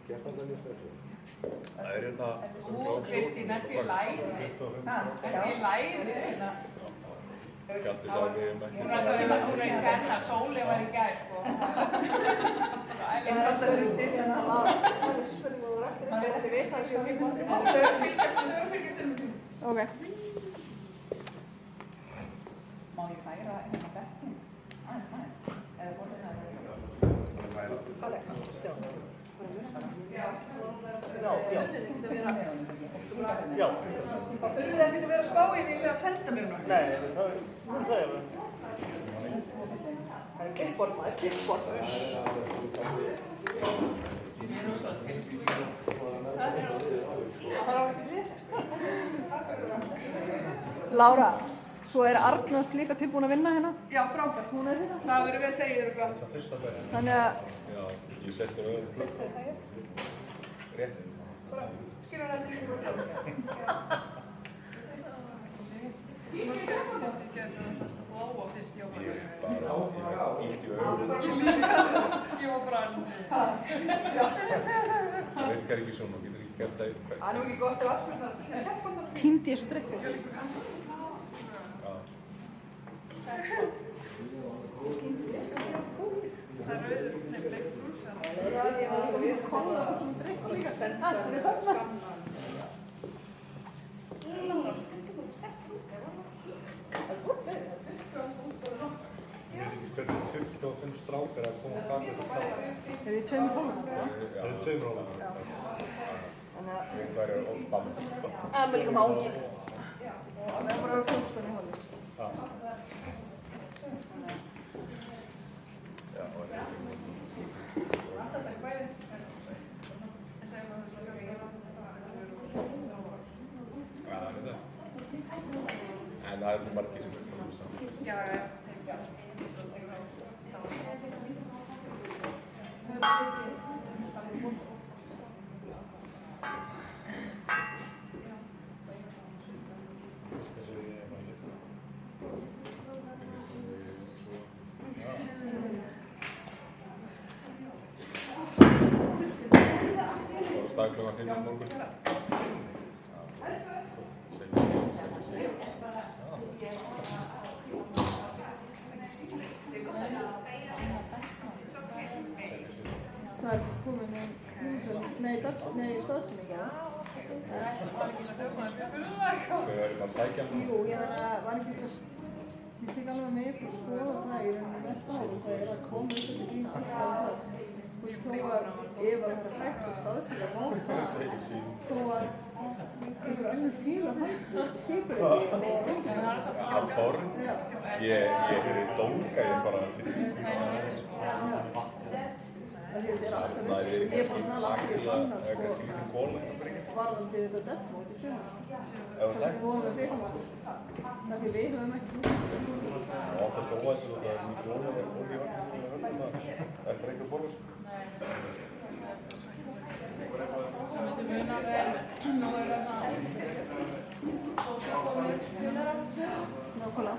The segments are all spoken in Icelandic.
Það hérna... Kristín, ertu í læri? Ertu í læri? Gjaldi sagði við ekki. Hún er í kenna, Sóli var í gær, sko. Það er undir hérna að lára. Það er spurning og rættir. Þetta veit það séu fyrir móti. Þau fylgjast um. Ok. Má ég færa hérna bekkin? Aðeins næ. Eða borðið það? Já. Það þurfið þið að vera að spá í því að senda mér náttúrulega. Nei, það er það. Það er klippborð, maður, klippborð. Lára, svo er Arnórs líka tilbúin að vinna hérna? Já, frábært. Hún er hérna? Það verður vel þegar ég eru gott. Þannig að... Já, ég setti öðru klukk. Rétt. Skilur það líka úr það. Ég var skemmtilegt að gera það blóa fyrst ég var. Ég bara ílt í auðvitað. Ég var bara... Það virkar ekki svona, getur ekki gert það yfir. Það er nú ekki gott að afsverða það. Týndi ég svo drikkur. Það er auðvitað þeim leikur brúsa. Ég var komin á þessum drikk líka að senda það fyrir skam. Hvernig 25 strákar að koma að taka þetta strákar? Er þið tveimur hólum? Það eru tveimur hólum. Þannig að... Einhver er Obama. Með líka mági. Og það er bara 15 í hólum. Já, og það er ekki. En það er nú margir sem er komið saman. Já. Staðklungan 5 morgun. Það er komin með staðsynninga. Þau verður bara sækja. Jú, ég meina, var ekki eitthvað... Ég fikk alveg með ykkur að skoða það í rauninni mest á og það er að koma upp til þín alltaf þar. Þú prófar ef að það er hægt að staðsynna máta þó að einhver önnur fíl að hægt skipur ekki. Að born? Ég er í dólka, ég bara... Þetta er alltaf mjög. Ég er bara að tala aftur í fannar sko. Varðandi þetta dettmót í sumar. Það er voruð með byggamáttur. Það er við höfum ekki. Það átt að stóa þessu og það er mjög glóðið að koma í völdum. Það er ekki að borða þessu. Það myndi muna vel. Nú er það... Nákvæmlega.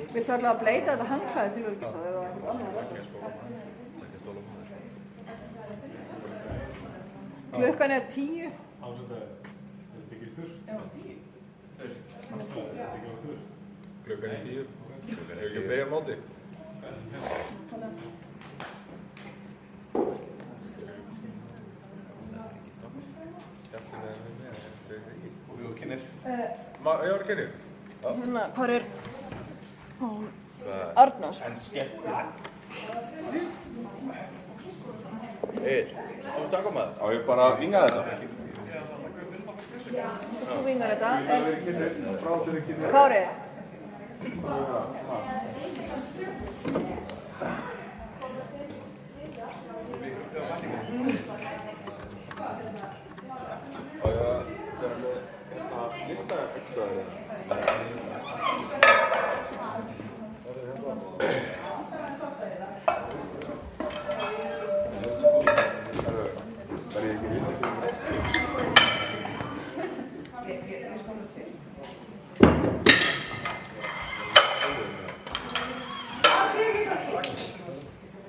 Við þarfum að bleita þetta handklæði til örgis að það er eitthvað annað verður. Klukkan er 10. Ásönda, þetta ekki þurr? Já, 10. Klukkan er 10. Hefur ekki að byrja á móti? Þú kynir? Ég var að kynir. Hérna, hvar er Arnórs? En skemmtilegt. Eir, þú taka maður? Á ég bara að vinga þetta? Þú vingar þetta. Það verður kynir, frátur ekki kynir. Kári. Og ég vera með lista uppstöðið.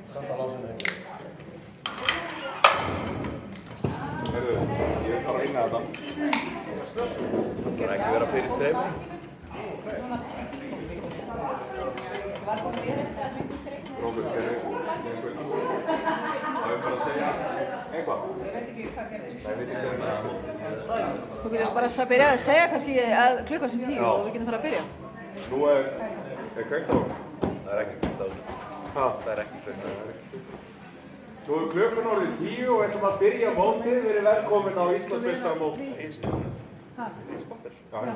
Samt að lása mig. Heyrðu, ég vil bara vinna þetta. Bara ekki vera fyrir þreifur. Róbert, það er bara að segja eitthvað. Það veit ekki hvað Þú getur bara að byrja að segja kannski að klukkan sem 10 og við getum fara að byrja. Nú er kveikt á hún? Það er ekki kveikt á hún. Það er ekki kveikt á hún. Nú er klukkan orðið 10 og ætlum að byrja mótið. Við erum velkomin á Íslandsmeistaramót. Já.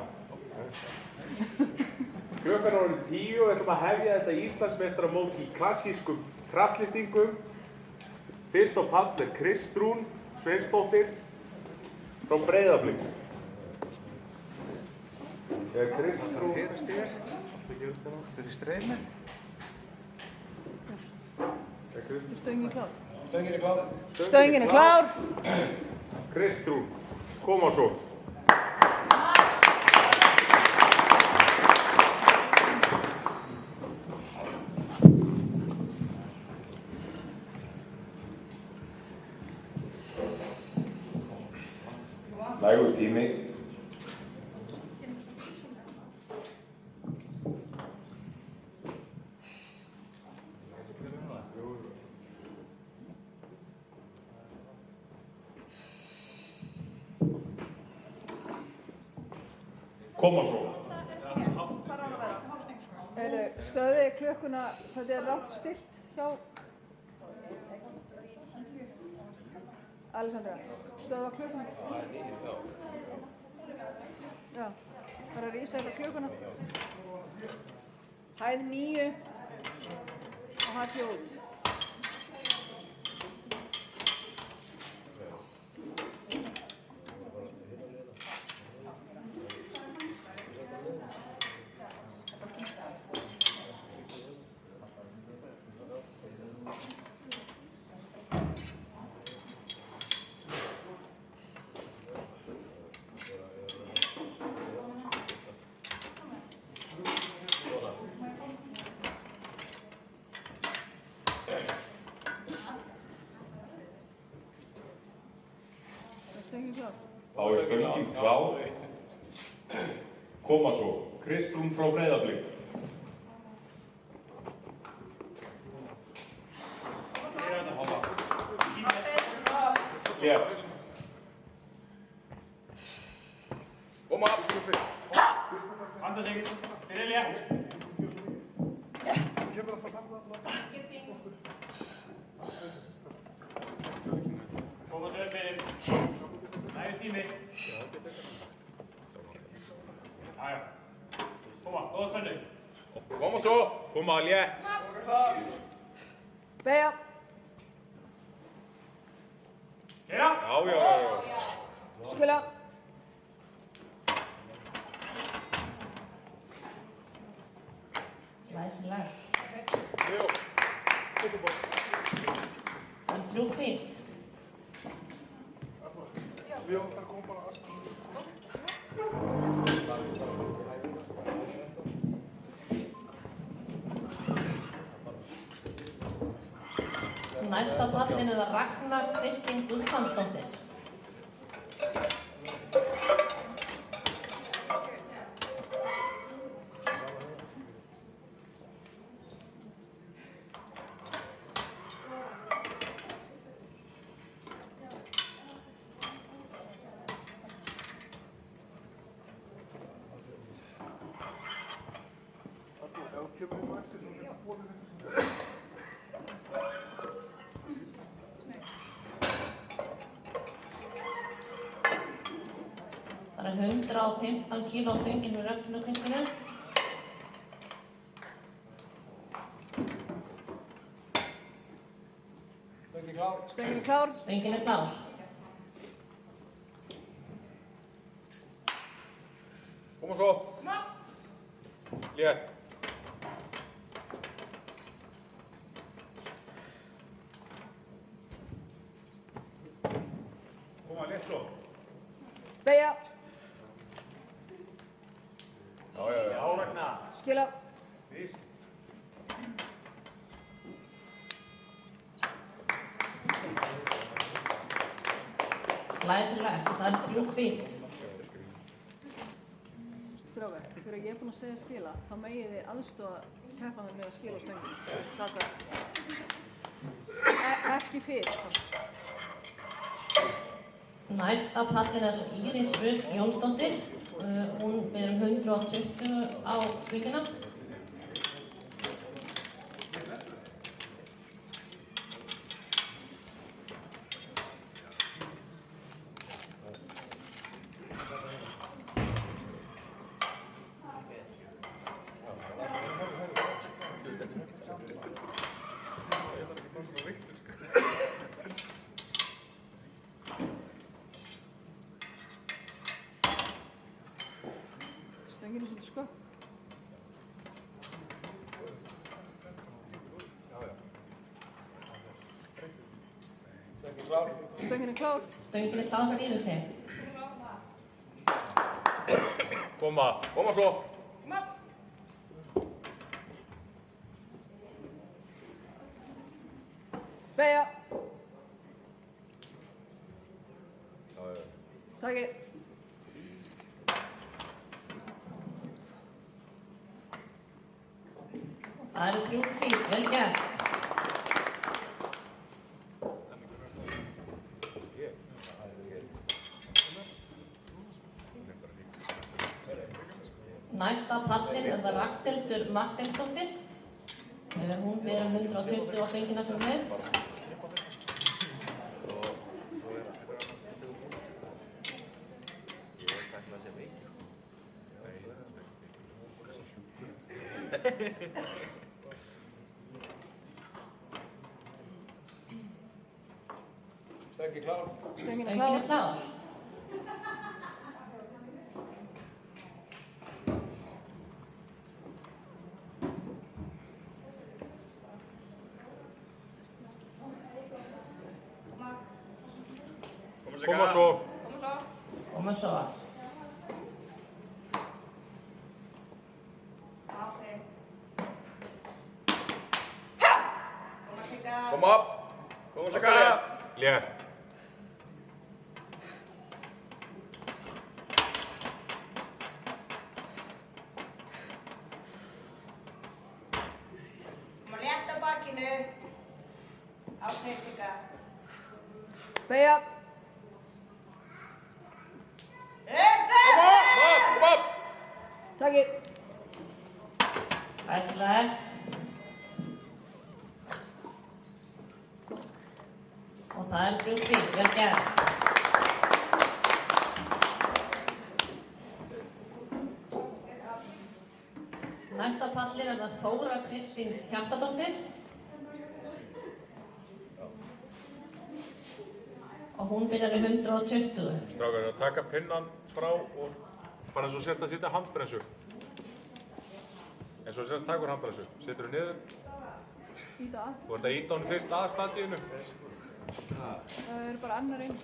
Klukkan orðið 10 og ætlum að hefja þetta Íslandsmeistaramót í klassískum kraftlyftingum. Fyrst á pall er Kristrún Sveinsdóttir frá Breiðablik. Kristrún... Þetta er streymi. Stöngin klár. Stöngin er klár. Stöngin er klár. Kristrún, koma svo. Nægur tími. Koma svo. Stöðið klukkuna, þetta er rátt stilt hjá Alessandra. Stöða klukkuna. Já, það er að rísa þetta klukkuna. Hæð 9 og halli út. Þá er stöngin klár. Koma svo. Kristrún frá Breiðablik. Létt. Koma. Anda sig. Fyrir létt. Koma svo upp fyrir. Nægur tími. Jæja. Koma, góða spennu. Koma svo. Koma létt. Beja. Kera. Já. Spila. Glæsilega. Það er 3 hvítt. Næst á pallinu er Ragnar Kristín Guðbrandsdóttir. Það er 115 kíló stöngin við röfnukastinu. Stöngin er klár. Stöngin er klár. Koma svo. Létt. Koma létt svo. Beja. Skila. Glæsilegt, það er 3 hvít. Strákar, þegar ég er búin að segja skila, þá megið þið aðstoða keppanum með að skila stönginni. Taka ekki fyrir. Næst á pallinu er svo Íris Rut Jónsdóttir. Hún biður 120 á stöngina. Stöngin er svolítið skökk. Stöngin er klár. Stöngin er klár fyrir Írisi. Koma svo. Beygja. Takk. Það eru 3 hvít, vel gert. Næst á pallinu er það Ragnhildur Marteinsdóttir. Hún biður 120 á stöngina sem leys. Stöngin klár. Stöngin er Stöngin er klár. klár. Koma svo. Koma svo. Koma. Koma svo kæri. Létt. Koma létt á bakinu. Á Jessica. Beygja. Koma. Takk. Glæsilegt. Og það er 3 hvít, vel gert. Næsta pallin er það Þóra Kristín Hjartardóttir. Og hún byrjar í 120. Strákar, að taka pinnan frá og bara eins og sért að setja handbremsu. Eins og sért að taka úr handbremsu. Setur þú niður. Íta að. Þú ert að íta honum fyrst að stadíinu. Það er bara annar einn.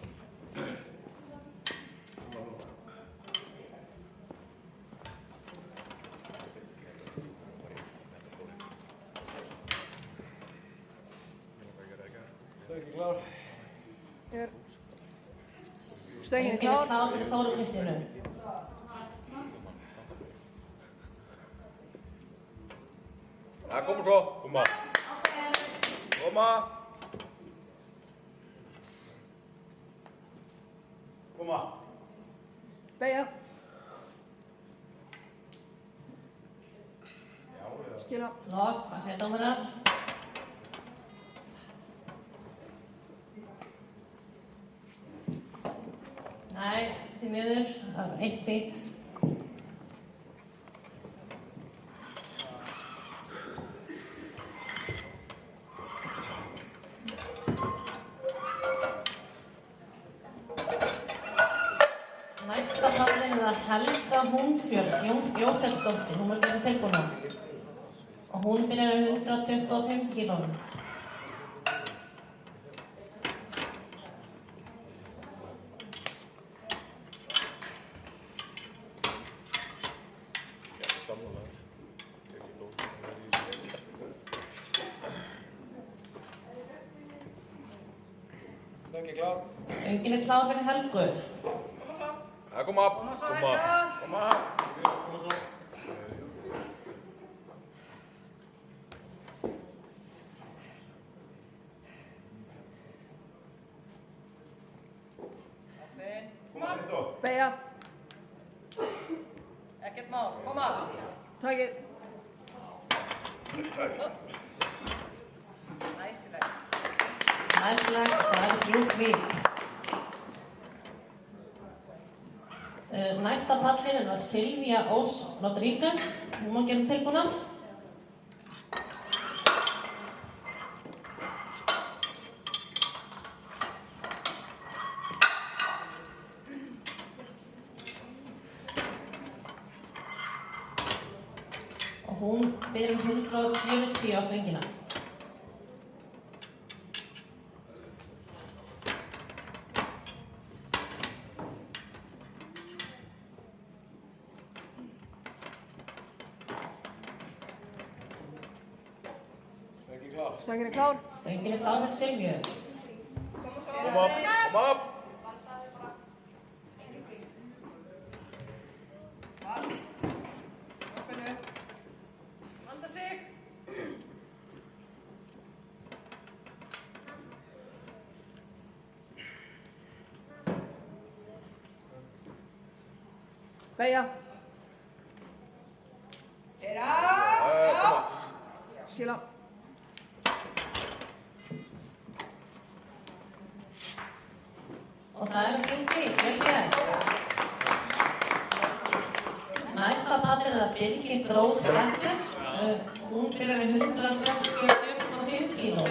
Stöngin klár. Stöngin er Stöngin er klár. klár fyrir Þóru Kristínu. Ja, koma svo. Koma. Koma. Koma. Beygja. Skila. Flott, hvað segir dómarar? Nei, því miður, það var 1 hvít. Næsta pallin er það Helga Húnfjörg Jósefsdóttir, hún var ekki tilbúin á. Og hún byrjar á 125 kílóum. Stöngin klár. Stöngin er klár fyrir Helgu. Koma. Koma svo Helga. Koma svo. Koma, Linda. Beygja. Ekkert mál. Koma. Takið. Næsilegt. Næslegt, það er 3 hvít. Næsta pallin er Silvía Ós Rodríguez. Hún má gera tilbúna. Og hún byrjar 140 á stöngina. Stöngin klár. Stöngin er klár. Stöngin er klár fyrir Silvíu. Koma upp. Vanda sig. Beygja. Kera. Koma. Skila. Og það er 3 hvít, vel gert. Næsta pallin er Birgit Rós Blettur. Hún byrjar 167,5 kíló.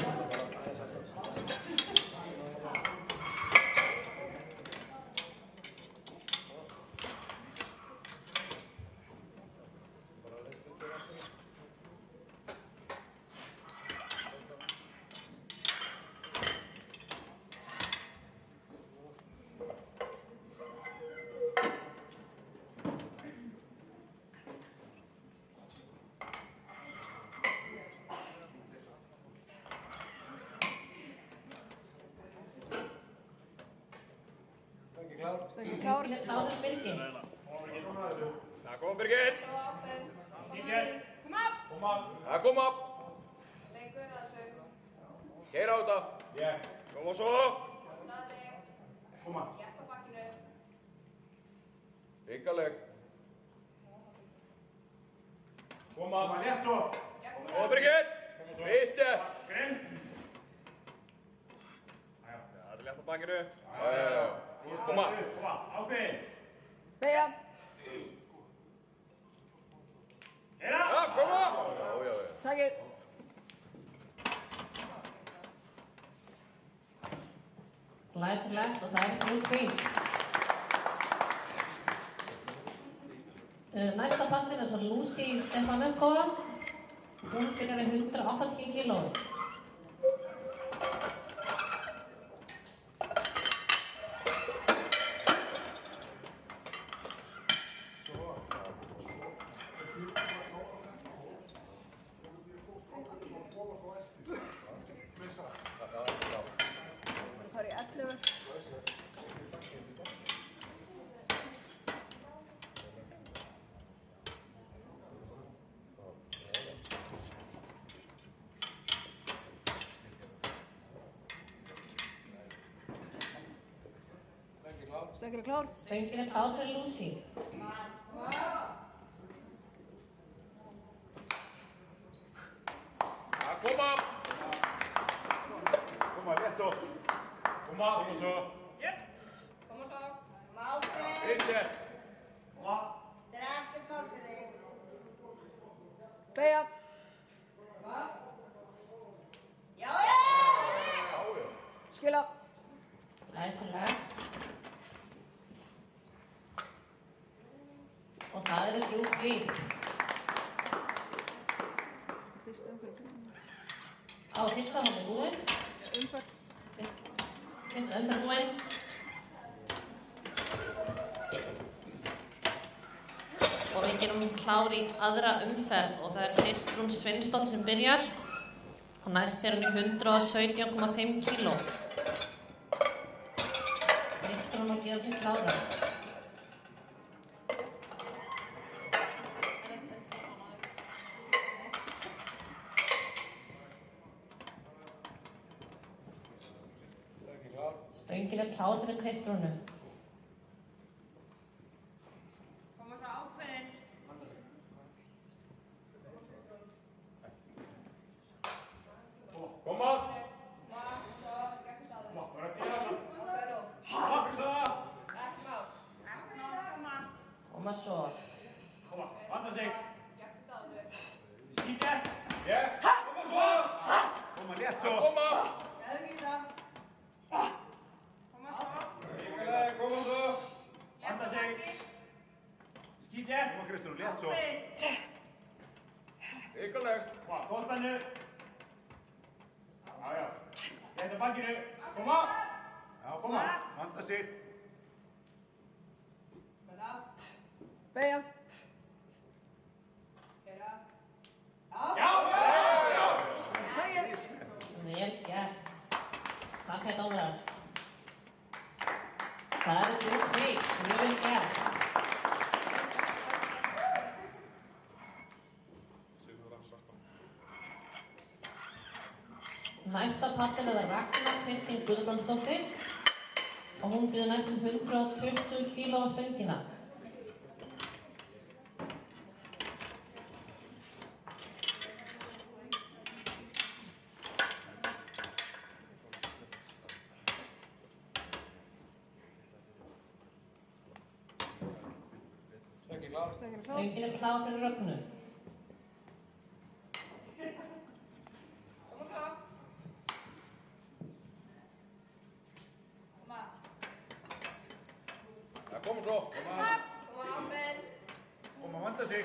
Stöngin klár. Stöngin klár. Stöngin er klár fyrir Birgit. Koma Birgit. Koma. Keyra á þetta. Koma svo. Koma. Ríkaleg. Koma, létt svo. Koma Birgit. Vítti. Það er létt á bakinu. Koma. Ákveðin. Beygja. Koma. Takið. Glæsilegt og það er 3 hvít. Næsta pallin er svo Lucy Stefanenkova. Hún byrjar 180 kíló. Það er í 11. Stöngin er klár. Stöngin er klár fyrir Lucy. Koma. Koma, létt svo. Koma svo. Koma svo. Máli. Vítti. Koma. Það er ekkert mál fyrir þig. Beygja. Já. Skila. Glæsilegt. Og það eru 3 hvít. Fyrsta umferð. Á fyrsta hann er búinn. Umferð. Fyrsta umferð búinn. Og við gerum klár í aðra umferð og það er Kristrún Sveinsdóttir sem byrjar. Og næst fer hann í 117,5 kíló. gestunum að gera sig klára. Stöngin er klár fyrir gestrunum. Koma svo ákveðin. Koma! Koma, bara að gera það. Baksa! Koma svo. Koma, vanda sig. Skýt ég. Koma svo! Koma létt svo. Koma! Koma svo. Ríkulega, koma svo. Vanda sig. Skýt ég. Koma Kristján, létt svo. Ríkulega. Koma, góðspennu. Já. Létt á bankinu. Koma! Já, koma. Vanda sig. Beygja. Já! Vel gert. Hvað segir dómarar? Það er flott vik, mjög vel gert. Næsta pallin er Ragnar Kristín Guðbrandsdóttir og hún býður næstum 120 kíló á stöngina. Stöngin klár. Stöngin er klár fyrir Rögnu. Já, koma svo. Koma, vanda sig.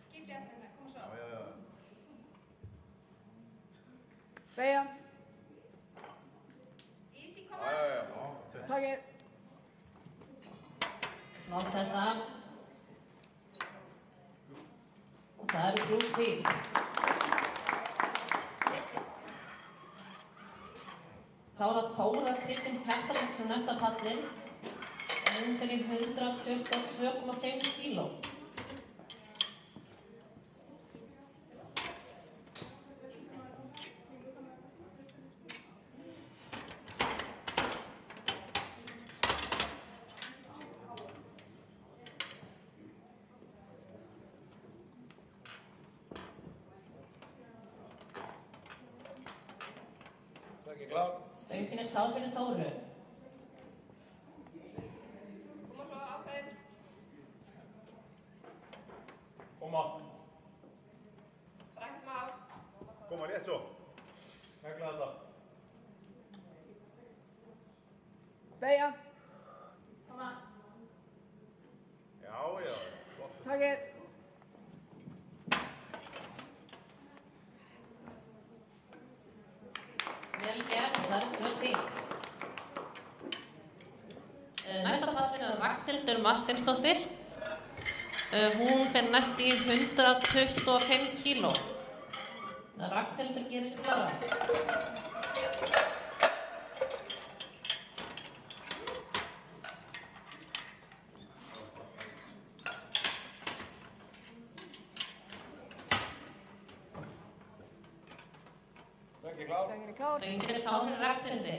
Skýt létt hérna, koma svo. Já. Beygja. Easy, koma. Já. Takið. Flott þetta. Og það eru 3 kíl. Þá er það Þóra Kristín Hjartarlund sem næsta pallin. Hún fyrir 122,5 kíló. Stöngin klár. Stöngin er klár fyrir Þóru. Koma svo ákveðin. Koma. Rætt má. Koma létt svo. Negla þetta. Beygja. Já. Flott. Takið. Vel gert, það eru 2 kíl. Næsta pallin er Ragnhildur Marteinsdóttir. Hún fer næst í 125 kíló. Ragnhildur gerir sig klára. Stöngin klár. Stöngin er klár. Stöngin er klár fyrir Ragnhildi.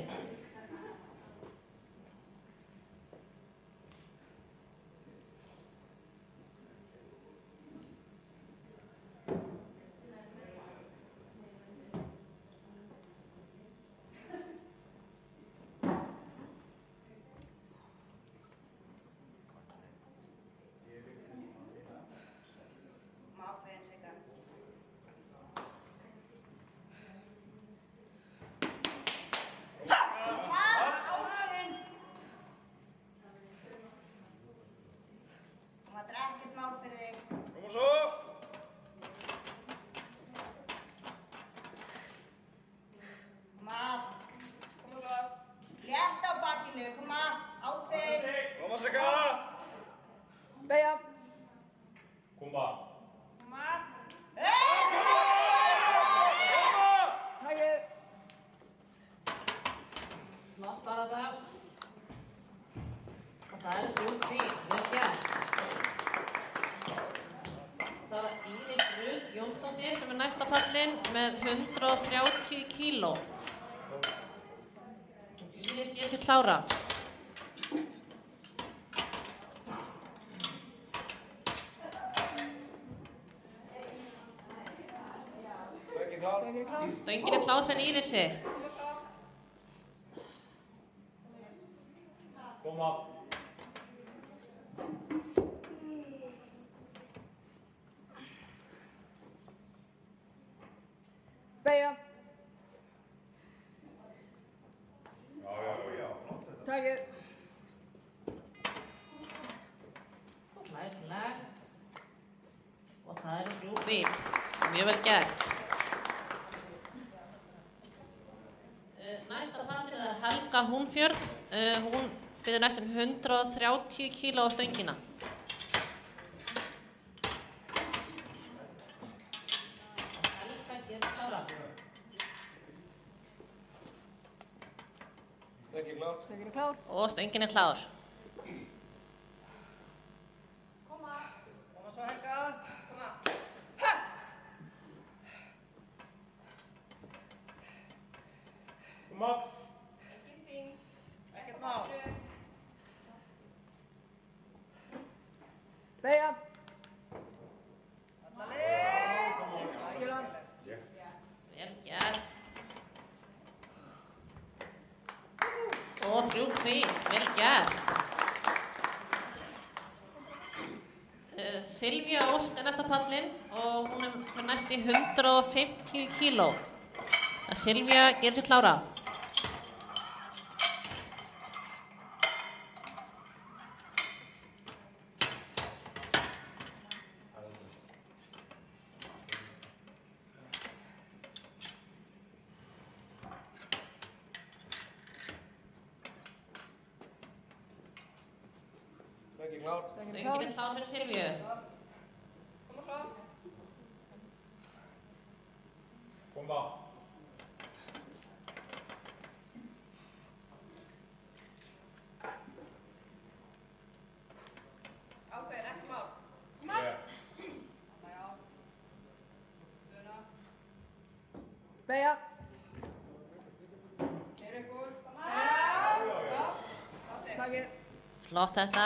Koma ákveðin, Sigga. Koma, þetta er ekkert mál fyrir þig. Koma svo. Koma. Koma svo. Létt á bakinu, koma. Ákveðin. Koma Sigga. Beygja. Koma. Koma. Takið. Flott bara það. Ólafsdóttir sem næst á pallinn með 130 kíló. Íris gerir sig klára. Stöngin klár fyrir Írisi. Koma. Beygja. Já. Takið. Glæsilegt. Og það eru 3 bit. Mjög vel gert. Næsta pallinn er Helga Húnfjörð. Hún byrður næst 130 kíló á stöngina. Helga gerir klára. Stöngin klár. Og stöngin klár. Koma svo Helga. Koma. Ekkert mál. Beygja. Alla leið. Vel gert. Og 3 hvít, vel gert. Silvía Ósk er næsta pallinn og hún er næst í 150 kíló. Silvía gerir sig klára. Stöngin klár fyrir Silvíu. Koma. Ákveðin, ekki mál. Beygja. Keir upp úr. Takið. Flott þetta.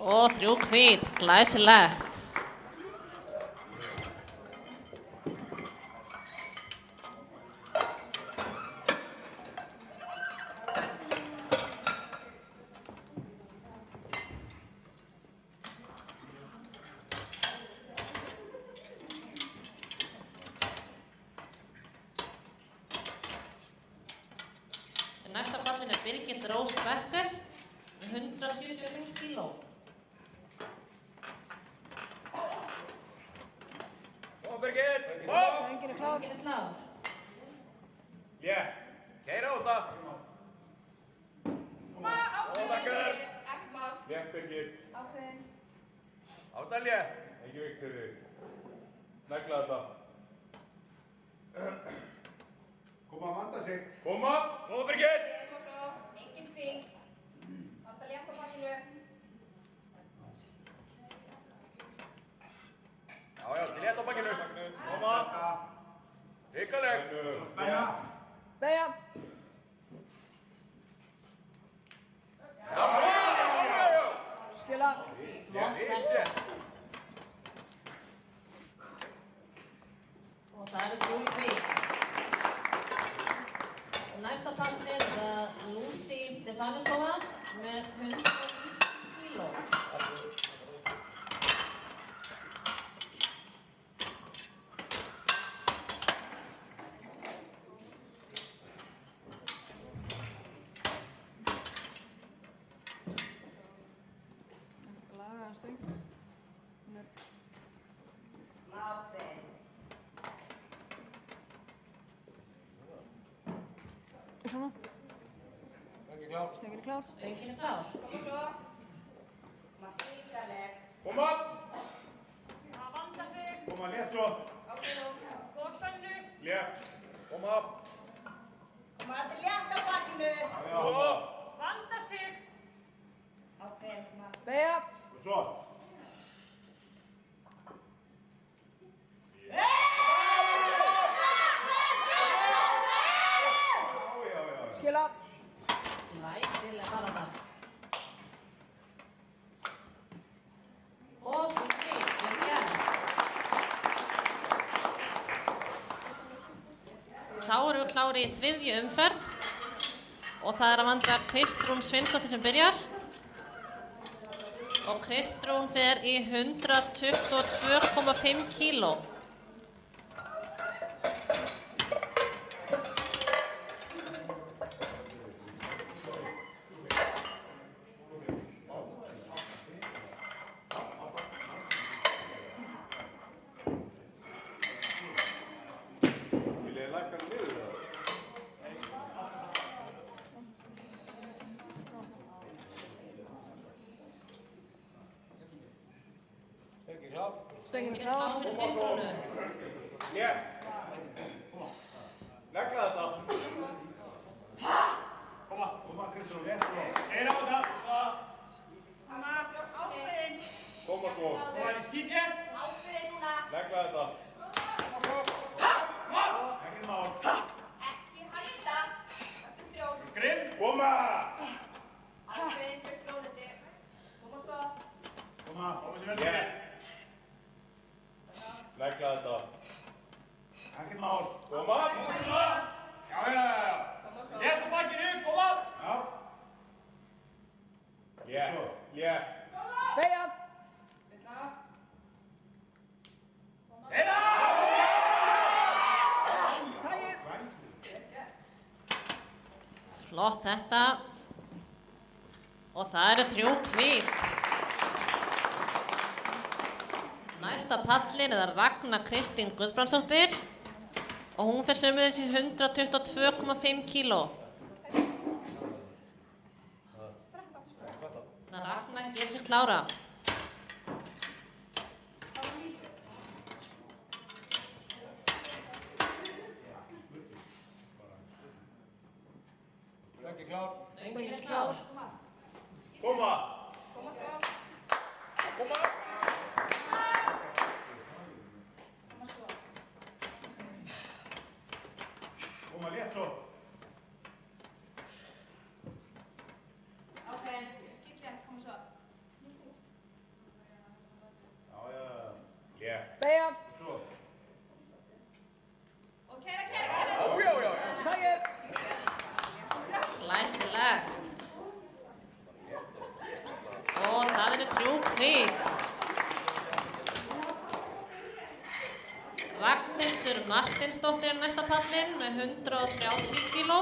Og 3 hvít, glæsilegt. Næsta pallinn er Birgit Rós Becker með 175 kíló. Koma Birgit. Stöngin klár. Stöngin klár. Keyra á þetta. Koma, ákveðin. Ekki mál. Létt Birgit. Ákveðin. Ádalja. Ekki veikt fyrir þig. Negla þetta. Koma að vanda sig. Koma. Koma Birgit. Koma svo. Engin þing. Alltaf létt á bakkinu. Já, létt á bakkinu. Koma. Hrikaleg. Beygja. Já. Skila. Og það eru 3 hvít. Og næsta pallinn er Lucy Stefanikova með 190 kíló. Laga stöng. Svona. Stöngin klár. Stöngin klár. Koma svo. Koma. Það vandar sig. Koma létt svo. Ákveðin. Góðspennu. Létt. Koma. Koma allir létt á bakkinu. Koma. Vandar sig. Ákveðin. Beygja. Svo. klári í 3. umferð og það Amanda Kristrún Sveinsdóttir sem byrjar. Og Kristrún fer í 122,5 kíló. Stöngin Klár fyrir Kristrúnu. Létt. Negla þetta. Koma Kristrún, létt svo. Eina á þetta. Koma svo. Koma í skýtje. Ákveðið núna. Negla þetta. Ekkert mál. Ekki hætta. Ekki þrjón. Grimm. Koma! Ákveðið fyrir flóðindi. Koma svo. Koma. Koma sem vel. Létt. Negla þetta. Ekkert mál. Koma! Já. Létt á bakkinu, koma. Já. Létt. Létt. Beigja! Eina. Flott þetta. Og það eru 3 hvít. Næsta pallin Ragna Kristín Guðbrandsdóttir og hún fer sömuleiðis í 122,5 kíló. Ragna gerir sig klára. Stöngin klár. Koma! Koma létt svo. Ákveðið. Skýtlega. Koma svo. Já. Létt. Beigja! Svo. Og kæra. Tægir! Glæsilegt. Og það eru 3 hvít. Ragnhildur Martinsdóttir næsta pallinn með 130 kíló.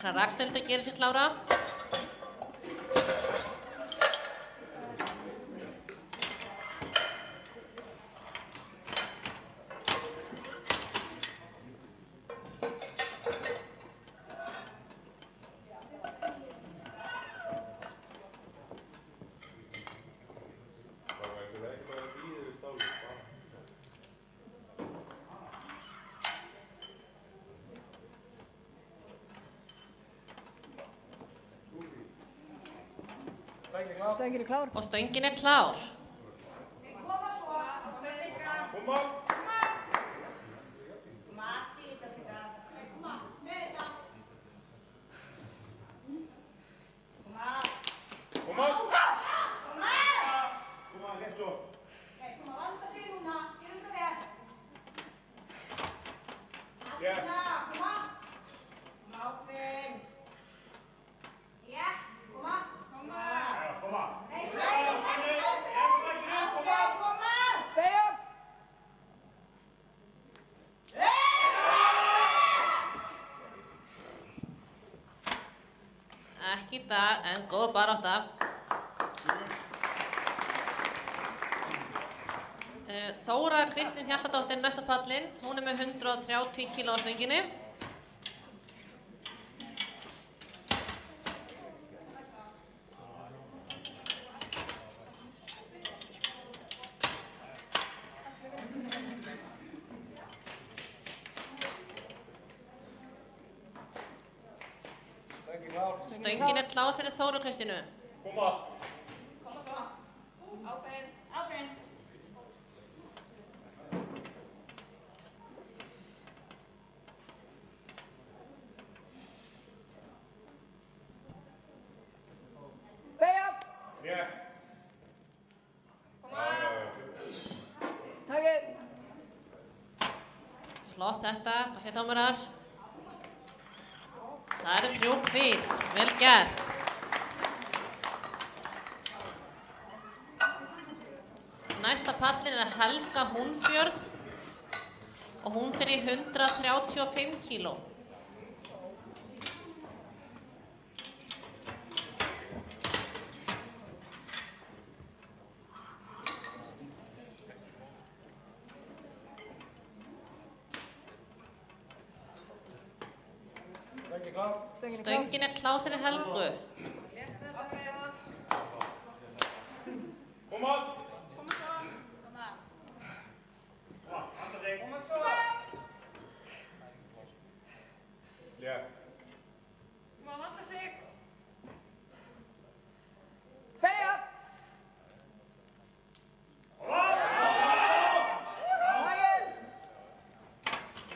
Ragnhildur gerir sig klára. Stöngin klár. Og stöngin klár. Koma svo. Koma! Mati þetta sig að. Koma. Með þetta. Koma. Koma! Koma. Koma létt svo. Koma vanda sig núna. Gerum þetta vel. Létt. Koma. Koma ákveðin. Létt. Koma. Koma. Koma. Nei, svæði. Ákveðin. Koma. Beigja! Ekki í dag, en góð barátta. Þóra Kristín Hjaltadóttir næsta pallinn. Hún með 130 kíló á stönginni. Stöngin klár fyrir Þóru Kristínu. Koma! Ákveðin. Ákveðin. Beigja! Létt. Tægir! Flott þetta, hvað segir dómarar? Það eru 3 hvít, vel gert. Næsta pallin er Helga Húnfjörð og hún fer í 135 kíló. Stöngin er klár fyrir Helgu. Koma! Yeah.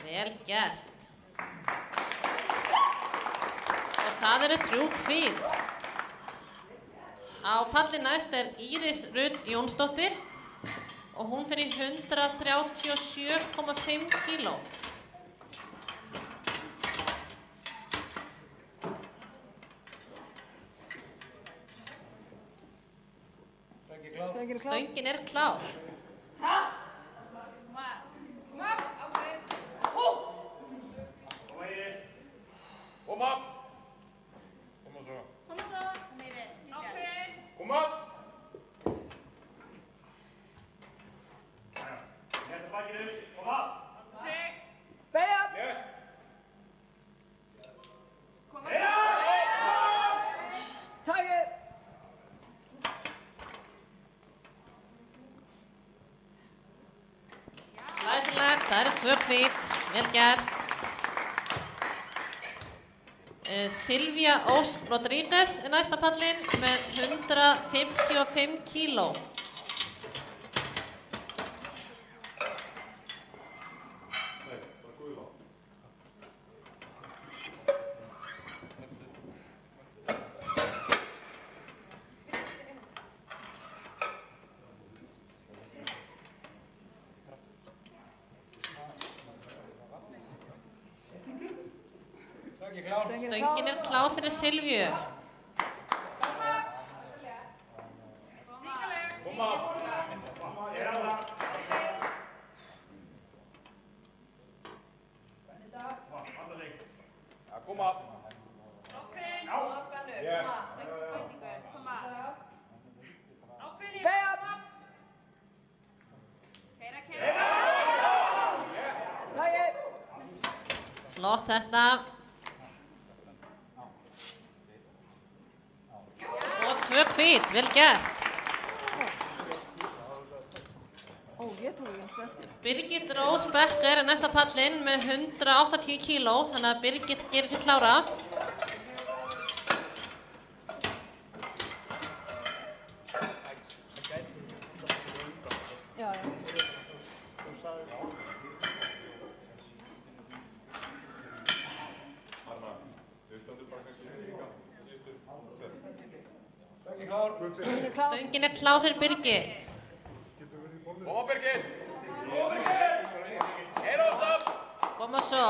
Vel gert. Og það eru 3 hvít. Á palli næst er Íris Rut Jónsdóttir og hún fer í 137,5 kíló. Stöngin er klár. Koma! Koma svo. Koma! Létta bakinu. Koma. Beygja. Yeah. Takið. Glæsilegt, það eru 2 hvít, vel gert. Silvía Ósk Rodríguez er næsta pallin með 155 kíló. Stöngin er klár fyrir Silvíu. Koma! Koma! Flott þetta. Og 2 hvít, vel gert. Birgit Rós Becker er næsta pallin með 180 kíló, þannig að Birgit gerir sig klára. Stöngin er klár fyrir Birgit. Koma Birgit! Stopp! Koma svo.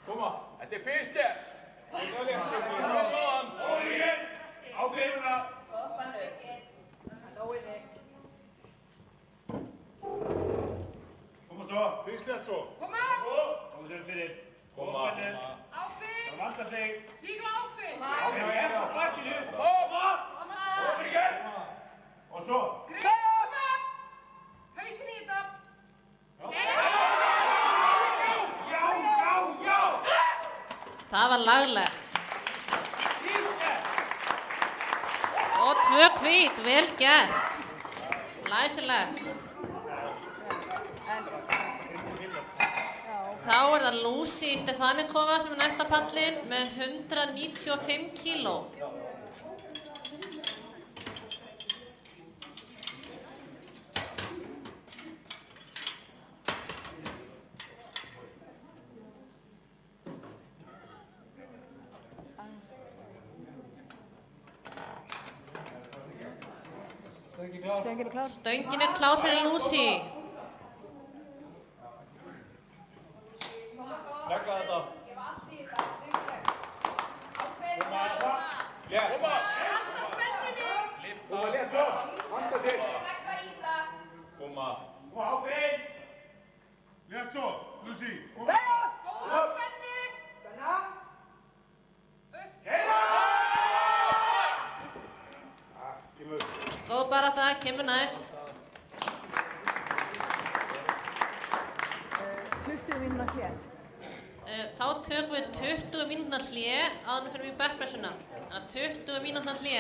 Koma! Þetta er fyrsti! Ákveðuna. Koma svo. Fyrstlega svo. Koma! Koma svo fyrir. Koma. Áfinn! Það vantar sig. Líka áfinn! Á bakinu. Koma! Og svo. Greið, koma! Hausin í þetta! Já! Það var laglegt. Og 2 hvít, vel gert. Glæsilegt. Þá er það Lucy Stefanikova sem er næsta pallin með 195 kíló. Stöngin er klár fyrir Lucy. Koma! Koma létt svo, handa sig. Hækka í það. Koma ákveðin! Létt svo, Lucy. Spenna. Góð barátta, kemur næst. 20 mínúna hlé. Þá tökum við 20 mínútna hlé áður en við fyrir í backpressuna. Þannig að 20 mínútna hlé.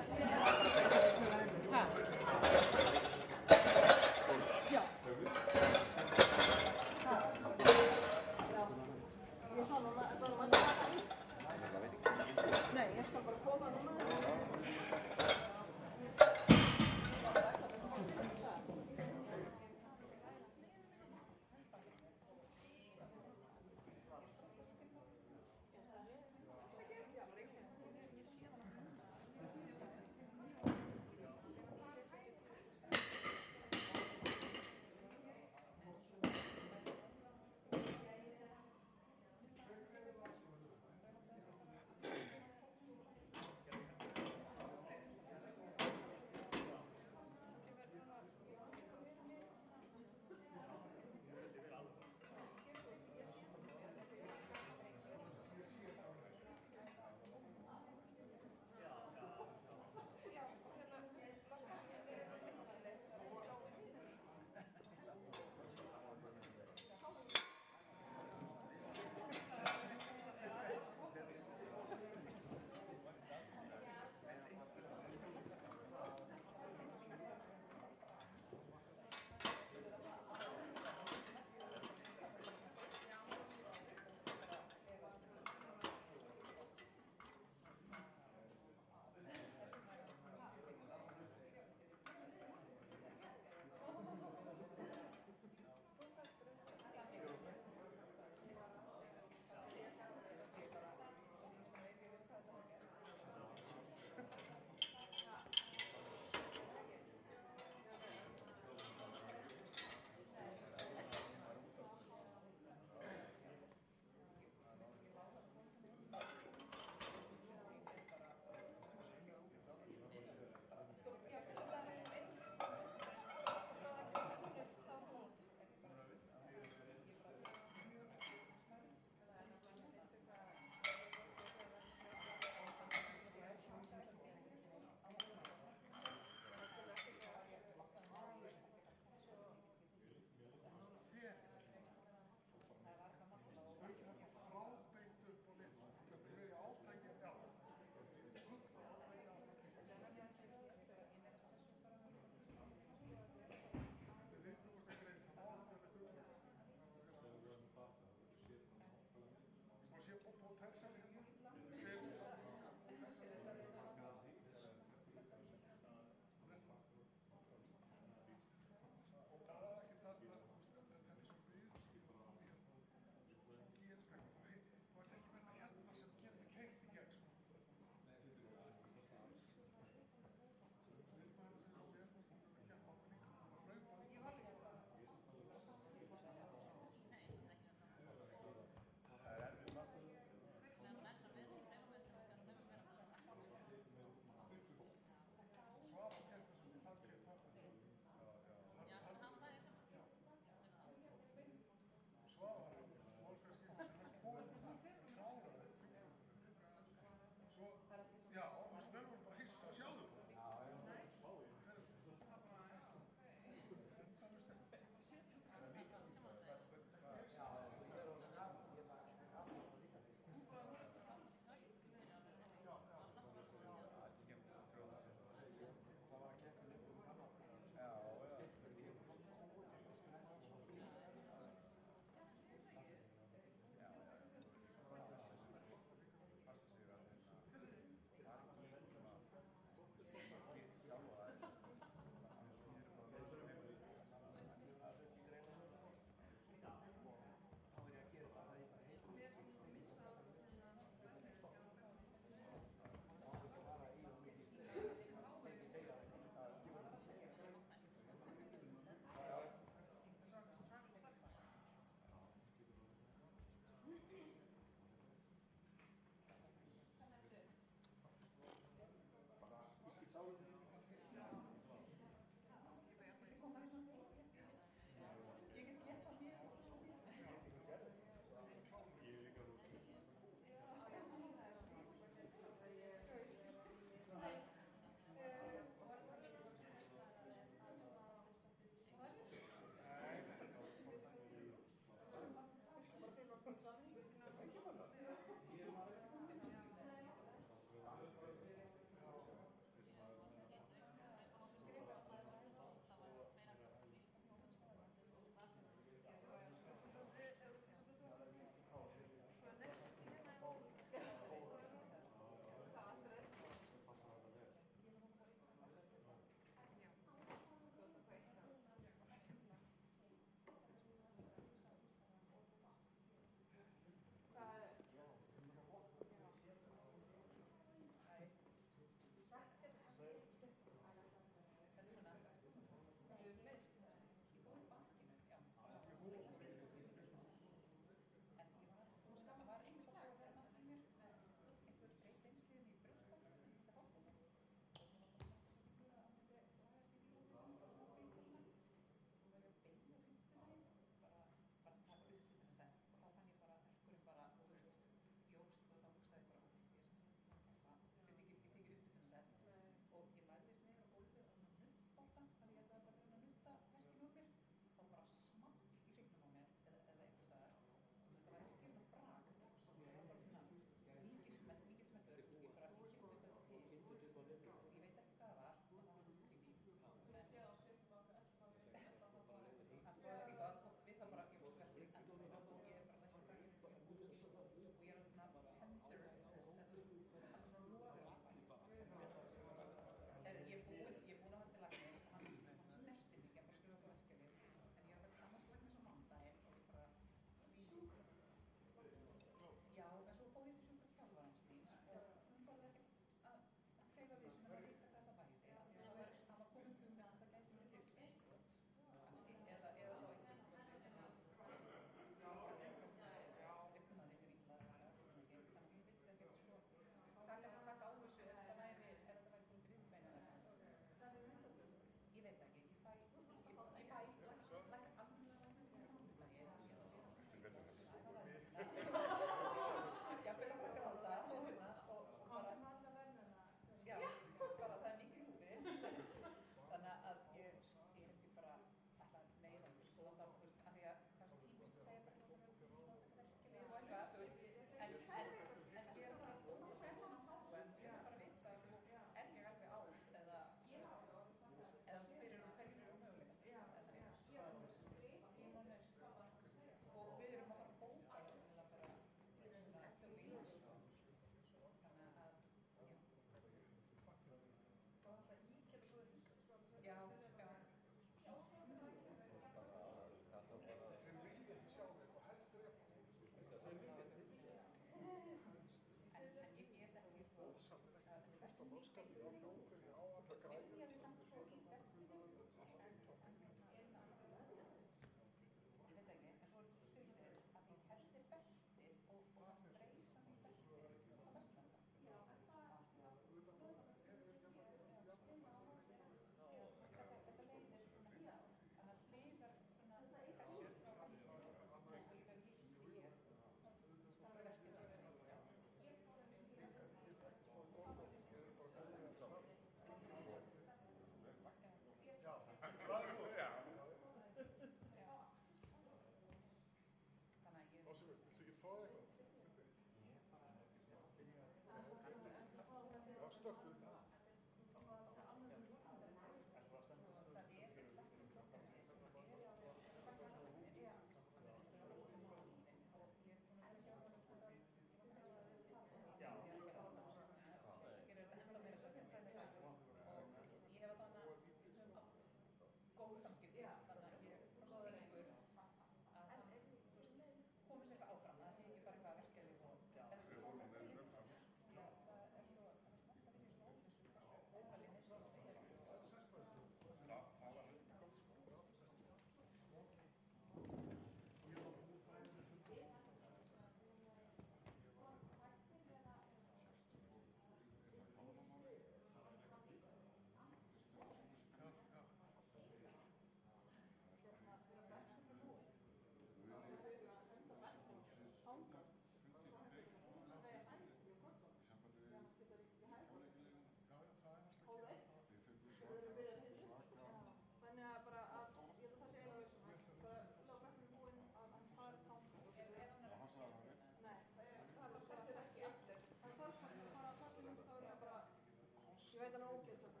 veit hann ógeðslega.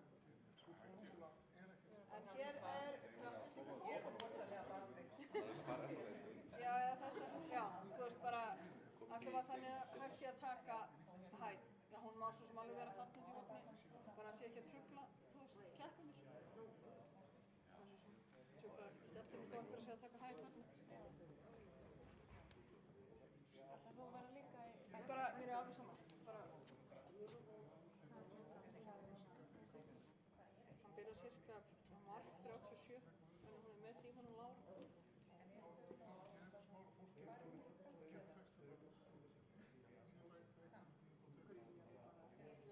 En hér er kraftlyftingar Já, eða þess að, já, þú veist bara, allavega þannig að hægt sé að taka hæð. Já, hún má svo sem alveg vera þarna út í horni, bara að sé ekki að trufla, þú veist, keppendur. Það er svo sem trufla ekkert í dettum og einhver að sé að taka hæð þarna. Ætlar þú að vera líka í... Bara, mér er alveg saman, bara... Hann byrjar cirka, hann var 37, en hún er með tíman og Lára.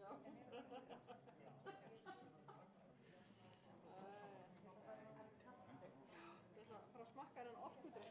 Já. Ég ætla að fara að smakka þennan orkudrykk.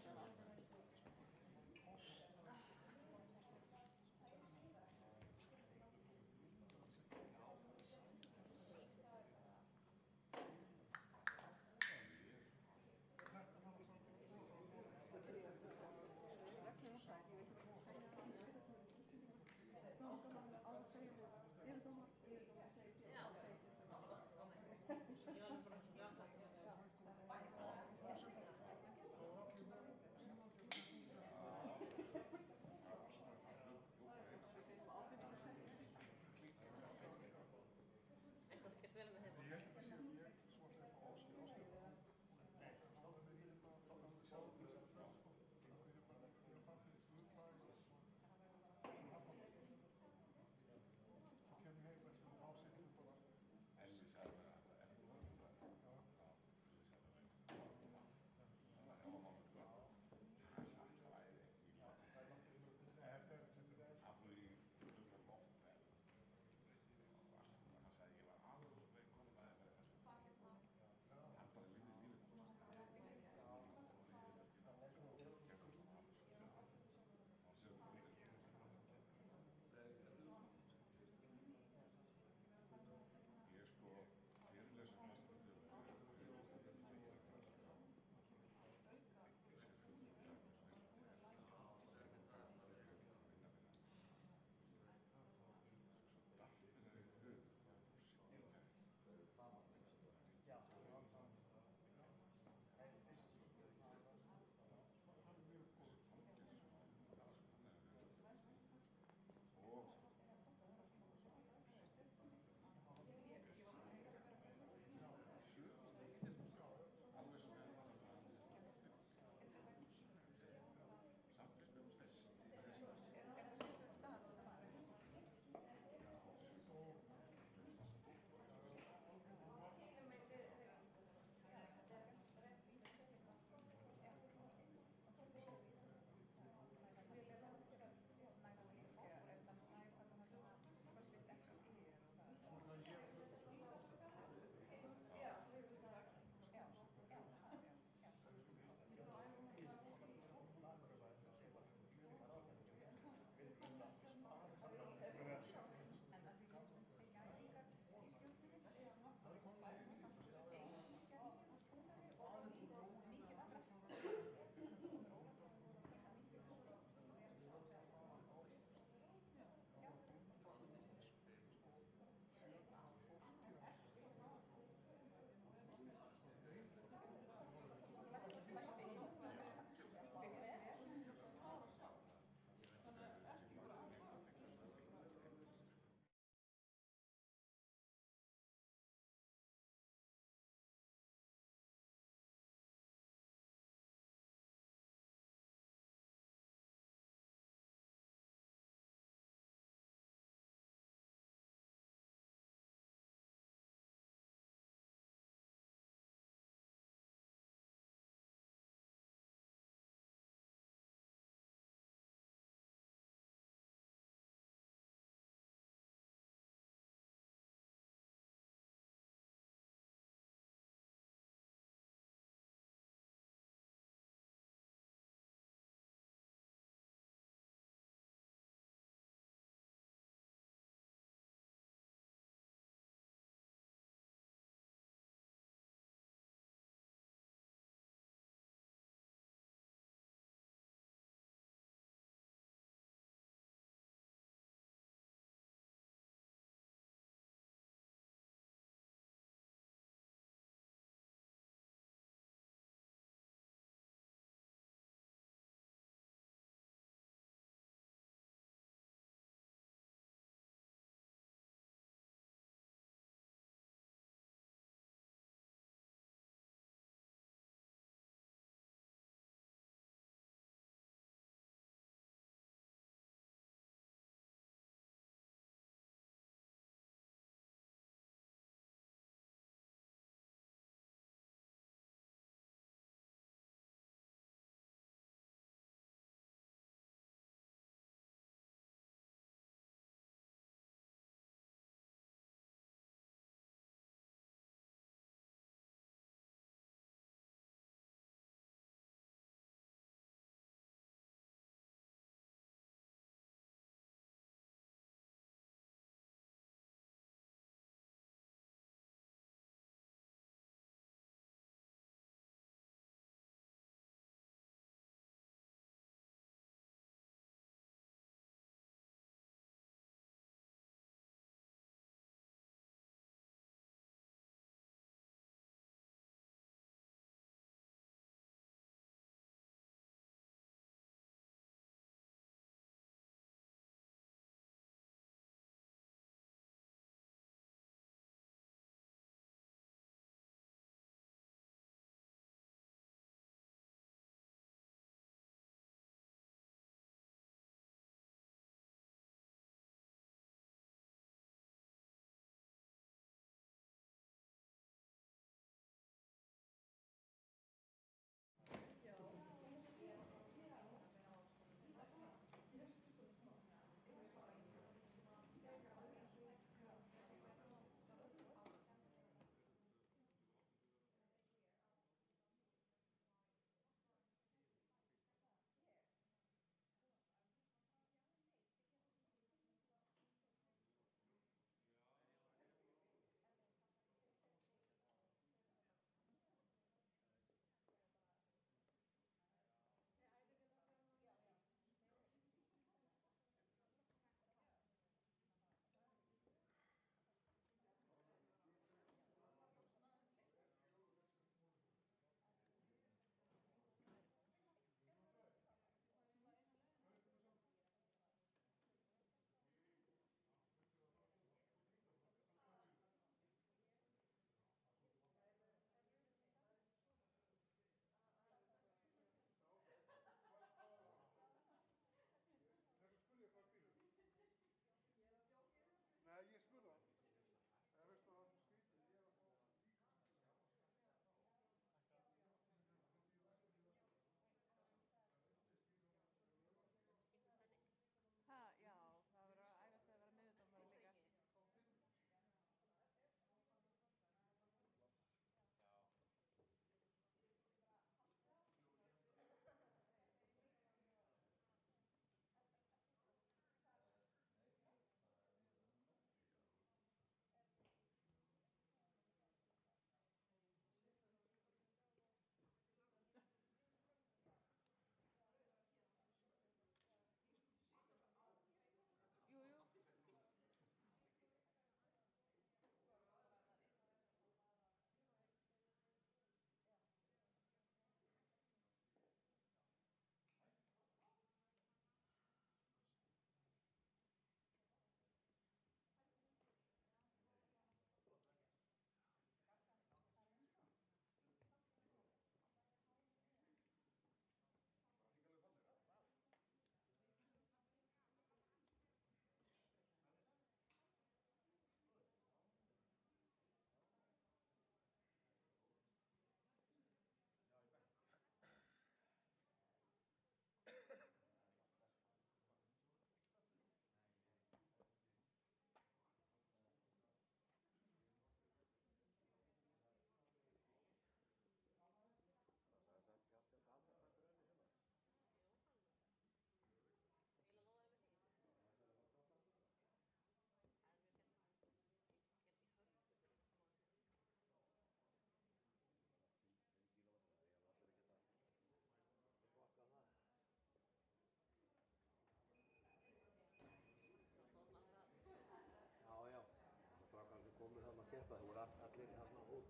þetta, þú voru allir hérna úr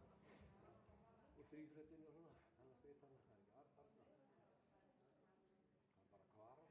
þríþröndinu og svona, þannig að það er ekki arna. Það er bara kvara.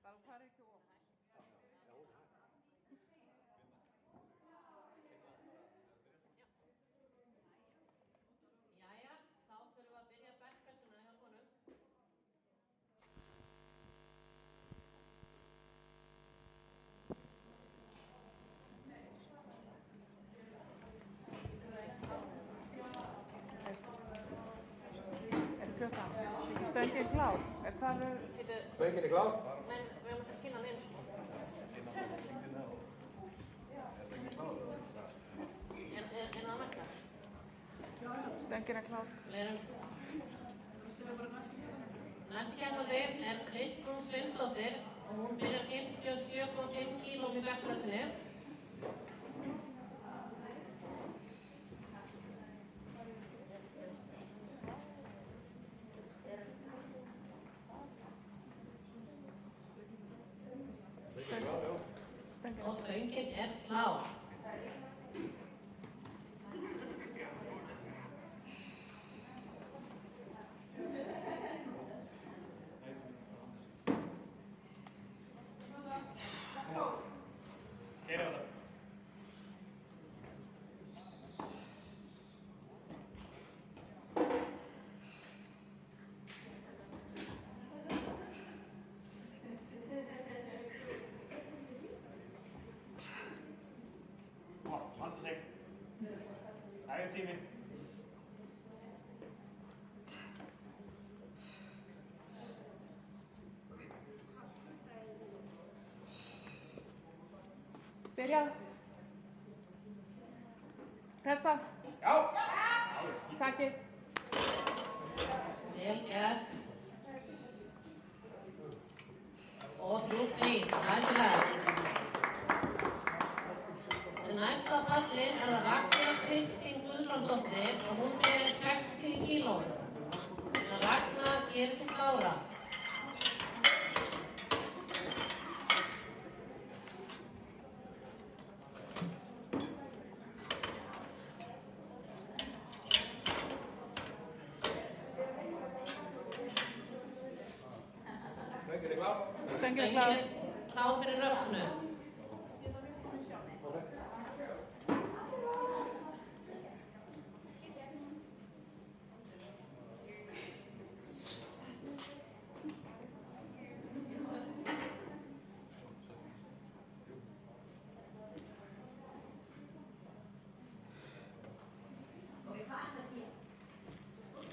Bara fara ekki of. Jæja, þá þurfum við að byrja bekkpressuna hjá honum. Er klukkan? Stöngin klár? Er það alveg? Stöngin er klár? Men við höfum að kynna hann inn, sko. Er það nægt? Stöngin er klár. Leirum. Næst kemandi er Kristrún Sveinsdóttir og hún byrjar 57,5 kíló í bekkpressinu. Og stöngin er klár. Tími. Byrjað. Pressa. Já. Takkið. Vel gert. Og 3 næstilegt. Næsta palli er það Ragna Kristín Guðbrandsdóttir og hún byrjar 60 kíló. Ragna gerir sig klára. Stöngin er klár? Stöngin er klár. Klár fyrir Rögnu.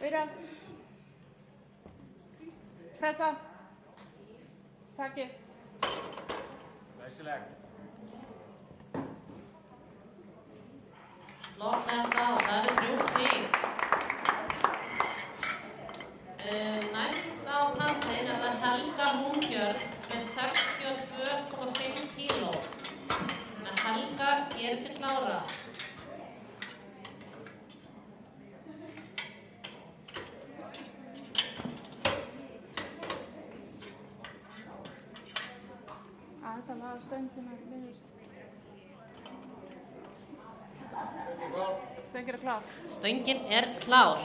Byrjað. Pressa. Takkið. Næstilegt. Flott þetta og það er 3 fínt. Næsta á pallin er það Helga Húnfjörð með 62,5 kíló. Helga gerir sig klára. Aðeins að laga stöngina niður. Stöngin er klár. Stöngin er klár.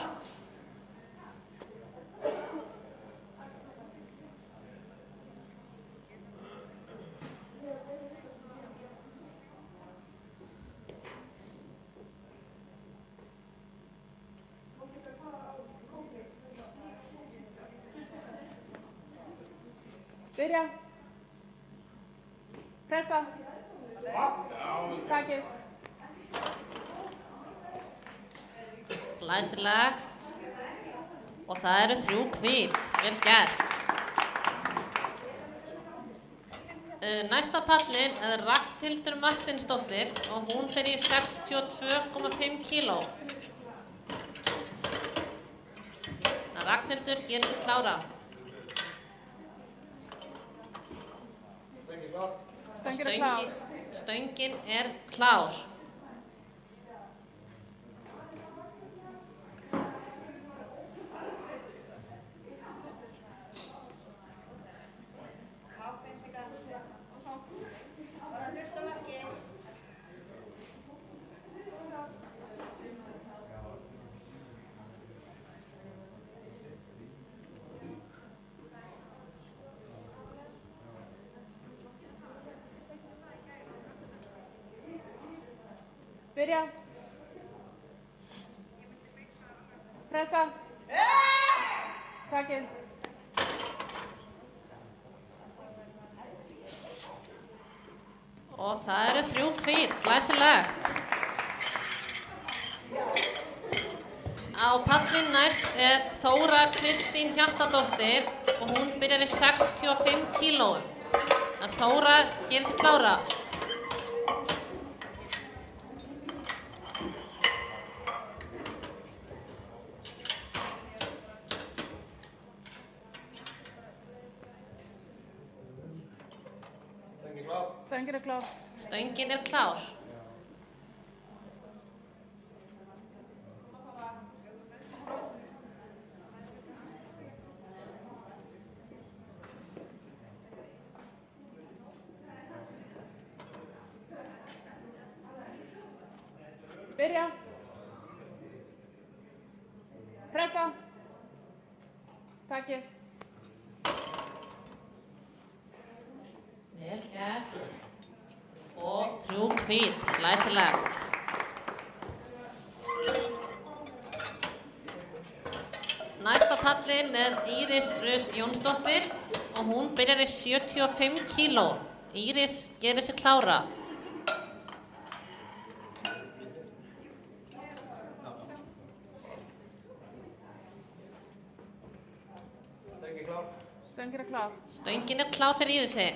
Byrja. Pressa. Takkið. Glæsilegt. Og það eru 3 hvít, vel gert. Næsta pallin er Ragnhildur Martinsdóttir og hún fer í 62,5 kíló. Ragnhildur gerir sig klára. Stöngin er klár. Byrja. Pressa. Takið. Og það eru 3 hvít, glæsilegt. Á pallin næst er Þóra Kristín Hjaltadóttir og hún byrjar í 65 kílóum. En Þóra gerir sig klára. Stöngin er klár. Stöngin er klár. Byrja. Pressa. Takið. Vel gert. Og 3 hvít, glæsilegt. Næsta pallin er Íris Rut Jónsdóttir og hún byrjar í 75 kíló. Íris gerir sig klára. Stöngin er klár. Stöngin er klár fyrir Írisi.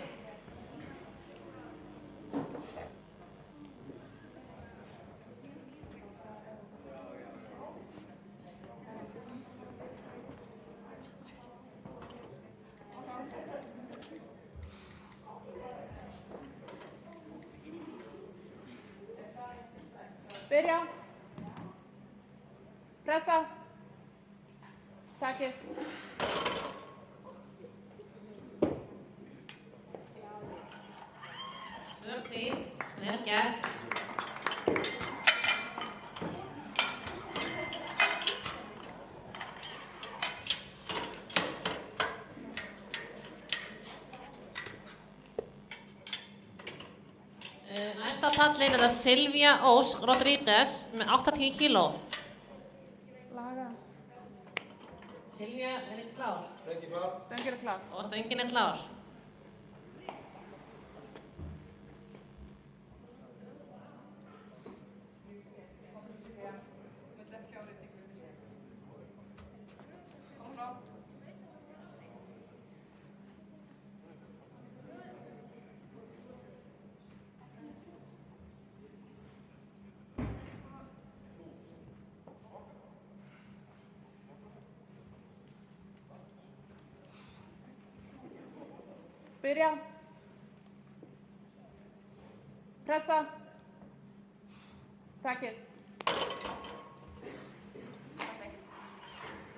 Byrja. Pressa. Takið. Tvö hvít, vel gert. Næsta pallin er það Silvía Ósk Rodríguez með 80 kíló. Laga. Silvía er klár. Stöngin er klár. Og stöngin er klár. Byrja. Pressa. Takið.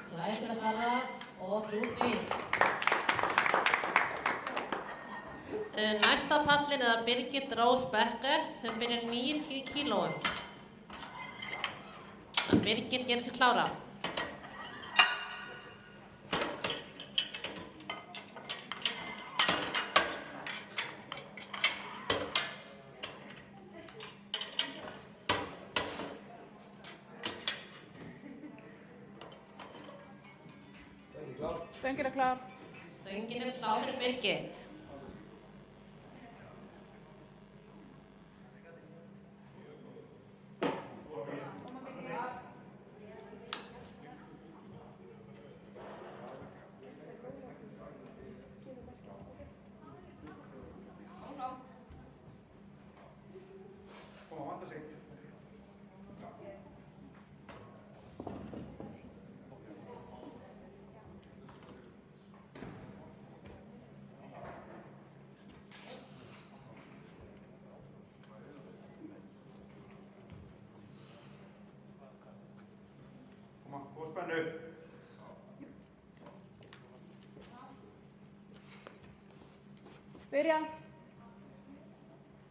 Glæsilega og 3 hvít. Næsta pallin er það Birgit Rós Becker sem byrjar 90 kílóum. Birgit gerir sig klára. Stöngin er klár. Stöngin er klár fyrir Birgit. bakinu. Byrja.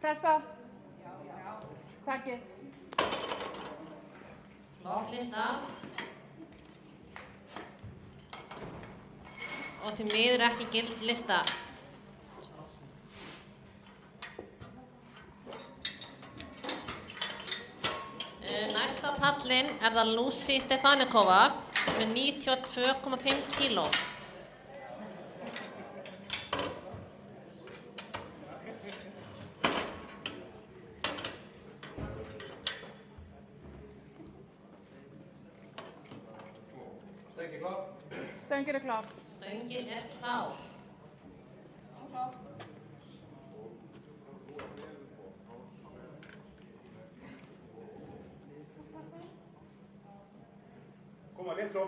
Pressa. Takið. Flott lista. Og til miður ekki gild lista. Næsta á pallinn það Lucy Stefanikova með 92,5 kíló. Stöngin klár. Stöngin klár. Og svo. Koma, létt svo.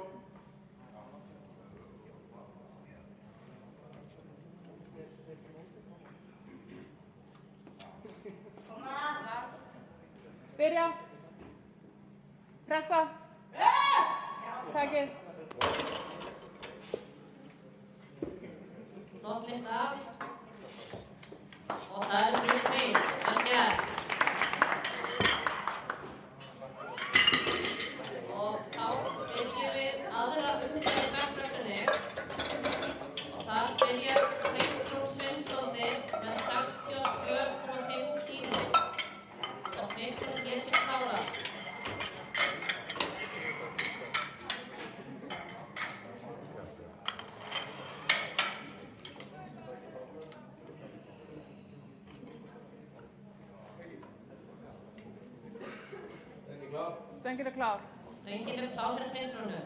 Byrja. Pressa. Takið. Flott lista. Og það 3-2. Vel gert. Og þá byrjum við aðra umferð í bekkpressunni. Og þar byrjar Kristrún Sveinsdóttir með 62,5 kíló. Og Kristrún gerir sig klára. Stöngin klár. Stöngin klár fyrir Kristrúnu.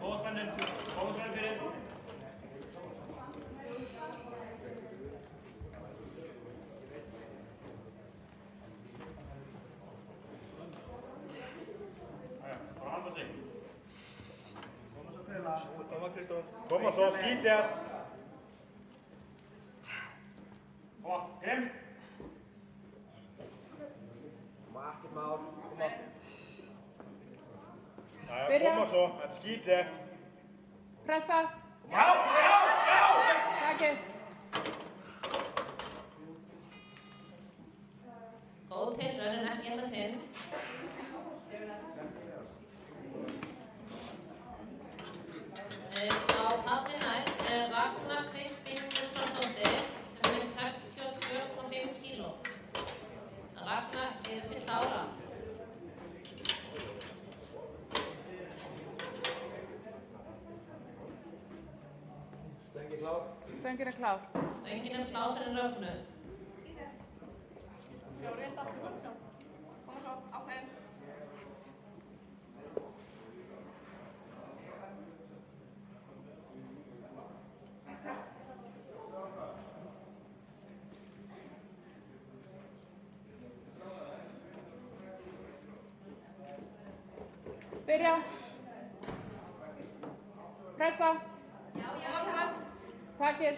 Góðsmennin fyrir. Bara halda sig. Koma svo, skýt ég. Koma, grimm. Koma, ekkert mál. Koma. Byrja. Koma svo, þetta skýt ég. Pressa. Já. Takið. Góð tilraun en ekki þetta sinn. Á pallinn næst Ragnar Kristín Guðbrandsdóttir sem er 62,5 kíló. Ragnar gerir sig klára. Stöngin klár. Stöngin klár. Stöngin klár fyrir Rögnu. Já, rétt aftur, koma svo. Koma svo, ákveðin. Byrja. Pressa. Já. Takið.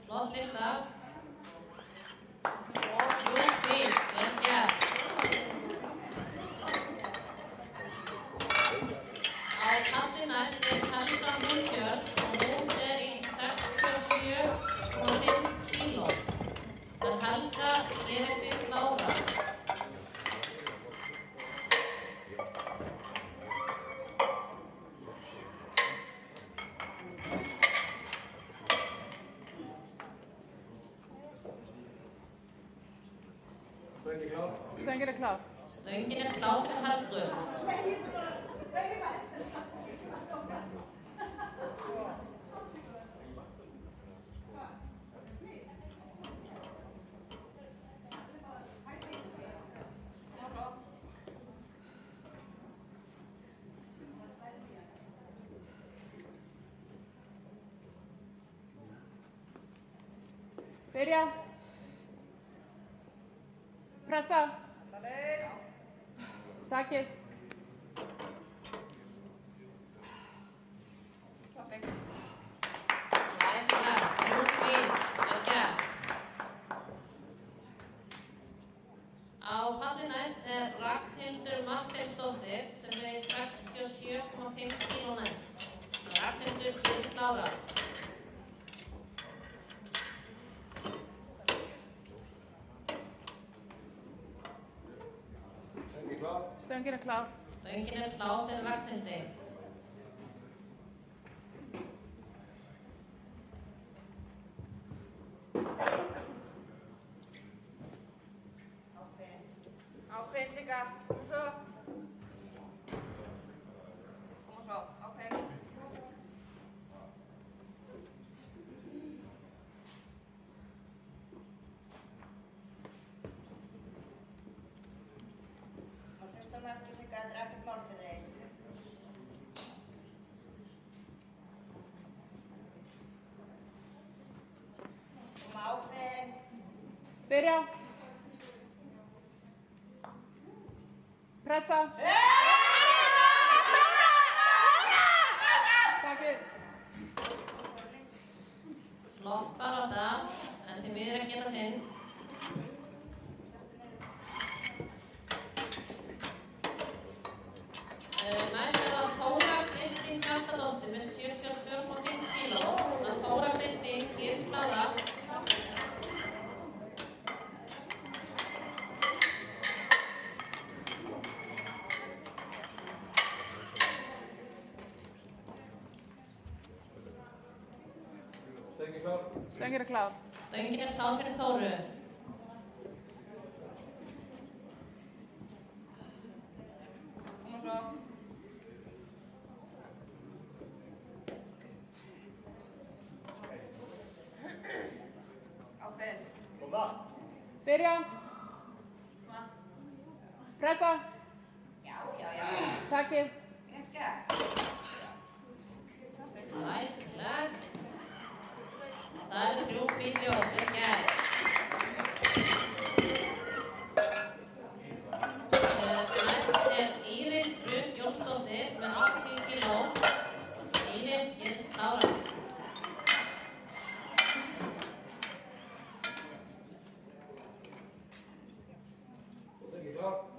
Flott lista. Og 3-4. Vel gert. Á pallinn næst Helga Múlfjörð og hún í 67,5 kíló. Helga gerir sig klára. Stöngin klár. Stöngin klár fyrir Helgu. Byrja. Pressa. Takið. Á palli næst Ragnhildur Marteinsdóttir sem vegi 67,5 kíló næst. Ragnhildur getur klárað. Stöngin klár. Stöngin klár fyrir Ragnhildi. Ákveðin Sigga. Kom svo. Kom svo. Ákveðin. Ekki Sigga, þetta er ekkert mál fyrir þig. Koma ákveðin. Byrja. Pressa. Takið. Flott barátta, en þið miður að geta sinn. Næst það Þóra Kristín Hjaltadóttir með 72,5 kíló. Þóra Kristín getur klárað. Stöngin klár. Stöngin klár fyrir Þóru. Kom svo. Ákveðin. Koma. Byrja. Pressa. Já. Takið. Læsilegt. Það eru 3 hvít ljós, vel gert. Næst Íris Rut Jónsdóttir með 80 kíló. Íris gerist klárað.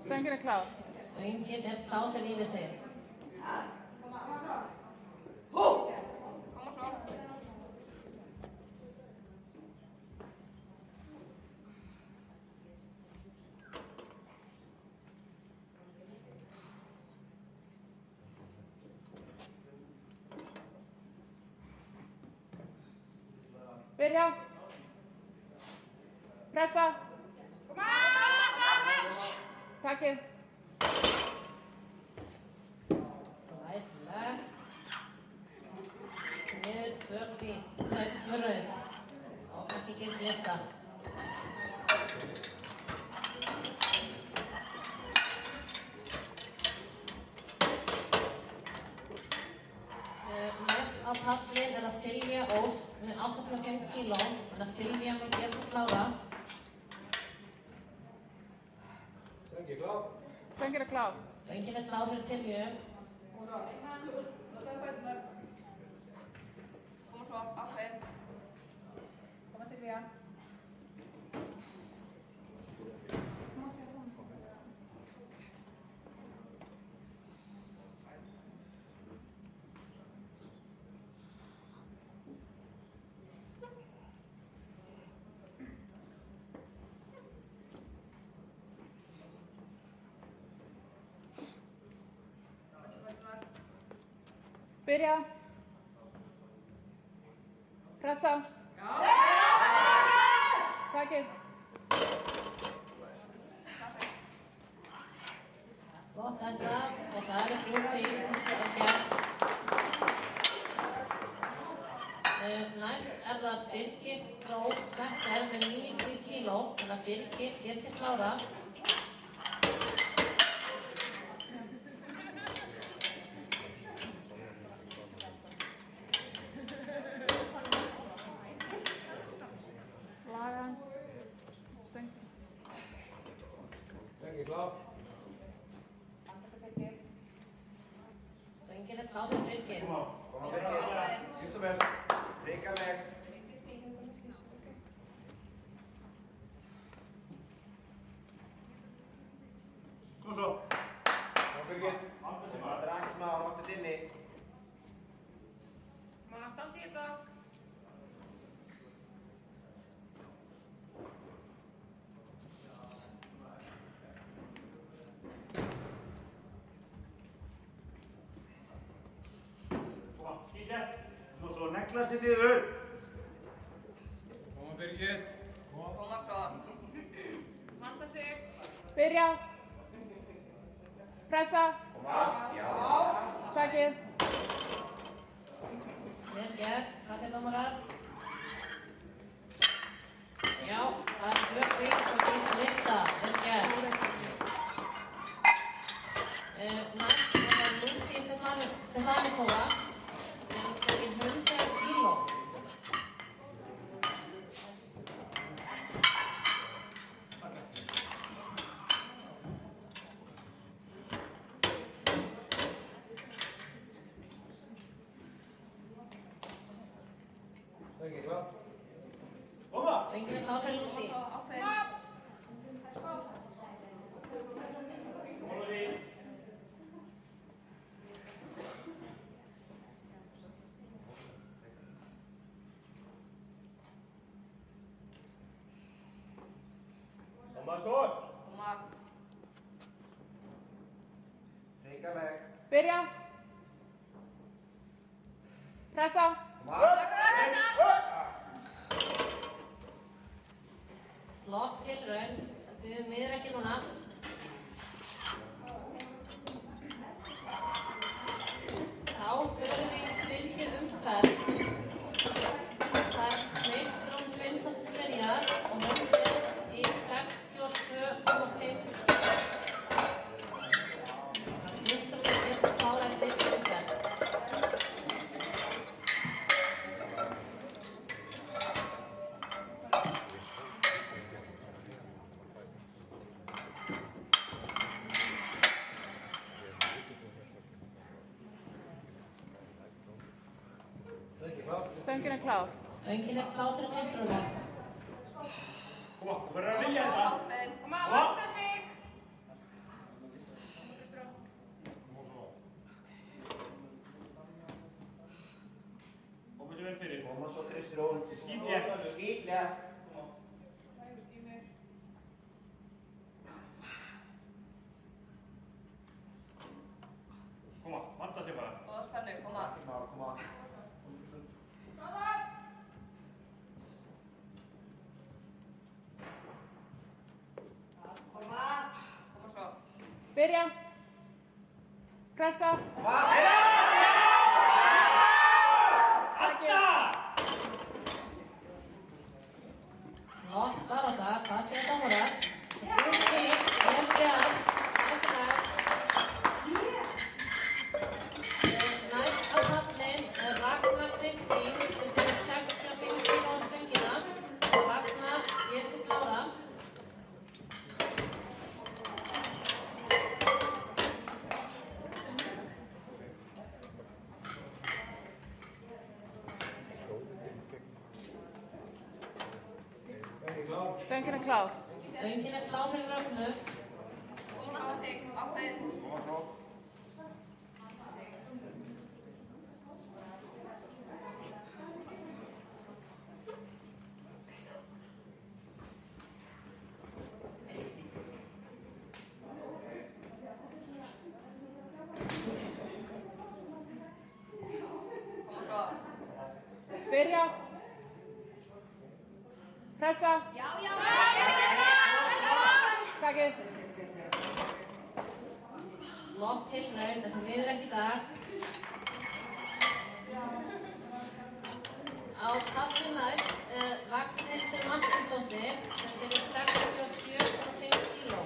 Stöngin klár. Stöngin klár fyrir Írisi. Byrja. Pressa. Takið. Læsilegt. Niður 2 hvít, 2 rauð. Og ekki getur þetta. Næst á pallin það Silvía Ós með 8,5 kíló. Þannig að Silvía mun getur klárað. Stöngin klár. Stöngin klár fyrir Silvíu. Kom svo. Ákveðin. Koma Silvía. Byrja. Pressa. Takið. Flott þetta og það eru 3 hvít sem skal gert. Næst það Birgir Rós Becker með 90 kíló. Þannig að Birgir getur klárað. Stöngin klár fyrir Birgir. Negla sér niður. Koma Birgir. Koma svo. Vanda sig. Byrja. Pressa. Takið. Vel gert, hvað segir dómarar? Já, það er 2 stig og 1 lykta, vel gert. Næst er það Lucy Stefanikova sem tekur 100 kíló. Stöngin er klár fyrir Lucy. Koma svo. Koma. Reyka meg. Byrja. Pressa. Flott tilraun, það duðum við ekki núna. Þá förum við í þriðju umferð. Það er Kristrún Sveinsdóttir til byrjar og hún er í 62,5. Kristrún er klára í þriðju umferð. Stöngin er klár. Stöngin er klár fyrir Kristrúnu. Koma, þú verður að vilja þetta. Ákveðin. Koma, vanda sig. Koma sér vel fyrir. Koma svo Kristrún. Skítlétt. Skítlétt. Koma, vanda sér bara. Góða spennu, koma. Koma. Koma svo. Byrja. Pressa. Takið. Flott barátta, hvað segir dómarar? 3 stig, vel gert. Næst á pallinn er Ragnar Kristín sem tekur 65 kíló á stöngina. Ragnar gerir sig klára. Stöngin er klár. Stöngin er klár fyrir Ragnu. Koma sig. Ákveðin. Koma svo. Koma svo. Byrja. Pressa. Já. Takið. Flott tilraun, þetta liður ekki í dag. Á pallinn næst er Ragnhildur Martinsdóttir sem tekur 67,5 kíló.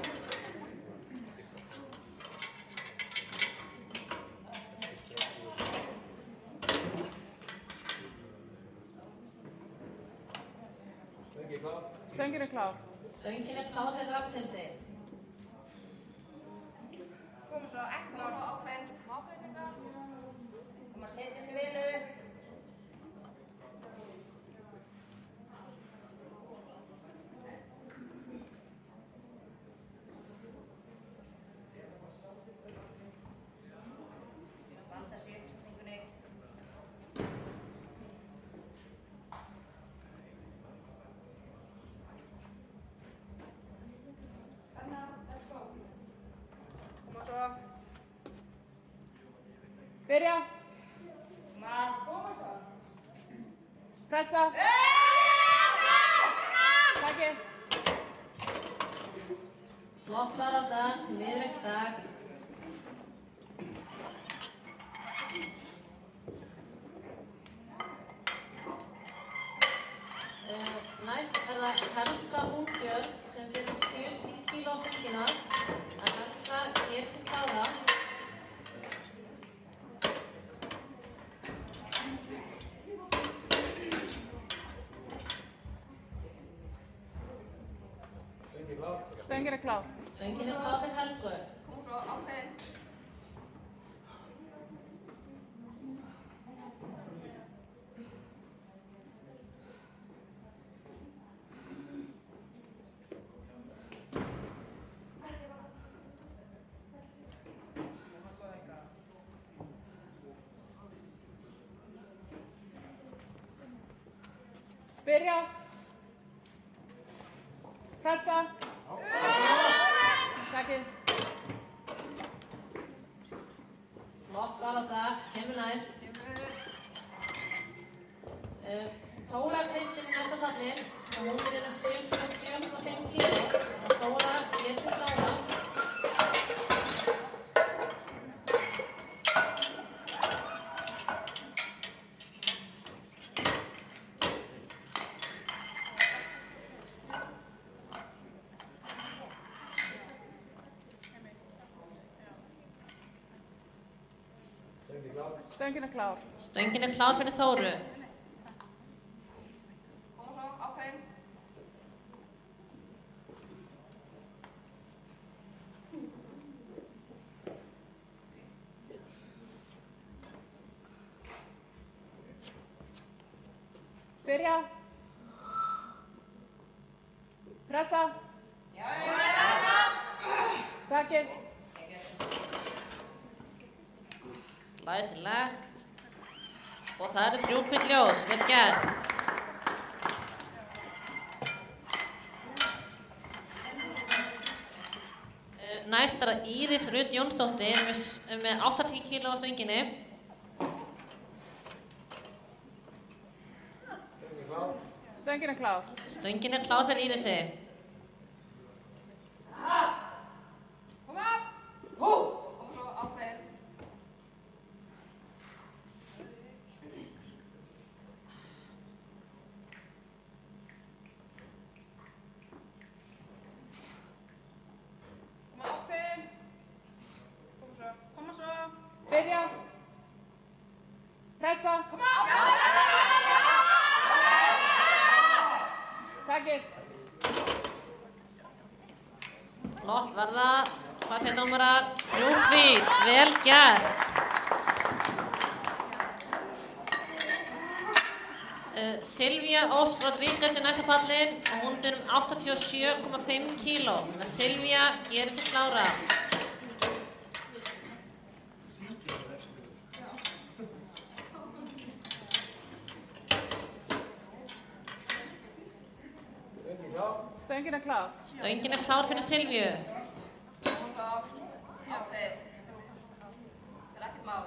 Stöngin er klár. Stöngin er klár fyrir Ragnhildi. Koma svo. Koma svo. Ákveðin. Ákveðin. Koma, setja sig vel upp. Vanda sig upp sningunni. Koma svo. Byrja. Koma svo. Pressa. Takið. Flott barátta, miðveikt dag. Næst það Helga Úlfjörð sem fyrir 70 kíló á stöngina. Helga gerir sig klára. Stöngin klár. Stöngin klár fyrir Helgu. Kom svo, ákveðin. Byrja. Pressa. Takið. Flott barátta, kemur næst. Þóra Kristín næsta taflinn og hún er 77,5 kíló. Þóra gerir sig klára. Stöngin klár. Stöngin klár fyrir Þóru. Kom svo, ákveðin. Byrja. Pressa. Takið. Glæsilegt. Og það eru 3 hvítt ljós, vel gert. Næst er það Íris Rut Jónsdóttir með 80 kíló á stönginni. Stöngin klár. Stöngin klár fyrir Írisi. Kom upp. Kom svo, ákveðin. Byrja. Pressa. Takið. Flott var það. Hvað segir dómarar? 3 hvítt, vel gert. Silvía Ósk Rodríguez er næsta pallinn og hún er 87,5 kíló. Silvía gerir sig klára. Stöngin klár. Stöngin klár fyrir Silvíu. Kom svo, ákveðin. Það er ekkert mál.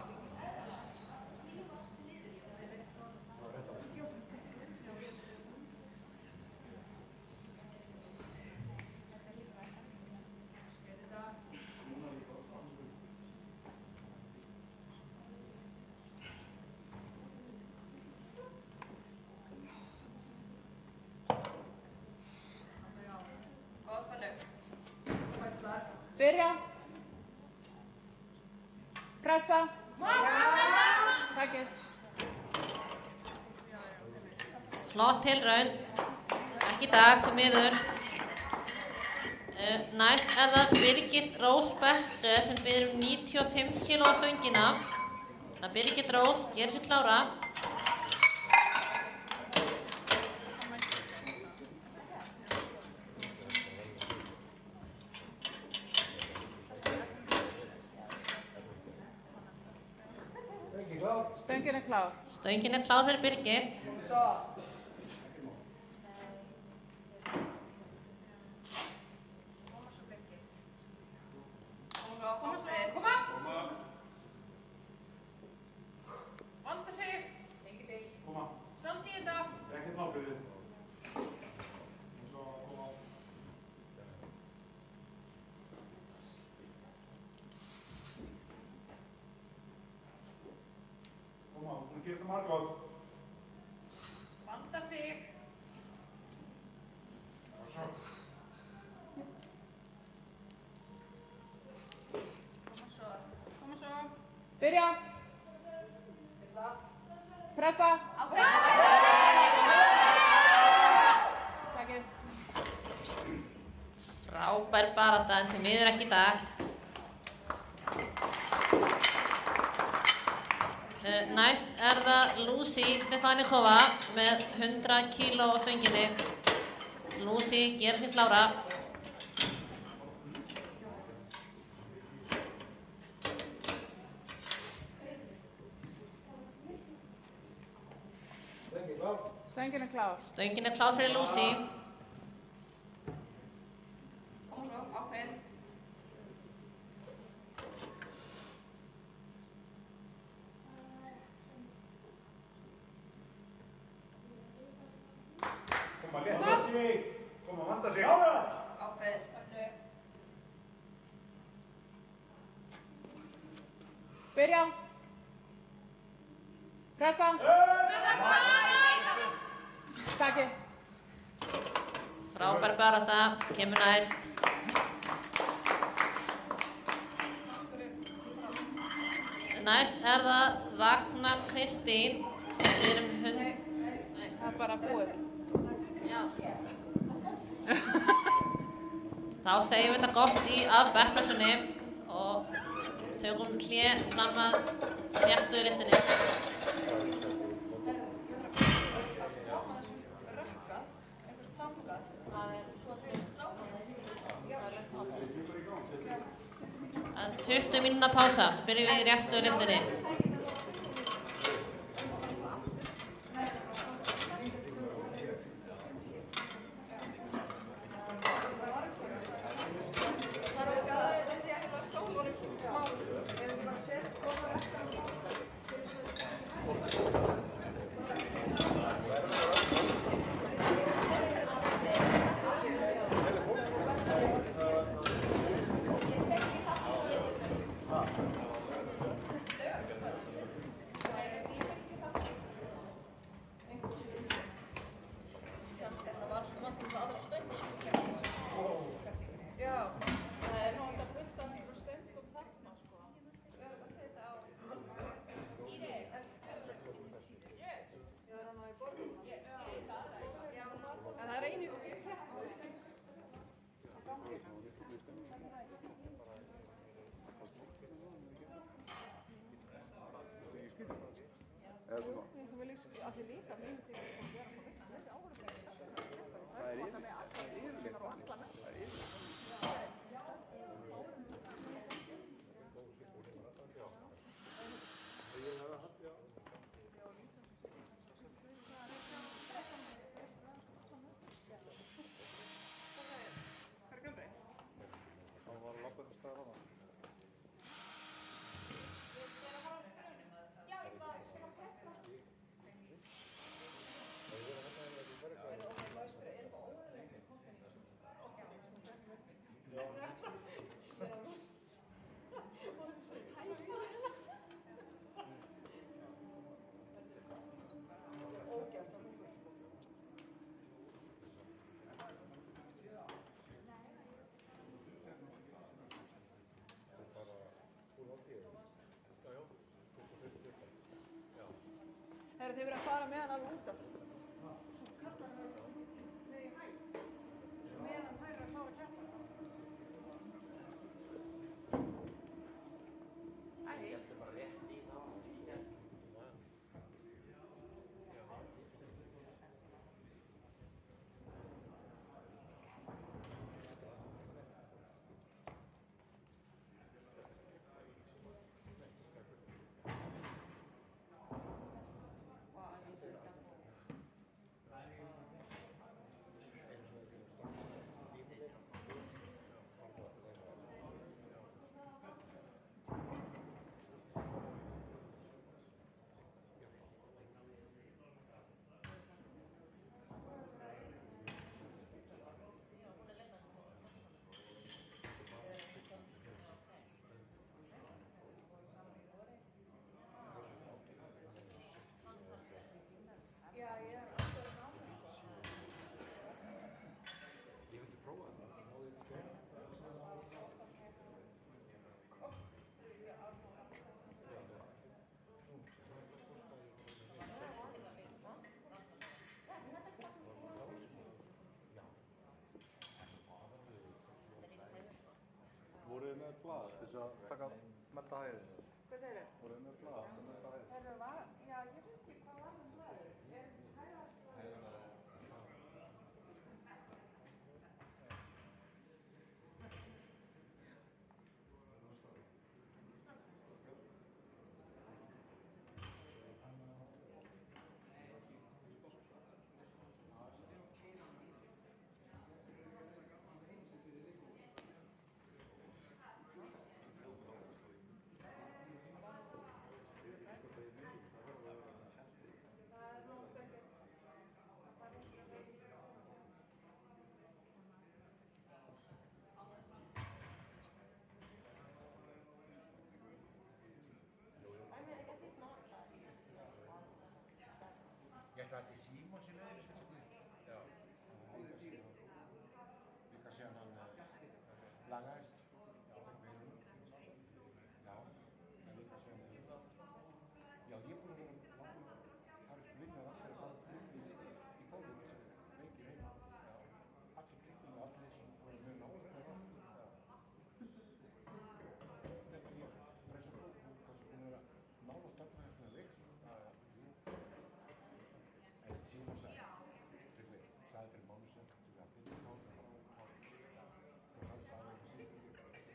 Byrja. Pressa. Takið. Flott tilraun. Ekki í dag, til miður. Næst er það Birgit Rós Bekke sem biður 95 kíló á stöngina. Birgit Rós gerir sig klára. Stöngin klár. Stöngin klár fyrir Birgit. Vanda sig. Samt í þetta. Margot. Vanda sig. Koma svo. Byrja. Pressa. Takið. Frábær barátta en því miður ekki í dag. Næst það Lucy Stefanikova með 100 kíló á stönginni. Lucy gerir sig klára. Stöngin klár. Stöngin klár fyrir Lucy. Koma svo, ákveðin. Koma létt á sig. Koma vanda sig ára. Ákveðin. Byrja. Pressa. Takið. Frábær barátta, kemur næst. Næst það Ragna Kristín sem er Nei, Það bara búið. Já. Þá segjum við þetta gott af backpressunni og tökum hlé fram að réttstöðulyftunni. Það 20 mínúna pása, svo byrjum við í réttstöðulyftunni. Þið verið að fara með hann alveg út af. Meðan þær eru að klára að keppa. með blað til þess að taka melda hæðið? Hvað segirðu? Voruð þið með blað til að melda hæðið? Já, ég veit ekki hvað var með það. Ég ætla að Símon sem er þessu. Já. Líka séðan hann lagaðist. Já, en líka séðan já, ég er búinn að vera langur farið vinna allir að fara í bólum veikir heima. Já. Allir kringum og allir sem voru mjög náður með það. Þetta ég, bara eins og búinn að vera nála stöfna með veikst. En Símon sagði, Tryggvi, sagði fyrir mánu sem þú að byrja á það og hann sagði að það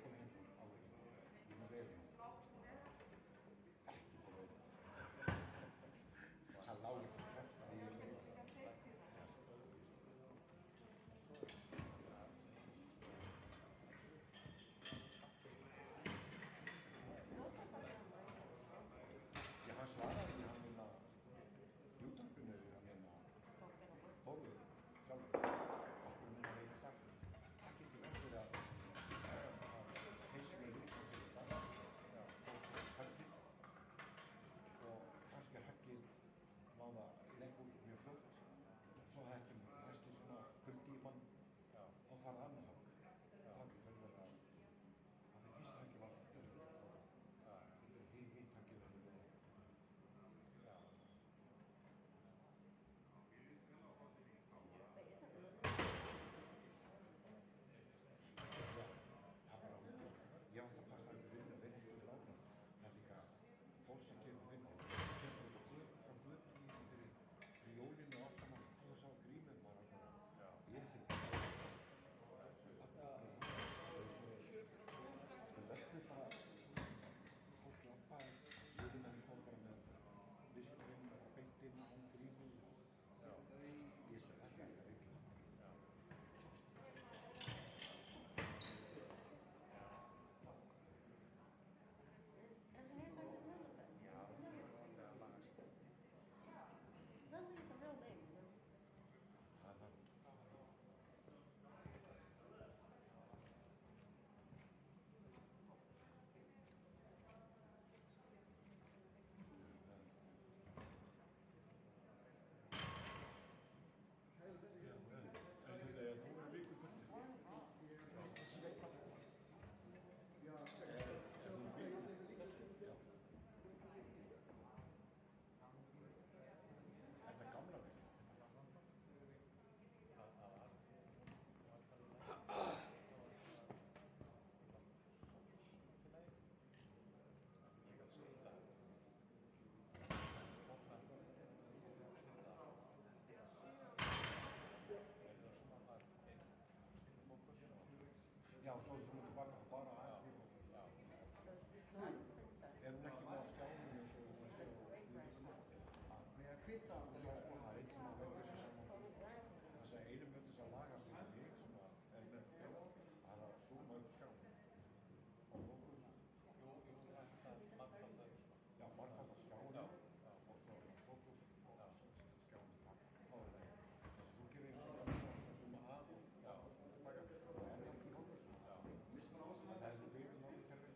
kom heim á því. Ég með veginn. Ekki fór veginn. Og hann lági fyrir þess að ég með. Já, hann svaraði því hann minna útvarpinu, hann minna Þórður sjálfur. Okkur minna ekki sagt. Það getur verið að þeir sem eru líka fyrir það og höggið og kannski höggið náða legg út mjög fljótt. Svo það ekki næstu svona kuldi í mann og fara annað högg. Það getur verið að það fyrst höggið var svo stöðugt og hitt höggið verið ég átt að passa að vinna fyrir áfram. Það er líka fólk sem kemur vinna. Það kemur frá Guðbríði fyrir jólinu og allt saman. Það sá grímið bara. Ég er ekki það verður bara fólk lappaði. Jólinu kom bara með viskurinn og beintinn og grímið. Ég sé það ekki að vikla. Já, svo er það tilbaka bara aðeins er hún ekki með á skjánum eins og með að kvita og svo það er einn sem að verður þessu saman þess að einum möndis að lagast í mig sem að er með það er að zooma upp skján og fókus já, markvæmt skjánum og svo fókus og skjánum þá er það þess að þú gerir eins og zooma að og taka það er ekki fókus það er því sem áður kerfið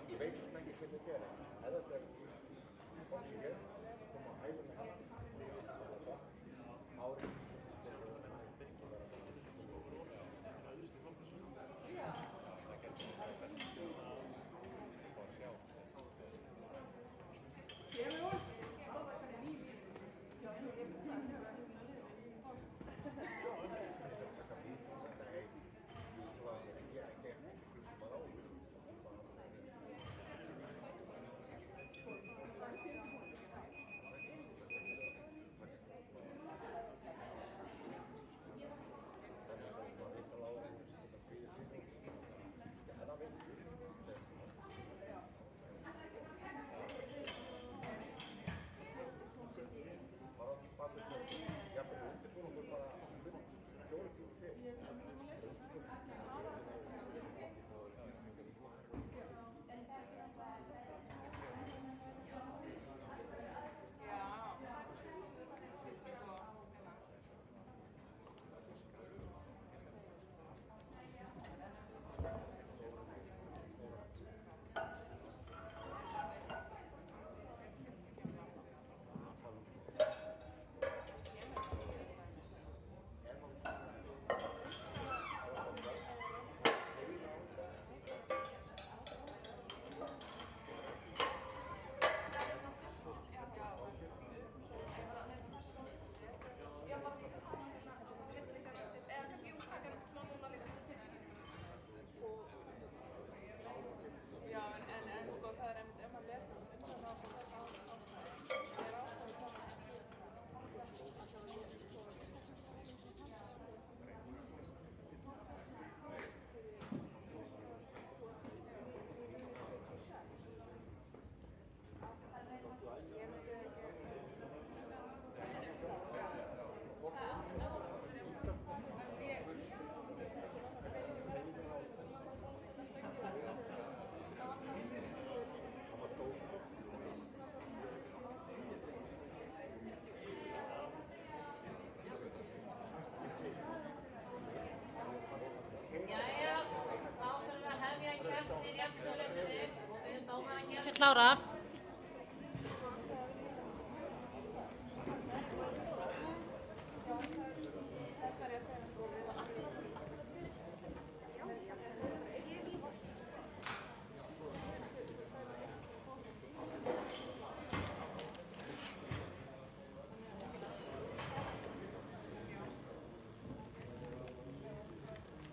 Ég veit svo ekki hvernig þetta er. Ef þetta er fólkið, koma að hægum með hana, árið, Klára.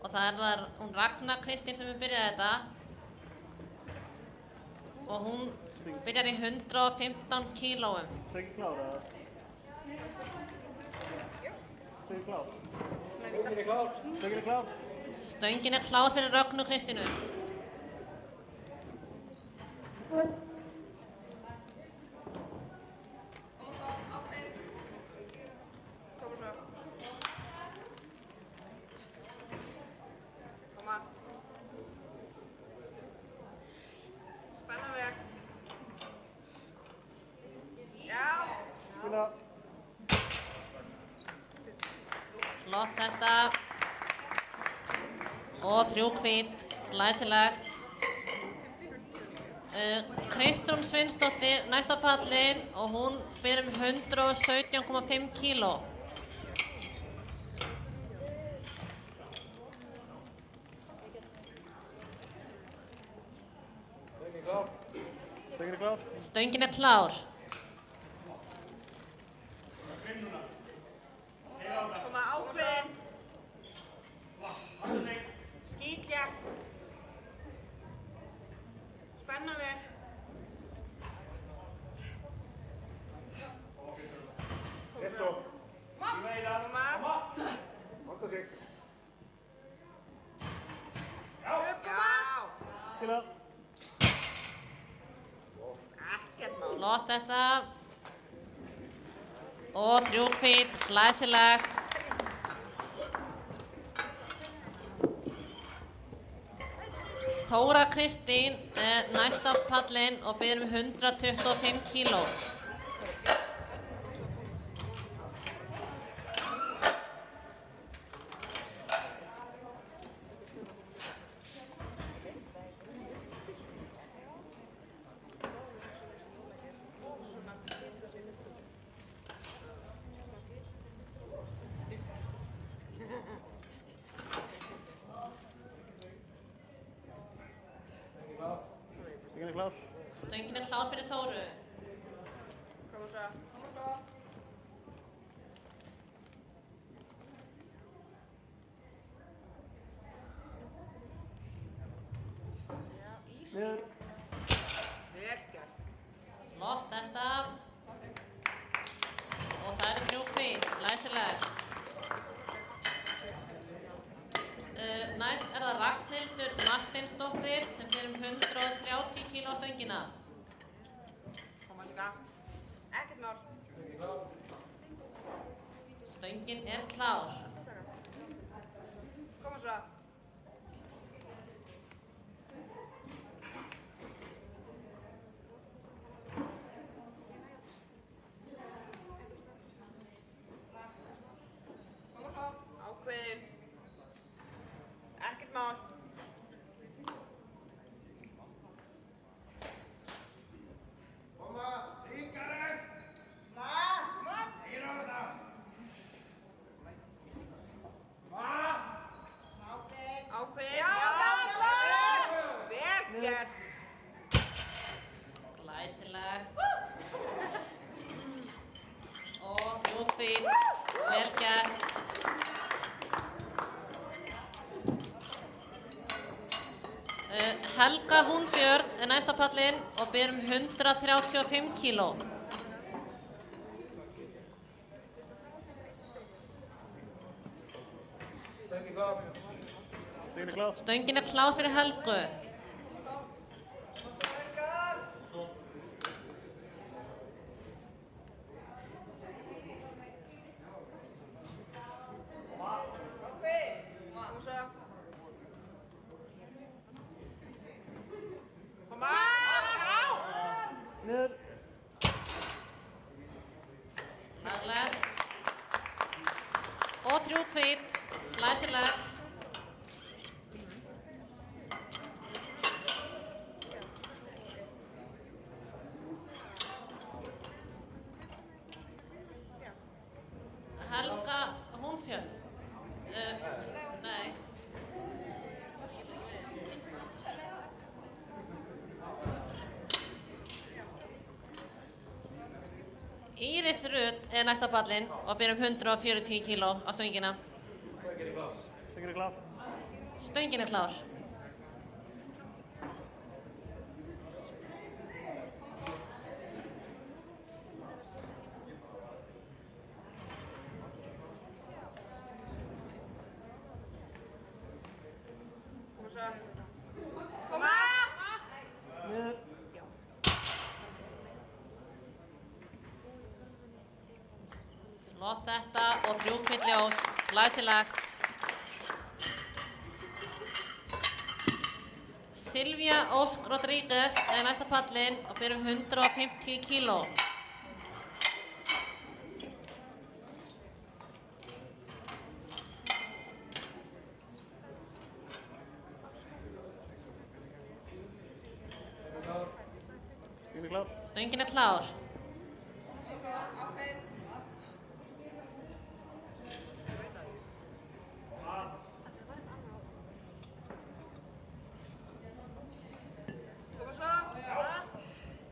Og það er hún Ragna Kristín sem byrjaði þetta. Og hún byrjar í 115 kílóum. Stöngin klár eða? Stöngin klár? Stöngin er klár. Stöngin er klár? Stöngin er klár fyrir Rögnu Kristínu. Flott þetta. Og 3 hvít, glæsilegt. Kristrún Svinsdóttir næst á pallinn og hún ber 117,5 kíló. Stöngin er klár? Stöngin er klár. Koma ákveðin. Skýtja. Spenna við. Testo. Koma. Halda sig. Já. Skila. Ekkert mál. Flott þetta. Og 3 hvít, glæsilegt. Þóra Kristín næst á pallinn og ber 125 kíló. klár. Stöngin er klár fyrir Þóru. Koma svo. Koma svo. Niður. Vel gert. Flott þetta. Og það eru 3 hvít, glæsilegt. Næst er það Ragnhildur Marteinsdóttir sem ber 130 kíló á stöngina. Koma líka. Ekkert mál. Stöngin er klár. Koma svo. Koma svo. Ákveðin. Ekkert mál. Koma, ríkari! Íra á þetta! Ákveðin. Já, vel gert. Glæsilegt. Og 3 hvít, vel gert. Helga Húnbjörn er næst á pallinn og ber 135 kíló. Stöngin er klár. Stöngin er klár fyrir Helgu. Koma svo. Koma. Já. Niður. Laglegt. Og 3 hvít, glæsilegt. Helga Húnbjörn. Nei. Íris Rut er næst á pallinn og ber 140 kíló á stöngina. Stöngin er klár. Stöngin er klár. Koma svo. Koma. Niður. Flott þetta og 3 hvít ljós, glæsilegt. Silvía Ósk Rodríguez er næst á pallinn og ber 150 kíló. Stöngin er klár. Stöngin er klár.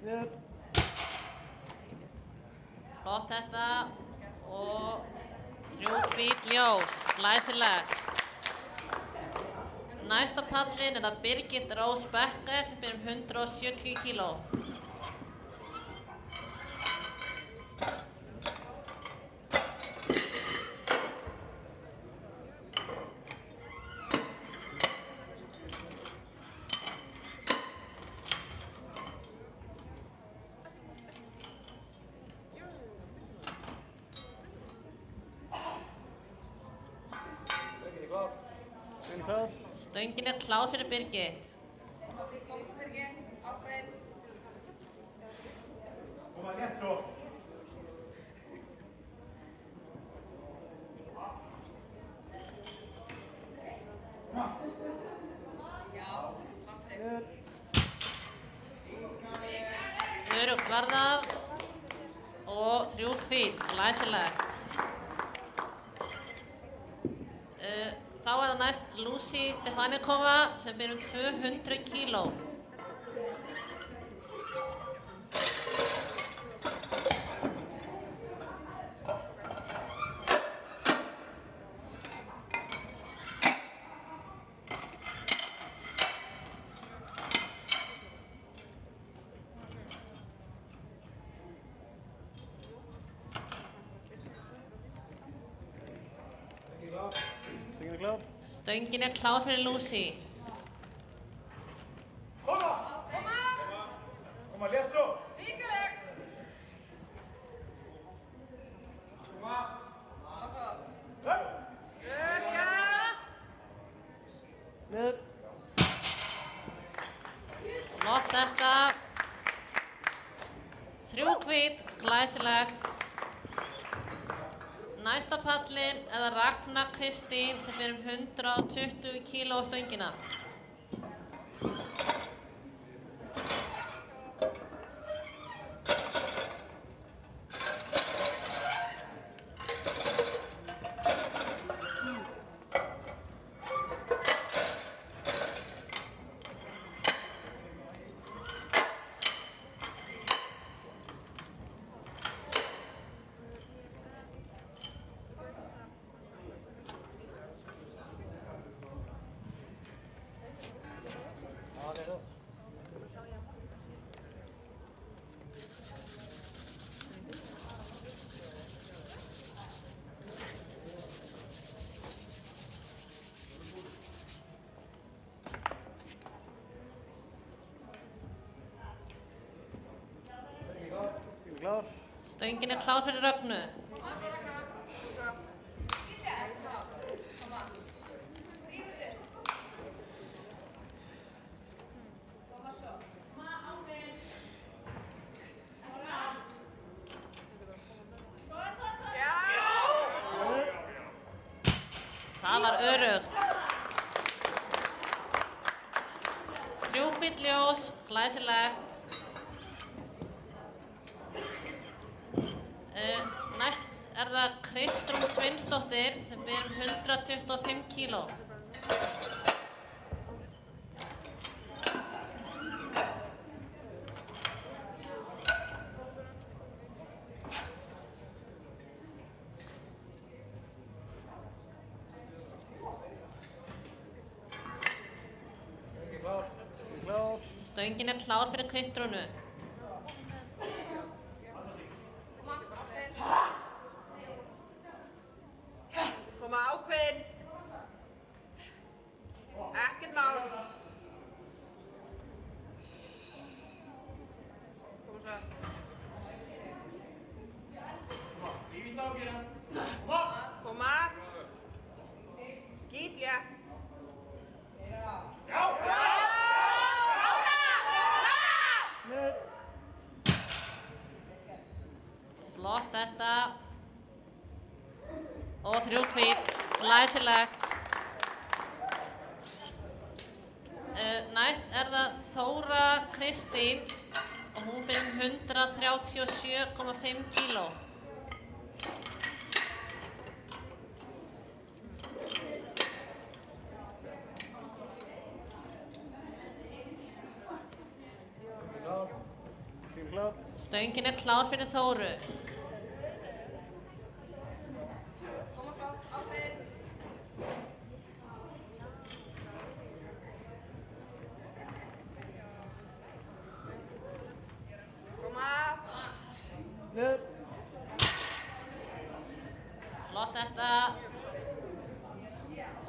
Niður. Flott þetta og 3 hvít ljós, glæsilegt. Næst á pallinn er það Birgit Rós Bekke sem ber 170 kíló. Stöngin er klár. Stöngin er klár fyrir Birgit. Koma létt svo. Niður. Örugt var það og 3 hvít, glæsilegt. Þá er það næst Lucy Stefanikova sem ber 200 kíló. Stöngin er klár fyrir Lucy. Koma, létt svo. Ríkuleg. Flott þetta. 3 hvít, glæsilegt. Næsta pallinn er það Ragna Kristín sem fer 120 kíló á stöngina. Stöngin er klár fyrir Rögnu. Það var öruggt. 3 hvít ljós, glæsilegt. Næst er það Kristrún Sveinsdóttir sem ber 125 kíló. Stöngin er klár fyrir Kristrúnu. Koma ákveðin. Ekkert mál. Koma svo. Lífi stákina. Koma. Koma. Skýtja. Já. Flott þetta. Og 3 hvít, glæsilegt. Næst er það Þóra Kristín og hún ber 137,5 kíló. Stöngin er klár fyrir Þóru. Flott þetta.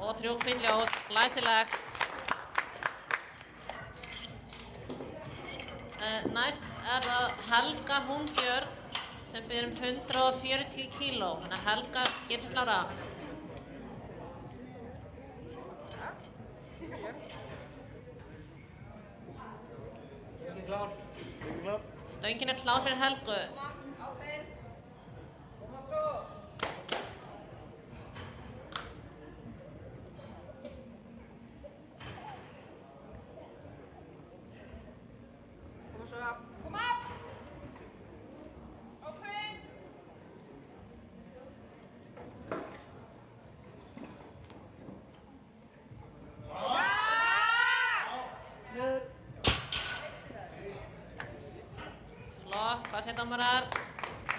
Og 3 hvít ljós, glæsilegt. Næst er það Helga Húnbjörn sem ber 140 kíló. Þannig að Helga getur klára. Stöngin er klár fyrir Helgu. Hvað segir dómarar?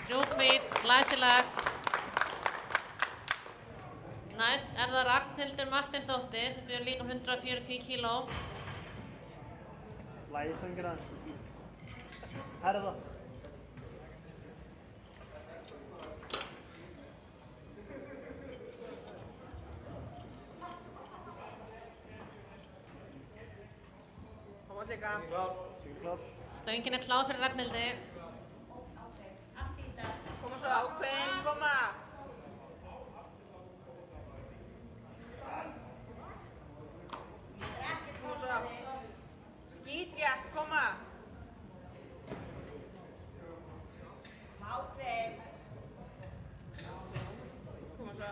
3 hvít, glæsilegt. Næst er það Ragnhildur Marteinsdóttir sem ber líka 140 kíló. Lægir söngir aðeins. Herða. Stöngin er klár fyrir Ragnhildi. Koma svo. Ákveðin, koma. Koma svo. Skítja, koma. Ákveðin. Koma svo.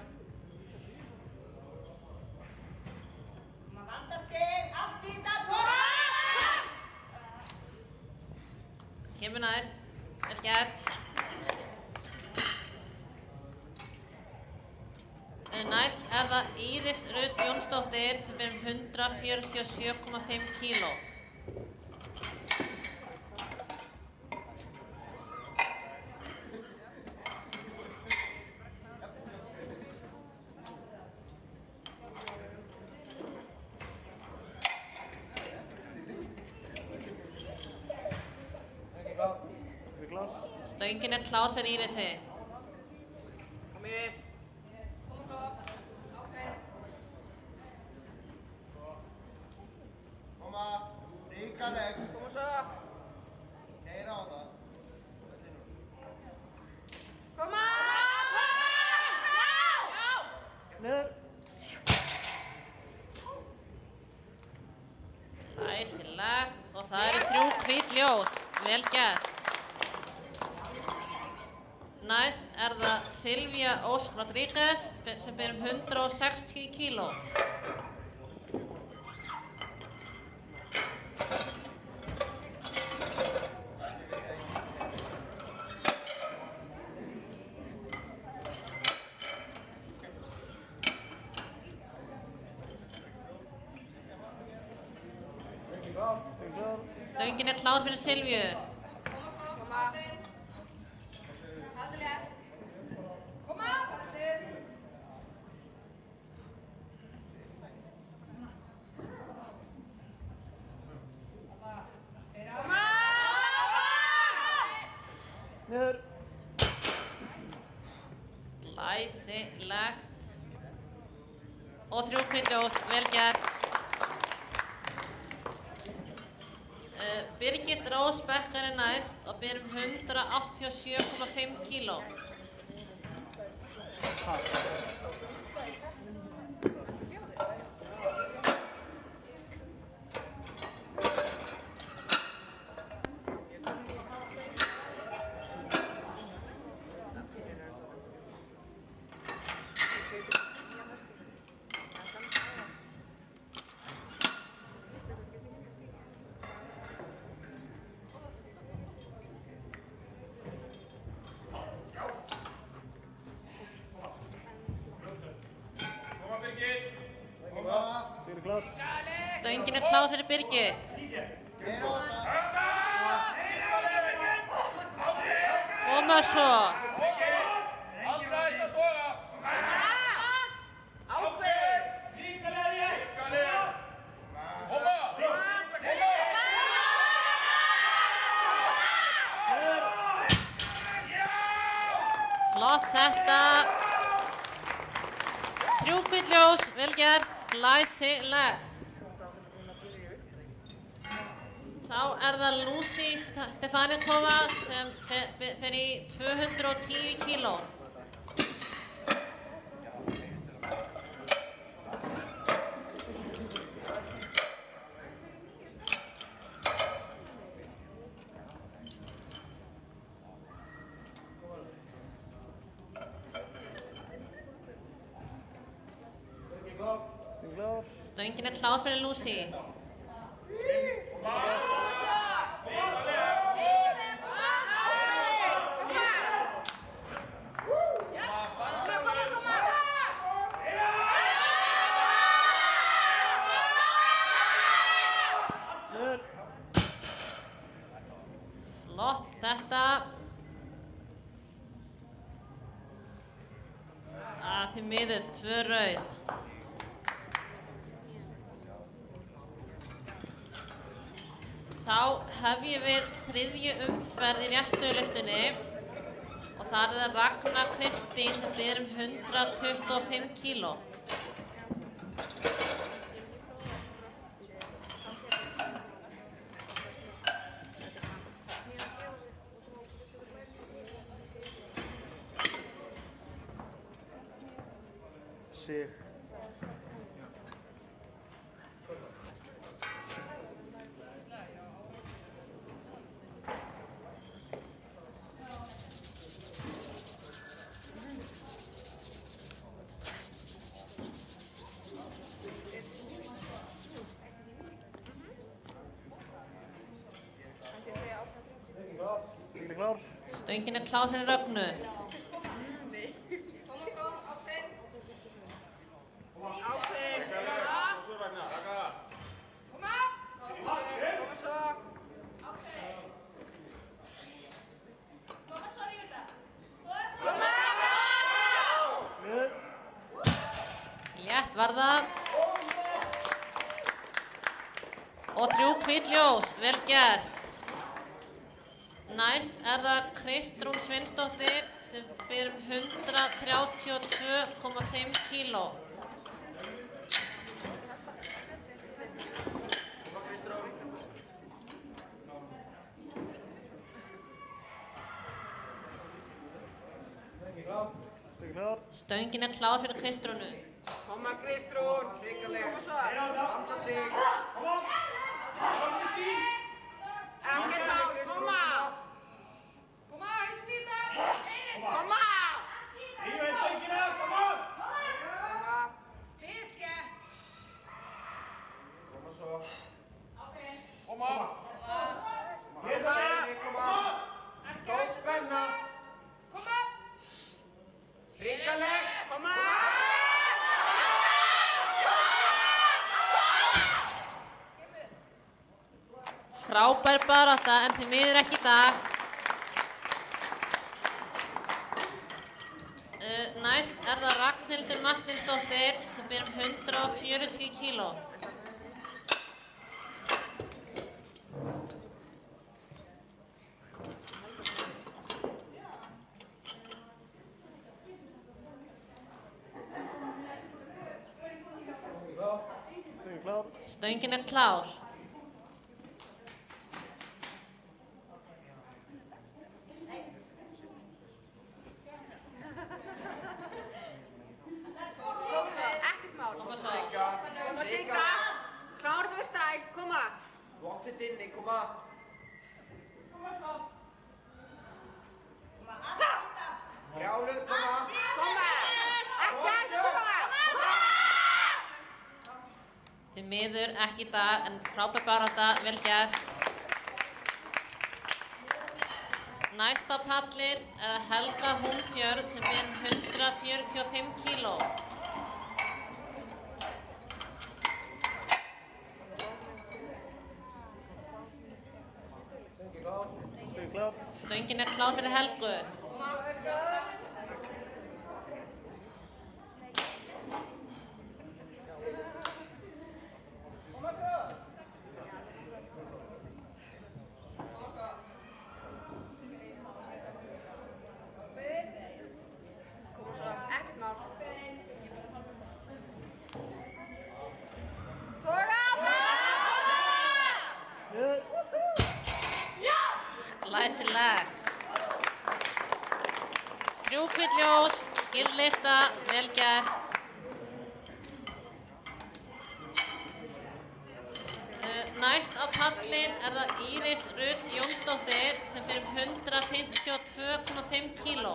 Koma vanda sig. Ákveðin, koma. Kemur næst. Vel gert. Næst er það Íris Rut Jónsdóttir sem ber 147,5 kíló. Stöngin er klár fyrir Írisi. Kom Íris. Koma, ríka legg. Koma svo. Keyra á það. Koma! Niður. Glæsilegt og það eru 3 hvít ljós. Vel gert. Næst er það Silvía Ósk Rodríguez sem ber 160 kíló. Stöngin er klár fyrir Silvíu. Koma. Koma. Niður. Glæsilegt. Og 3 hvít ljós. Vel gert. Birgit Rós Bekkar er næst og ber 187,5 kíló. Stöngin er klár fyrir Birgit. Koma svo. Flott þetta. 3 hvít ljós, vel gert, glæsilegt. Þá er það Lucy Stefanikova sem fer í 210 kíló. Stöngin er klár fyrir Lucy. Flott þetta. Því miður 2 rauð. Þá hefjum við 3. umferð í réttstöðulyftunni og þar er það Ragna Kristín sem ber 125 kíló. sig. Klár. Stöngin er klár fyrir Rögnu. Létt var það. Og 3 hvít ljós, vel gert. Næst er það Kristrún Sveinsdóttir sem ber 132,5 kíló. Stöngin er klár fyrir Kristrúnu. Koma Kristrún! Hrikaleg! Landa sig! Ekkert á, koma! Koma, Íslíta! Koma! Rífa í stöngina, koma! Lískja! Koma svo. Koma! Koma! Koma! Góð spenna! Koma! Hrikaleg! Koma! Frábær barátta en því miður ekki í dag. Næst er það Ragnhildur Martinsdóttir sem ber 140 kíló. Stöngin er klár. Klár fyrir stæk, koma! Vottið inni, koma! Koma svo! Koma! Brjáluð, koma! Koma! Ekki hægt, koma! Því miður ekki í dag en frábær barátta, vel gert. Næst á pallinn er Helga Húnfjörð sem ber 145 kíló. Stöngin er klár fyrir Helgu. Glæsilegt. 3 hvít ljós, gildlykta, vel gert. Næst á pallinn er það Íris Rut Jónsdóttir sem ber 152,5 kíló.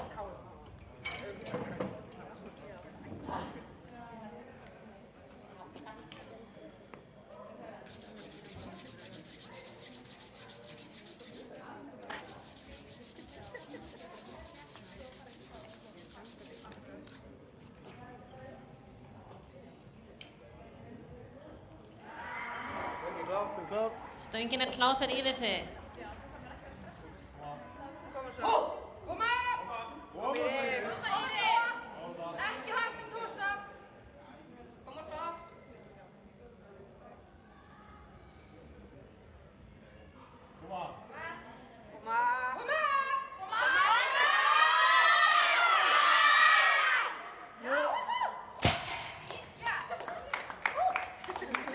Stöngin er klár fyrir Írisi. Koma svo. Koma! Koma! Ekki hægt með tósa. Koma svo. Koma! Koma! Koma!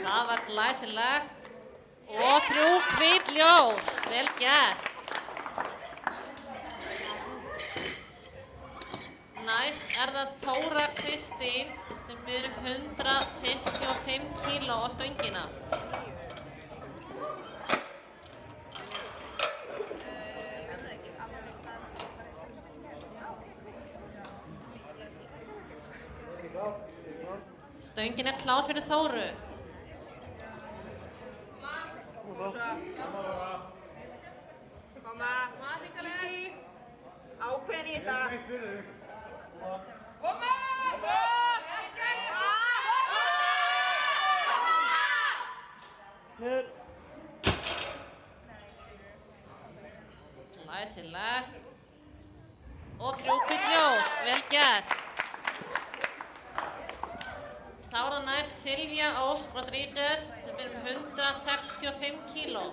Það var glæsilegt. Og 3 hvít ljós, vel gert. Næst er það Þóra Kristín sem sem biður 155 kíló á stöngina. Stöngin klár fyrir Þóru. Koma, Lísi. Ákveðin í þetta. Koma! Glæsilegt. Og 3 hvít ljós, vel gert. Þá það næst Silvía Ósk Rodríguez sem biður 165 kíló.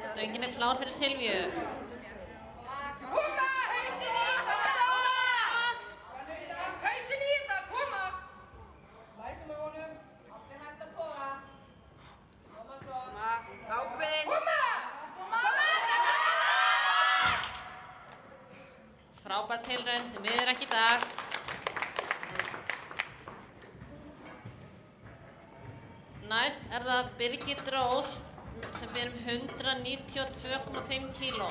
Stöngin klár fyrir Silvíu. Koma, hausinn í þetta! Hausinn í þetta, koma! Læsum á honum. Aldrei hægt að toga. Koma svo. Ákveðin. Koma! Frábær tilraun, þið miður ekki í dag. Næst það Birgit Rós sem biður 192,5 kíló.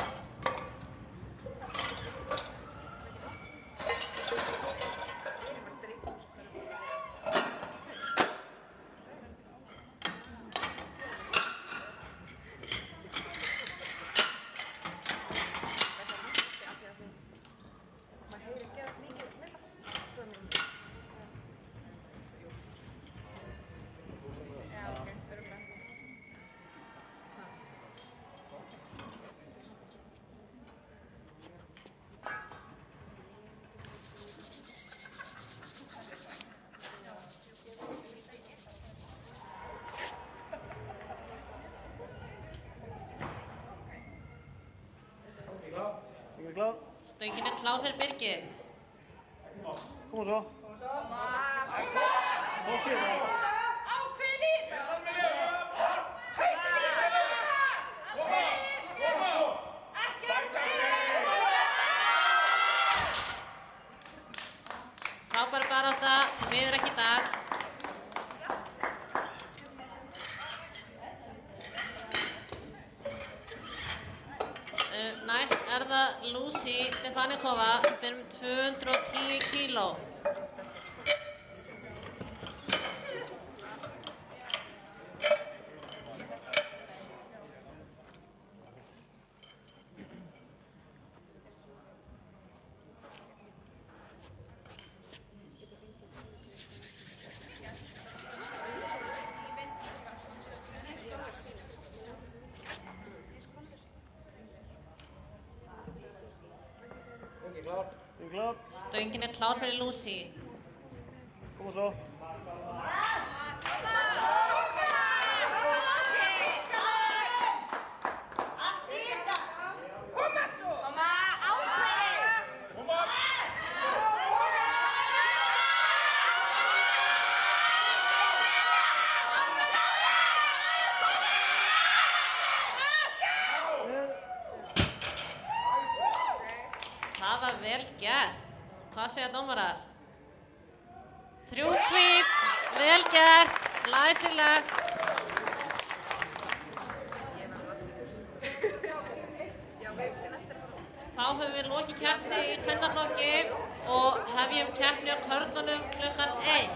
Stöngin klár fyrir Birgit. Koma svo. Ákveðin í þetta! Hausinn í þetta! Ekki ákveðin! Frábær barátta, þið miður ekki í dag. Næst það Lucy Stefanikova sem biður 210 kíló. Stöngin klár fyrir Lucy. Koma svo. Koma svo! Koma, ákveðin! Það var vel gert. Hvað segja dómarar? 3 hvít, vel gert, læsilegt. Þá höfum við lokið keppni í kvennaflokki og hefjum keppni á körlunum klukkan 1.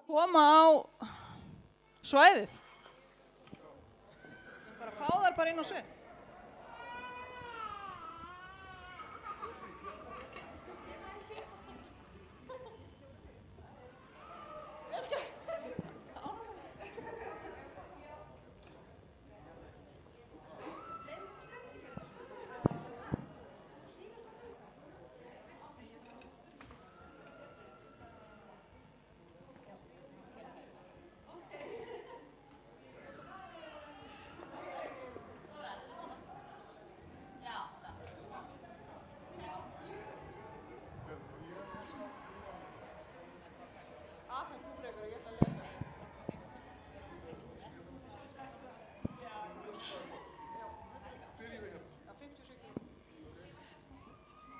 Koma á svæðið. Bara fá þær bara inn á svið. Vel gert.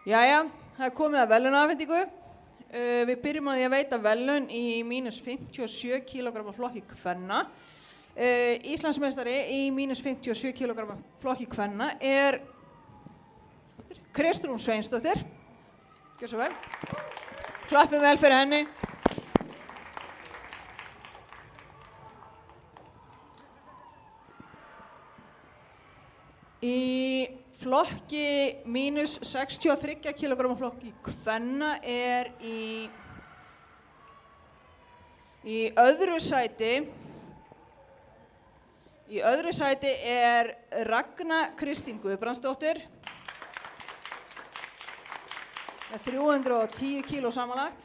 Jæja, það komið að verðlaunaafhendingu. Við byrjum á því að veita verðlaun í mínus 57 kg flokki kvenna. Íslandsmeistari í mínus 57 kg flokki kvenna er Kristrún Sveinsdóttir. Gjör svo vel. Klappum vel fyrir henni. Í flokki mínus 63 kg flokki kvenna er í öðru sæti er Ragna Kristín Guðbrandsdóttir með 310 kg samanlagt.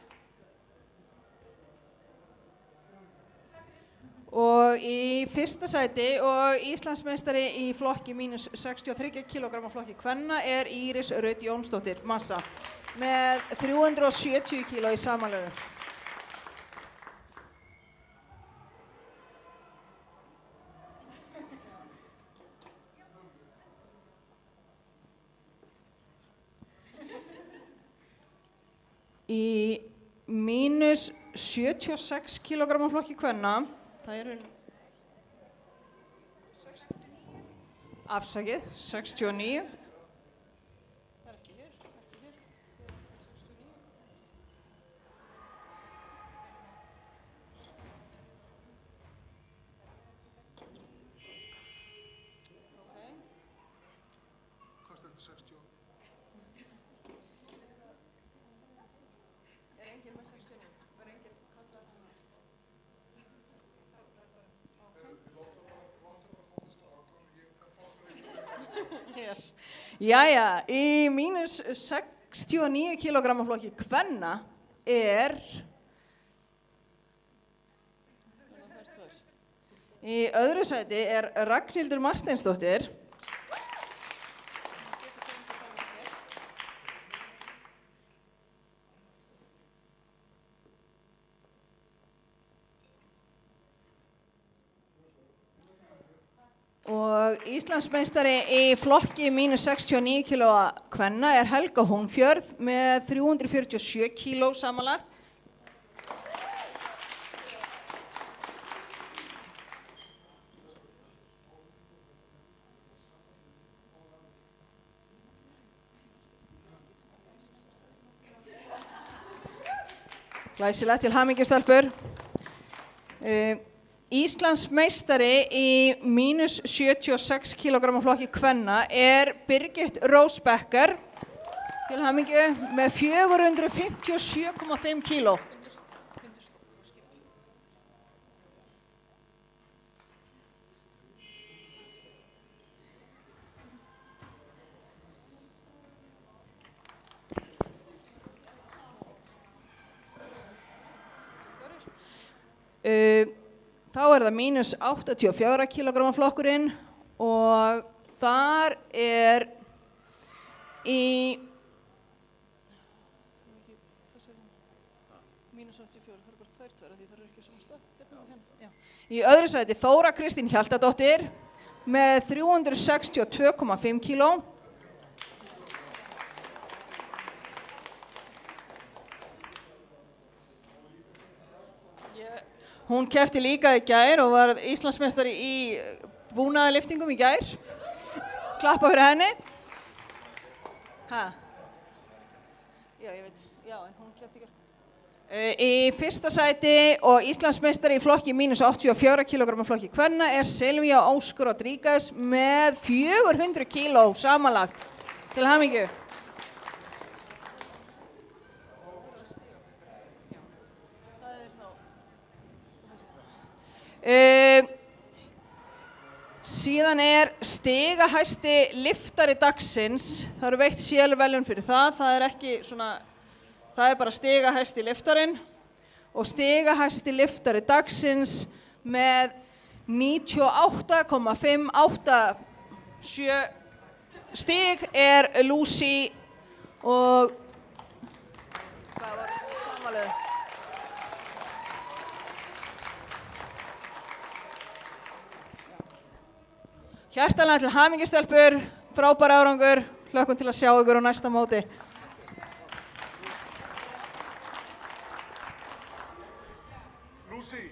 Og í fyrsta sæti og Íslandsmeistari í flokki mínus 63 kg flokki kvenna er Íris Rut Jónsdóttir, massa, með 370 kg í samanlögu. Í mínus 76 kg flokki kvenna, það eru afsakið, 69. Það er ekki hér, 69. Ok. Hvað stendur 60? Er enginn með 69? Er enginn kallað? Yes. Jæja, í mínus 69 kg flokki kvenna er í öðru sæti er Ragnhildur Marteinsdóttir og Íslandsmeistari í flokki mínus 69 kg kvenna er Helga Húnfjörð með 347 kg samanlagt. Glæsilegt, til hamingju stelpur. Íslandsmeistari í mínus 76 kg flokki kvenna er Birgit Rós Becker, til hamingju, með 457,5 kg. Þá er það mínus 84 kg flokkurinn og þar er í í öðru sæti Þóra Kristín Hjaltadóttir með 362,5 kg. Hún keppti líka í gær og var Íslandsmeistari í búnaðarlyftingum í gær. Klappa fyrir henni. Ha? Já, ég veit. Já, en hún keppti í gær. Í fyrsta sæti og Íslandsmeistari í flokki mínus 84 kg flokki kvenna Silvía Ósk Rodríguez með 400 kg samanlagt. Til hamingju. Síðan stigahæsti liftari dagsins. Það eru veitt sérverðlaun fyrir það. Það bara stigahæsti liftarinn og stigahæsti liftari dagsins með 98,587 stig Lucy og hvað var samanlega? Hjartanlega til hamingjustelpur, frábær árangur, hlökkum til að sjá ykkur á næsta móti. Lucy.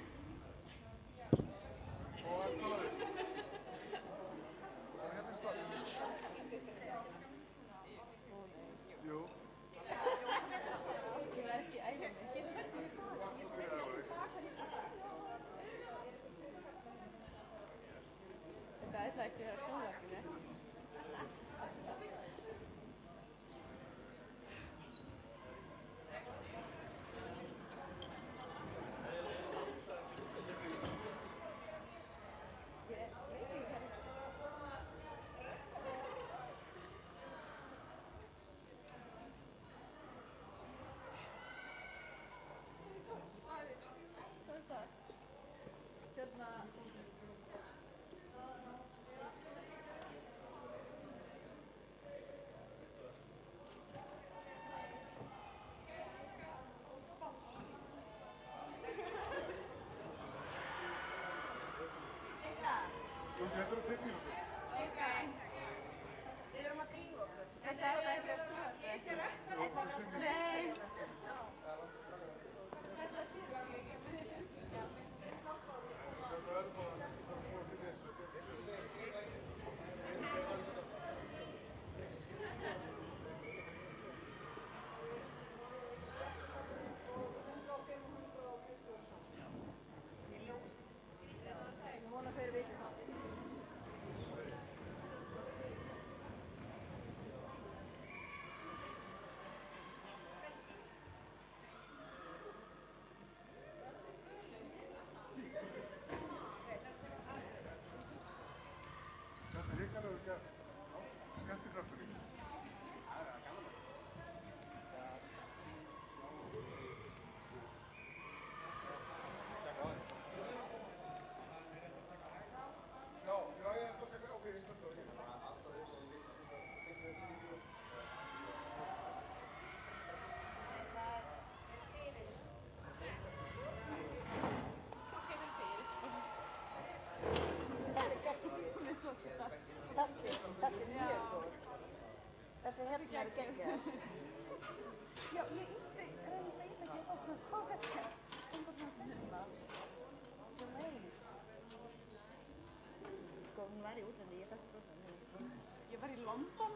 Ég var í London.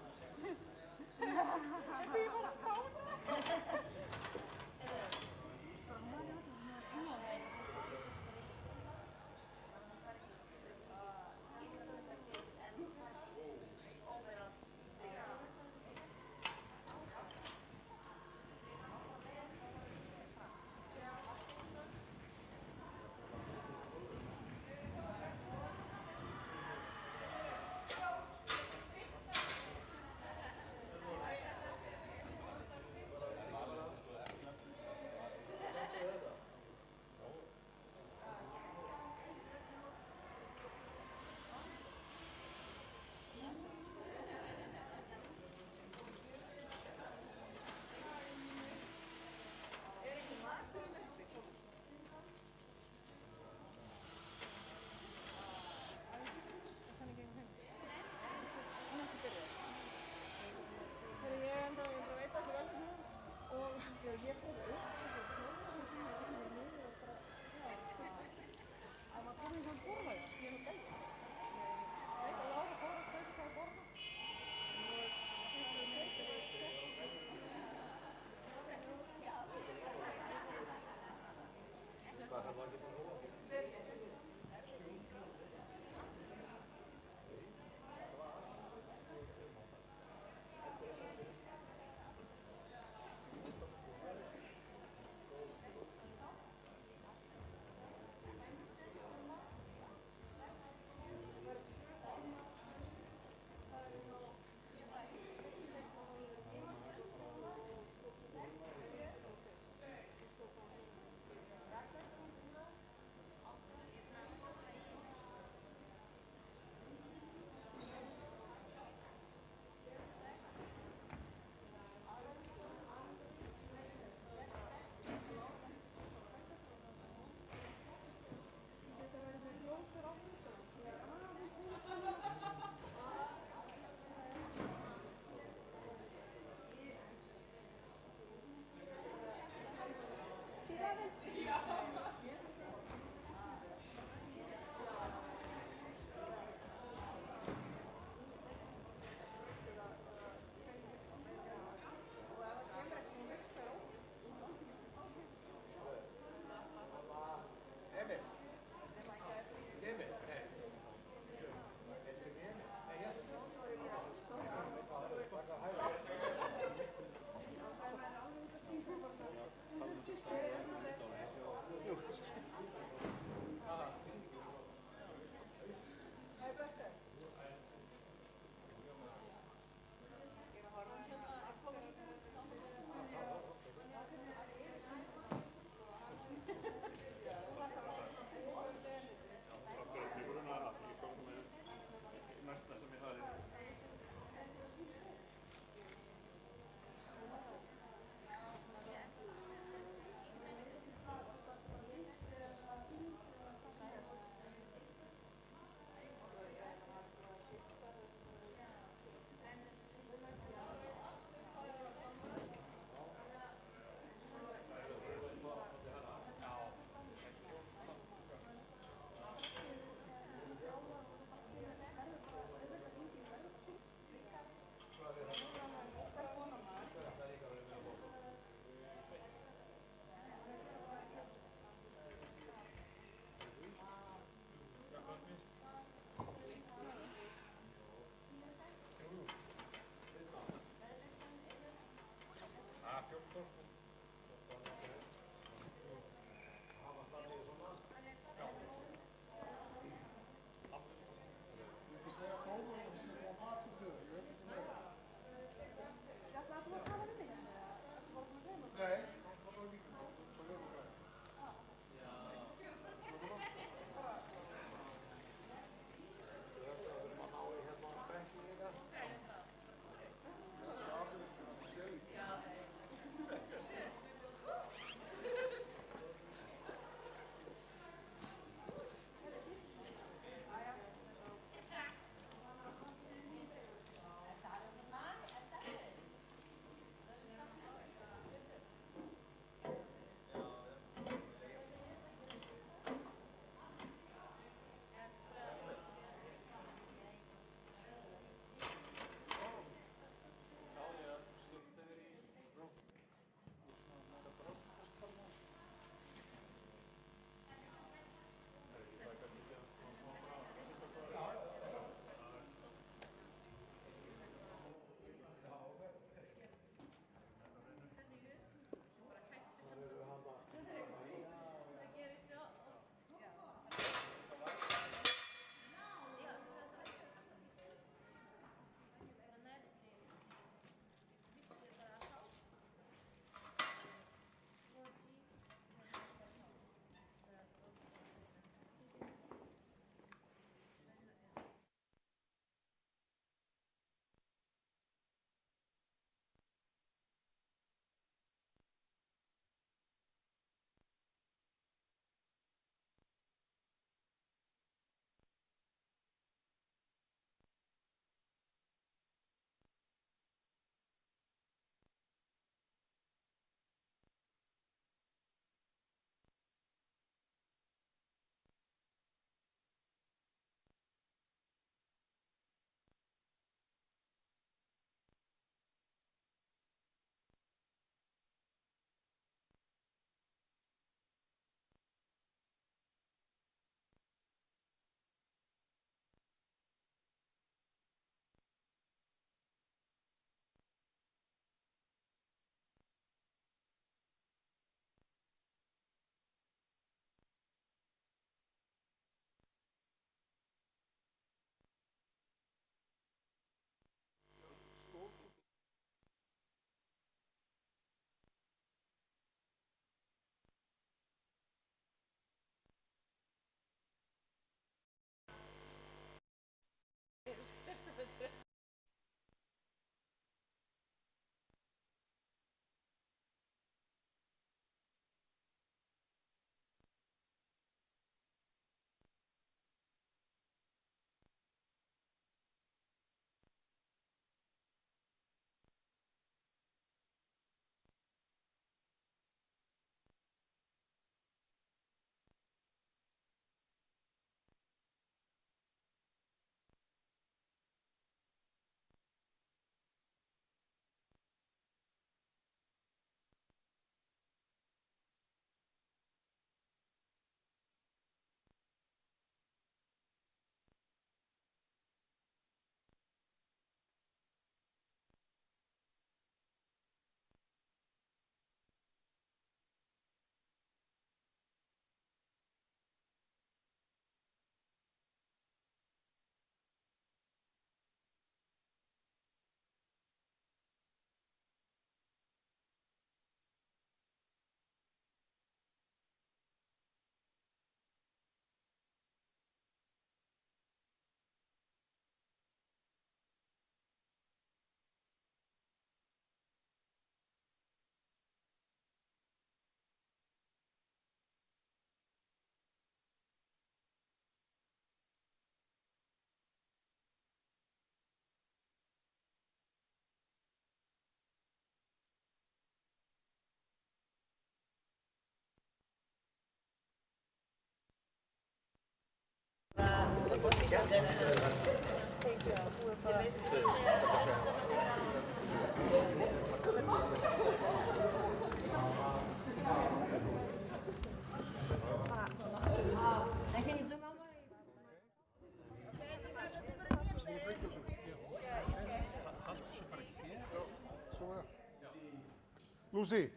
Lucy?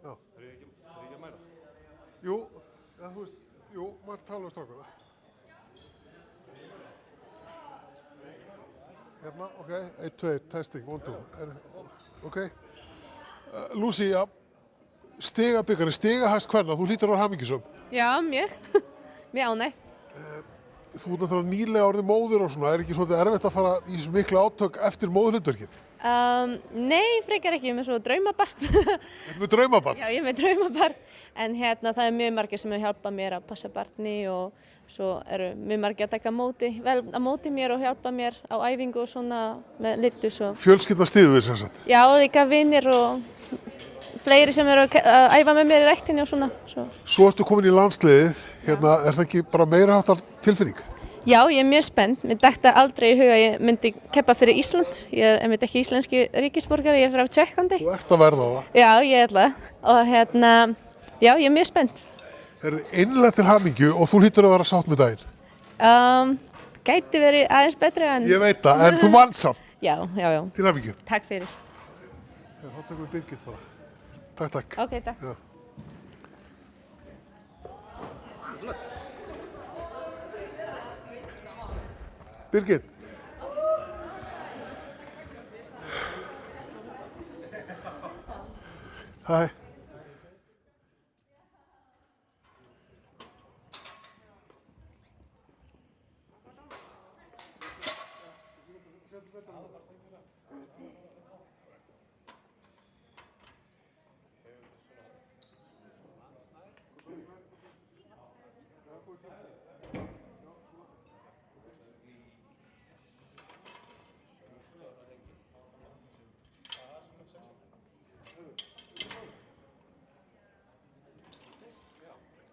Já. Er ég ekki að mæla? Jú, þú veist, maður tala um strákuna. Hérna, ok, 1, 2, testing, 1, 2, ok. Lucy, ja, stigabikari, stigahæst kvenna, þú hlýtur að vera hamingjusöm. Já, mjög. Mjög ánægð. Þú ert náttúrulega nýlega orðið móðir og svona, er ekki svolítið erfitt að fara í þessu miklu átök eftir móðurhlutverkið? Nei, frekar ekki, ég er með svo draumabarn. Ertu með draumabarn? Já, ég er með draumabarn, en hérna það er mjög margir sem hjálpa mér að passa barni og svo eru mjög margir að taka vel á móti mér og hjálpa mér á æfingu og svona með litus og... Fjölskyldan styður þig sem sagt? Já, líka vinir og fleiri sem eru að æfa með mér í ræktinni og svona. Svo ertu komin í landsliðið, hérna, er það ekki bara meira háttar tilfinning? Já, ég er mjög spennt. Mér dætti aldrei í huga að ég myndi keppa fyrir Ísland. Ég er ekki íslenski ríkisborgari, ég er frá Tékklandi. Þú ert að verða það? Já, ég ætla. Og hérna, já, ég er mjög spennt. Einlega til hamingju og þú hlýtur að vera sátt með daginn? Gæti verið aðeins betri en... Ég veit það, en þú vann samt? Já. Til hamingju. Takk fyrir. Þá tökum við Birgit bara. Takk. Ok, takk. Já. Birgit. Hæ.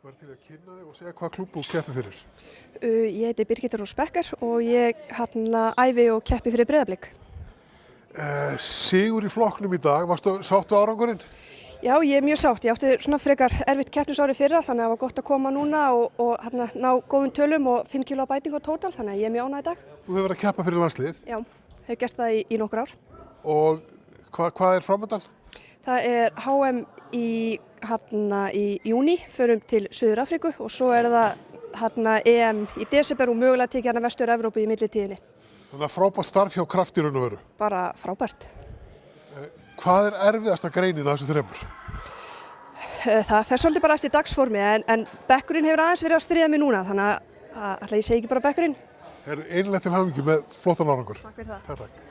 Var til að kynna þig og segja hvað klúbb þú keppir fyrir? Ég heiti Birgitta Rós Becker og ég æfi og keppi fyrir Breiðablik. Sigur í flokknum í dag, varstu sáttu árangurinn? Já, ég er mjög sátt. Ég átti svona frekar erfitt keppnisári fyrra þannig að það var gott að koma núna og ná góðum tölum og 5 kg bæting á tótal þannig að ég er mjög ánægð í dag. Þú hefur verið að keppa fyrir landslið? Já, hef gert það í nokkur ár. Og hvað er framöndan? Það er HM í júní, förum til Suður Afríku og svo er það EM í desember og mögulega tekið hérna Vestur-Evrópu í millitíðinni. Þannig að frábært starf hjá Kraft í raun og veru? Bara frábært. Hvað er erfiðasta greinin að þessu þremur? Það fer svolítið bara eftir dagsformi en bekkurinn hefur aðeins verið að stríða mig núna þannig að ætla ég segi ekki bara bekkurinn. Einlægt til hamingju með flottan árangur. Takk fyrir það. Takk.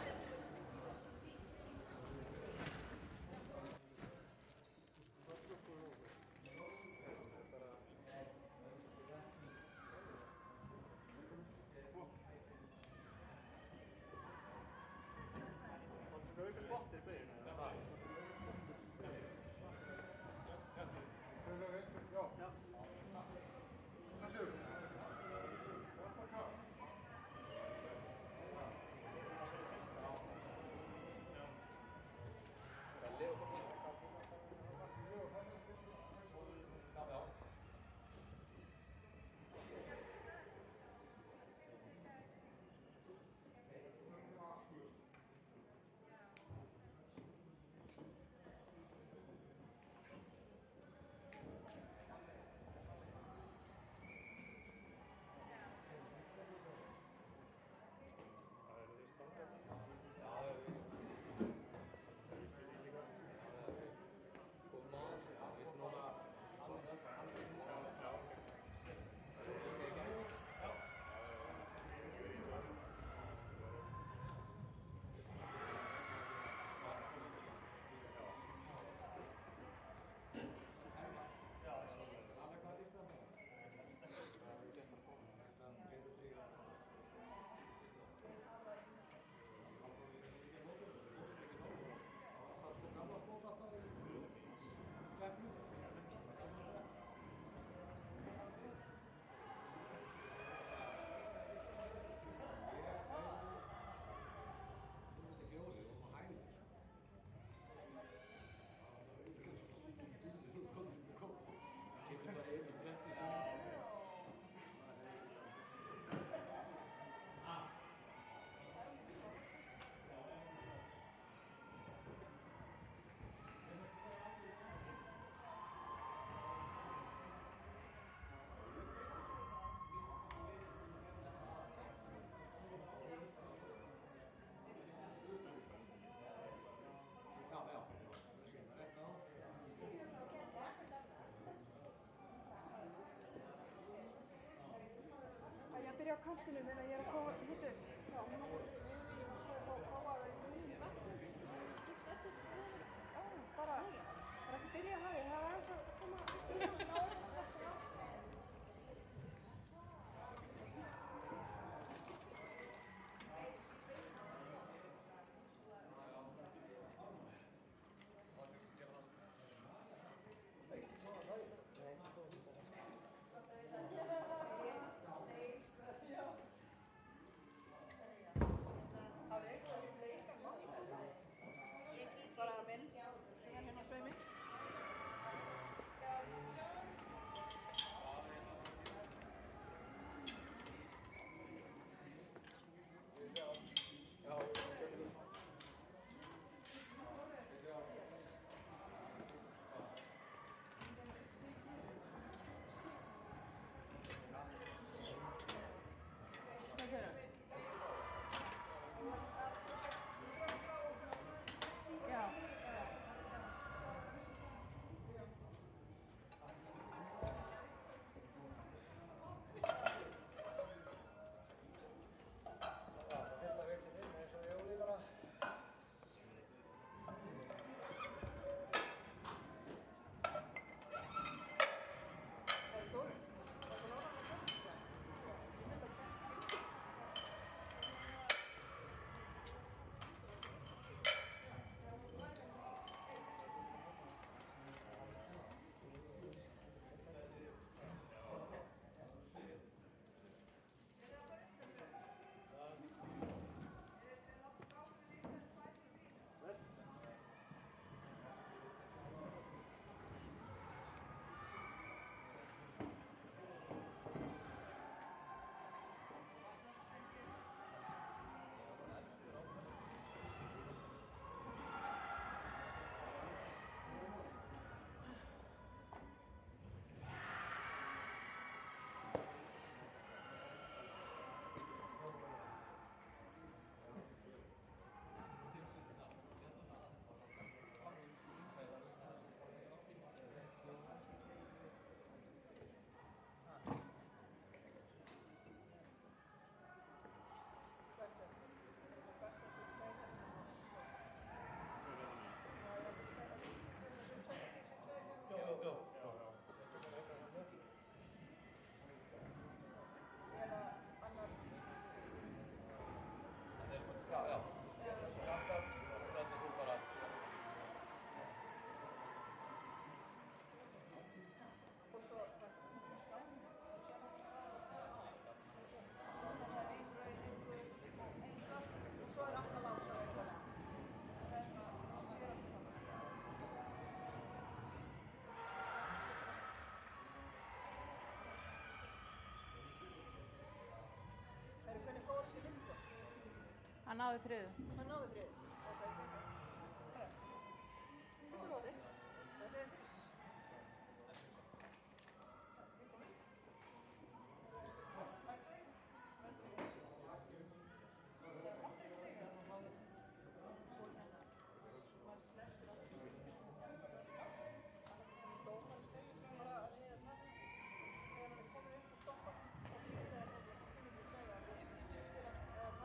kantinu meðan ég að koma hittu. Já, hún var að prófa það í nýjum vekkum. Já, bara ekki byrja að hafa, það var aðeins að koma bara minn, hérna sveimi. Hvernig fór þessi lyfta? Hann náði þriðu. Hann náði þriðu? Ok. Þetta er orðið. Þetta er... Dómar segir bara að þegar hann er komið upp og stoppað og því það er segja að það er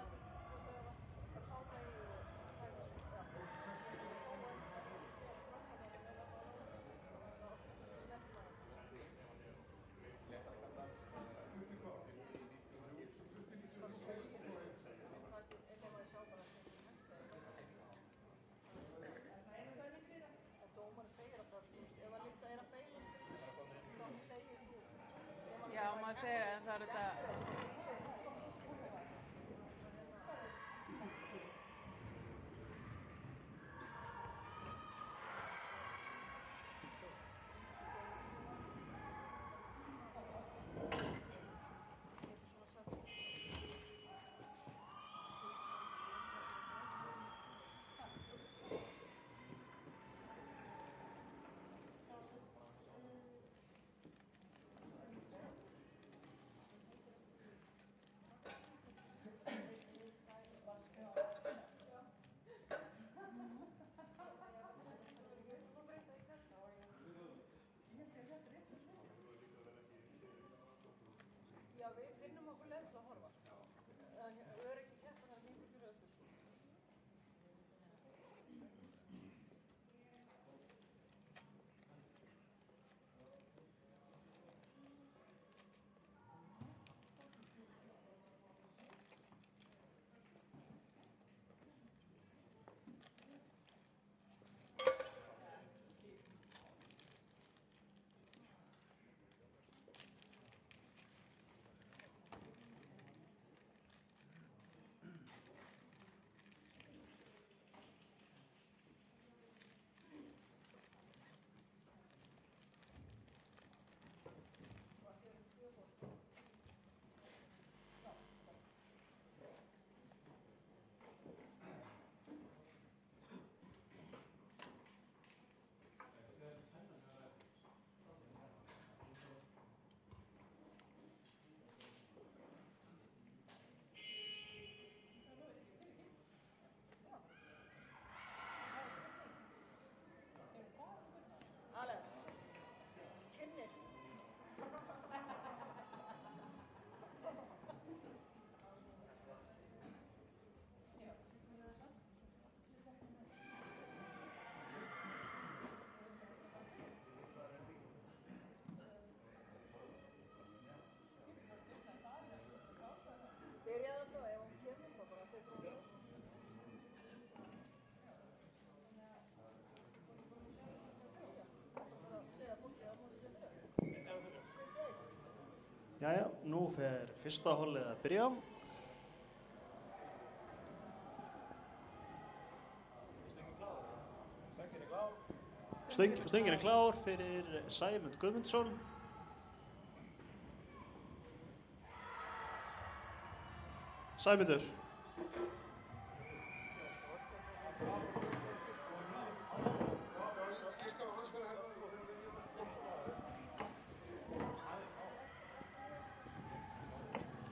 sáta í dómarinn segir að bara, ef að lyfta er að feila, þá segir þú. Já, maður segir en það er þetta... Jæja, nú fer fyrsta hollið að byrja. Stöngin er klár fyrir Sæmund Guðmundsson. Sæmundur.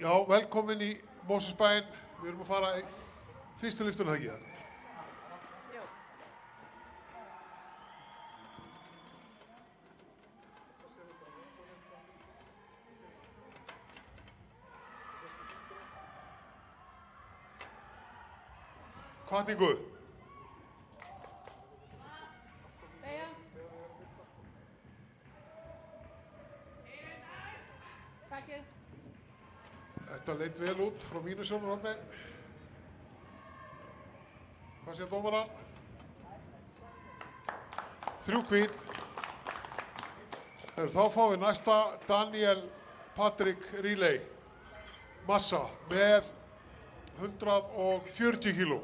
Já, velkomin í Mosfellsbæinn. Við erum að fara í fyrstu lyftuna, ekki það? Hvatningu. Beygja. Takkið. Þetta leit vel út frá mínu sjónarhorni. Hvað segir dómarann? 3 hvít. Þá fáum við næsta Daniel Patrick Riley massa með 140 kíló.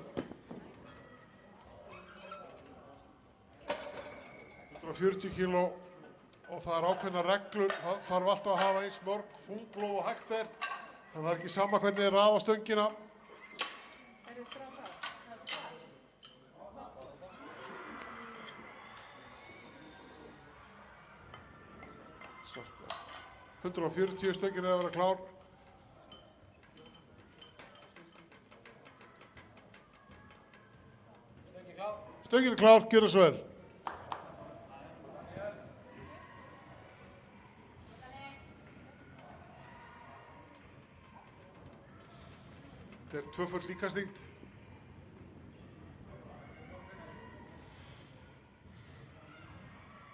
140 kíló og það er ákveðna reglur, það þarf alltaf að hafa eins mörg þunglóð og hægt er. Þannig að það er ekki sama hvernig þið raða stöngina. Svarta. 140 stöngin er að vera klár. Stöngin er klár, gjörðu svo vel. Þetta er tvöföld líkastingt.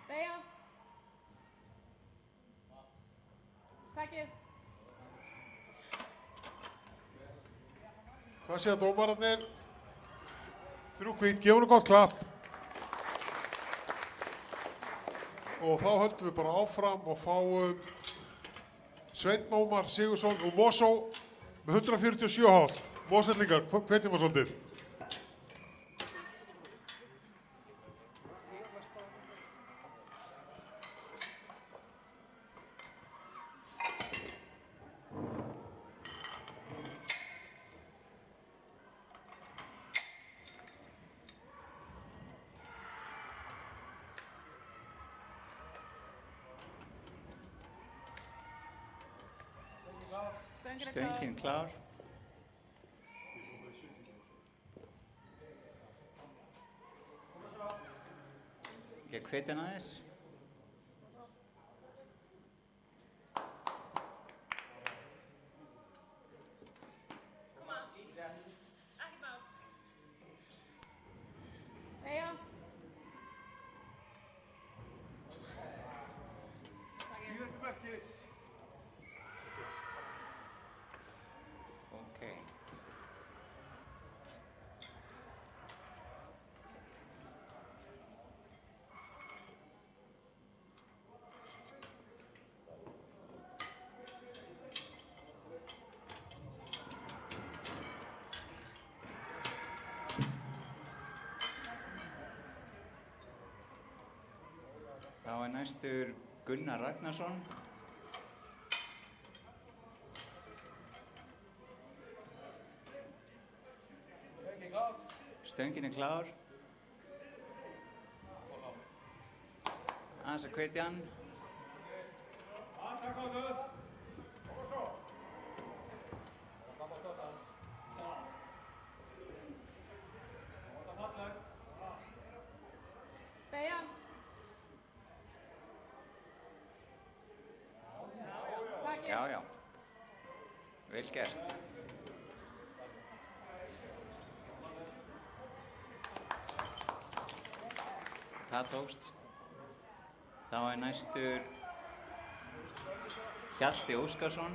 Beygja. Takkið. Hvað segja dómararnir? 3 hvít, gefum henni gott klapp. Og þá höldum við bara áfram og fáum Sveinn Ómar Sigurðsson úr Mosó með 147 hálft. Mosellingar, hvetjum við svolítið. Stöngin klár. Ég hveti hann aðeins. Beygja. Ókei. Þá er næstur Gunnar Ragnarsson. Stöngin er klár. Aðeins að hvetja hann. Beygja. Takkið. Já, já. Vel gert. Það tókst. Þá er næstur Hjalti Óskarsson.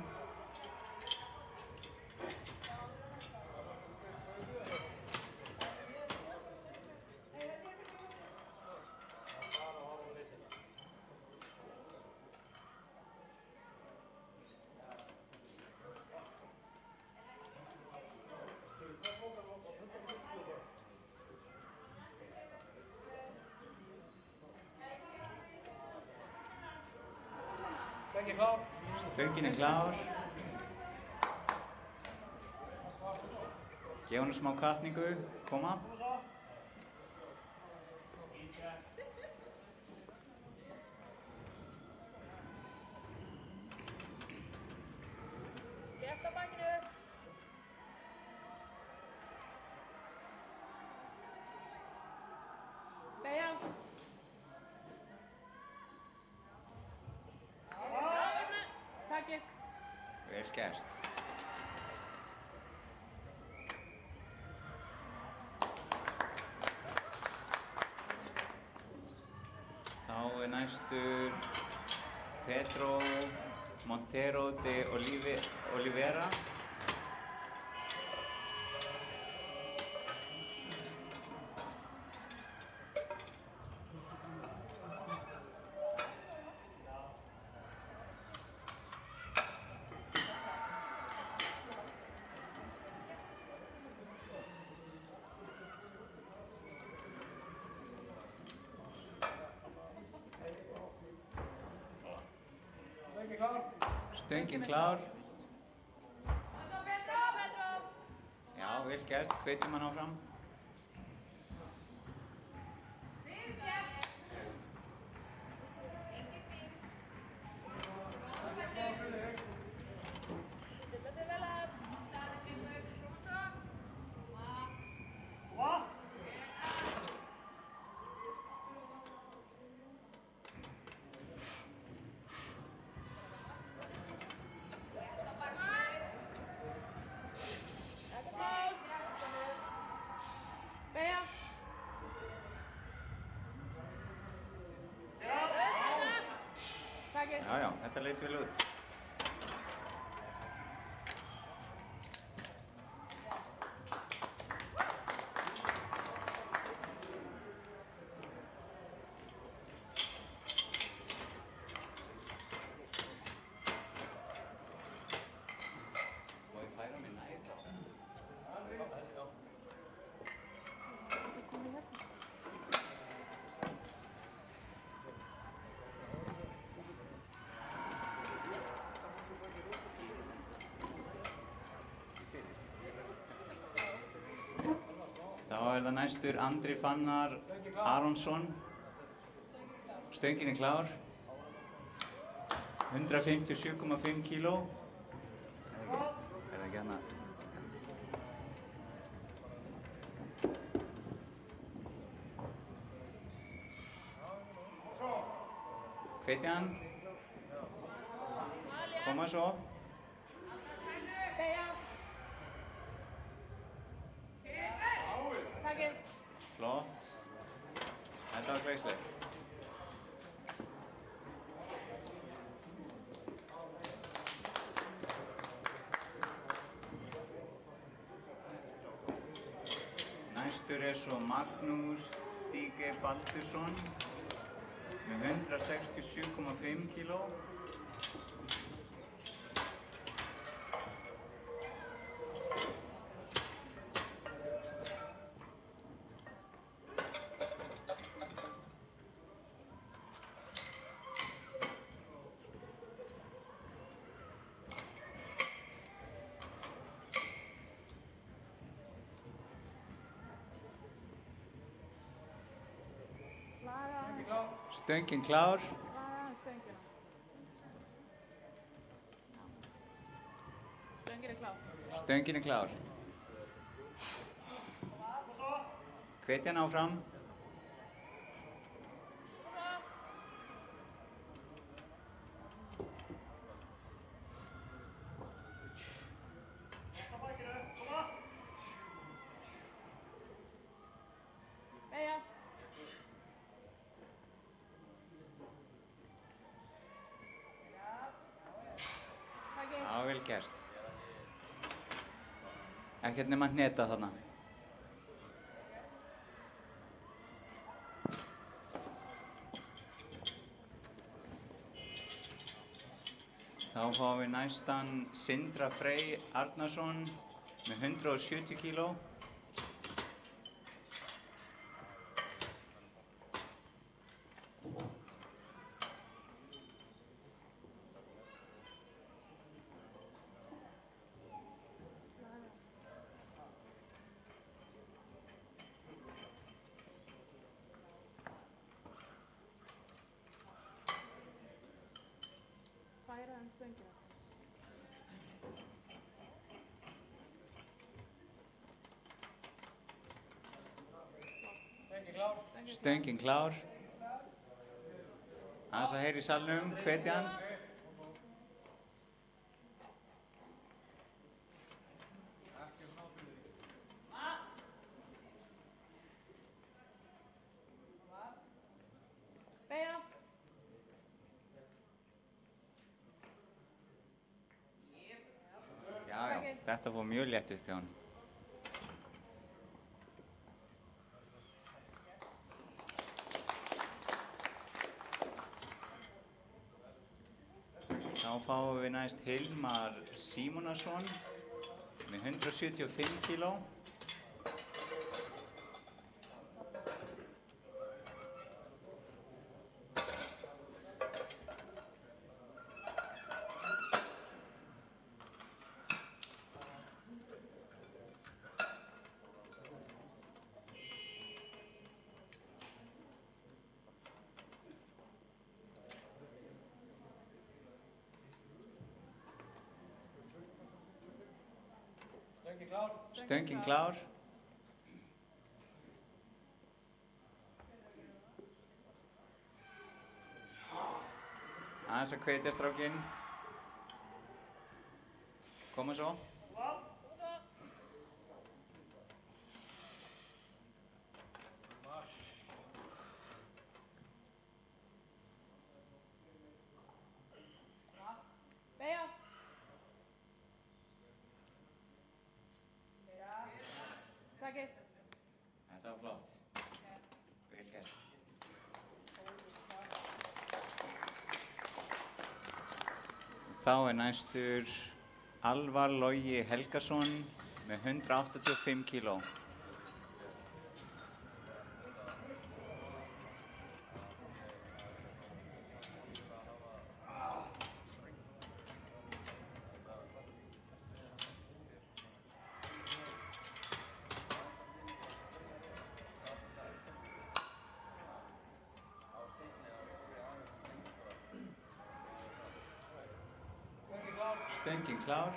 Stöngin klár. Gefa honum smá katningu, koma. Létt á bakinu. Beygja. Takið. Vel gert. Þá næstur Pedro Montero de Oliveira. Stöngin klár. Já, vel gert. Hvetjum hann áfram. Beygja. Takið. Já, já, þetta leit vel út. Má ég færa mig nær? Þá það næstur Andri Fannar Aronsson. Stöngin klár. 157,5 kíló. Það ekki hana? Hvetja hann. Koma svo. Beygja. Takið. Flott. Þetta var glæslegt. Næstur svo Magnús Stíge Baldursson með 167,5 kíló. Stöngin klár. Stöngin klár. Stöngin klár. Hvetja hann áfram. Beygja. Já, vel gert. Ekkert nema hneta þarna. Þá fáum við næstan Sindra Frey Arnarsson með 170 kíló. stöngina. Stöngin klár. Aðeins að heyra í salnum, hvetja hann. Beygja. Já, þetta fór mjög létt upp hjá hann. Þá fáum við næst Hilmar Símonarson með 175 kíló. Stöngin klár. Aðeins að hvetja strákinn. Koma svo. Beygja. Takið. Þetta var flott. Vel gert. Þá næstur Alvar Logi Helgason með 185 kíló. Stöngin klár.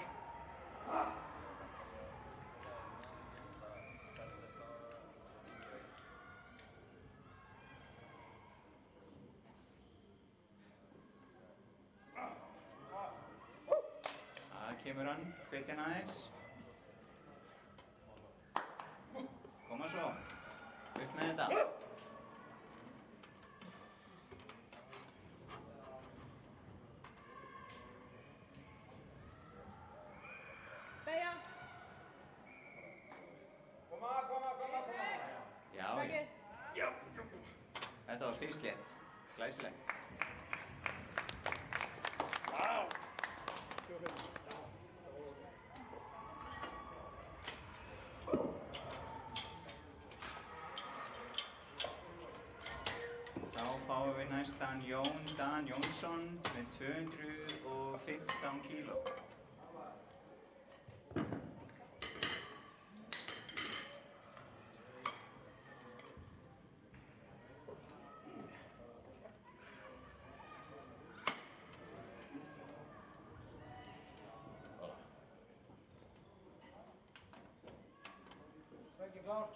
Það kemur hann, hvetja hann aðeins. Koma svo, upp með þetta. Beygja. Já, já. Þetta var fyrst létt, glæsilegt. Þá fáum við næstan Jón Dan Jónsson með 215 kíló.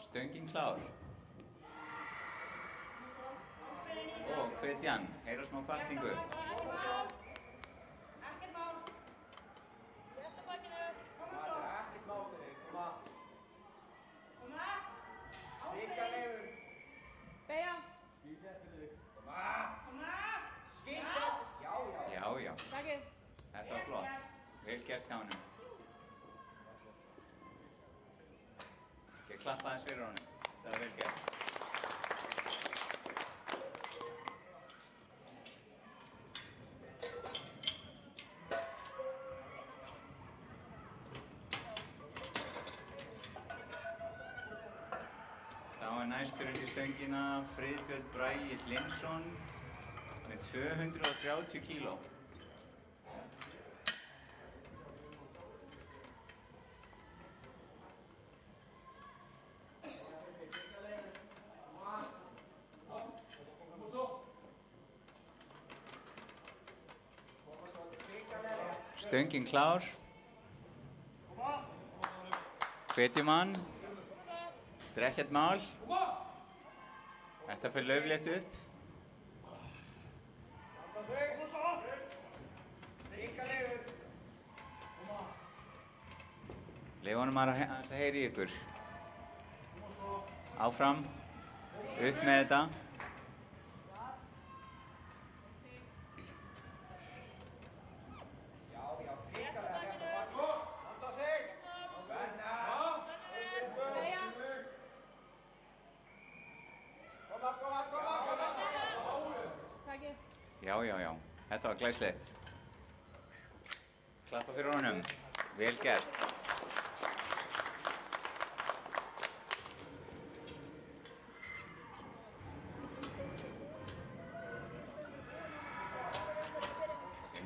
Stöngin klár. Og hvetjan, heyra smá hvatningu. Beygja. Já, já. Takið. Þetta var flott. Vel gert hjá honum. Ég klappa aðeins fyrir honum. Það var vel gert. Þá næstur undir stöngina Friðbjörn Bragi Hlinsson með 230 kíló. Stöngin klár. Hvetjum hann. Þetta er ekkert mál. Þetta fer lauflétt upp. Leyfa honum að heyri ykkur. Áfram. Upp með þetta. Já. Þetta var glæslegt. Klappa fyrir honum. Vel gert.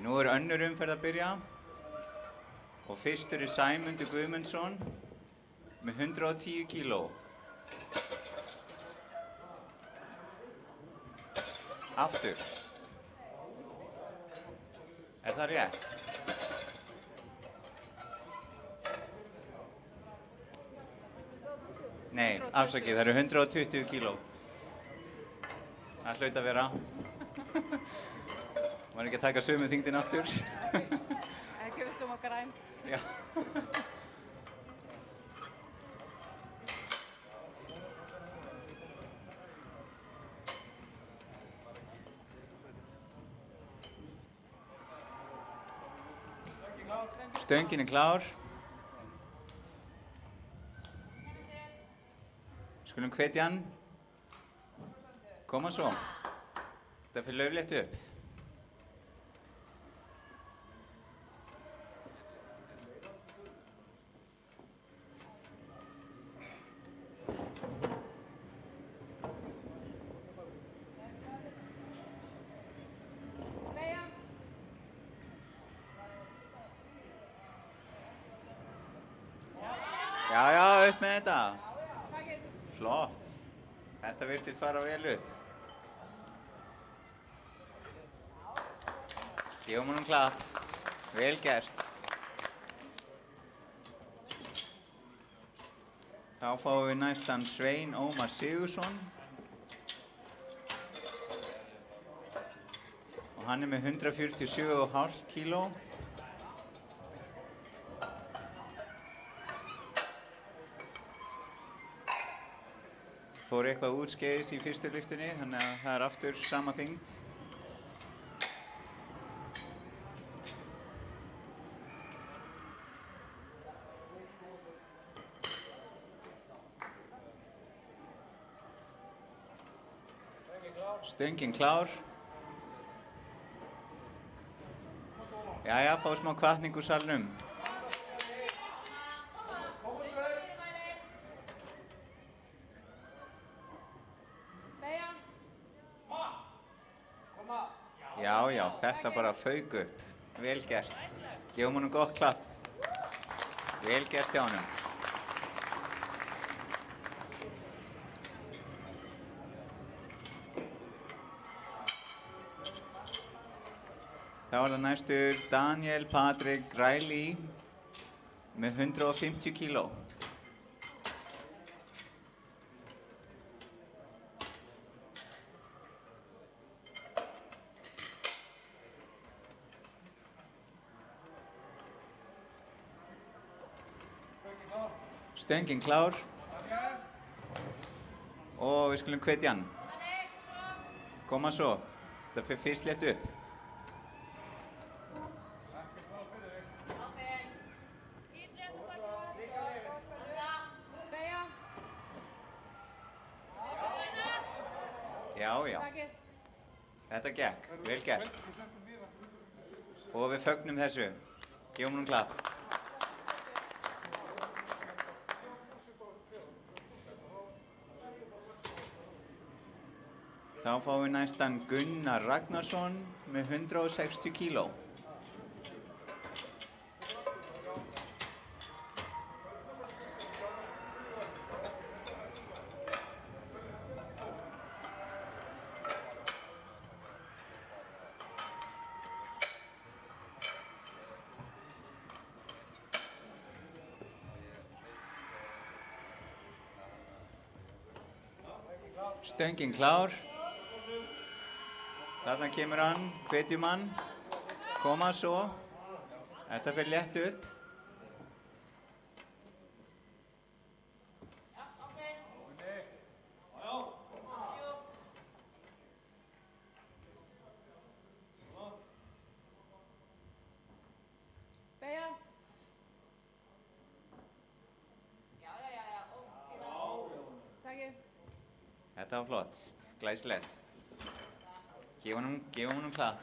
Nú er önnur umferð að byrja og fyrstur er Sæmundur Guðmundsson með 110 kíló. Aftur. Er það rétt? Nei, afsakið, það eru 120 kíló. Það hlaut að vera. Var ekki að taka sömu þyngdin aftur? Ekki við stum okkar æn. Já. Stöngin er klár. Skulum hvetja hann. Koma svo. Þetta fer lauflétt upp. Já, upp með þetta. Flott. Þetta virtist fara vel upp. Gefum honum klapp. Vel gert. Þá fáum við næstan Svein Ómar Sigurðsson. Og hann er með 147,5 kíló. Fór eitthvað útskeiðis í fyrstu lyftunni, þannig að það er aftur sama þyngd. Stöngin klár. Jæja, fá smá hvatning úr salnum. Já, þetta bara fauk upp. Vel gert. Gefum honum gott klapp. Vel gert hjá honum. Þá er það næstur Daniel Patrik Græli með 150 kíló. Stöngin klár. Og við skulum hvetja hann. Koma svo. Það fer fyrst létt upp. Já. Þetta gekk. Vel gert. Og við fögnum þessu. Gefum honum klapp. Þá fáum við næstan Gunnar Ragnarsson með 160 kíló. Stöngin klár. Þarna kemur hann, hvetjum hann. Koma svo. Þetta fer létt upp. Beygja. Takk. Þetta var flott. Glæsilegt. Gefum honum klapp.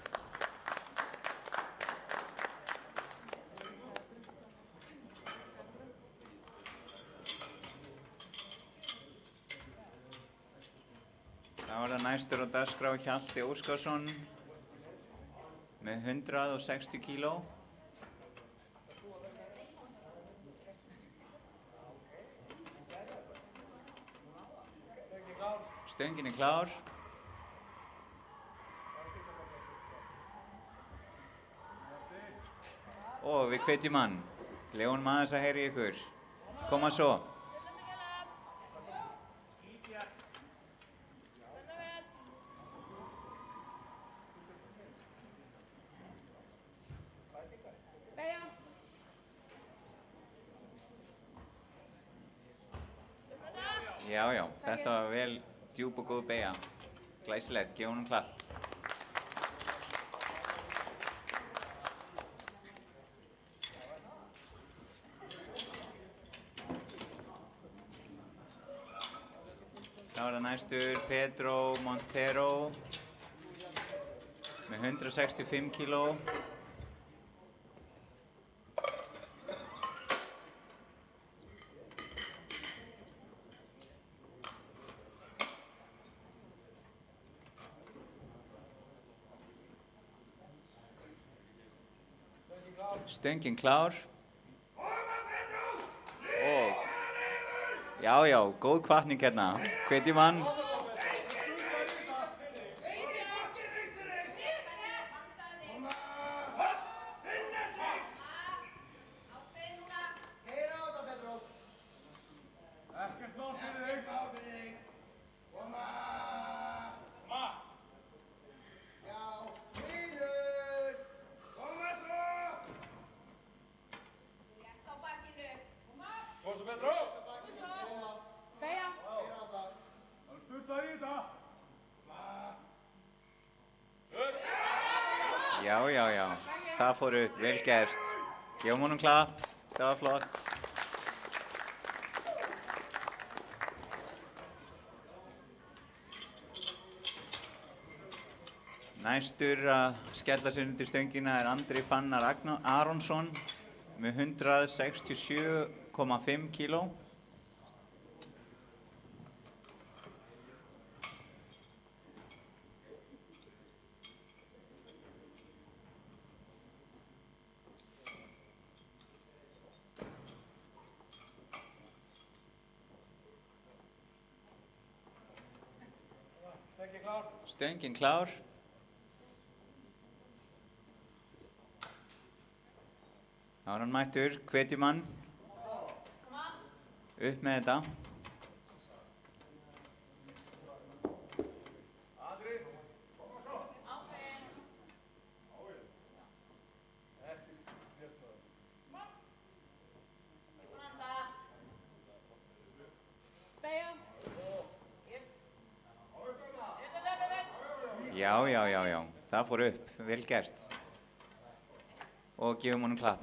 Það var það næstur á dagskrá Hjalti Óskarsson með 160 kíló. Stöngin klár. Og við hvetjum hann. Leyfum aðeins að heyra í ykkur. Koma svo. Beygja. Já, þetta var vel djúp og góð beygja. Glæsilegt, gefa honum klapp. Það var það næstur Pedro Montero með 165 kíló. Stöngin klár. Og já, góð hvatning hérna. Hvetjum hann. Já. Það fór upp, vel gert. Gefum honum klapp, það var flott. Næstur að skella sér undir stöngina er Andri Fannar Aronsson með 167,5 kíló. Stöngin klár. Það var hann mættur, hvetjum hann. Upp með þetta. Já. Það fór upp, vel gert. Og gefum honum klapp.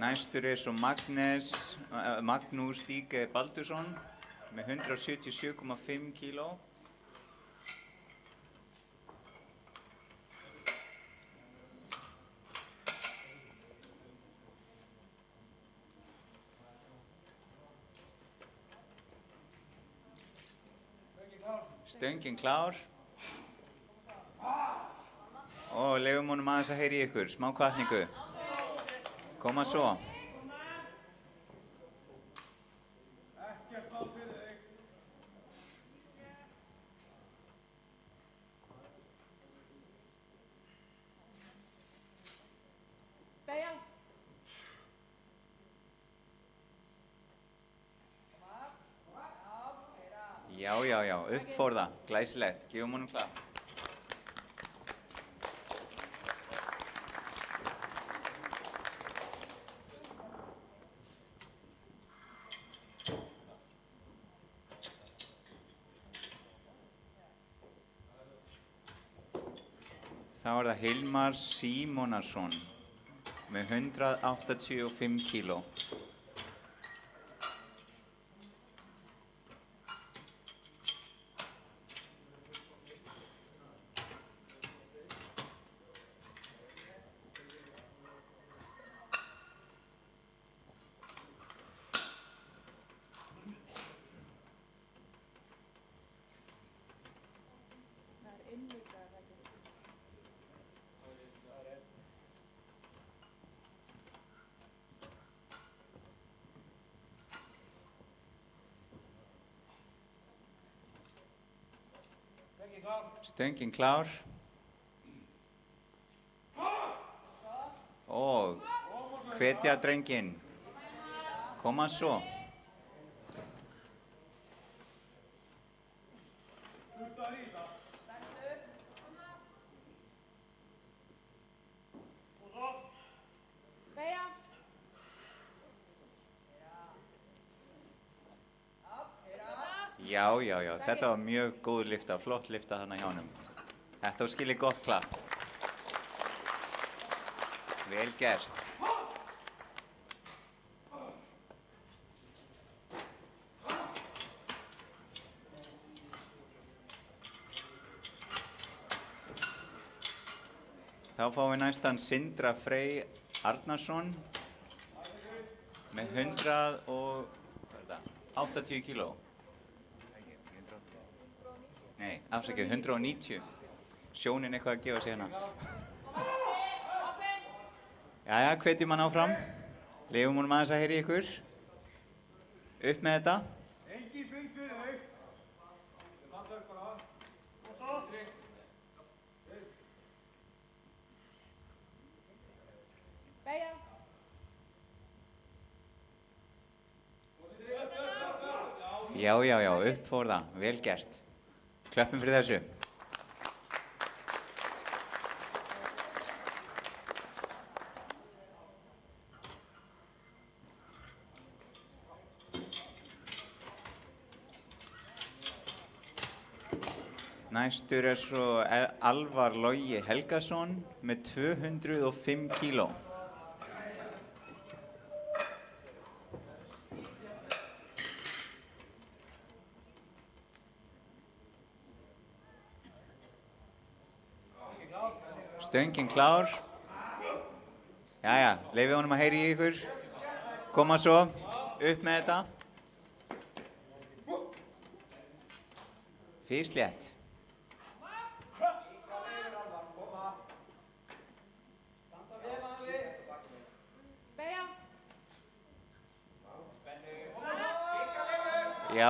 Næstur er svo Magnús Stíge Baldursson með 177,5 kíló. Stöngin klár. Og leyfum honum aðeins að heyra í ykkur, smá hvatningu. Koma svo. já, upp fór það, glæsilegt, gefum honum klapp. Þá það Hilmar Símonarsson með 185 kíló. Stöngin klár. Og hvetja drenginn. Koma svo. Beygja. Já, þetta var mjög góð lyfta, flott lyfta þarna hjá honum. Þetta var skilið gott klapp. Vel gert. Þá fáum við næstan Sindra Frey Arnarsson með 180 kíló. Nei, afsakið, 190. Sjónin eitthvað að gefa sig hérna. Jæja, hvetjum hann áfram. Leifum honum aðeins að heyra í ykkur. Upp með þetta. Engin fund fyrir þau. Landar bara. Og svo. Beygja. Já, upp fór það. Vel gert. Klöppum fyrir þessu. Næstur svo Alvar Logi Helgason með 205 kíló. Stöngin klár. Jæja, leifið honum að heyra í ykkur. Koma svo, upp með þetta. Fyrst létt. Já,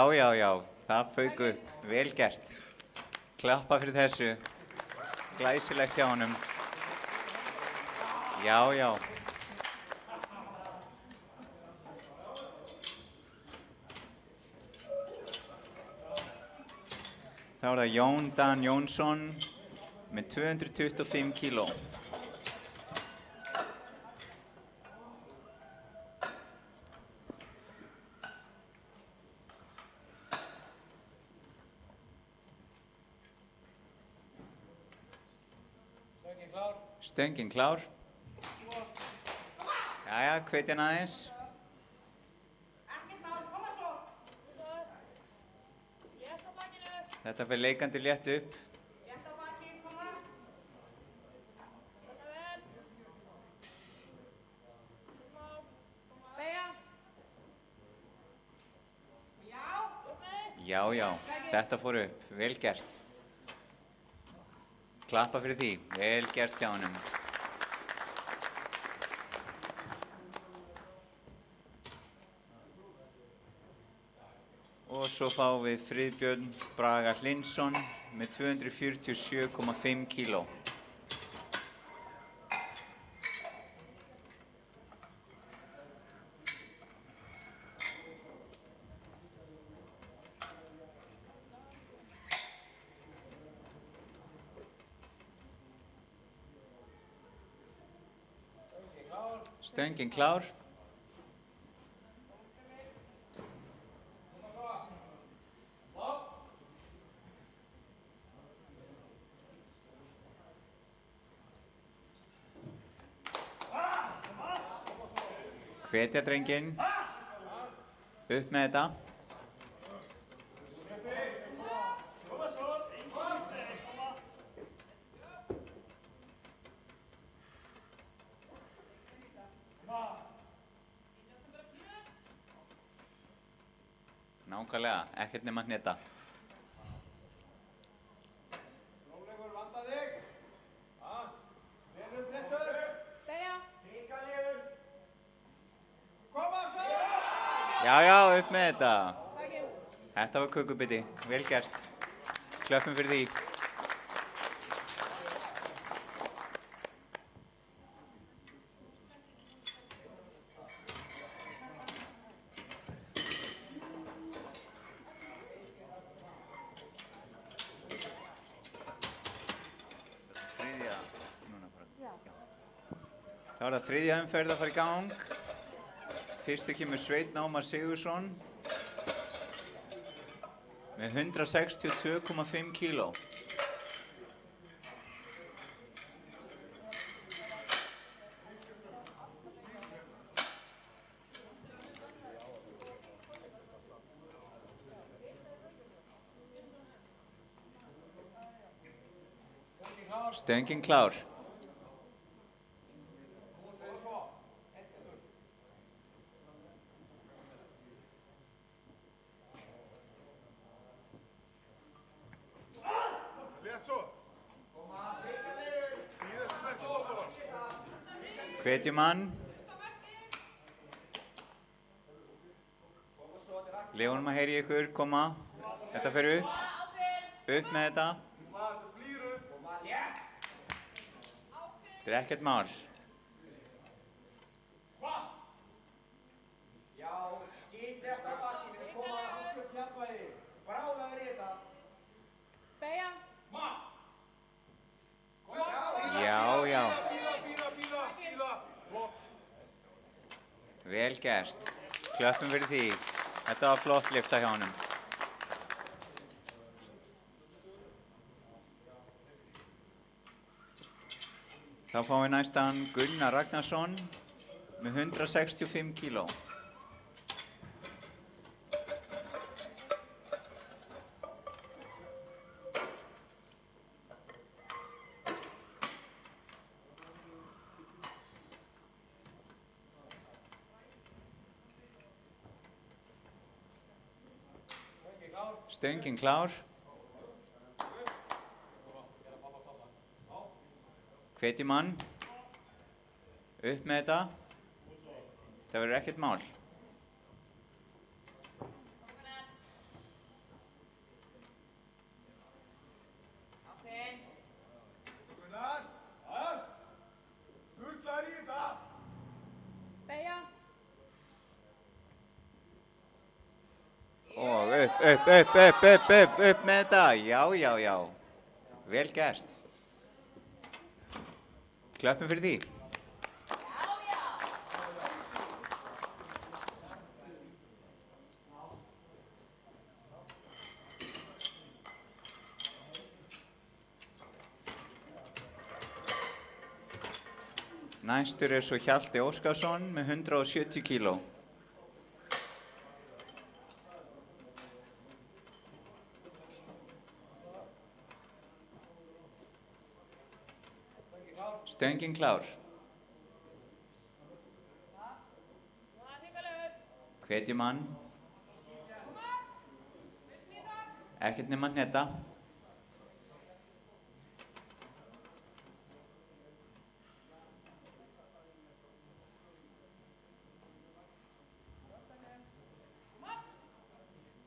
það fauk upp. Vel gert. Klappa fyrir þessu. Glæsilegt hjá honum. Já. Þá það Jón Dan Jónsson með 225 kíló. Stöngin klár. Jæja, hvetja hann aðeins. Þetta fer leikandi létt upp. Já, þetta fór upp. Vel gert. Klappa fyrir því. Vel gert hjá honum. Og svo fáum við Friðbjörn Braga Hlinsson með 247,5 kíló. Stöngin klár. Hvetja drenginn. Upp með þetta. Nákvæmlega, ekkert nema hneta. Rólegur, vanda þig. Velur flettur. Beygja. Líka liður. Koma svo! Já, já, upp með þetta. Þetta var kökubiti, vel gert. Klöppum fyrir því. Þá er það þriðja umferð að fara í gang. Fyrstu kemur Sveinn Ómar Sigurðsson með 162,5 kíló. Stöngin klár. Hvetjum hann. Leonum að heyri ykkur, koma. Þetta fer upp. Upp með þetta. Þetta er ekkert mál. Já, skýt eftir bakki, við koma að okkur fjallvæði. Bráðaður í þetta. Beygja. Já, já. Vel gert. Klöppum fyrir því. Þetta var flott lyfta hjá honum. Þá fáum við næstan Gunnar Ragnarsson með 165 kíló. Stöngin klár. Hvetjum hann. Upp með þetta. Það verður ekkert mál. Gunnar, sturlar í þetta. Beygja. Og upp með þetta. Já, já, já. Vel gert. Klöppum fyrir því. Næstur er svo Hjalti Óskarsson með 170 kíló. Stöngin klár. Hvetjum hann. Ekkert nema hneta.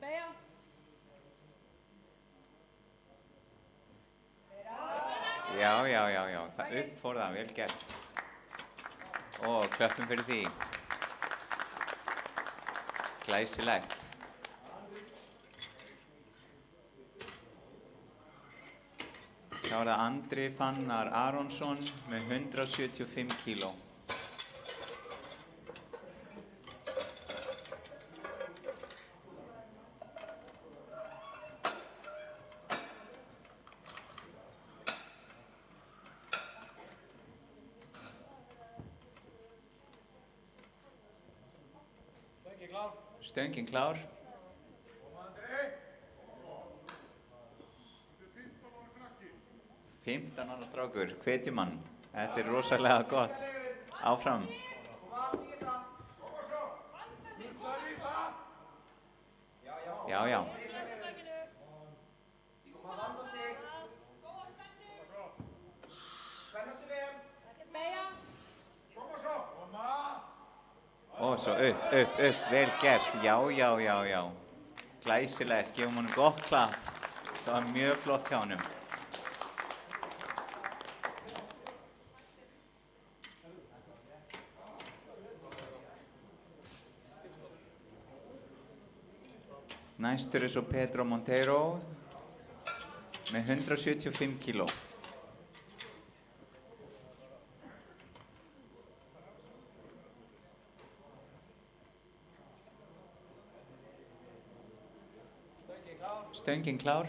Beygja. Já, já, já, já. Upp fór það, vel gert. Og klöppum fyrir því. Glæsilegt. Þá er það Andri Fannar Aronsson með 175 kíló. Stöngin klár. Fimmtán ára strákur, hvetjum hann. Þetta er rosalega gott. Áfram. Já, já. Og svo upp, vel gert. Já, já, já, já. Glæsilegt, gefum honum gott klapp. Það var mjög flott hjá honum. Næstur er svo Pedro Monteiro með 175 kíló. Stöngin klár.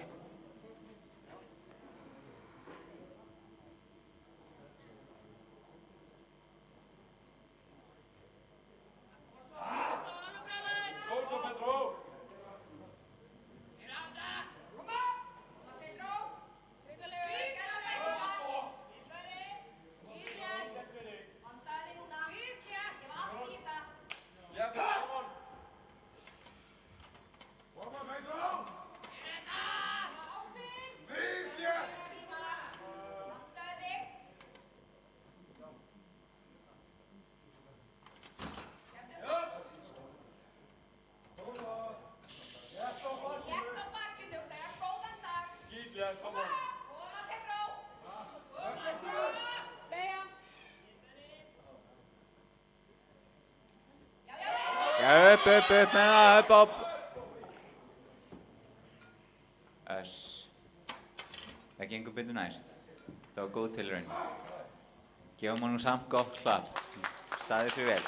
Upp með það, upp. Það gengur betur næst. Það var góð tilraun. Gefum honum samt gott klapp. Staðið sig vel.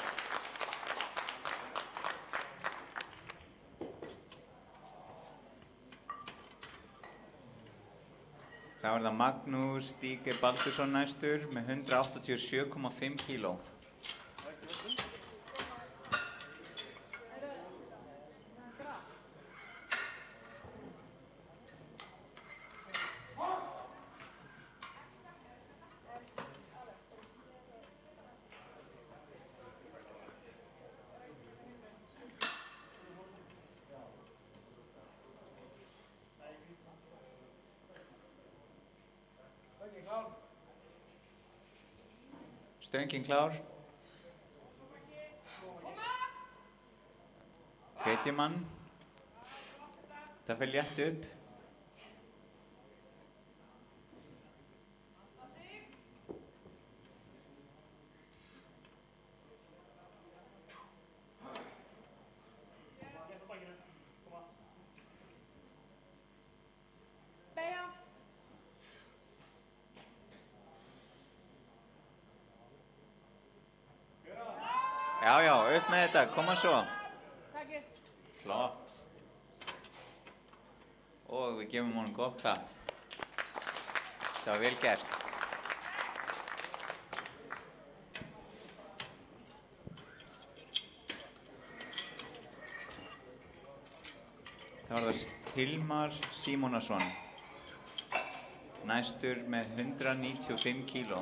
Þá er það Magnús Stíge Baldursson næstur með 187,5 kíló. Stöngin klár. Hvetjum hann. Það fer létt upp. Já, já, upp með þetta, koma svo. Flott. Og við gefum honum gott klapp. Það var vel gert. Það var það Hilmar Símonarson. Næstur með 195 kíló.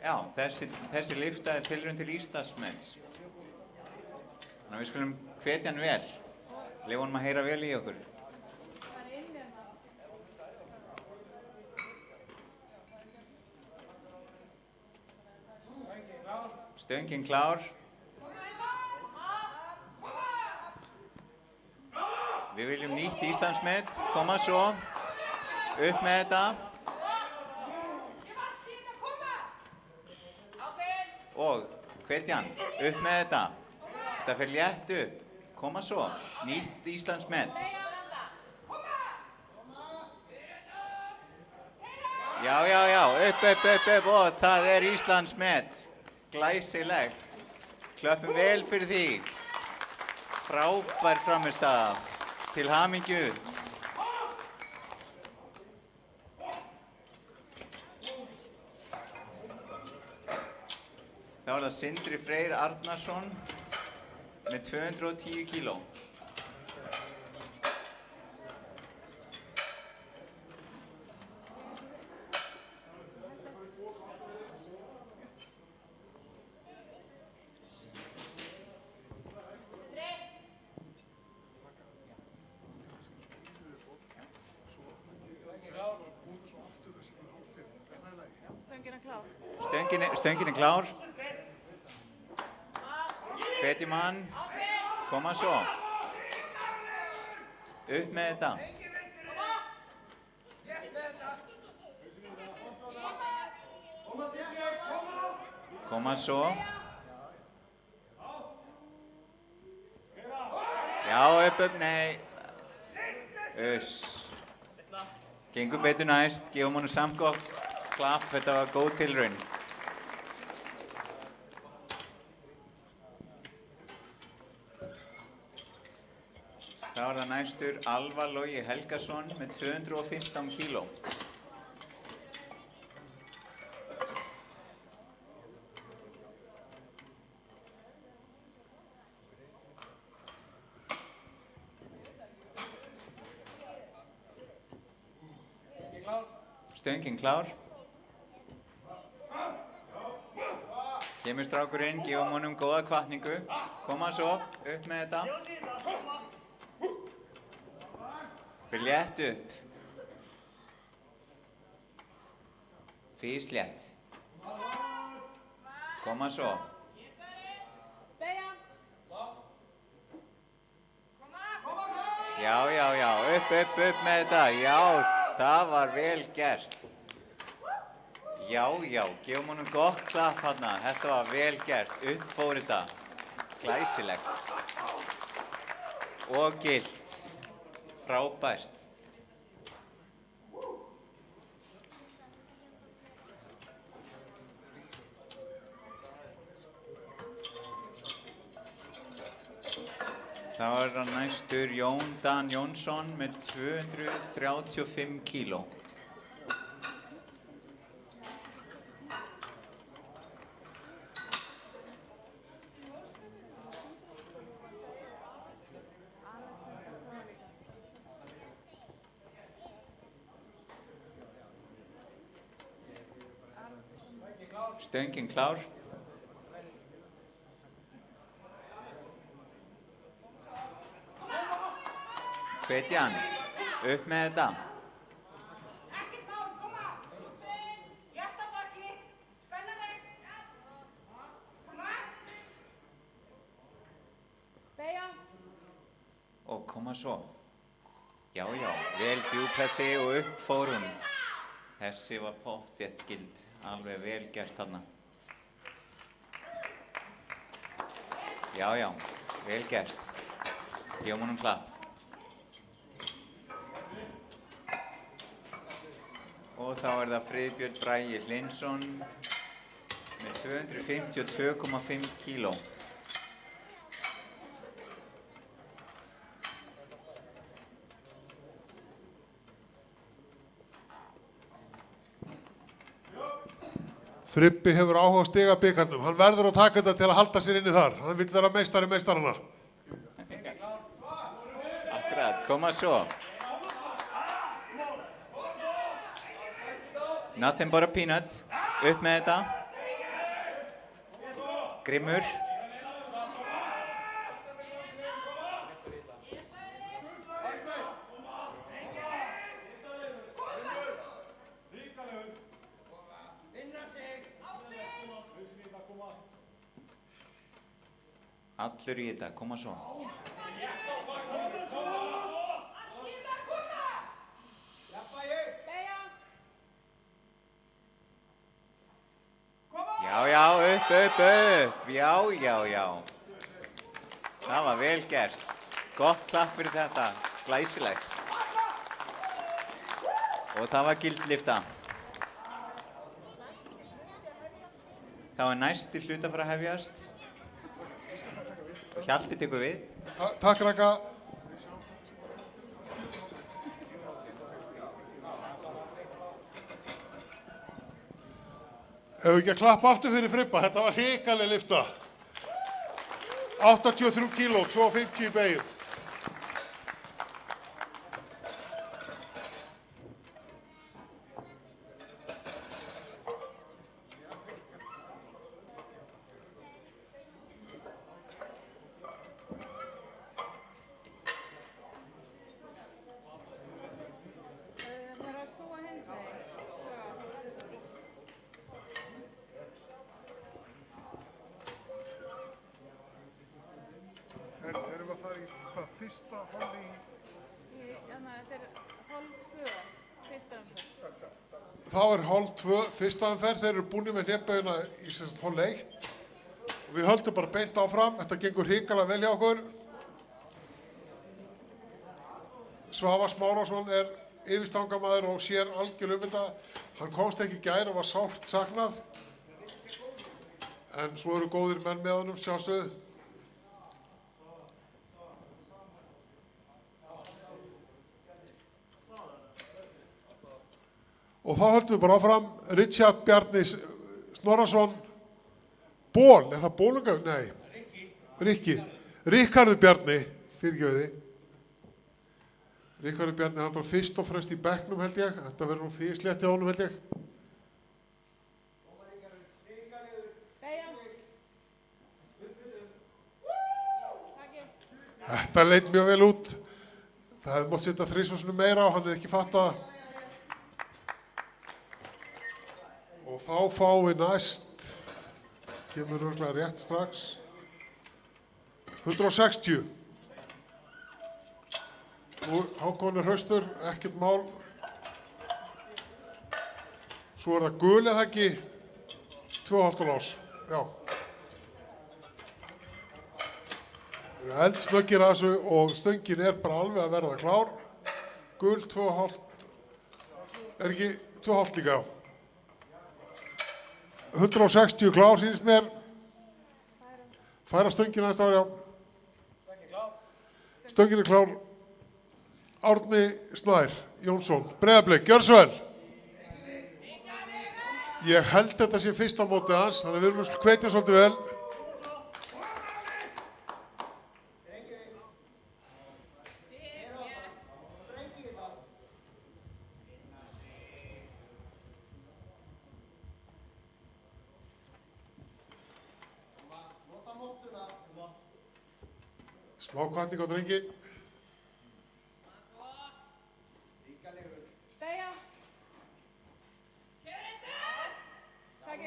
Já, þessi lyfta er tilraun til Íslandsmets. Þannig að við skulum hvetja hann vel. Leyfa honum að heyra vel í okkur. Stöngin klár. Við viljum nýtt Íslandsmet. Koma svo. Upp með þetta. Og hvetja hann, upp með þetta. Þetta fer létt upp. Koma svo. Nýtt Íslandsmet. Já, já, já. Upp. Og það er Íslandsmet. Glæsilegt. Klöppum vel fyrir því. Frábær frammistaða. Til hamingju. er það Sindri Freyr Arnarsson með 210 kíló. Stöngin er klár. Hvetjum hann. Koma svo. Upp með þetta. Koma svo. Já, upp, nei. Gengur betur næst. Gefum honum samt gott klapp. Þetta var góð tilraun. Þá er það næstur Alvar Logi Helgason með 215 kíló. Stöngin klár. Kemur strákurinn, gefum honum góða hvatningu. Koma svo, upp með þetta. Fyrir létt upp. Fís létt. Koma svo. Já, upp með þetta. Já, það var vel gert. Já, gefum honum gott klapp hérna. Þetta var vel gert. Upp fór þetta. Glæsilegt. Og gilt. Frábært. Þá er það næstur Jón Dan Jónsson með 235 kíló. Stöngin klár. Hvetjan, upp með þetta. Og koma svo. Já, vel djúp þessi og upp fór hún. Þessi var pottþétt gild. Alveg vel gert þarna. Já, vel gert. Gefum honum klapp. Og þá er það Friðbjörn Bragi Hlynsson með 252,5 kíló. Fribbi hefur áhuga á stigabikarnum. Hann verður að taka þetta til að halda sér inni þar. Hann vill vera meistari meistarana. Akkurat, koma svo. Nothing but a peanut. Upp með þetta. Grimmur. Allur í þetta, koma svo. Já, upp. Já. Það var vel gert. Gott klapp fyrir þetta, glæsilegt. Og það var gildlifta. Það var næsti hluta að fara að hefjast. Hjalti tekur við. Takk, Raka. Ef við ekki að klappa aftur fyrir Fribba, þetta var hrikaleg lyfta. 83 kíló, 250 í beygju. Erum við að fara í hvað, fyrsta hálf í? Þetta er hálf 2, fyrsta umferð. Þá er hálf 2, fyrsta umferð, þeir eru búinir með hnébeyguna í hálf 1. Og við höldum bara beint áfram, þetta gengur hrikalega vel hjá okkur. Svavar Smárásson er yfirstangamaður og sér algjörlega þetta. Hann komst ekki í gær og var sárt saknað. En svo eru góðir menn með honum, sjálfsögðu. Og þá höldum við bara áfram, Richard Bjarni Snorrason, Ból, er það Bólunga? Nei, Rikki. Ríkharður Bjarni, fyrirgefið þið. Ríkharður Bjarni, hann var fyrst og fremst í bekknum held ég, þetta verður nú fyrir slétti á honum held ég. Þetta leit mjög vel út. Það hefði mátt setja 3 meira og hann hefði ekki fattað það. Og þá fáum við næst, kemur örugglega rétt strax, 160. Nú, Hákon er hraustur, ekkert mál. Svo er það gul eða ekki, 2,5 lás, já. Það eru eldsnöggir að þessu og stöngin er bara alveg að verða klár. Gul 2,5, er ekki 2,5 líka, já. 160 klár sýnist mér. Færa stöngina næsta ár, já. Stöngin er klár. Árni Snær Jónsson, Breiðablik, gjörðu svo vel. Ég held þetta sé fyrsta mótið hans, þannig við erum að hvetja svolítið vel. Smá hvatning á drengin. Beygja. Takk.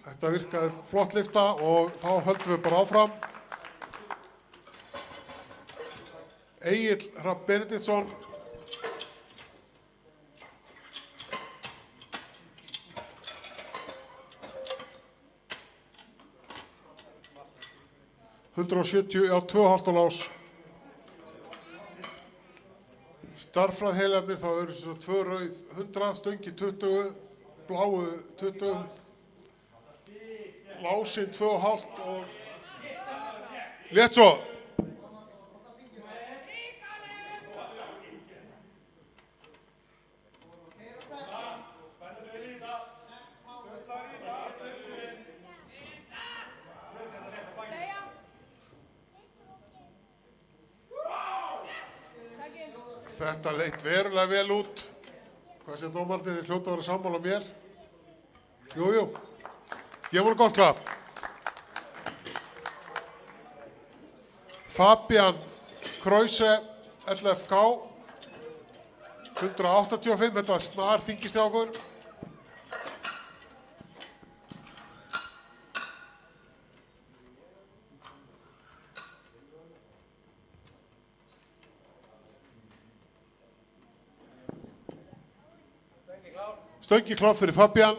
Þetta virkaði flott lyfta og þá höldum við bara áfram. Egill Hrafn Benediktsson. $170, já, 2,5 lás. Starffræðheilarnir, þá eru þess að 2 rauð, 100, stöngi 20, bláu 20, lásinn 2,5 og létt svo. Þetta leit verulega vel út. Hvað sé dómarnir, þeir hljóta að vera sammála mér? Jú, jú. Gefum hún gott klapp. Fabian Krause, LFK. 185, þetta snar þingist hjá okkur. Stöngi klár fyrir Fabian.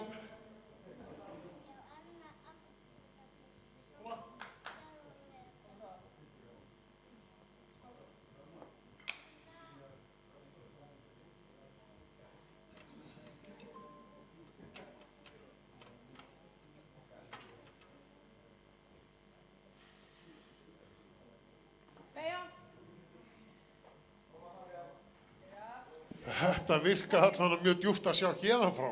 Þetta virkaði allan mjög djúpt að sjá hérðan frá.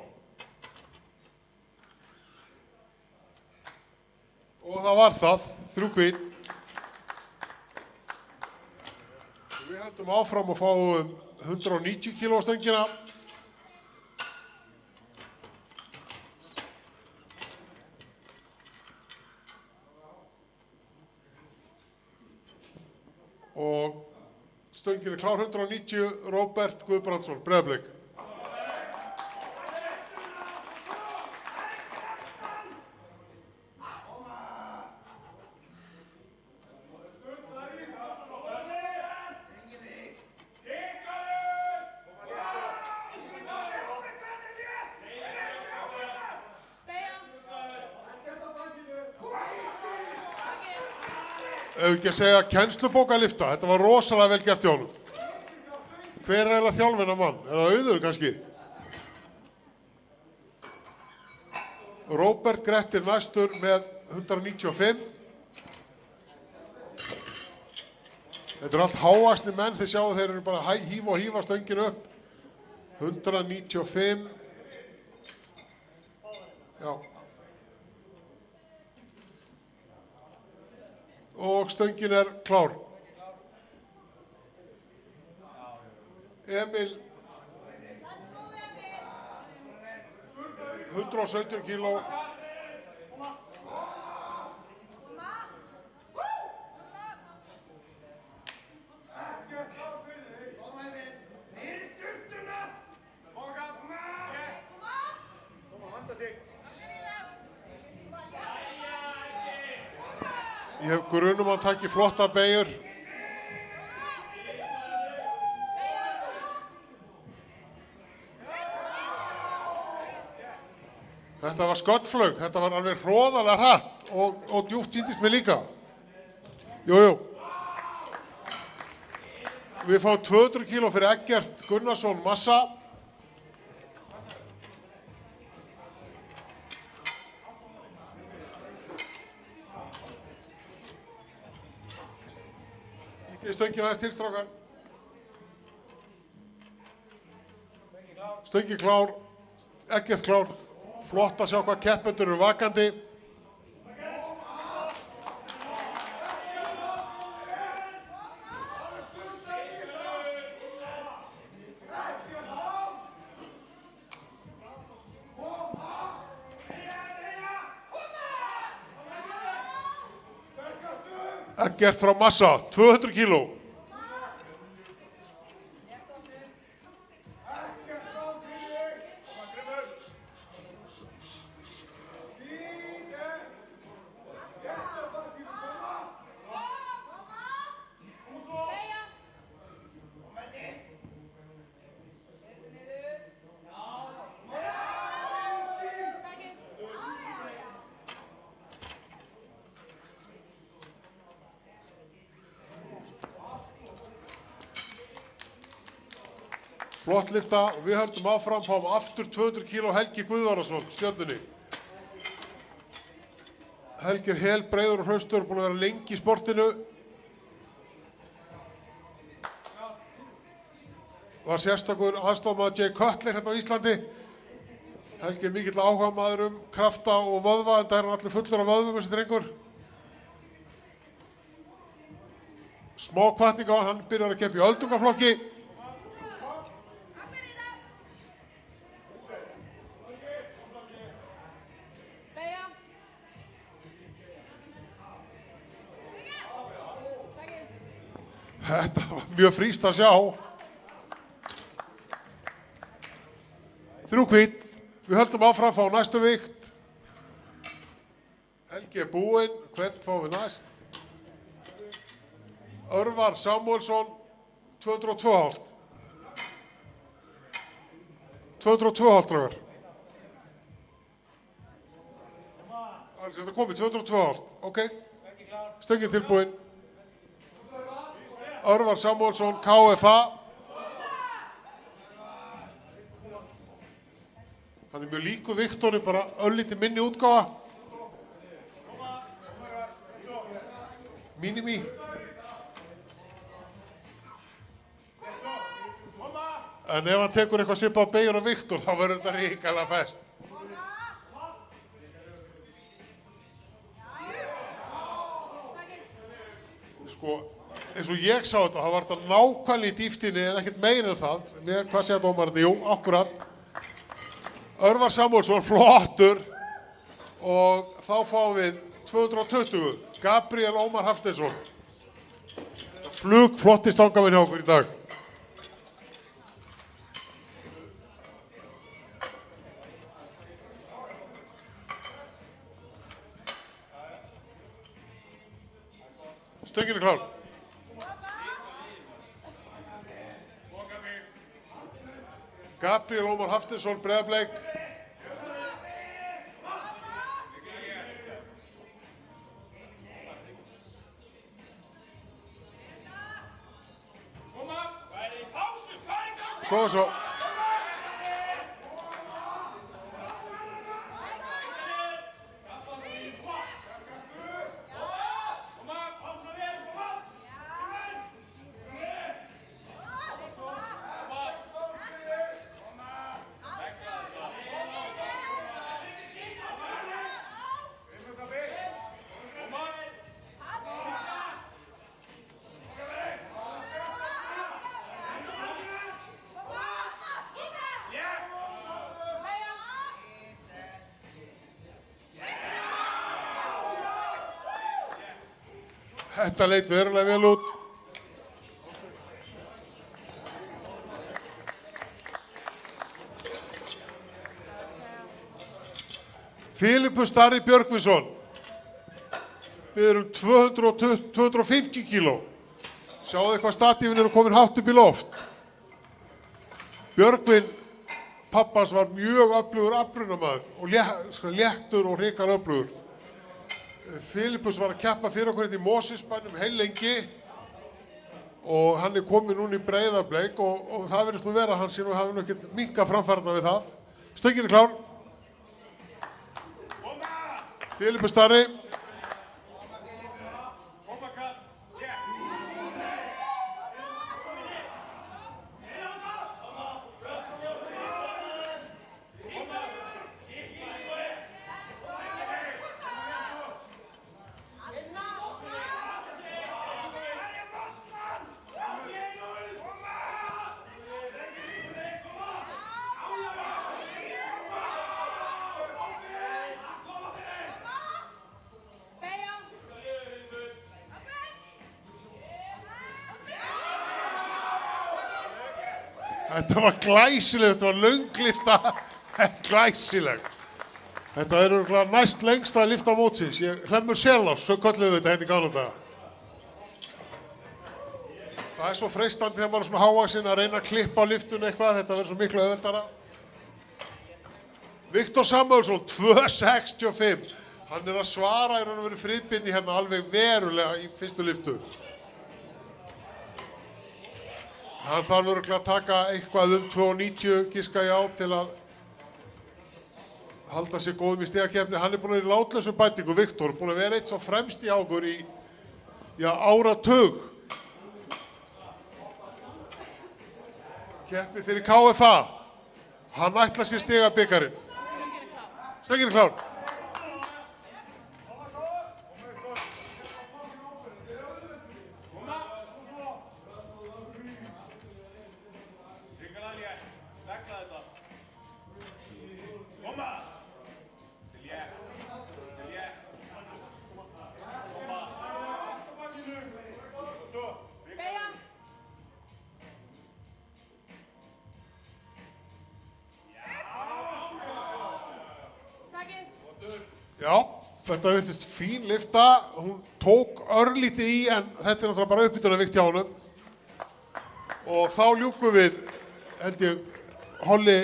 Og það var það, 3 hvít. Við höldum áfram og fáum 190 kíló stöngina. Og stöngin klár 190, Róbert Guðbrandsson, Breiðablik. Ef ekki að segja kennslubókalifta, þetta var rosalega vel gert hjá honum. Hver er eiginlega þjálfinn af mann? Er það Auður kannski? Róbert Grettir næstur með 195. Þetta er allt hávaxnir menn, þið sjáu þeir eru bara að hífa stönginu upp. 195. Já. Og stöngin er klár. Emil 117 kíló. Ég hef grunum að taki flotta beigur. Þetta var skottflög, þetta var alveg hroðalega hratt og djúpt sýndist mér líka. Jú. Við fáum 200 kíló fyrir Eggert Gunnarsson massa. Stöngin aðeins til, strákar. Stöngin klár, Eggert klár. Flott að sjá hvað keppendur eru vakandi. Eggert frá massa, 200 kíló. Flott lifta og við höldum áfram, fáum aftur 200 kíló Helgi Guðvarason, Stjörnunni. Helgi er helbreiður og hraustur, búinn að vera lengi í sportinu. Var sérstakur aðstofamaður Jay Cutler hérna á Íslandi. Helgi er mikill áhugamaður krafta og vöðva, en það er hann allir fullur af vöðvum þessi drengur. Smá hvatning á hann byrjar að keppa í öldungaflokki. Þetta var mjög fríst að sjá. 3 hvít. Við höldum áfram, fá næstu vikt. Helgi er búinn. Hvern fáum við næst? Örvar Samúelsson, 202,5. 202,5 draugar. Þetta komið 202,5. Ok. Stöngin tilbúinn. Örvar Samúelsson, KFA. Hann er mjög líku Viktori, bara öllítið minni útgáfa. Minimi. En ef hann tekur eitthvað svipað á Beigur og Viktor, þá verður þetta ríkala fest. Sko, eins og ég sá þetta, það var þetta nákvæmlega í dýftinni en ekkert meira en það. Hvað segja dómarinn? Jú, akkurat. Örvar Samúelsson, flottur. Og þá fáum við 220, Gabriel Ómar Hafsteinsson. Flug flottist ángafinn hjá okkur í dag. Stöngin er klár. Gabriel Ómar Hafsteinsson, Breiðablik. Koma svo. Þetta leit verulega vel út. Filipus Darri Björgvinsson. Við erum 250 kíló. Sjáðu hvað statífin eru komin hátt upp í loft. Björgvin, pappans, var mjög öflugur afbrunamaður og léttur og hrikalega öflugur. Filipus var að keppa fyrir okkur í Mosesbænum heil lengi og hann er kominn núna í Breiðablik og það verðist nú vera að hann sé nú hafi nú ekkert minkað framfærna við það. Stöngin er klár. Filipus Darri. Þetta var glæsilegt, þetta var lönglifta, glæsilegt. Þetta er örugglega næst lengsta lifta mótsins. Hlemmur Selás, svo kölluðum við þetta hérna í gamla daga. Það er svo freistandi þegar maður er svona hávaxinn að reyna að klippa á liftun eitthvað, þetta verður svo miklu auðveldara. Viktor Samúelsson, 265. Hann er að svara í raun og veru friðbyrni hérna alveg verulega í fyrstu liftu. Hann þarf örugglega að taka eitthvað 2,90 giska ég á til að halda sig góðum í stigakefni. Hann er búinn að vera í látlausum bætingu, Viktor, búinn að vera eitt svo fremst í águr í áratug. Keppi fyrir KFA. Hann ætlar sér stigabikarinn. Stöngin er klár. Já, þetta virtist fín lifta, hún tók örlítið í en þetta er náttúrulega bara uppbytunarvikt hjá honum. Og þá ljúkum við, held ég, holli,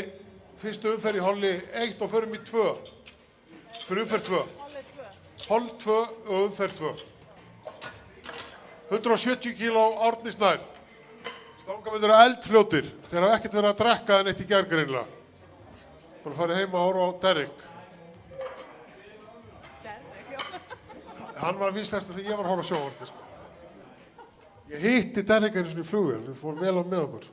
fyrstu umferð í holli 1 og förum í 2. Fyrir umferð 2. Holl 2 og umferð 2. 170 kíló Árni Snær. Stangamenn eru eldfljótir, þeir hafa ekkert verið að drekka en eitt í gær greinilega. Bara farið heima og horfa á Derrick. Hann var víslegast þegar ég var að horfa á sjónvarpið, sko. Ég hitti Derrick einu sinni í flugvél, við fórum vel á með okkur.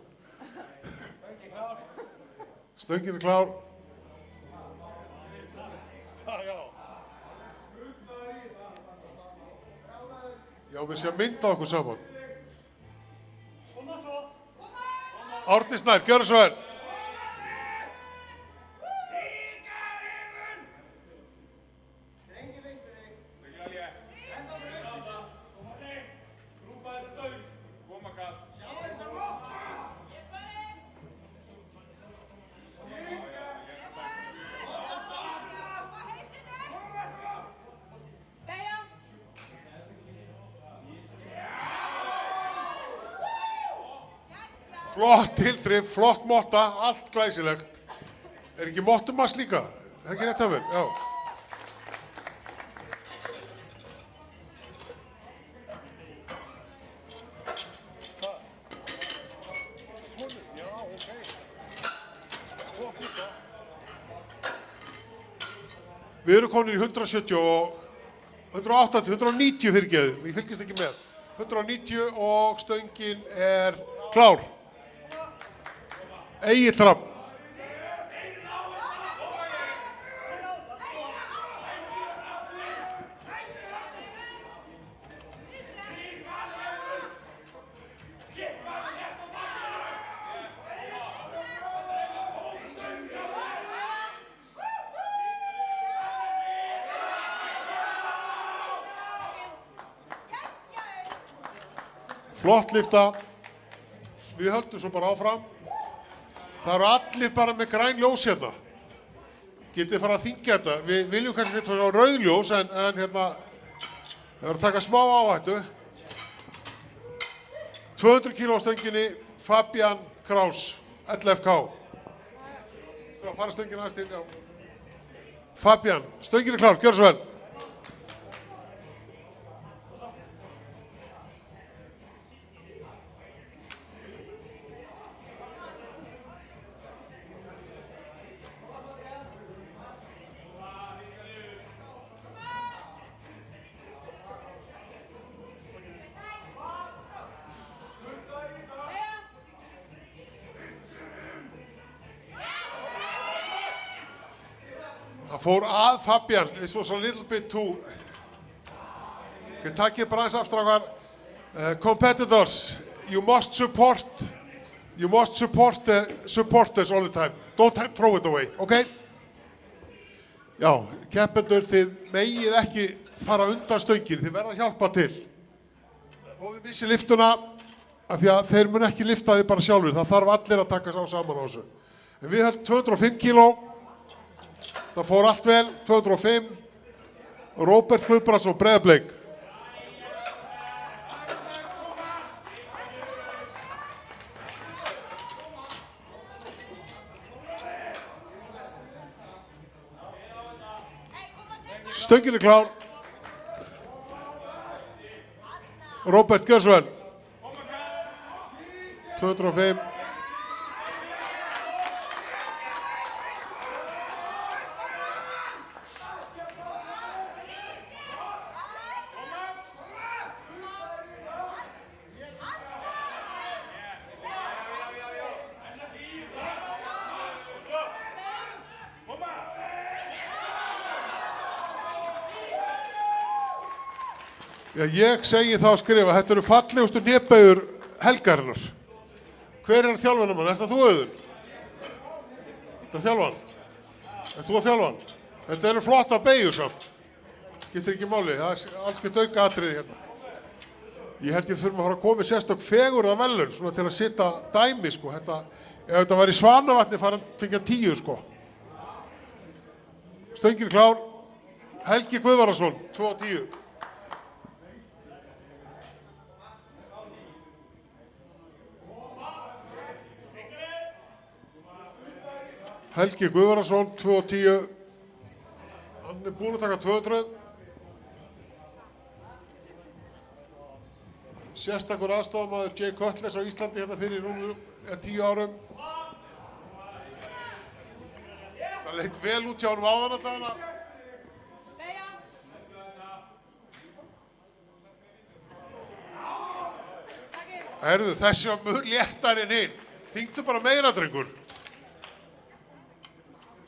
Stöngin er klár. Já, við séum mynda okkur saman. Árni Snær, gjörðu svo vel. Flott tilþrif, flott motta, allt glæsilegt. Er ekki mottumass líka? Það er ekki rétt að vera, já. Við erum konir í 170 og 180, 190 fyrirgeðu, ég fylgist ekki með. 190 og stöngin er klár. Egill Hrafn. Flott lyfta. Við höldum svo bara áfram. Það eru allir bara með græn ljós hérna. Getið fara að þyngja þetta. Við viljum kannski eitthvað á rauðljós en hérna, það verður að taka smá áhættu. 200 kíló á stönginni, Fabian Kraus, LFK. Það að fara stöngin aðeins til, já. Fabian, stöngin er klár, gjör svo vel. Það fór að Fabian, this was a little bit too. Takið bara aðeins aftur competitors, you must support the supporters all the time. Don't throw it away, okay? Já, keppendur, þið megið ekki fara undan stöngin, þið verða að hjálpa til. Þó þið missi liftuna, af því að þeir mun ekki lifta þið bara sjálfur, það þarf allir að taka sá saman á þessu. En við höldum 205 kíló. Það fór allt vel, 205, Róbert Guðbrandsson, Breiðablik. Stöngin er klár. Róbert, gjör svo vel. 205. Já, ég segi þá að skrifa, þetta eru fallegustu hnébaugur helgarinnar. Hver er þjálfanamann? Er það þú, Auðun? Þetta er þjálfan. Er þú að þjálfan? Þetta eru flotta beigur samt. Getur ekki máli, það er algjört auka atriði hérna. Ég held ég þurfum að fara að koma sérstök fegurða velun, svona til að sitta dæmi, sko. Ef þetta var í Svanavatni, fengið 10, sko. Stöngin klár. Helgi Guðvarason, 2 og 10. Helgi Guðvarason, 2 og 10. Hann er búinn að taka 200. Sérstakur aðstofamaður Jay Cutlass á Íslandi hérna fyrir 10 árum. Það leit vel út hjá honum áðan allavega. Herðu, þessi var mjög léttar en hinn. Þyngdu bara meira, drengur.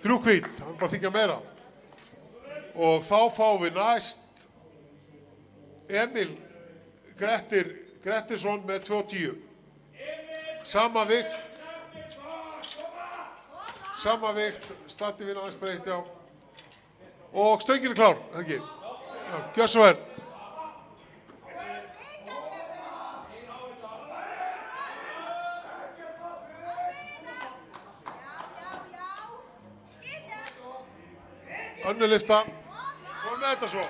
3 hvít, hann er bara að þykja meira. Og þá fáum við næst Emil Grettisson með 2.10. Sama vikt, standi við aðeins breytt, já. Og stöngin er klár, ekki? Já, gjör svo vel. Önnur lyfta. Kom með þetta svo.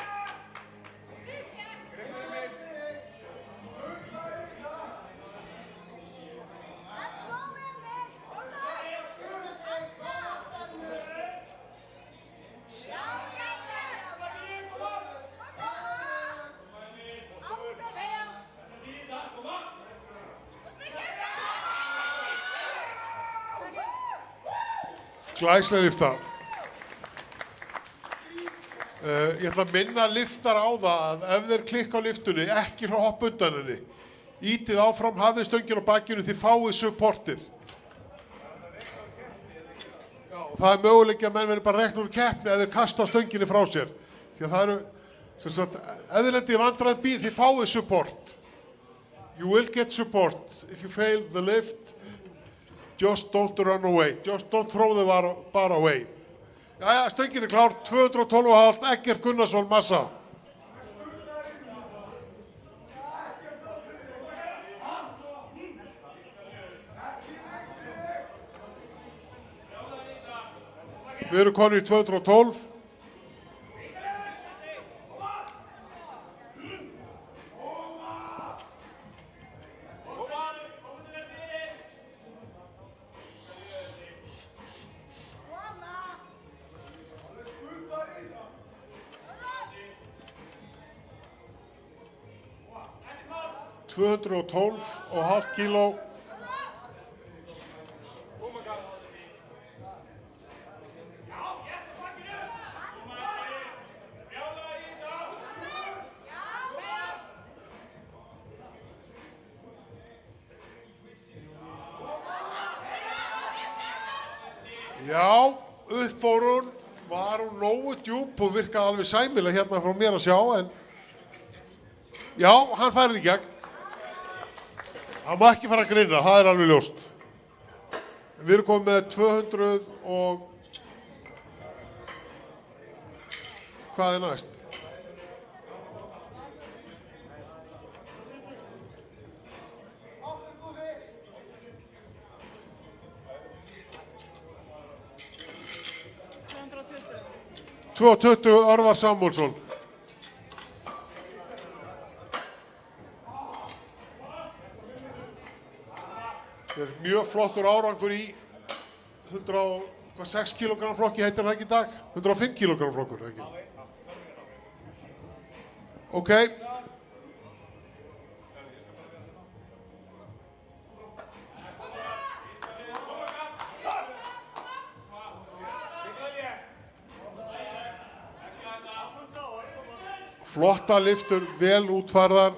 Glæslega lyfta. Ég ætla að minna lyftar á það að ef þeir klikka á lyftunni, ekki hoppa undan henni. Ítið áfram, hafið stöngin á bakinu, þið fáið supportið. Já, það er möguleiki að menn verður bara rekna úr keppni ef þeir kasta stönginu frá sér. Því að það eru, sem sagt, ef þeir lendi í vandræðum bíl, þið fáið support. You will get support. If you fail the lift, just don't run away. Just don't throw the bar away. Jæja, stöngin er klár, 212,5, Eggert Gunnarsson, massa. Við erum konur í 212. og hálft kíló. Já, upp fór hún, var hún nógu djúp og virkaði alveg sæmilega hérna frá mér að sjá, en já, hann færi í gegn. Hann má ekki fara að grina, það er alveg ljóst. Við erum komið með 200 og... Hvað er næst? Örvar Samúlsson. Það er mjög flottur árangur í 106 kg flokki, heitir það ekki í dag? 105 kg flokkur, ekki? Ok. Flotta lyftur, vel útfærðar.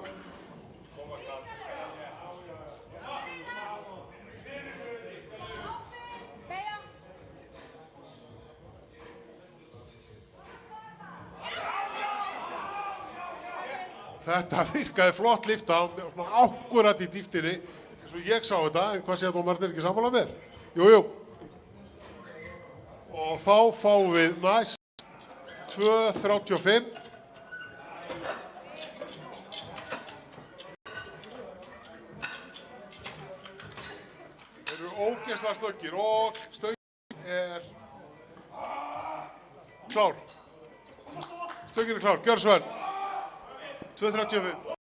Þetta virkaði flott lyfta, ákkurat í dýftinni, eins og ég sá þetta, en hvað sé að dómarinn ekki sammála mér? Jú. Og þá fáum við næst 2.35. Þeir eru ógeðslega snöggir og stöngin er klár. Stöngin er klár, gjör svo vel. 2.35.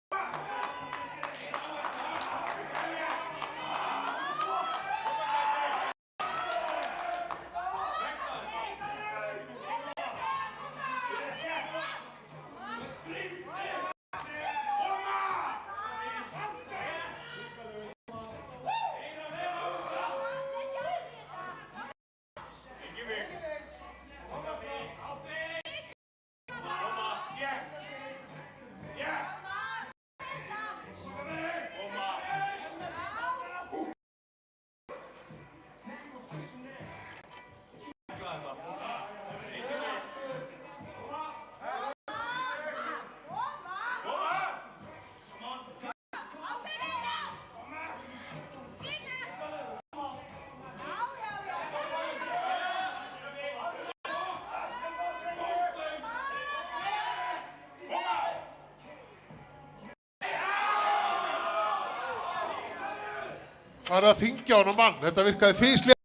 farið að þyngja á hana mann. Þetta virkaði fyslega.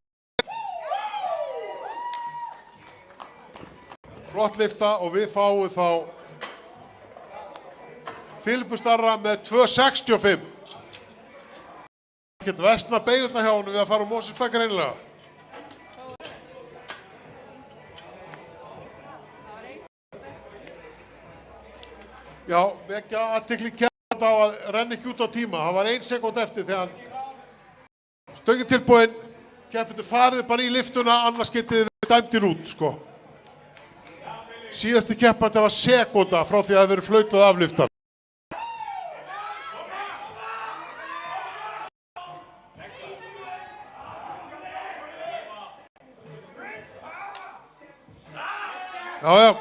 Flott lyfta og við fáum þá Filipus Darra með 2.65. Ekkert vestna beigurna hjá honum við að fara á Mosfellsbakka reynilega. Já, vekja athygli keppanda á að renna ekki út á tíma. Það var 1 sekúnd eftir þegar stöngin tilbúin. Keppendur farið bara í lyftuna, annars getið þið dæmdir út, sko. Síðasti keppandi var sekúnda frá því að það verið flautað af lyftan. Já, já.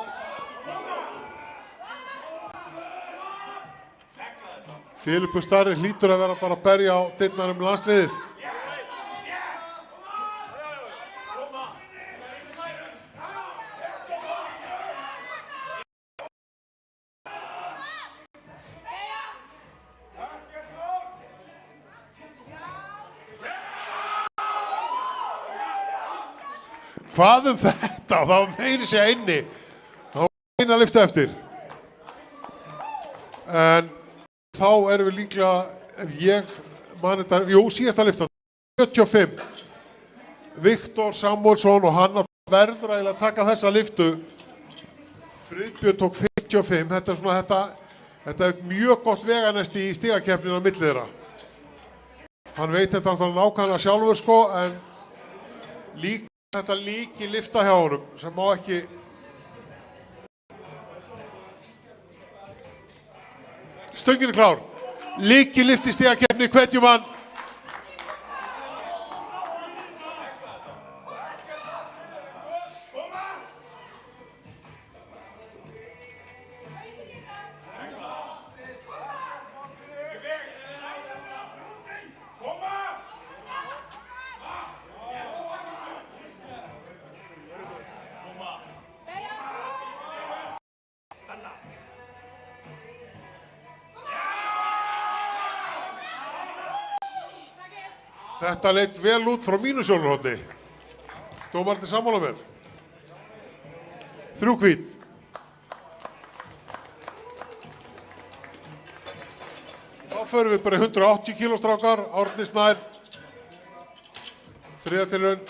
Filipus Darri hlýtur að vera bara að berja á dyrnar landsliðið. Hvað þetta? Það var meiri sér inni. Það var eina lyfta eftir. En þá erum við líklega, ef ég mani þetta, síðasta lyfta, 75. Viktor Samuelsson og hann verður að taka þessa lyftu. Friðbjörn tók 55. Þetta er svona, þetta er mjög gott veganesti í stigakeppninu á milli þeirra. Hann veit þetta nákvæmlega sjálfur, sko, en þetta líki lyfta hjá honum sem má ekki. Stöngin er klár. Líki lyft í stigakeppni, hvetjum hann. Þetta leit vel út frá mínu sjónarhorni. Dómarnir sammála mér. 3 hvít. Þá förum við bara 180 kíló strákar. Árni Snær. 3. tilraun.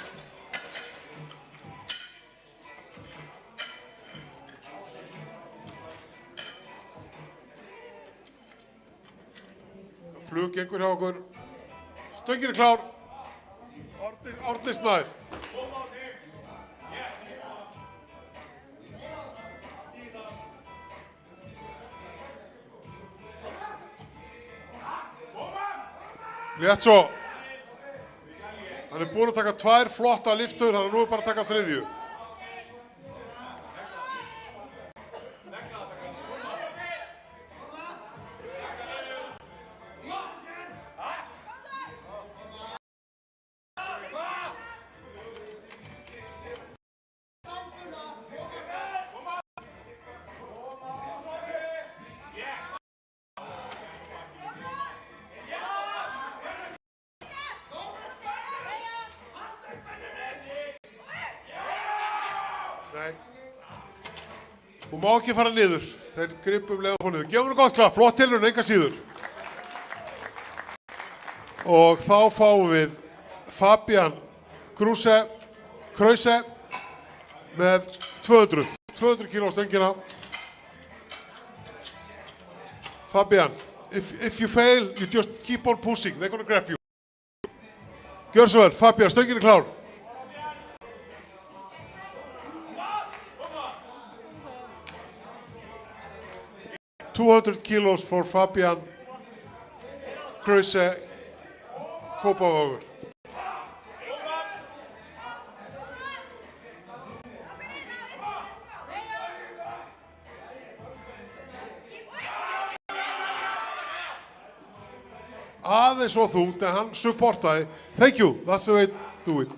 Flug gengur hjá okkur. Stöngin er klár. Árni Snær. Létt svo. Hann er búinn að taka 2 flotta lyftur, þannig að nú er bara að taka 3. Nei. Hún má ekki fara niður. Þeir gripum leið að fá niður. Gefum henni gott klapp, flott tilraun, enga síður. Og þá fáum við Fabian Krause með 200 kíló á stöngina. Fabian, if you fail, you just keep on pushing. They're gonna grab you. Gjör svo vel, Fabian, stöngin er klár. $200 kilos for Fabian Krause, Kópavogur. Aðeins svo þungt en hann supportaði. Thank you, that's the way to do it.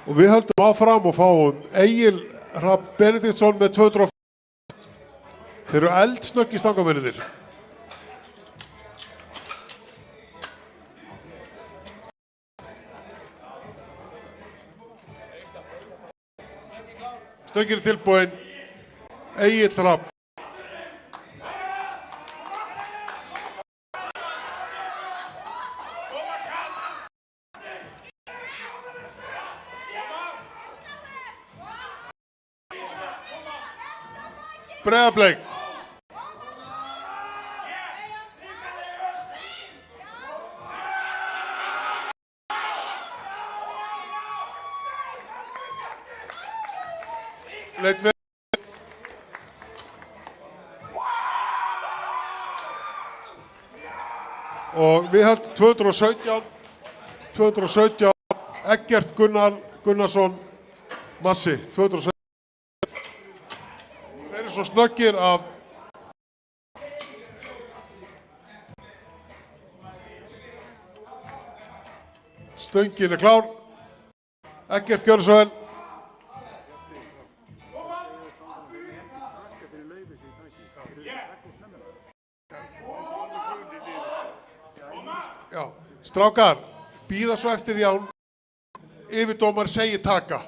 Og við höldum áfram og fáum Egil Hrafn Benediktsson með 200. Þeir eru eldsnögg í stangamennir. Stöngin tilbúin. Egill Hrafn. Breiðablik. Leit við. Og við höldum 217, Eggert Gunnarsson, Massi, 217. Þeir eru svo snöggir af Stöngin klár. Eggert, gjörðu svo vel. Já, strákar, bíða svo eftir því að yfirdómar segi taka.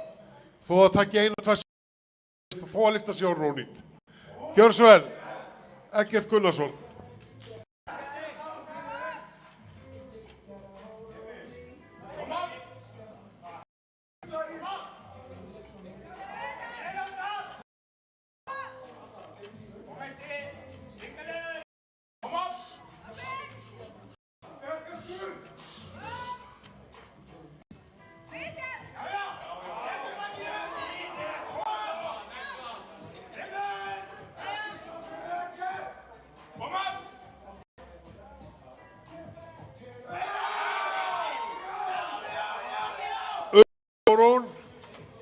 Þó að taki einu, tvær, þó að lifta sig á rónýtt. Gjörðu svo vel, Eggert Gunnarsson.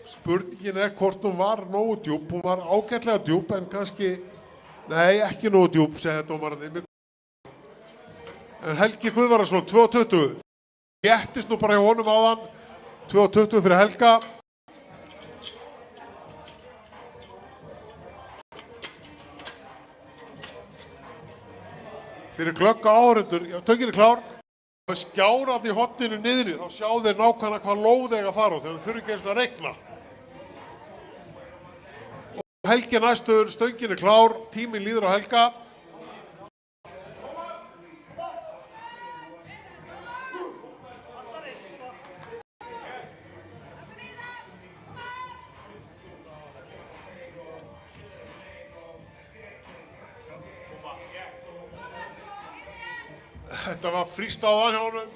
Spurningin hvort hún var nógu djúp, hún var ágætlega djúp en kannski, nei ekki nógu djúp, segði dómararnir. En Helgi Guðvarason, 2:20, léttist nú bara hjá honum áðan, 2:20 fyrir Helga. Fyrir glögga áhorfendur, já, Stöngin klár. Skjárað í hotninu niðri, þá sjá þeir nákvæmlega hvað lóð eiga að fara á þegar þeir þurfi ekki eins og að reikna. Og Helgi næstur, Stöngin klár, tíminn líður á Helga. Þetta var fríst áðan hjá honum.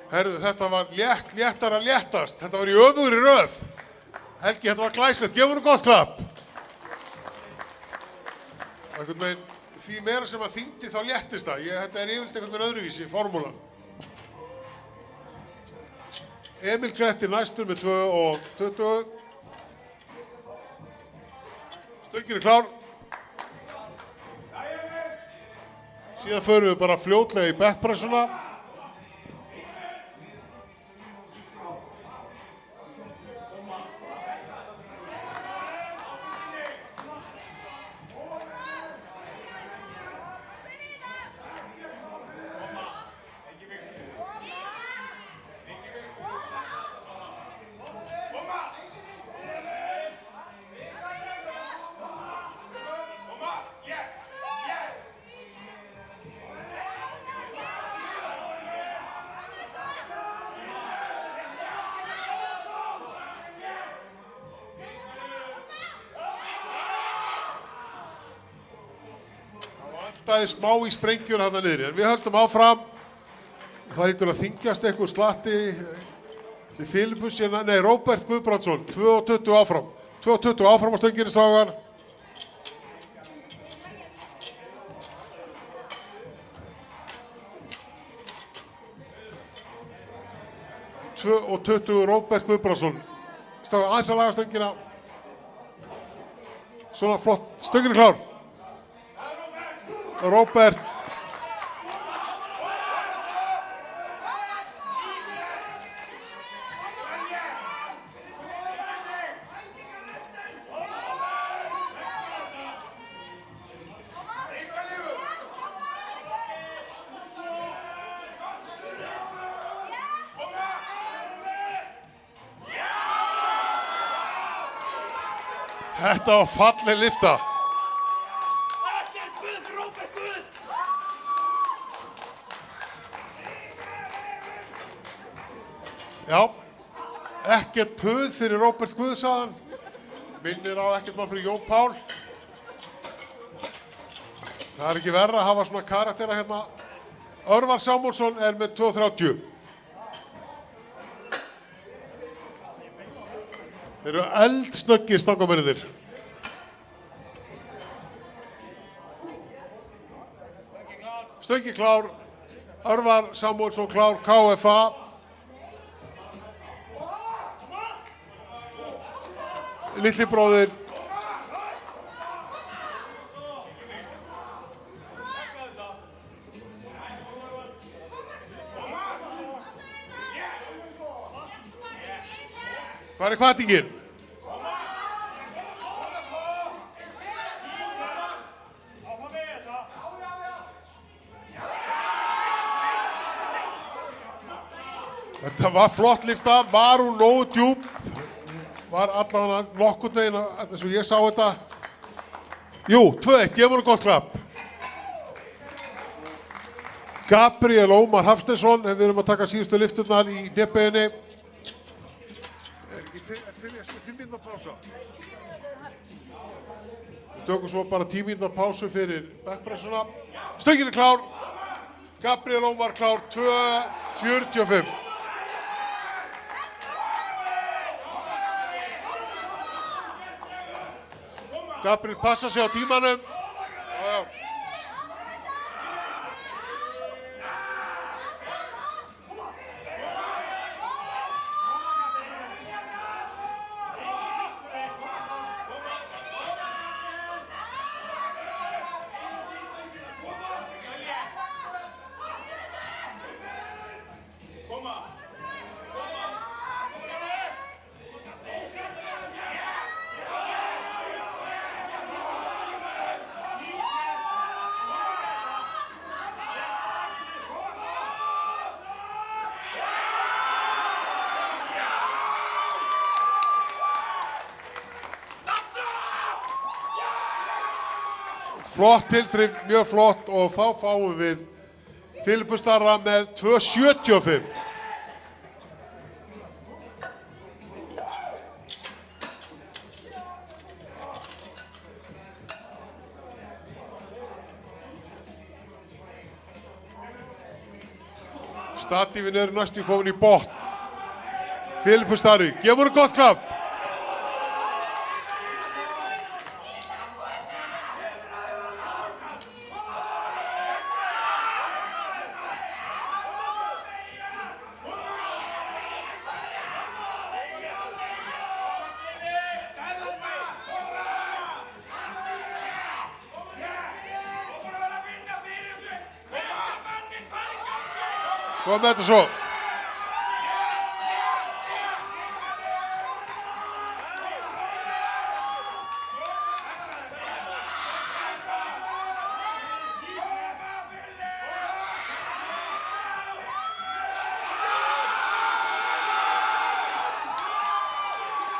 Herðu, þetta var léttara léttast. Þetta var í öfugri röð. Helgi, þetta var glæslegt. Gefum henni gott klapp. Því meira sem að þyngdi þá léttist það. Þetta er yfirleitt einhvern veginn öðruvísi, formúlan. Emil Gretti næstur með 2:20. Stöngin klár. Síðan förum við bara fljótlega í backpressuna. Það er smá í sprengjur hann niðri, en við höldum áfram. Það lítur að þyngjast eitthvað slatti til Filipus, nei, Róbert Guðbrandsson, 2:20 áfram. 2:20 áfram á Stönginni, strákar. Og 20 Róbert Guðbrandsson. Strákar, aðeins að laga Stöngina. Svona flott, Stöngin klár. Róbert. Þetta var falleg lyfta. Já, ekkert puð fyrir Róbert Guðsaðan. Minnir á ekkert mann fyrir Jón Pál. Það er ekki verra að hafa svona karaktera hérna. Örvar Samúlsson er með 2.30. Þeir eru eldsnöggir stangamennir. Stöngin klár, Örvar Samúlsson klár, KFA. Litli bróðir. Hvað er hvatningin? Þetta var flott lyfta, var hún nógu djúp, var allavega nokkurn veginn eins og ég sá þetta. Jú, 2-1, gefum hún gott klapp. Gabriel Ómar Hafsteinsson, við erum að taka síðustu lyfturnar í hneppbeginni. Er ekki 5 mínútna pása? Við tökum svo bara 10 mínútna pásu fyrir backpressuna. Stöngin er klár, Gabriel Ómar klár, 2.45. Gabriel passa sig á tímanum. Flott tilþrif, mjög flott og þá fáum við Filipus Darra með 2.75. Statífin eru næstu komin í botn. Filipus Darri, gefum hún gott klapp. Hvað með þetta svo?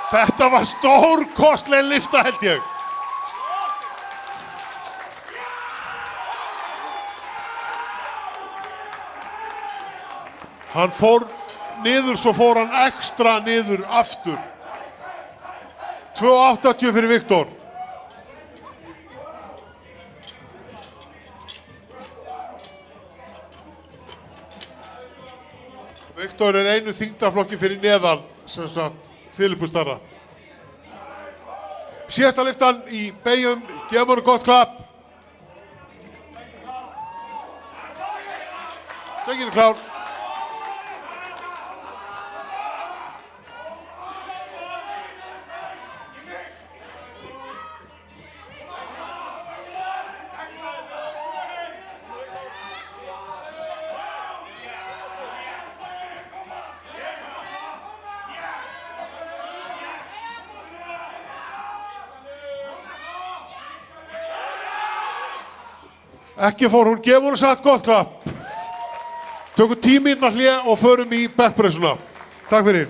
Þetta var stórkostleg lyfta held ég. Hann fór niður, svo fór hann ekstra niður aftur. 2.80 fyrir Viktor. Viktor er einu þyngdarflokki fyrir neðan, sem sagt, Filipus Darra. Síðasta lyftan í beigjum, gefum hann gott klapp. Stöngin er klár. Ekki fór hún, gefur hún satt gott klapp. Tökum 10 mínútna hlé og förum í backpressuna. Takk fyrir.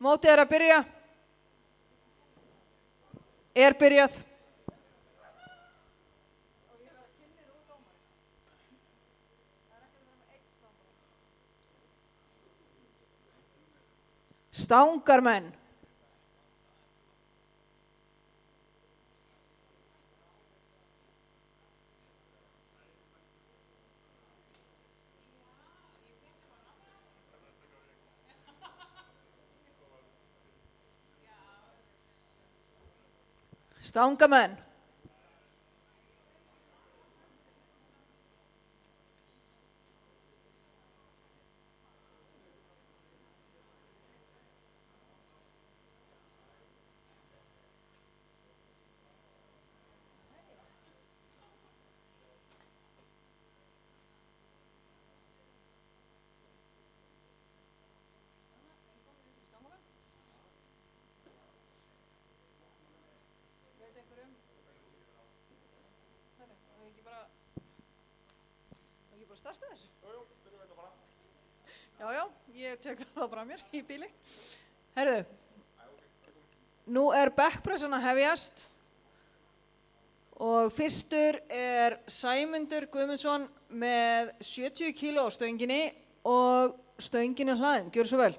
Mótið er að byrja. Er byrjað. Stangarmenn. Stangamenn. Starta þessu? Jú, byrjum þetta bara. Já, ég tek það bara mér í bíli. Herðu, nú er bekkpressan að hefjast og fyrstur er Sæmundur Guðmundsson með 70 kíló á stönginni og stöngin er hlaðin. Gjörðu svo vel.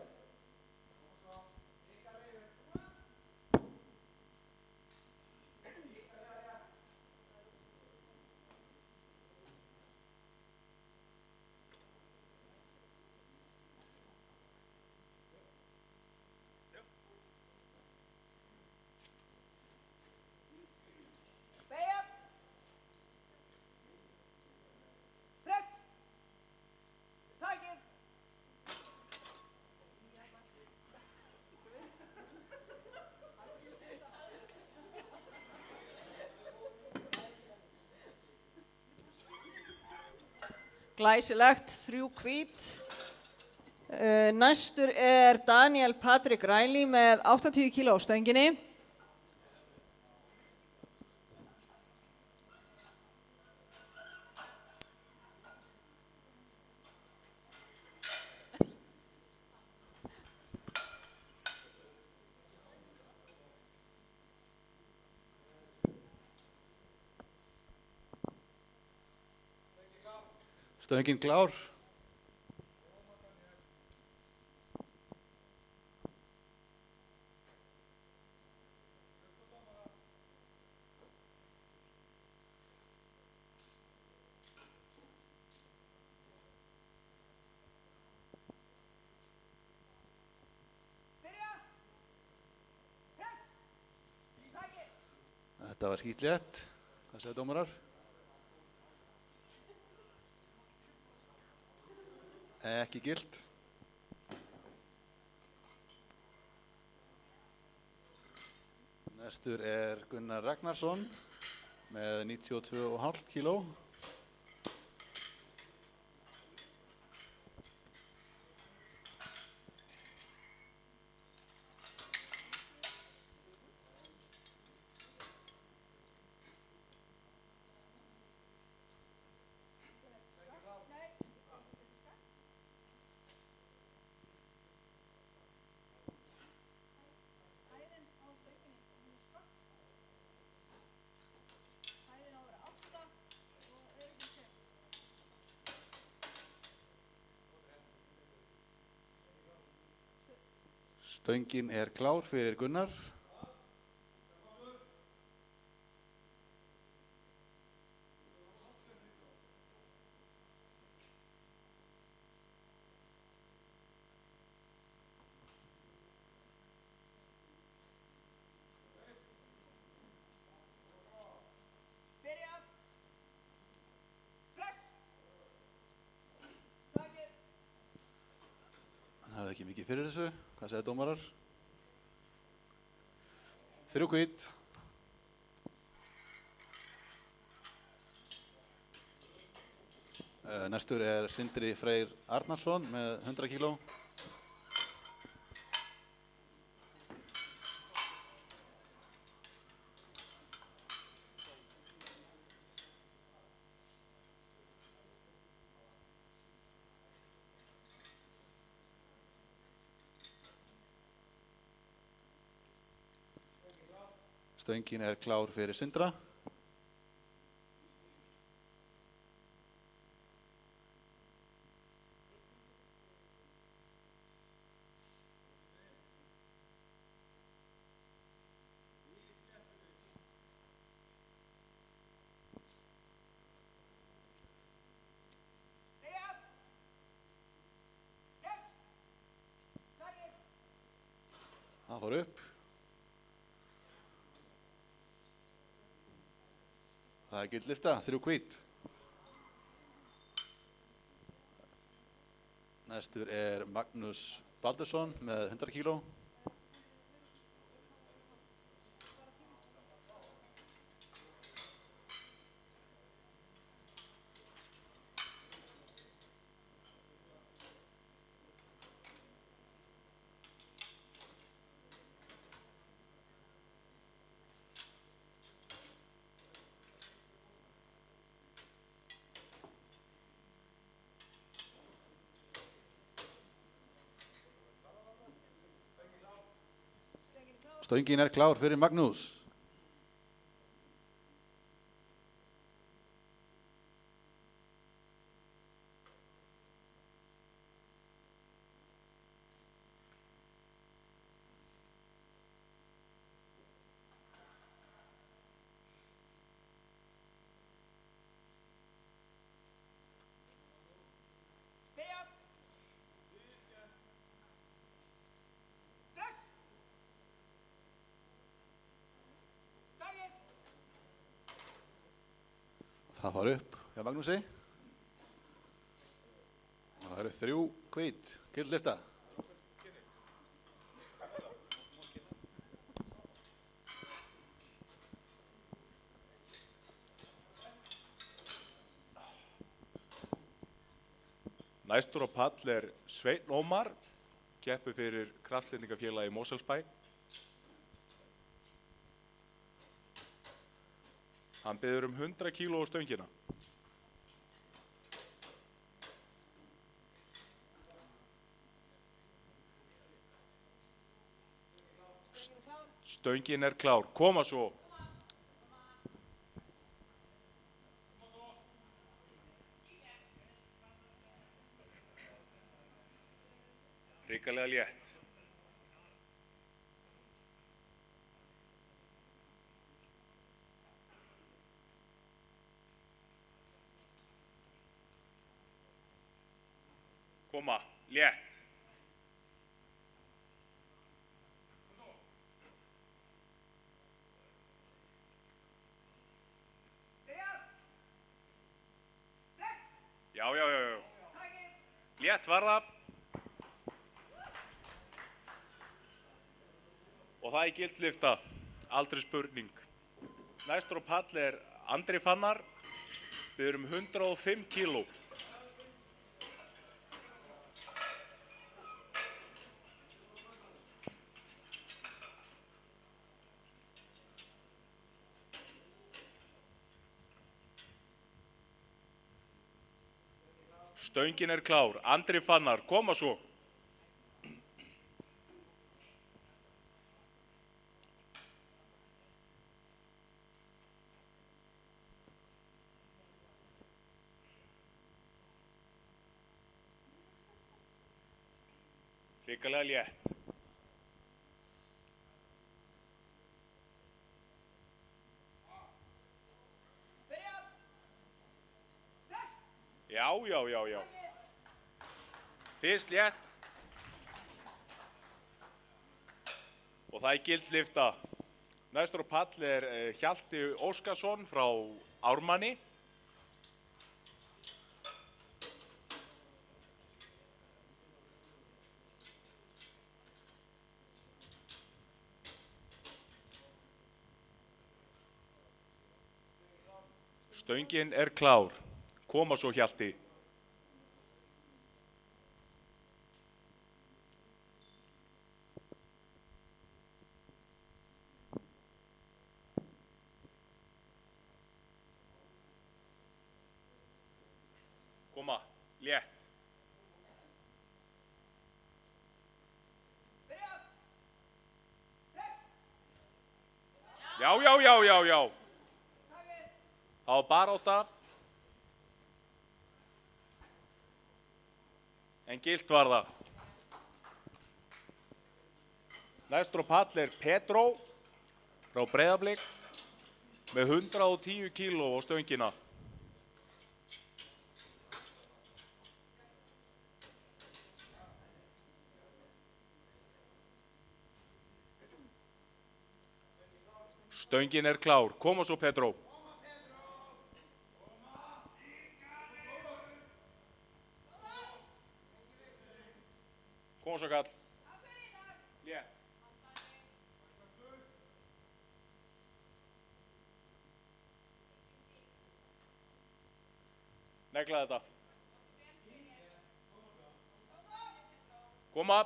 Glæsilegt, 3 hvít. Næstur er Daniel Patrik Riley með 80 kíló á stönginni. Stöngin klár. Þetta var skítlétt. Hvað segja dómarar? Ekki gilt. Næstur er Gunnar Ragnarsson með 92,5 kíló. Stöngin er klár fyrir Gunnar. Það er ekki mikið fyrir þessu. Hvað segja dómarar? 3 hvít. Næstur er Sindri Freyr Arnarsson með 100 kíló. Stöngin er klár fyrir Sindra. Það fór upp. Það er gild lyfta, 3 hvít. Næstur er Magnús Baldursson með 100 kíló. Stöngin er klár fyrir Magnús. Það var upp hjá Magnúsi. Það eru 3 hvít, gild lyfta. Næstur á pall er Sveinn Ómar, keppur fyrir Kraftlyftingafélagi Mosfellsbæ. Hann biður 100 kíló á stöngina. Stöngin er klár, koma svo. Hrikalega létt. Koma, létt. Já. Létt var það. Og það er gild lyfta, aldrei spurning. Næstur á pall er Andri Fannar, biður 105 kíló. Stöngin er klár, Andri Fannar, koma svo. Hrikalega létt. Já. Fyrst létt. Og það er gild lyfta. Næstur á pall er Hjalti Óskarsson frá Ármanni. Stöngin er klár. Koma svo Hjalti. Koma, létt. Já. Það var barátta. En gilt var það. Næstur á pall Petró frá Breiðablik með 110 kíló á stöngina. Stöngin klár. Koma svo Petró. Koma svo kall. Yeah. Negla þetta. Koma.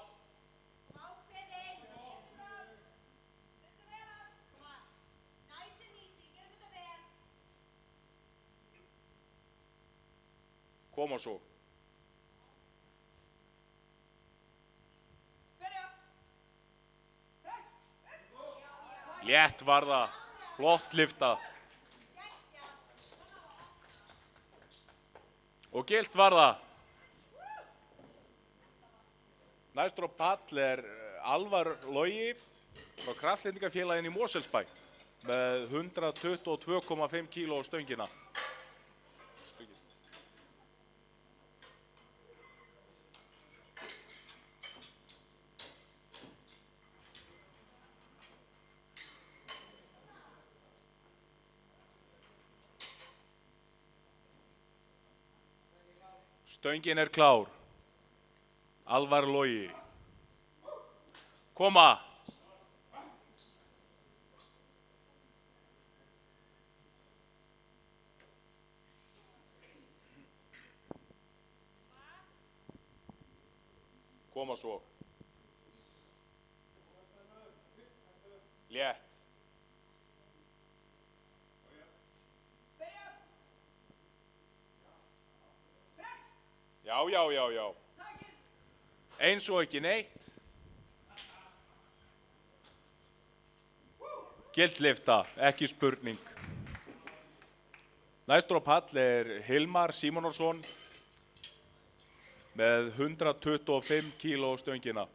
Koma svo. Létt var það. Flott lyfta. Og gilt var það. Næstur á pall Alvar Logi frá Kraftlyftingafélaginu í Mosfellsbæ með 122,5 kíló á stöngina. Stöngin klár. Alvar Logi. Koma. Koma svo. Létt. Já. Eins og ekki neitt. Gilt lyfta, ekki spurning. Næstur á pall Hilmar Símonarsson með 125 kíló á stöngina.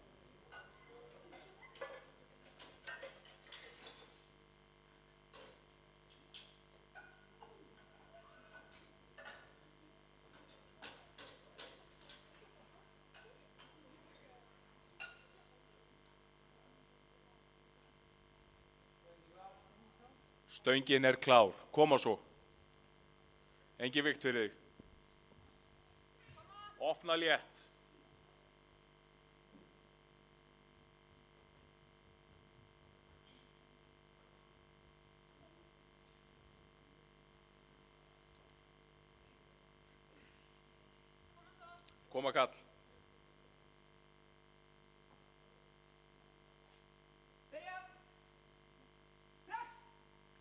Stöngin klár. Koma svo. Engin vikt fyrir þig. Opna létt. Koma kall.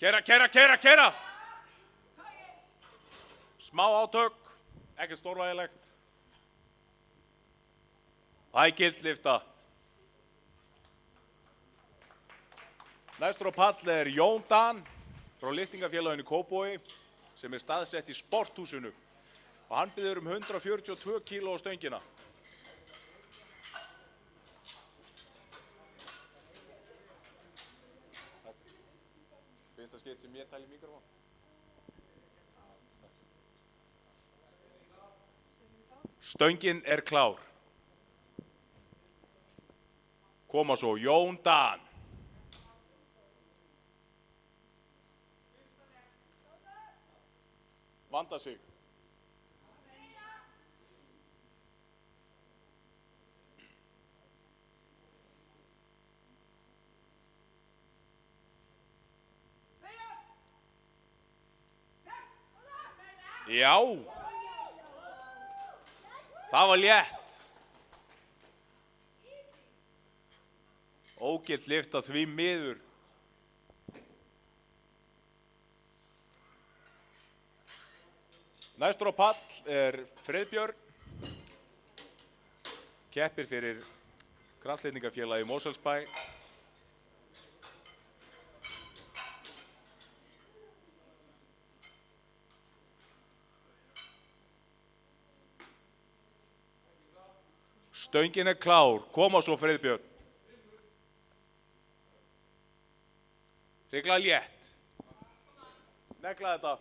Kera! Smá átök, ekki stórvægilegt. Það gilt lyfta. Næstur á pall Jón Dan frá lyftingafélaginu Kópavogi sem staðsett í sporthúsinu og hann biður 142 kíló á stöngina. Fyrsta skipt sem ég tala í mikrofón. Stöngin klár. Koma svo Jón Dan. Vanda sig. Já. Það var létt. Ógilt lyfta því miður. Næstur á pall Friðbjörn. Keppir fyrir Kraftlyftingafélagið í Mosfellsbæ. Stöngin er klár, koma svo Friðbjörn. Hrygla létt. Negla þetta.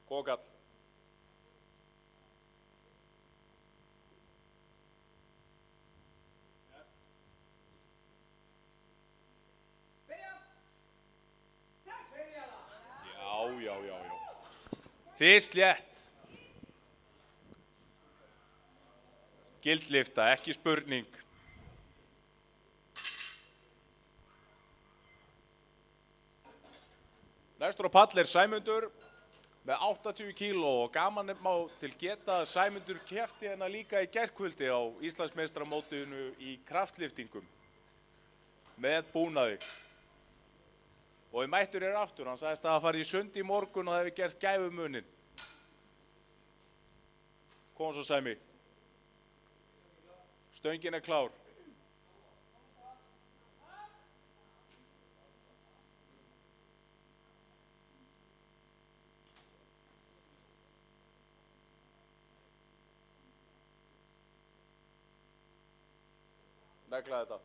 Góðgall. Já. Fyrst létt. Gildlifta, ekki spurning. Næstur á pall er Sæmundur með 80 kíló og gaman má til geta að Sæmundur keppti hérna líka í gærkvöldi á Íslandsmeistaramótinu í kraftliftingum með búnaði. Og mættur aftur, hann sagðist að það fari í sund í morgun og það hefði gert gæfumuninn. Kom svo Sæmi. Stöngin er klár. Negla þetta.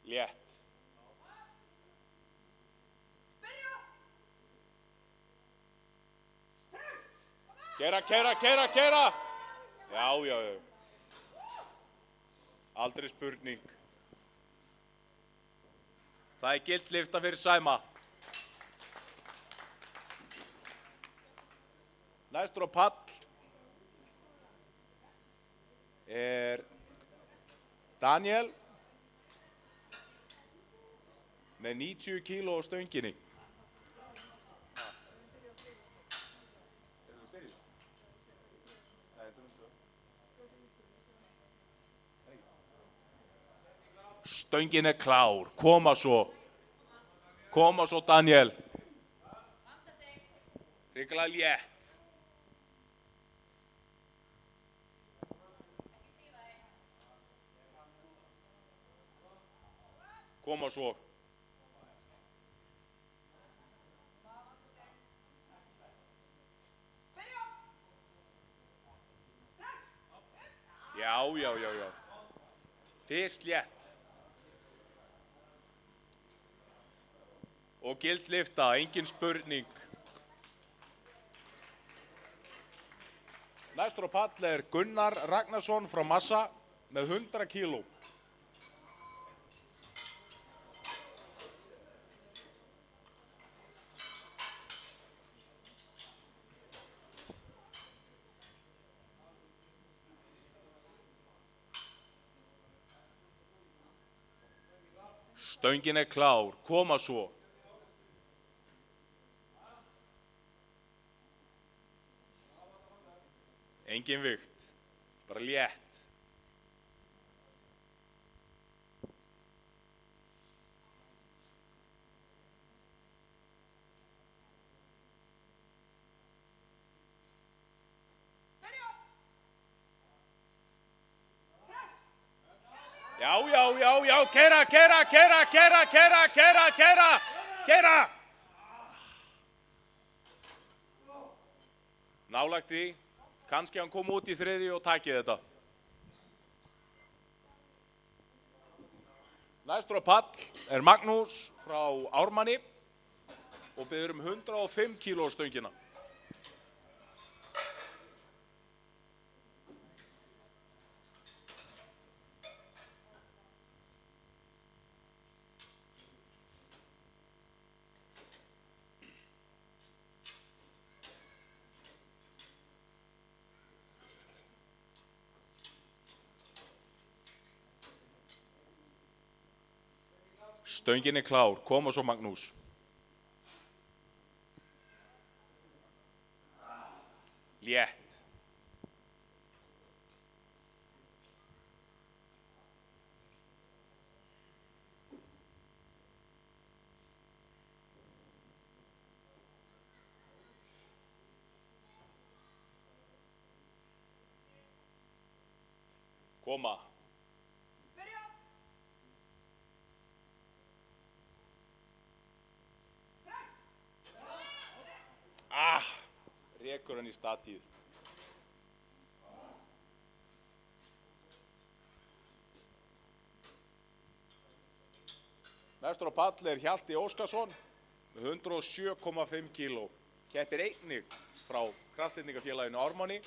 Létt. Keira. Já. Aldrei spurning. Það er gildlifta fyrir Sæma. Næstur á pall er Daniel með 90 kíló á stönginni. Stöngin er klár, koma svo Daniel. Hrygla létt. Koma svo. Já. Fyrst létt. Og gildlifta, engin spurning. Næstur á pall er Gunnar Ragnarsson frá Massa með 100 kíló. Stöngin er klár, koma svo. Engin vikt, bara létt. Já, keira. Nálægt því, kannski hann kom út í þriðju og takið þetta. Næstur á pall er Magnús frá Ármanni og biður 105 kíló stöngina. Stöngin er klár, koma svo Magnús. Létt. Koma. Rekur hann í statíð. Næstur á pall er Hjalti Óskarsson með 107,5 kíló. Keppir einnig frá Kraftlyftingafélaginu Ármanni.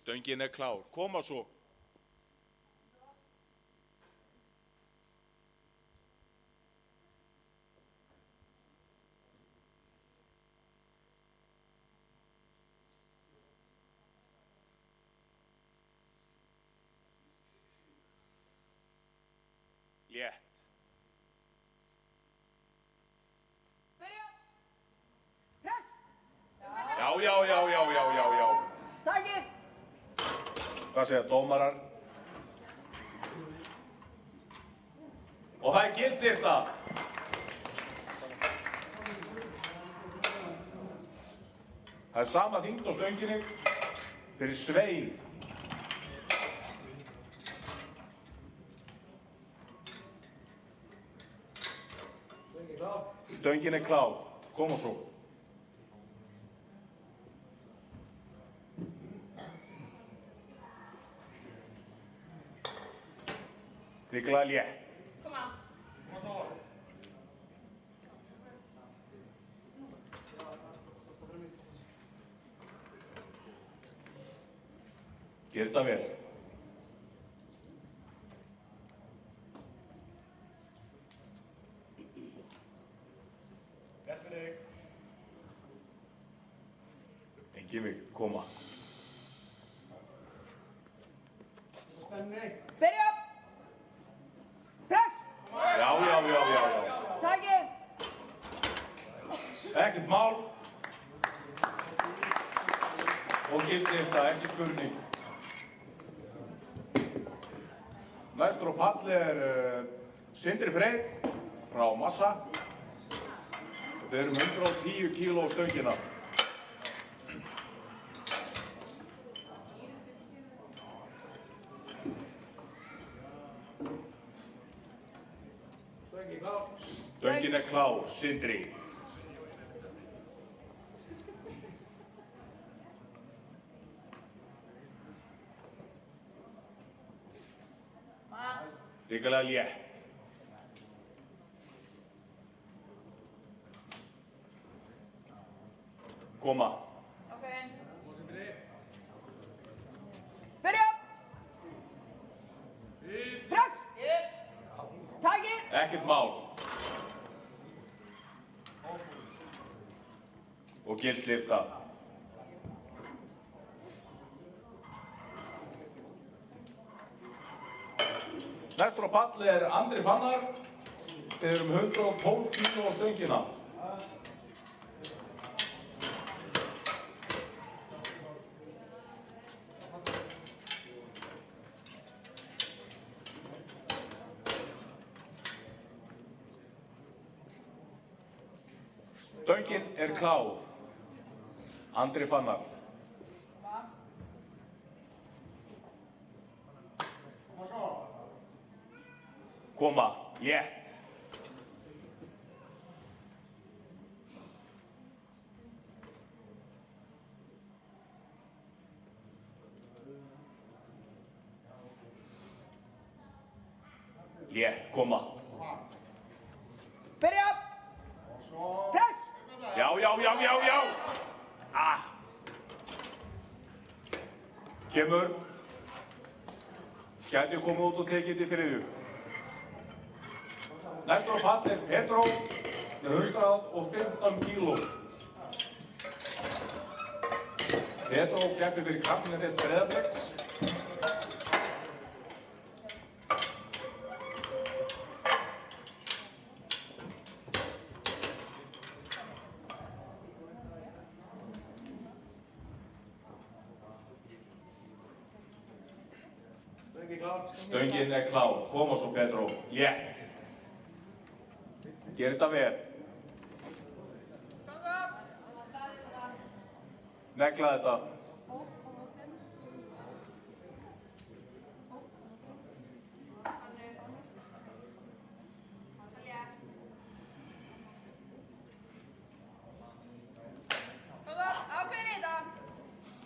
Stöngin er klár. Koma svo. Létt. Já. Takið! Hvað segja dómarar? Og það er gildvirta. Það er sama þyngd á stönginni fyrir Svein. Stöngin er klár. Koma svo. Tryggilega létt. Gerðu þetta vel. Rétt fyrir þig. Engi mig, koma. Byrja! Press! Já. Takið! Ekkert mál. Og gildvirta, ekki spurning. Næstur á palli er Sindri Freyr frá Massa. Við erum 110 kíló á stöngina. Stöngin er klár, Sindri. Ríkilega létt. Koma. Byrja! Press! Takið! Ekkert mál. Og gildlifta. Næstur á palli er Andri Fannar. Við erum 112 kíló á stöngina. Stöngin er klár. Andri Fannar. Koma, létt. Létt, koma. Byrja! Press! Já. Kemur. Gæti komið út og tekið þetta fyrir þau. Næstur á palli er Petró með 115 kíló. Petró keppir fyrir Kraftlyftingafélag Breiðabliks. Stöngin klár. Koma svo Pedro. Létt. Gerð þetta vel. Negla þetta.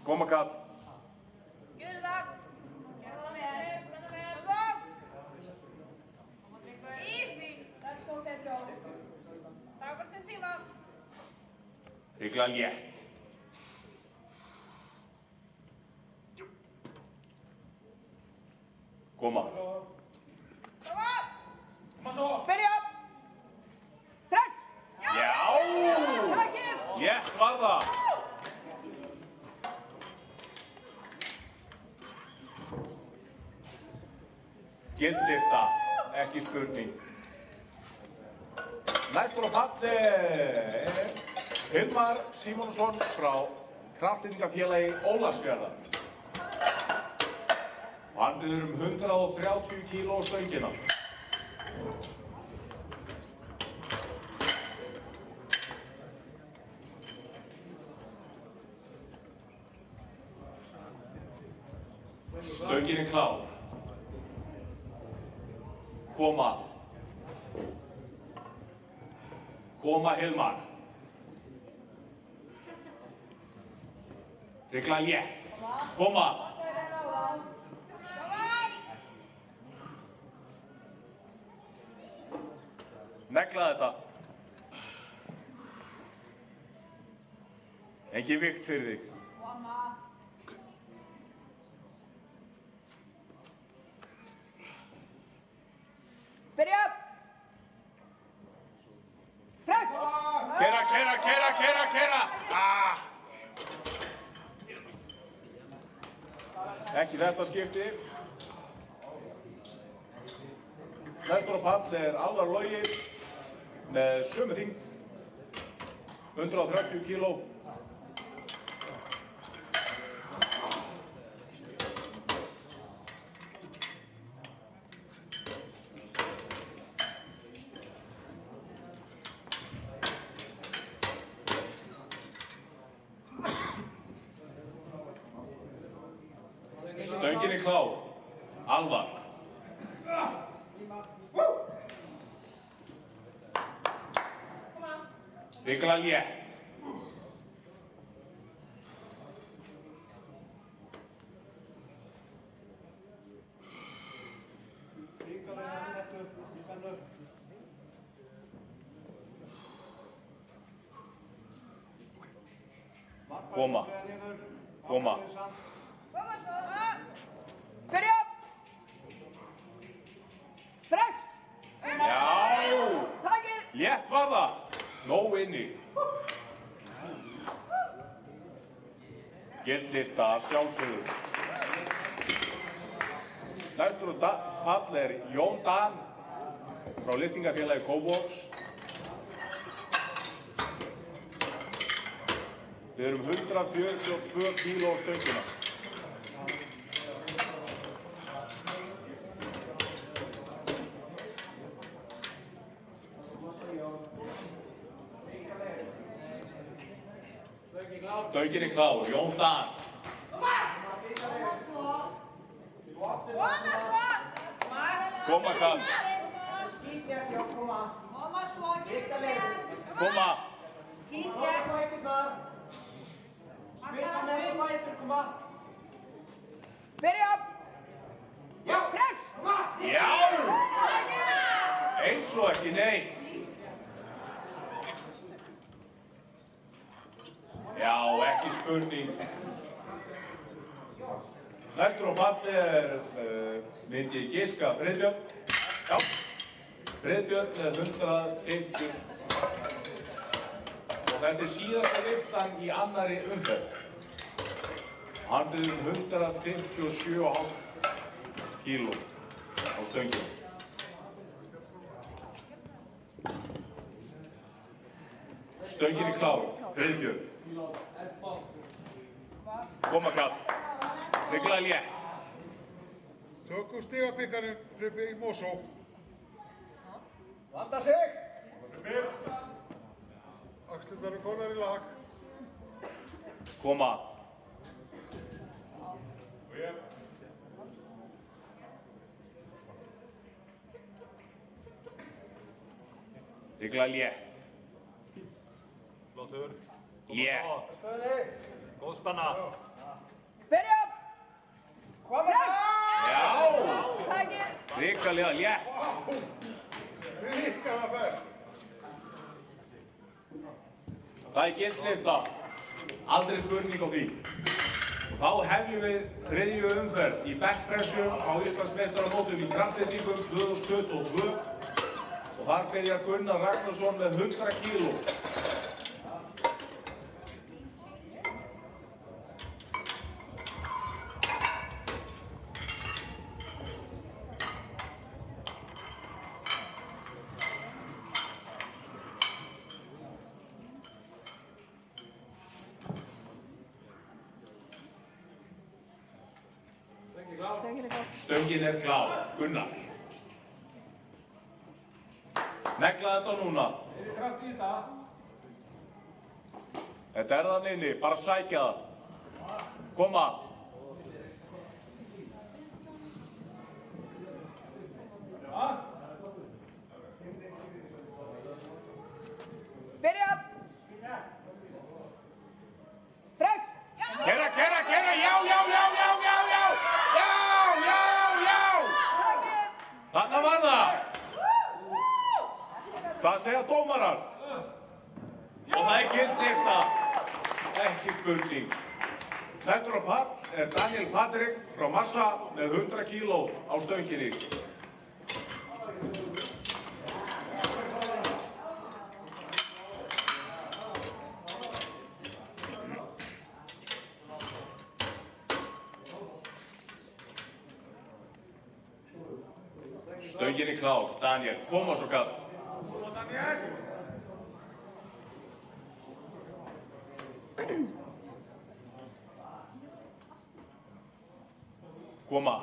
Koma kall. Gjörðu það. Gjörðu það vel. Easy. Let's go, Pedro. Það var þinn tíma. Hrygla létt. Koma. Koma svo. Byrja. Press. Já! Létt var það. Gildlista, ekki spurning. Næstur á palli er Hilmar Símonsson frá Kraftlyftingafélagi Ólafsfjarðar. Hann biður 130 kíló stöngina. Stöngin klár. Koma. Koma Hilmar. Hrygla létt. Koma. Negla þetta. Ekki vikt fyrir þig. Byrja. Press. Kera. Ekki þetta skipti. Næstur á pall er Alvar Logi með sömu þyngd, 130 kíló. Stöngin klár. Alvar. Hrygla létt. Koma. Byrja. Press. Já! Takið. Létt var það. Nóg inni. Gildlista sjálfsögðu. Næstur á pall er Jón Dan frá Lyftingafélagi Kópavogs. Við erum 142 kíló á stöngina. Stöngin klár, Jón Dan. Koma kall. Koma. Byrja. Press. Já! Eins og ekki neitt. Já, ekki spurning. Næstur á palli er, myndi ég giska, Friðbjörn. Já, Friðbjörn með 150. Og þetta er síðasta lyftan í annarri umferð. Hann biður 157,5 kíló á stönginu. Stöngin klár, Friðbjörn. Koma kall. Hrygla létt. Tökum stigabikkarinn Fribbi í Mosó. Vanda sig! Axlirnar eru komnar í lag. Koma. Ykla létt. Flottur. Létt. Góð spenna. Byrja! Koma! Já! Tækið! Ríkalega létt. Ríkalega fest. Það er gildlifta. Aldrei spurning á því. Og þá hefjum við þriðju umferð í backpressu á Íslandsmeistaramótinu í kraftlyftingum 2022. Og þar byrjar Gunnar Ragnarsson með 100 kíló. Stöngin er klár, Gunnar. Negla þetta núna. Kraft í þetta. Þetta er það inni, bara sækja það. Koma. Byrja! Press! Kera, kera, kera, já, já, já, já, já, já, já, já, já. Þarna var það. Hvað segja dómarar? Og það er gildlifta. Ekki spurning. Næstur á pall er Daniel Patrik frá Massa með 100 kíló á stönginni. Stöngin er klár, Daniel, koma svo kall. Koma.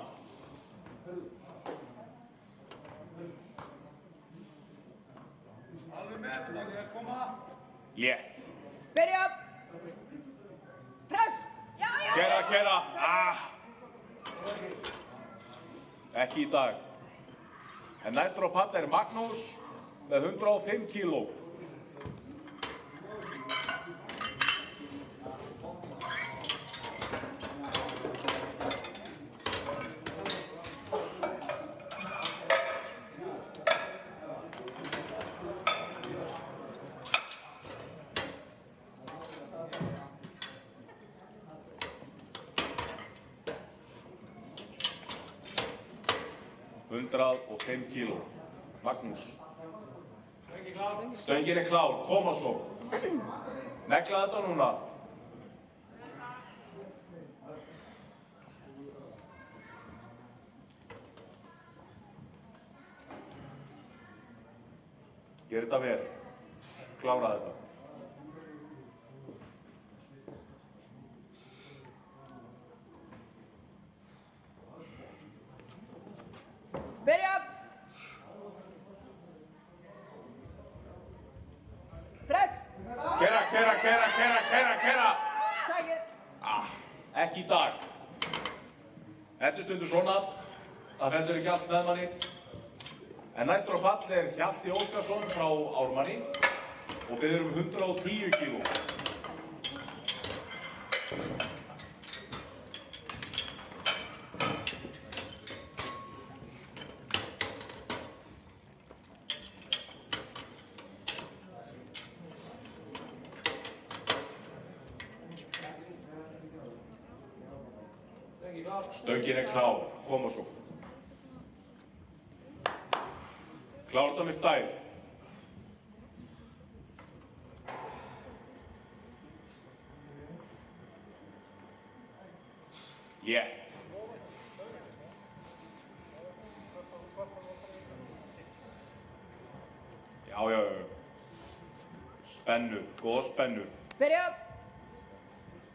Alveg með, Daniel, koma. Létt. Byrja! Press! Já, já! Kera, kera. Ekki í dag. En næstur á pall er Magnús með 105 kíló. og 5 kíló. Magnús. Stöngin er klár, koma svo. Negla þetta núna. Gerð þetta vel. Klára þetta. Byrja! Press! Kera, kera, kera, kera, kera, kera! Sækið! Ekki í dag. Þetta er stundur svona. Það fellur ekki allt með manni. En næstur á fall er Hjalti Óskarsson frá Ármanni og við erum 110 kíló. Stöngin er klár, koma svo. Klára þetta með stæl. Létt. Já, já, já. Spennu, góð spennu. Byrja!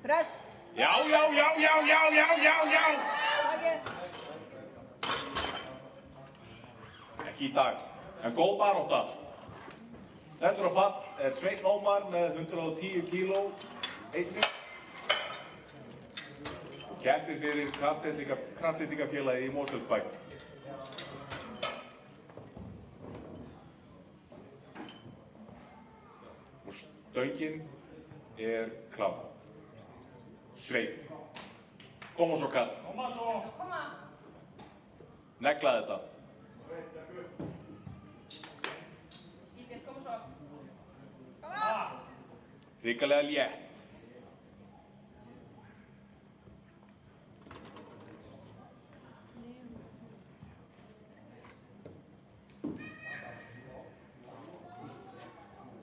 Press! Já, já, já, já, já, já, já, já! Sækið! Ekki í dag, en góð barátta. Næstur á pall Sveinn Ómar með 110 kíló, einnig. Keppir fyrir kraftlyftingafélagið í Mosfellsbæ. Og stöngin klár. Sveinn. Koma svo kall. Koma svo. Koma. Negla þetta. Íbjörn, koma svo. Koma. Hrikalega létt.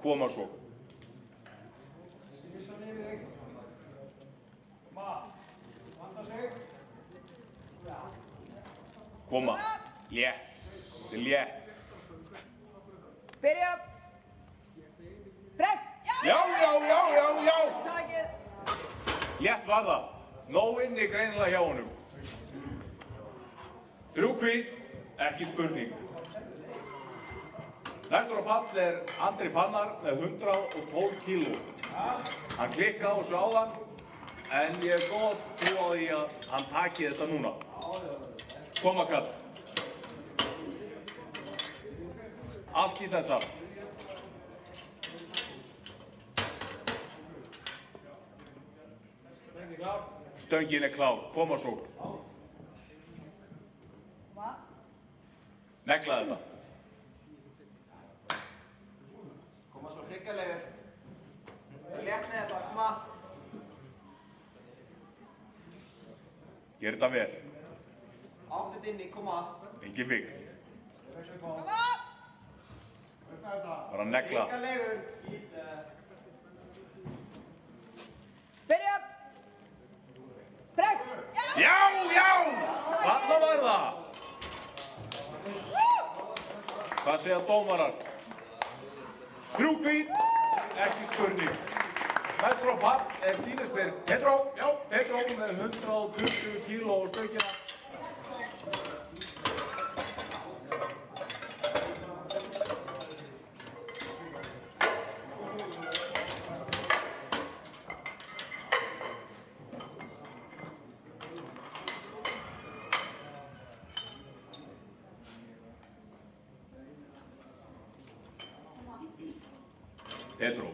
Koma svo. Koma. Létt. Þetta létt. Byrja. Press. Já. Takið. Létt var það. Nóg inni greinilega hjá honum. 3 hvít, ekki spurning. Næstur á pall Andri Fannar með 112 kíló. Hann klikkaði á þessu áðan, en ég er góð trú á því að hann taki þetta núna. Koma kall. Allt í þessa. Stöngin klár. Koma svo. Negla þetta. Koma svo hrikalegur. Létt með þetta, koma. Gerð þetta vel. Áttið inni, koma. Engin vikt. Koma. Bara negla. Hrikalegur. Byrja. Press. Já! Þarna var það. Hvað segja dómarar? 3 hvít, ekki spurning. Næstur á pall sýnisberg Petró. Já, Petró með 120 kíló á stöngina. Petró.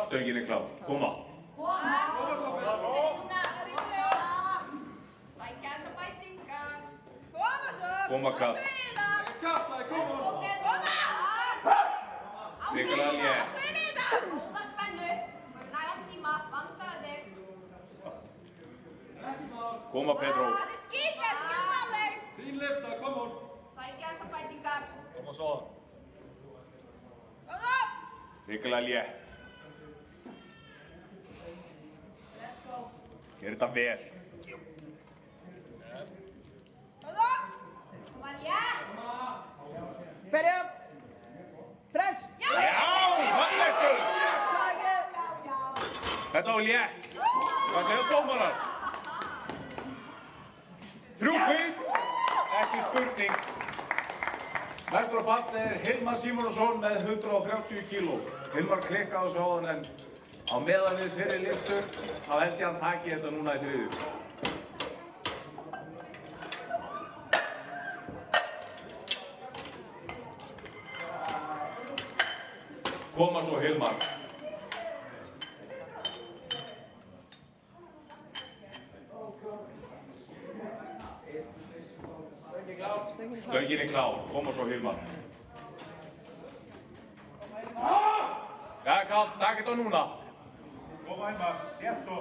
Stöngin klár. Koma. Sækja þessa bætingar. Koma svo. Koma kall. Hrikalega létt. Góða spennu. Nægan tíma. Vandaðu þig. Koma Petró. Það er skýrlega. Þín lifta, kom hún. Sækja þessa bætingar. Koma svo. Koma. Hrikalega létt. Gerð þetta vel. Koma létt. Byrja. Press. Já, fannleggur. Takið. Þetta var létt. Hvað segja dómarar? 3 hvít, ekki spurning. Næstur á pall Hilmar Símonarson með 130 kíló. Hilmar klikkaði á þessu áðan en á meðan við fyrir lyftur, þá held ég að hann taki þetta núna í þriðju. Koma svo Hilmar. Stöngin klár. Koma svo Hilmar. Já, kallt. Takk þetta núna. Koma Hilmar, rétt svo.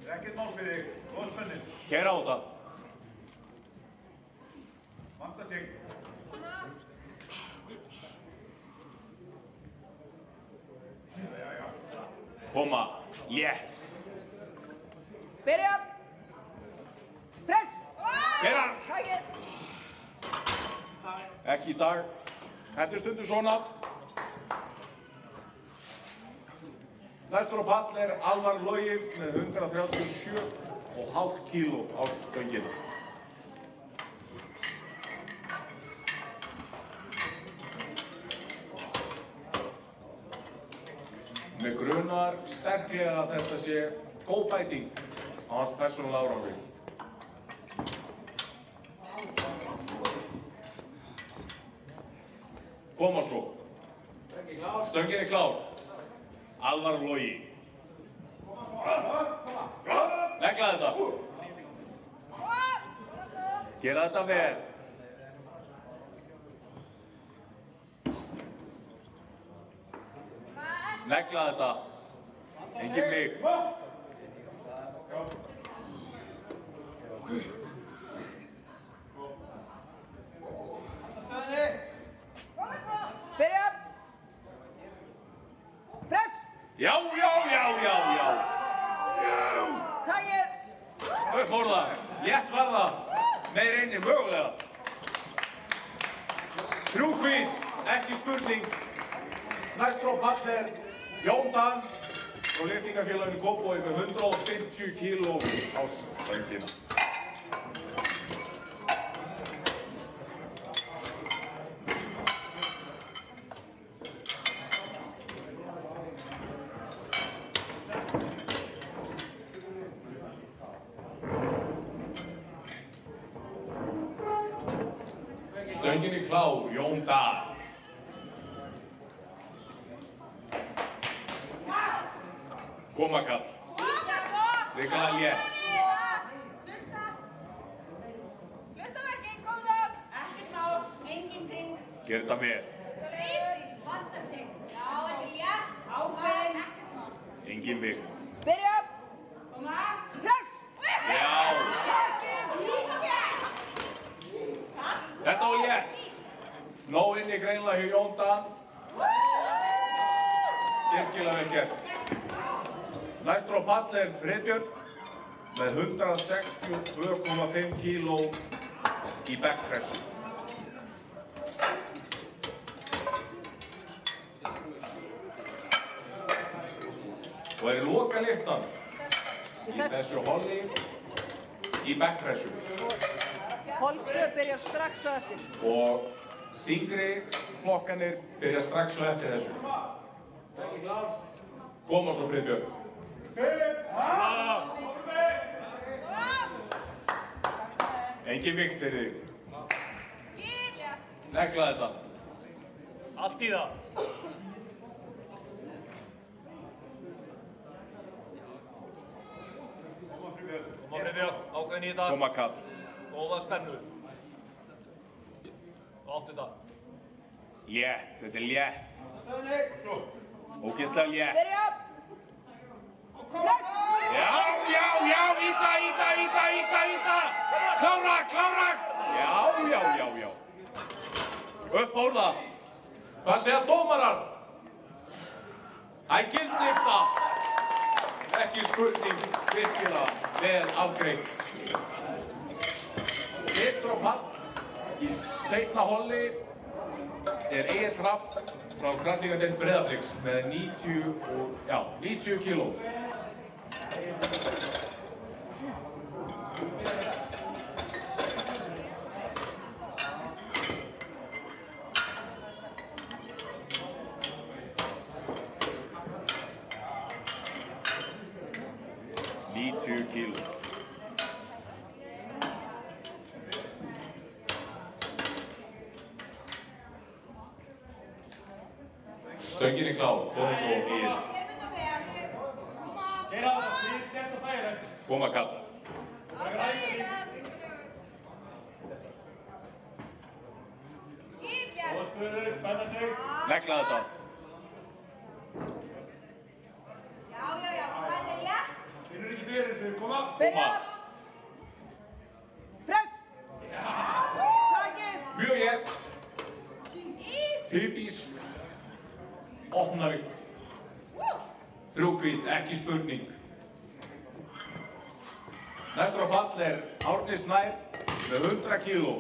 Ekkert mál fyrir þig, góð spennin. Keyra á þetta. Vanda sig. Koma. Létt. Byrja. Press. Keyra. Takið. Ekki í dag. Þetta er stundum svona. Næstur á pall Alvar Logi með 137,5 kíló á stönginu. Mig grunar sterklega að þetta sé góð bæting á hans persónulega árangri. Koma svo. Stöngin klár. Alvar Logi. Negla þetta. Gera þetta vel. Negla þetta. Engin mig. Byrja! Press! Já! Takið! Þau fór það. Létt var það. Meir einnig mögulega. 3 hvít, ekki spurning. Næst frá pall Jón Dan og lyftingafélaginu Kópavogi með 150 kíló á stöngina. Stöngin klár, Jón Dan. Koma kall. Ríkala létt. Hlusta ekki, kom svo! Ekkert ná, engin kring. Gerð þetta með. Vanda sig. Já, þetta er létt. Ákveðin. Engin vik. Byrja! Koma! Press! Já! Þetta var létt. Nóg inni greinlega hjá Jón Dan. Virkilega vel gert. Næstur á pall Friðbjörn með 162,5 kíló í backpressu. Og er í loka listan í þessu holli í backpressu. Hold 2 byrjar strax á eftir. Og þyngri flokkanir byrja strax á eftir þessu. Koma svo Friðbjörn. Engin vikt fyrir þig. Negla þetta. Allt í það. Koma Friðbjörn, ákveðin í þetta. Koma kall. Góða spennu. Og áttu þetta. Létt, þetta er létt. Ógeðslega létt. Byrja! Já, íta. Klára. Já. Upp fór það. Hvað segja dómarar? Það er gildnifta. Ekki spurning, virkilega vel afgreitt. Fyrstur á pall í seinna holli er Egill Hrafn frá kraftlyfjadeild Breiðabliks með 90 kíló. Stöngin klár, koma svo Egill. Koma kall. Negla þetta. Já, þetta er létt. Finnur ekki fyrir þessu, koma. Press! Takið! Mjög létt. Typísk. Opnavíkt. 3 hvít, ekki spurning. Næstur á pall Árni Snær með 100 kíló.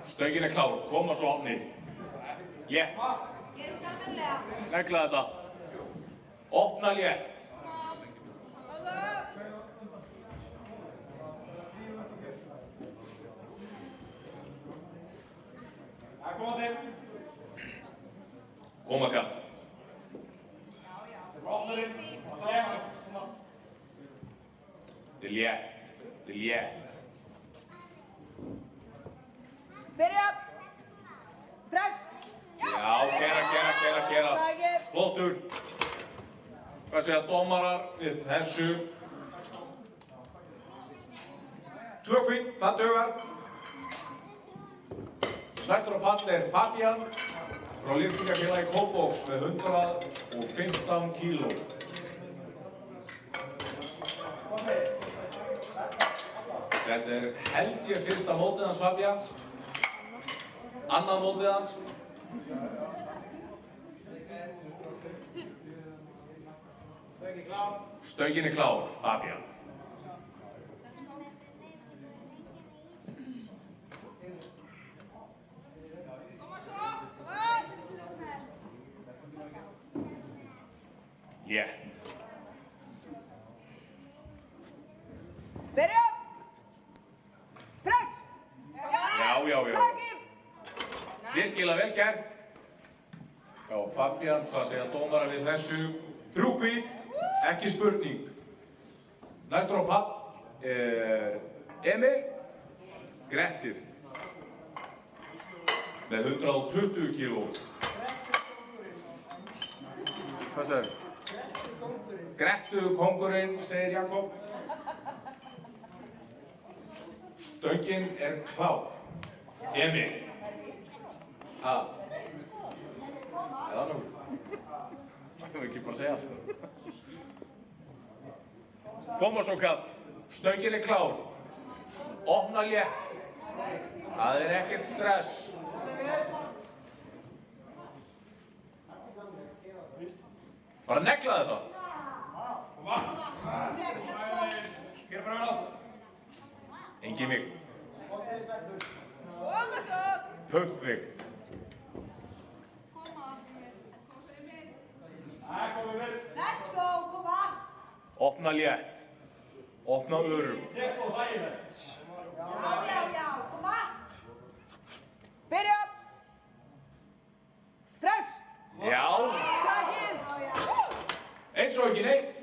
Stöngin klár, koma svo Árni. Létt. Negla þetta. Opna létt. Koma kall. Þetta er létt. Þetta er létt. Byrja. Press. Já, gera. Flottur. Hvað segja dómarar við þessu? 2 hvítt, það dugar. Næstur á pall er Fabian frá lyftingafélagi Kópavogs með 115 kíló. Þetta er held ég fyrsta mótið hans Fabians. Annað mótið hans. Stöngin er klár, Fabian. Létt. Byrja. Press. Já. Virkilega vel gert. Já, Fabian, hvað segja dómarar við þessu? 3 hvítt, ekki spurning. Næstur á pall er Emil Grettir með 120 kíló. Hvað segir? Grettu kóngurinn, segir Jakob. Stöngin er klár. Emil. Eða nú. Það kan við ekki bara segja það. Koma svo kall. Stöngin er klár. Opna létt. Það er ekkert stress. Bara negla þetta. Engin vikt. Pumpvikt. Let's go, koma. Opna létt. Opna örugg. Já, koma. Byrja. Press. Já. Eins og ekki neitt.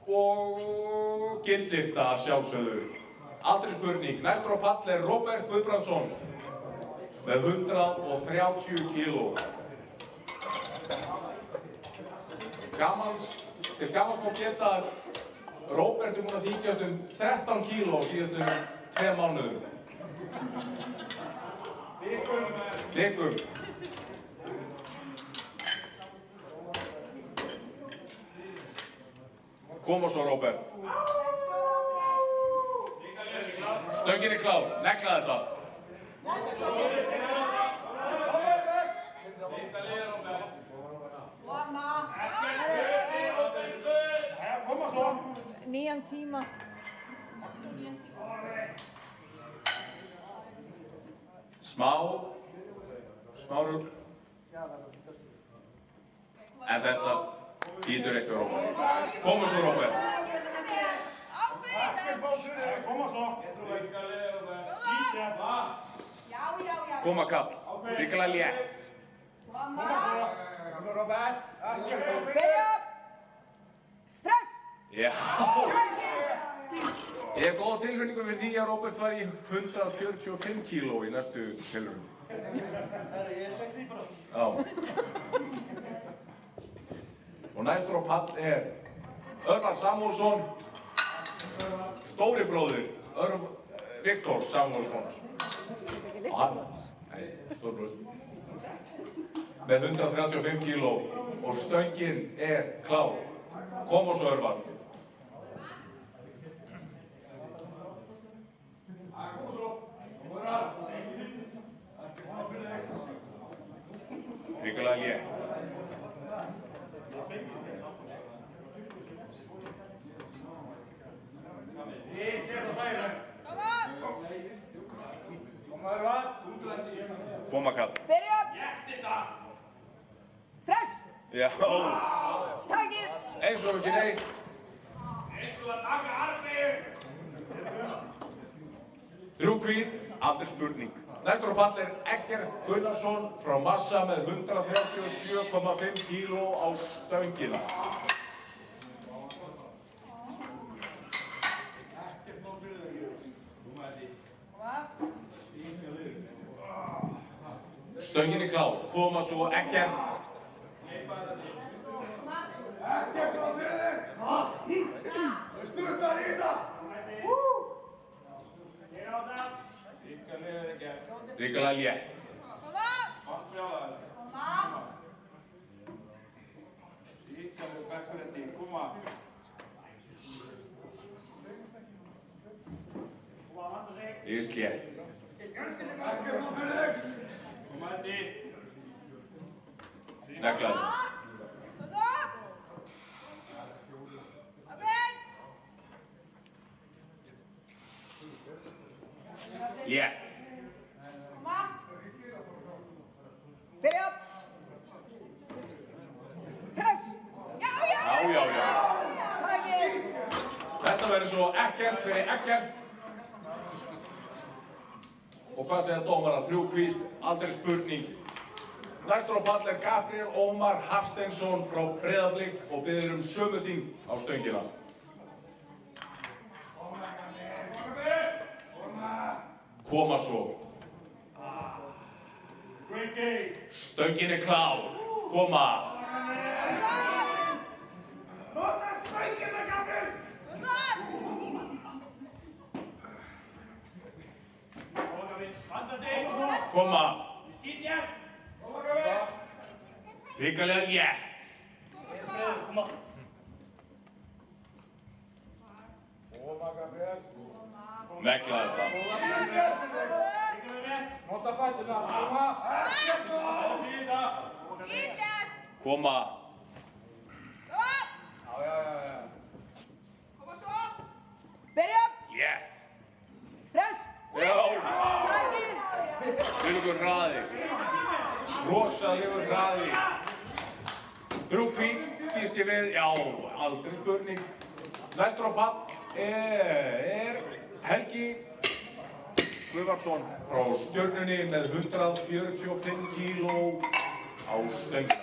Og gildlifta að sjálfsögðu. Aldrei spurning. Næstur á pall er Róbert Guðbrandsson með 130 kíló. Til gamans má geta að Róbert er múin að þykjast 13 kíló síðastum 2 mánuðum. Þykkum. Koma svo, Róbert. Stöngin er klár. Negla þetta. Koma svo. Nýjan tíma. Smá rugl. En þetta býtur ekki Róbert. Koma svo, Róbert. Koma svo. Koma kall. Ríkilega létt. Koma svo, Róbert. Byrja. Press. Já. Ég hef góða tilfinningu fyrir því að Róbert var í 145 kíló í næstu tilraun. Já. Og næstur á pall er Örvar Samúelsson, stóri bróðir Viktor Samúelsson. Og hann, stóri bróðir, með 135 kíló og stöngin er klár. Koma svo, Örvar. Ríkilega létt. Koma kall. Byrja. Press. Já. Takið! Eins og ekki neitt. Eins og að taka arfið. 3 hvít, allir spurning. Næstur á pall Eggert Gunnarsson frá massa með 137,5 kíló á stöngina. Stöngin klár, koma svo Eggert. Ekkert á fyrir þig! Við sturtar í þetta! Hér á það! Ríkala létt. Íst létt. Neklaði. Létt. Byrja! Press! Já! Takið! Þetta verður svo Eggert fyrir Eggert. Og hvað segja dómara? 3 hvít, aldrei spurning. Næstur á pall Gabriel Ómar Hafsteinsson frá Breiðablik og biður sömu þyngd á stöngina. Koma svo. Stöngin klár. Koma. Nota stöngina, Gabriel! Koma. Skýt ég! Ríkalega létt. Koma, Gabriel! Neklaði þetta. Nota fætuna! Koma! Koma. Já. Koma svo! Byrja! Létt. Press! Já. Takið! Þvílíkur hraði. Rosalegur hraði. 3 hvít, býst ég við, já, aldrei spurning. Næstur á pall Helgi Guðvarsson frá Stjörnunni með 145 kíló á stöngina.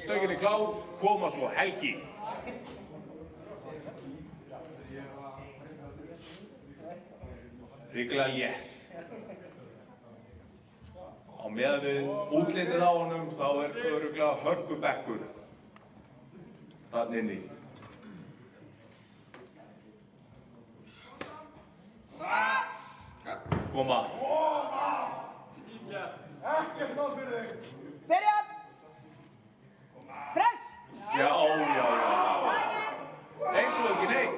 Stöngin klár, koma svo Helgi. Ríkilega létt. Á meðan við útlitið á honum þá örugglega hörkubekkur þarna inni. Koma. Ekkert nóg fyrir þig! Byrja! Press! Já. Eins og ekki neitt.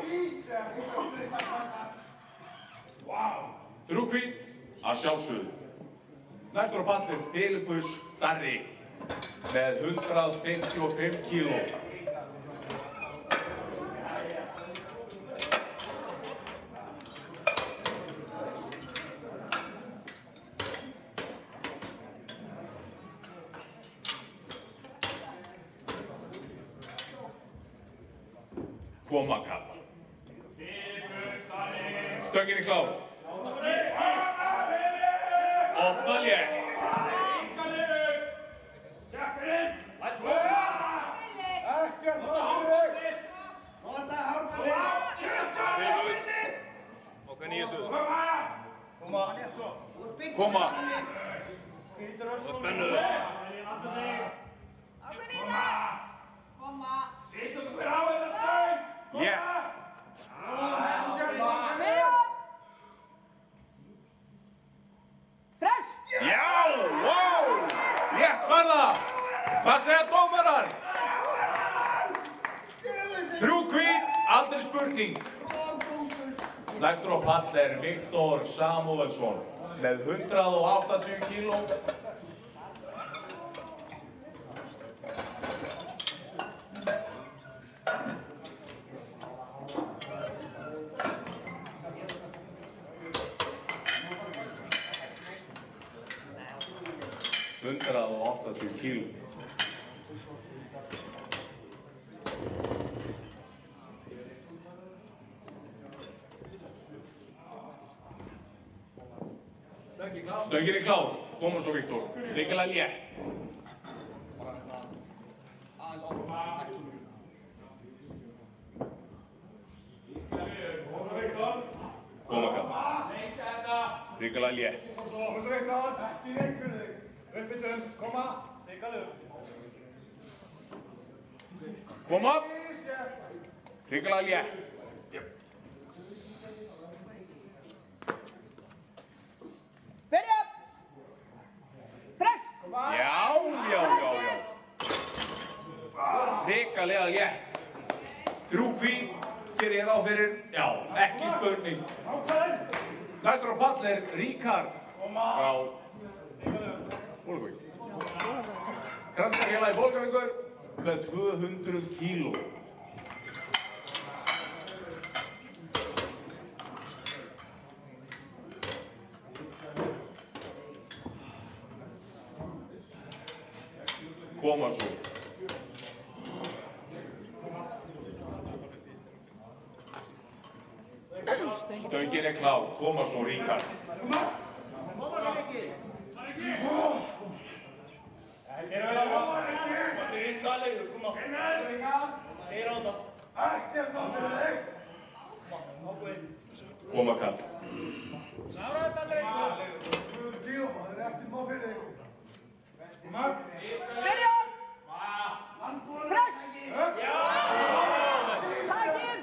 3 hvít, að sjálfsögðu. Næstur á pall Filipus Darri með 155 kíló. Koma kall. Stöngin klár. Opna létt. Ekkert nóg fyrir þig! Nota hárballi! Ok, nýja suð. Koma. Og spennuðu. Koma! Sýttu hver á þetta stöng! Létt. Byrja! Press! Já, wow! Létt var það. Hvað segja dómarar? 3 hvít, aldrei spurning. Næstur á pall Viktor Samuelsson með 180 kíló. 180 kíló. Stöngin klár, koma svo Viktor, ríkilega létt. Koma kall, ríkilega létt. Koma svo Viktor, ekki leik fyrir þig. Uppbyttum, koma, ríkilega. Koma, ríkilega létt. Byrja! Press! Já. Ríkilega létt. 3 hvín, gerir ég þá fyrir, já, ekki spurning. Næstur á pall Ríkard frá Bólungavík. Kraftafélagi Bólungavíkur með 200 kíló. Koma svo. Stöngin klár, koma svo Ríkard. Koma kall. Byrja! Press! Takið!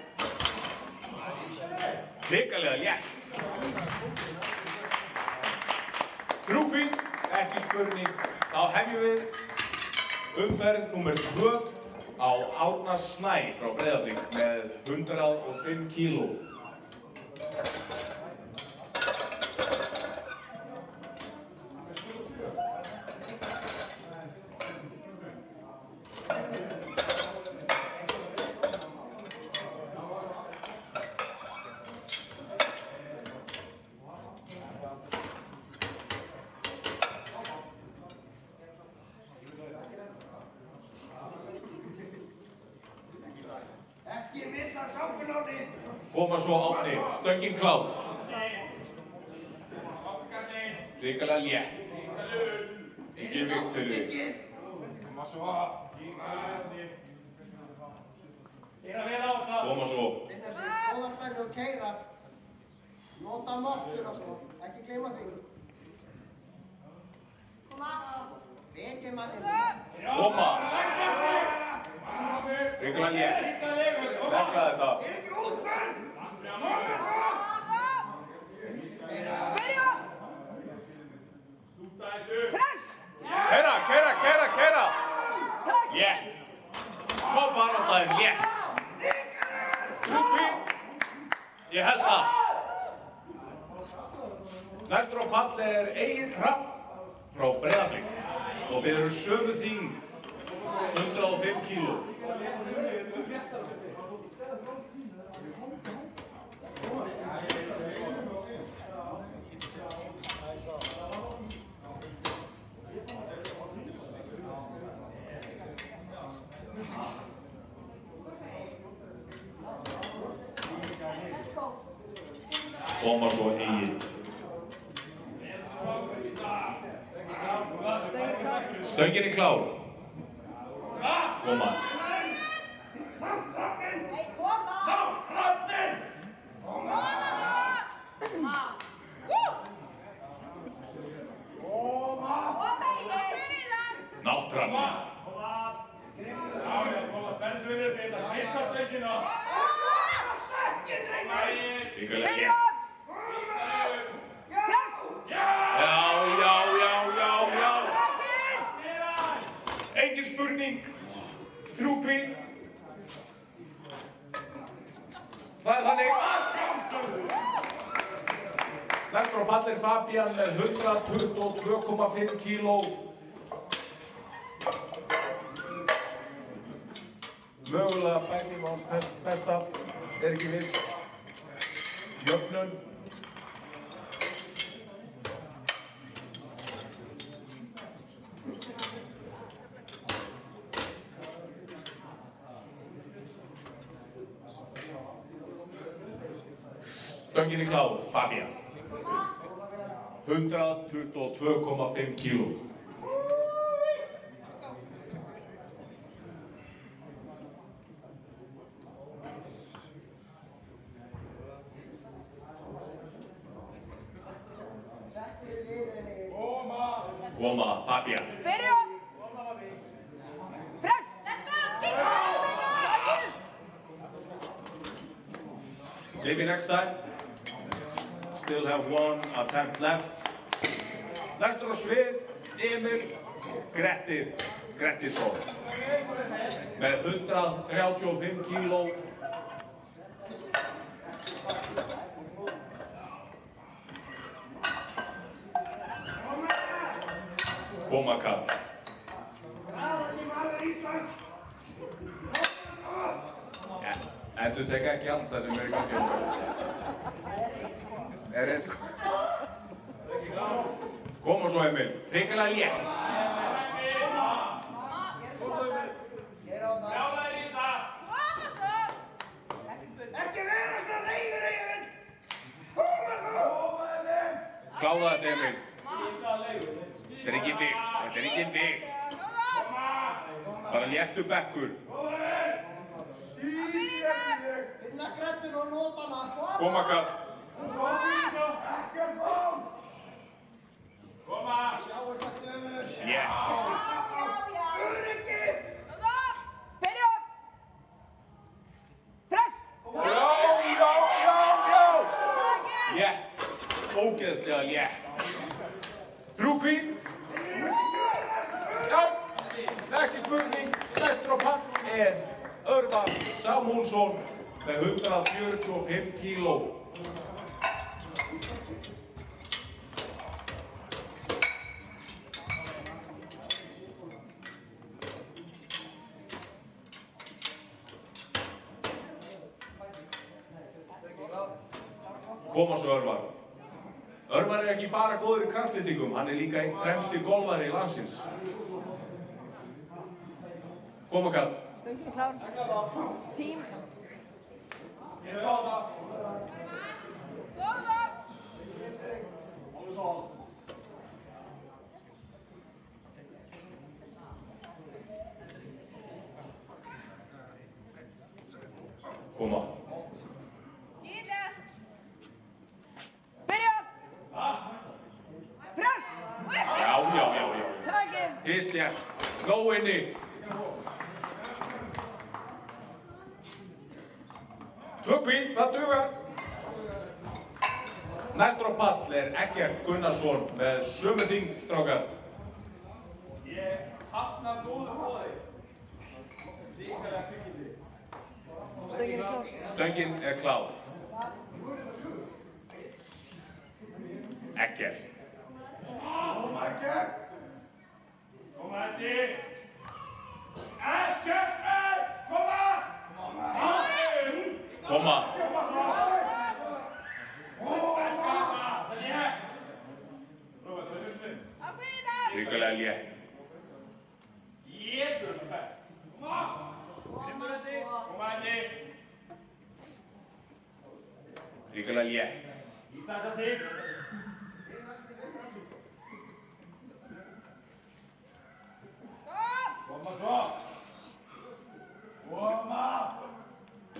Ríkilega létt. 3 hvín, ekki spurning. Þá hefjum við umferð númer 2 á Árna Snæ frá Breiðablik með 105 kíló. Koma svo Árni, stöngin klár. Ríkilega létt. Ekki vikt fyrir þig. Koma svo. Koma svo. Góða stæði og keira. Nota nokkur og svo. Ekki gleyma því. Koma. Vekið manninn. Koma. Ríkilega létt. Vekla þetta. Kæra. Létt. Smá baráttan, létt. 3 hvín. Ég held það. Næstur á pall Egill Hrafn frá Breiðablik og við erum sömu þyngd, 105 kíló. Koma svo Egill. Stöngin klár. Koma. Náttúrann. Ríkilega létt. Já. Engin spurning. 3 hvín. Það þannig. Næstur á pall Fabian með 122,5 kíló. Mögulega bæting á besta, ekki viss. Jöfnun. Stöngin klár, Fabian. 122,5 kíló. Koma, Fabian. Byrja! Press! Let's go! Keep going! Maybe next time. Still have one attempt left. Næstur á svið, Emil Grettisson. Með 135 kíló. Koma kall. Endur teka ekki allt það sem í gangi. Eins sko. Koma svo Emil, hrikalega létt. Ekki vera svona reiður, Emil! Koma svo! Kláða þetta Emil. Þetta er ekki þig, þetta er ekki þig. Bara léttu bekkur. Finna grettin og nota hana. Koma kall. Koma! Létt. Öryggi! Byrja! Press! Já! Létt. Ógeðslega létt. Trúkvín. Já, ekki spurning. Næstur á pall er Örvar Samúlsson með 145 kíló. Koma svo Örvar. Örvar er ekki bara góður í kraftlyftingum, hann er líka einn fremsti golfari landsins. Koma kall. Stöngin klár. Tím. Koma. Press! Já. Takið! Íslétt. Nóg inni. Trúkvín, það dugar. Næstur á pall er Eggert Gunnarsson með sömu þyngd, strákar. Ég hafna góðu boði. Ríkala kvikindi. Stöngin er klár. Eggert. Koma, Eggert! Koma, Eggert! Eggert! Koma! Koma. Ríkulega létt. Jétur það. Koma! Koma, Eggert! Ríkulega létt. Í þess að þig. Koma svo. Koma.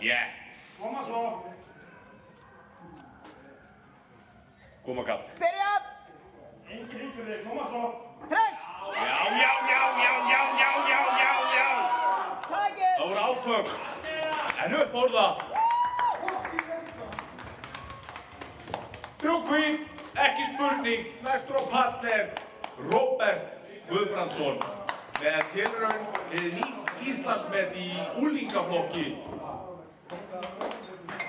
Létt. Koma svo. Koma kall. Byrja! Engin ykkur þig, koma svo. Press! Já. Takið! Það voru átök. En upp fór það. Trúkvín, ekki spurning. Næstur á pall er Róbert Guðbrandsson með tilraun við nýtt Íslandsmet í úlingaflokki.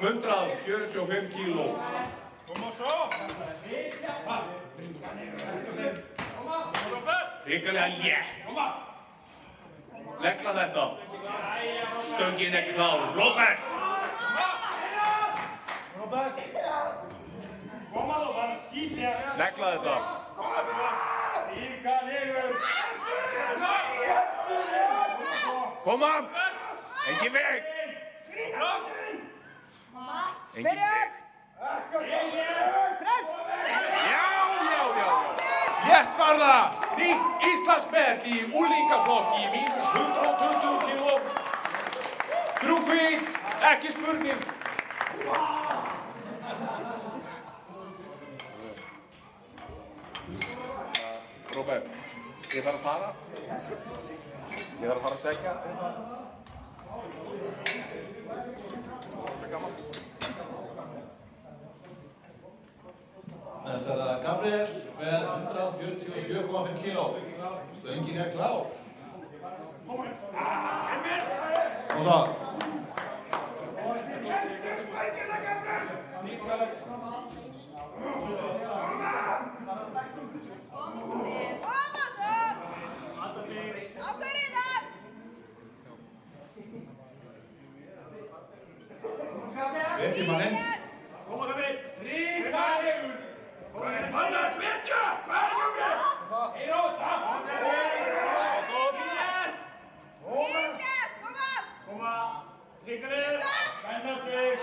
145 kíló. Koma svo. Ríkulega létt. Negla þetta. Stöngin er klár. Róbert. Robert. Koma Robert. Kýtja. Negla þetta. Ríka niður. Koma. Engin veg. Engin veg. Létt var það, nýtt Íslandsmet í úlingaflokki í mínus 120 kíló. Þrjúkvít, ekki spurning. Róbert, ég þarf að fara. Ég þarf að fara að segja. Það er gaman. Næst er það Gabriel með 147,5 kíló. Stöngin er klár. Og svo. Hvetjum hann inn. Koma það við, ríka yfir. Hvað er panna að hvetja? Hvað er það? Heyr á þetta. Svo bílar. Koma. Ríka yfir. Spennast við.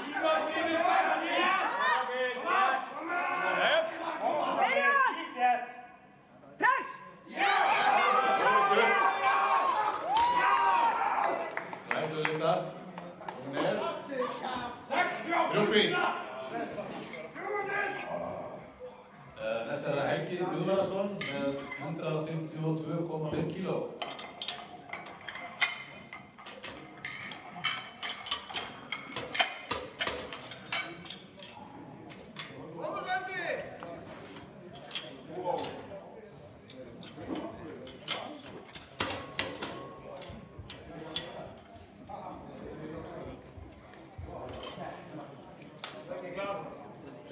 Ímast yfir. Press! Næstu lista. Hún er Þrjúkvít. Næst er það Helgi Guðvarason með 152,5 kíló.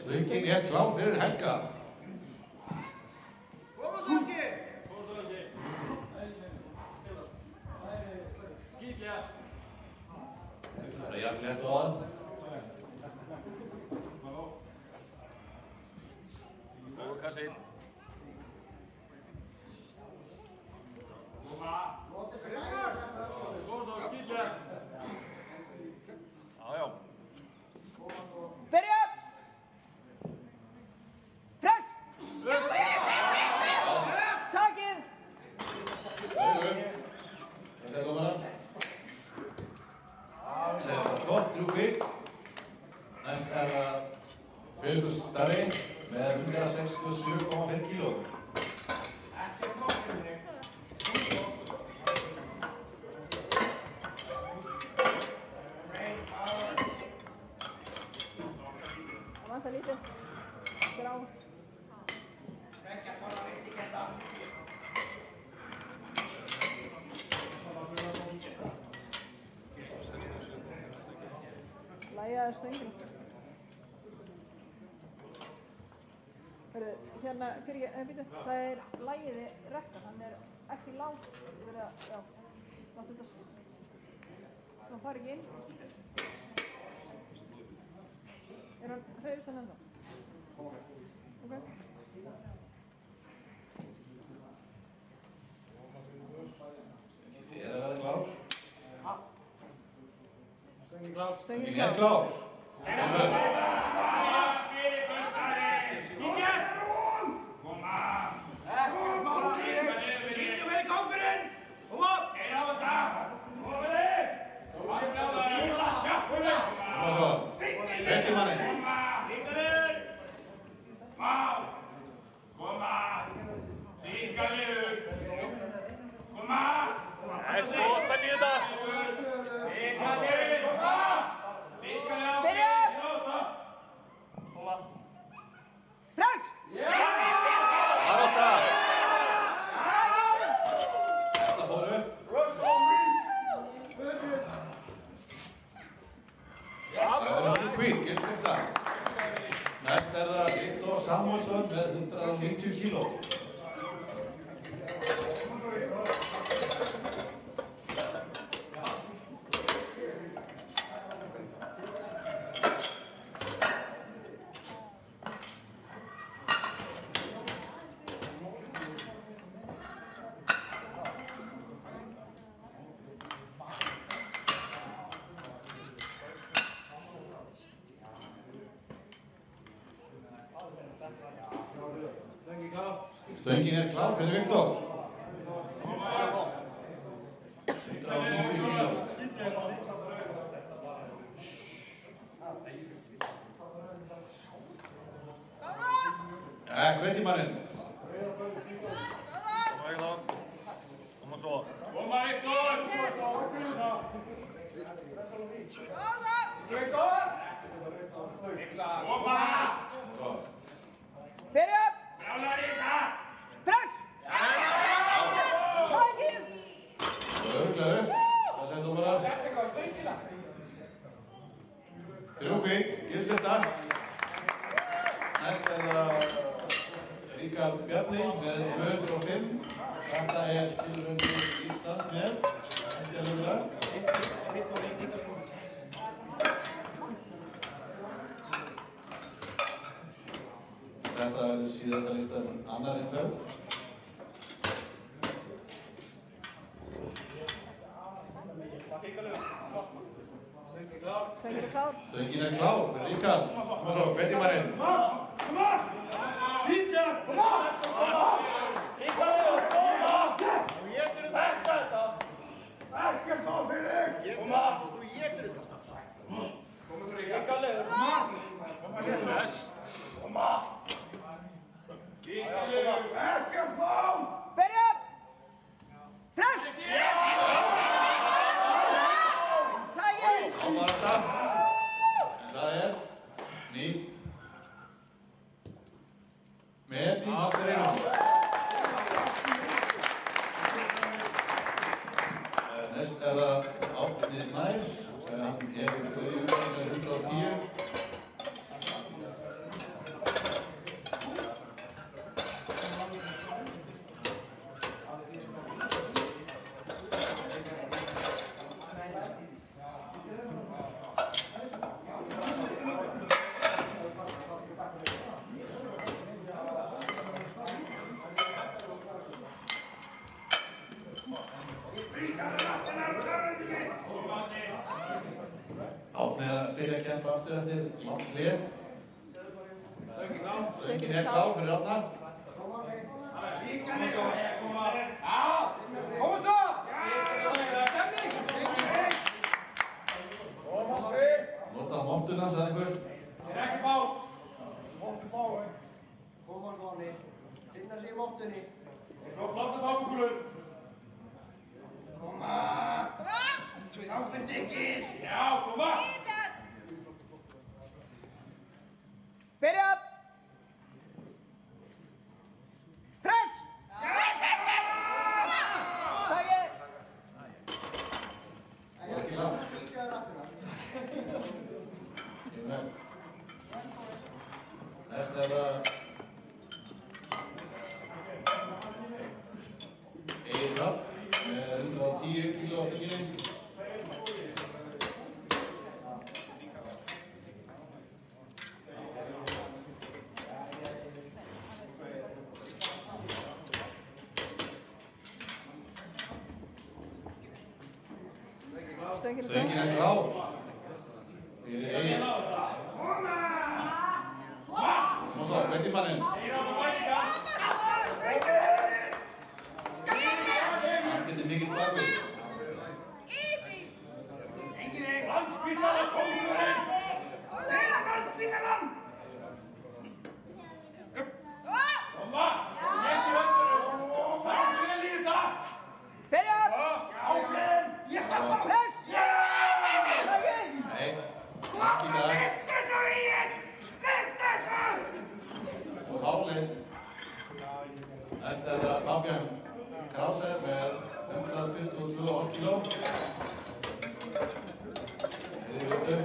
Stöngin er klár fyrir Helga. Það er jafn létt á hann. Kassin. Koma. Góð og skýtja. Já. Byrja! Press! Takið! Það segir dómarann. Það segir það gott, Þrjúkvít. Næst er það Filipus Starri með 167,5 kíló. Það vantar lítið. Grá. Lægjaði stöngina. Hérna, býtu, það er lægiði rekka, hann er ekki langt, verið að, já, láttu þetta, hann fari ekki inn. Er hann hreyfist hann ennþá? Ok. Er það klár? Stöngin klár. Stöngin er klár. Hvetjum hann inn. Næst er það Viktor Samuelsson með 190 kíló. Stöngin klár fyrir Viktor. 150 kíló. Hvetji manninn. Koma svo. Koma Viktor! Viktor! Koma! Byrja! Brála Rita! Press! Tækið! Öruglega. Hvað segir dómarar? 3 hvítt, gilslista. Næst það Ríkard Bjarni með 205. Þetta tilraunir Íslands met. Þetta öruglega. Þetta verður síðasta líktan annar innferð. Stöngin klár fyrir Ríkard. Koma svo, hvetji manninn. Koma! Ríkard! Koma! Ríkard! Koma! Þú étur þetta! Ekkert þá fyrir þig! Koma! Þú étur þetta strax. Koma þú Ríkard. Koma! Koma hérna. Koma! Ríkard! Ekkert þá! Byrja! Press! Tækið! Ámarata. Það nýtt. Met í masterinu. Næst það Árni Snær. Hann hefur þriðju umferð með 110. Árni að byrja að keppa aftur eftir langt hlé. Stöngin klár fyrir Árna. Koma svo! Nota mottuna, sagði einhver. Ekki bás! Koma svona, finna sig í móttunni. Svo flotta sáfugulur. Koma! Sáfustykkið! Já, koma! Byrja! Press! Tækið! Ekki langt. Næst það Egil Rapp með 110 kíló á stönginni. Stöngin klár fyrir Egil. Koma svo, hvetji manninn. Andinn mikill bakvið. Landspítala kóngurinn! Landspítalan! Koma! Étur öndurum! Það vel í þetta! Byrja! Ákveðin! Press! Tækið! Nei, ekki í dag. Slipp þessu í einn! Slipp þessu! Og hálið. Næst það Fabian Krause með 122 kíló. Vitur.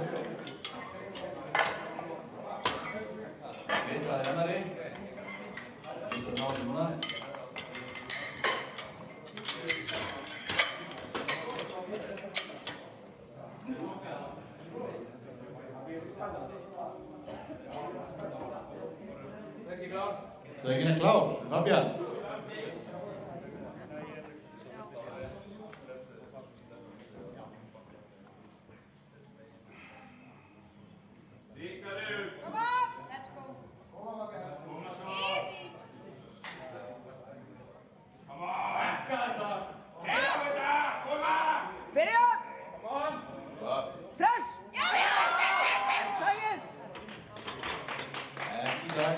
Vitaði hennari. Vitur náðu núna. Stöngin klár, Fabian. Byrja! Press! Sækið! Ekki sæk.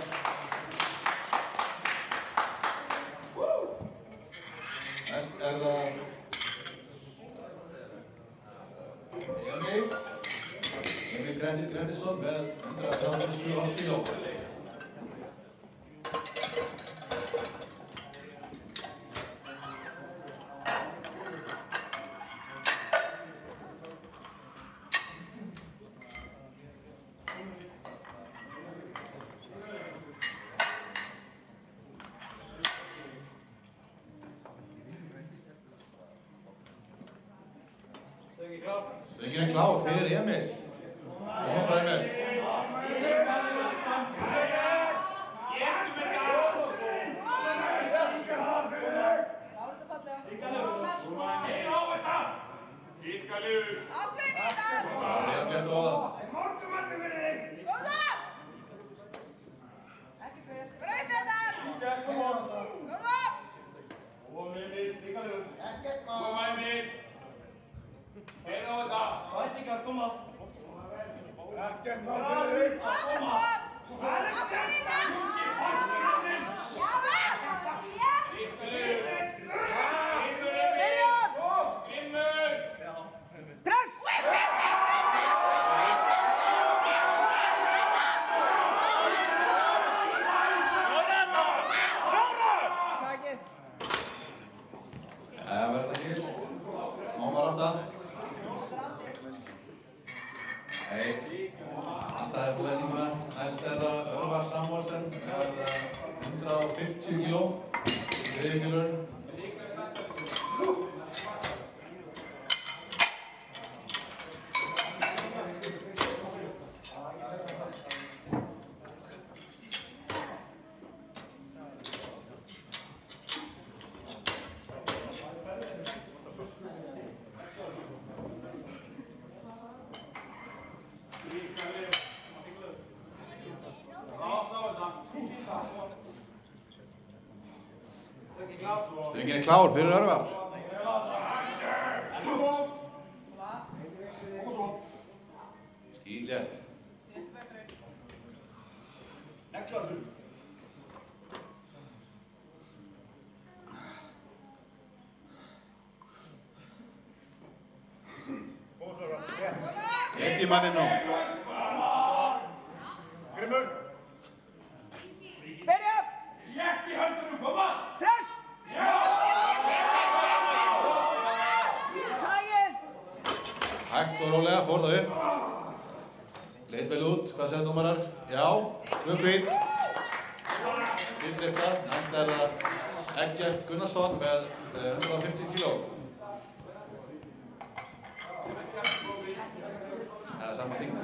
Næst það Emil Grettisson með 137,5 kíló. Stöngin klár fyrir Emil. Komast það Emil. Stöngin klár fyrir Örvar. Skýtlétt. Eitt í manni nú. Grimmur. Byrja! Létt í höndunum, koma! Press! Hægt og rólega, fór það upp. Leit vel út, hvað segja dómarar? Já, 2 hvít. Hvítlyfta, næst það Eggert Gunnarsson með 150 kíló. Það sama þyngd.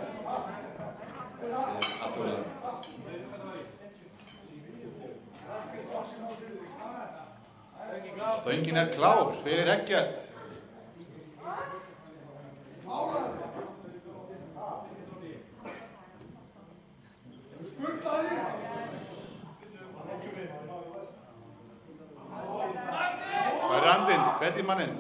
Aðtúrlega. Stöngin klár fyrir Eggert. Hvað randinn? Hvert í manninn?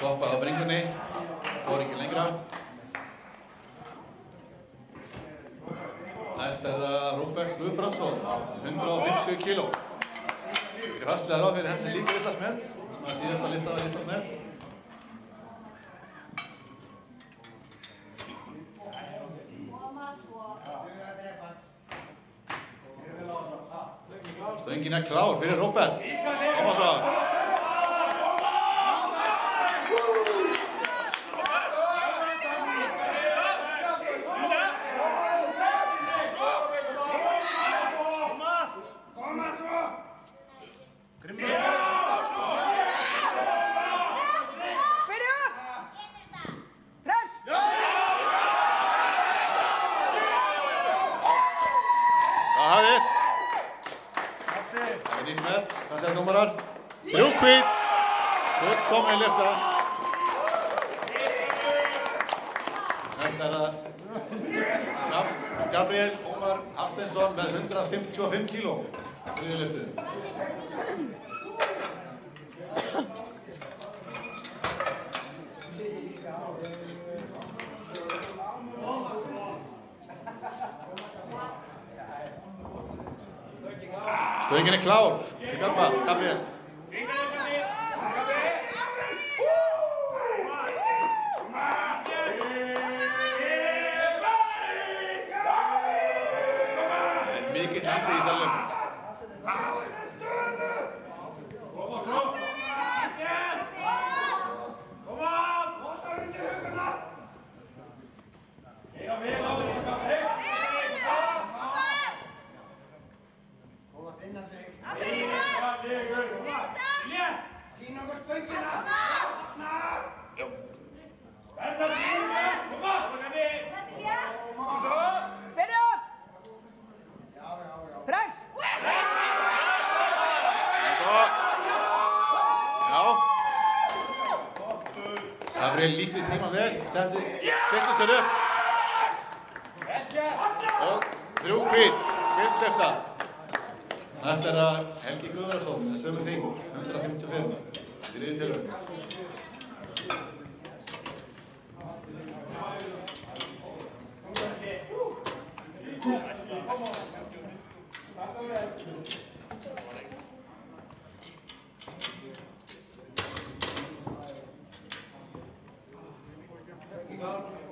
Stoppaði á bringunni, fór ekki lengra. Næst það Róbert Guðbrandsson, 150 kíló. Fyrir fastlega ráð fyrir þetta líka Íslandsmet, sem að síðasta liftaði Íslandsmet. Stöngin klár fyrir Róbert. Koma svo. 3 hvít. Fullkomin lyfta. Næst það Gabriel Ómar Hafsteinsson með 155 kíló. Þriðju lyftu. Stöngin klár. Gabriel. Mikið andi í salnum. Gabriel líkti tíman vel, stillti sér upp og 3 hvít lyfta. Næst það Helgi Guðrason með sömu þyngd, 155, þriðju tilraun.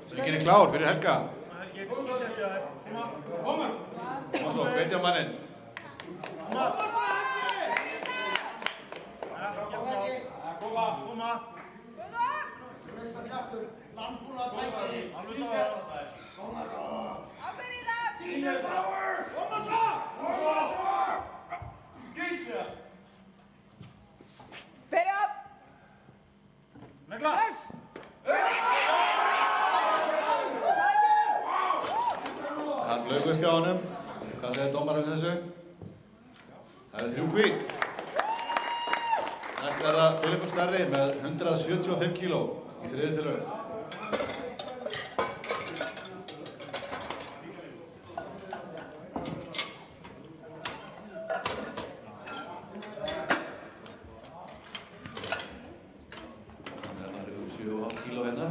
Stöngin klár fyrir Helga. Og svo hvetja manninn. Það flaug upp hjá honum. Hvað segir dómarinn þessu? Það 3 hvít. Næst það Filipur Starri með 175 kíló í þriðju tilraun. Það eru 7,5 kíló hérna.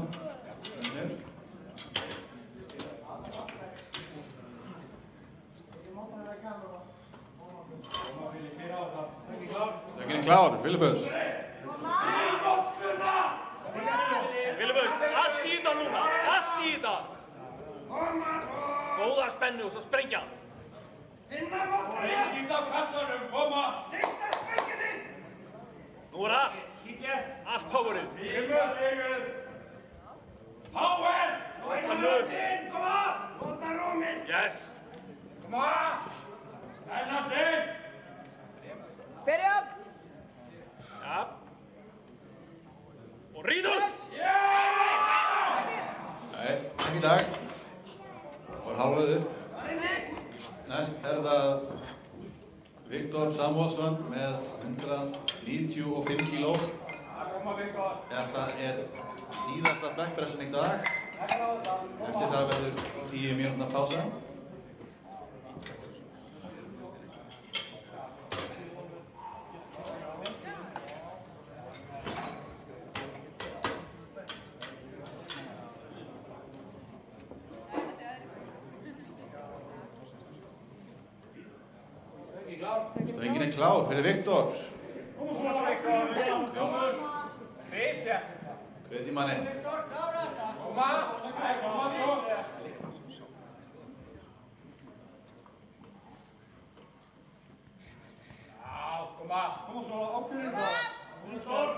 Stöngin klár, Filipus. Filipus, allt í þetta núna, allt í þetta. Góða spennu og svo sprengja. Sprengið á kassanum, koma. Nú allt powerið. Power! Nota rúmið. Yes. Koma. Ennast þig. Byrja! Ja. Og ríður! Nei, ekki í dag. Það var halvrið upp. Næst það Viktor Samuelsson með 195 kíló. Þetta síðasta backpressin í dag. Eftir það verður 10 mínútna pása. Stöngin klár fyrir Viktor. Hvet í manninn. Kom svo, ákveðin það. Hún stór.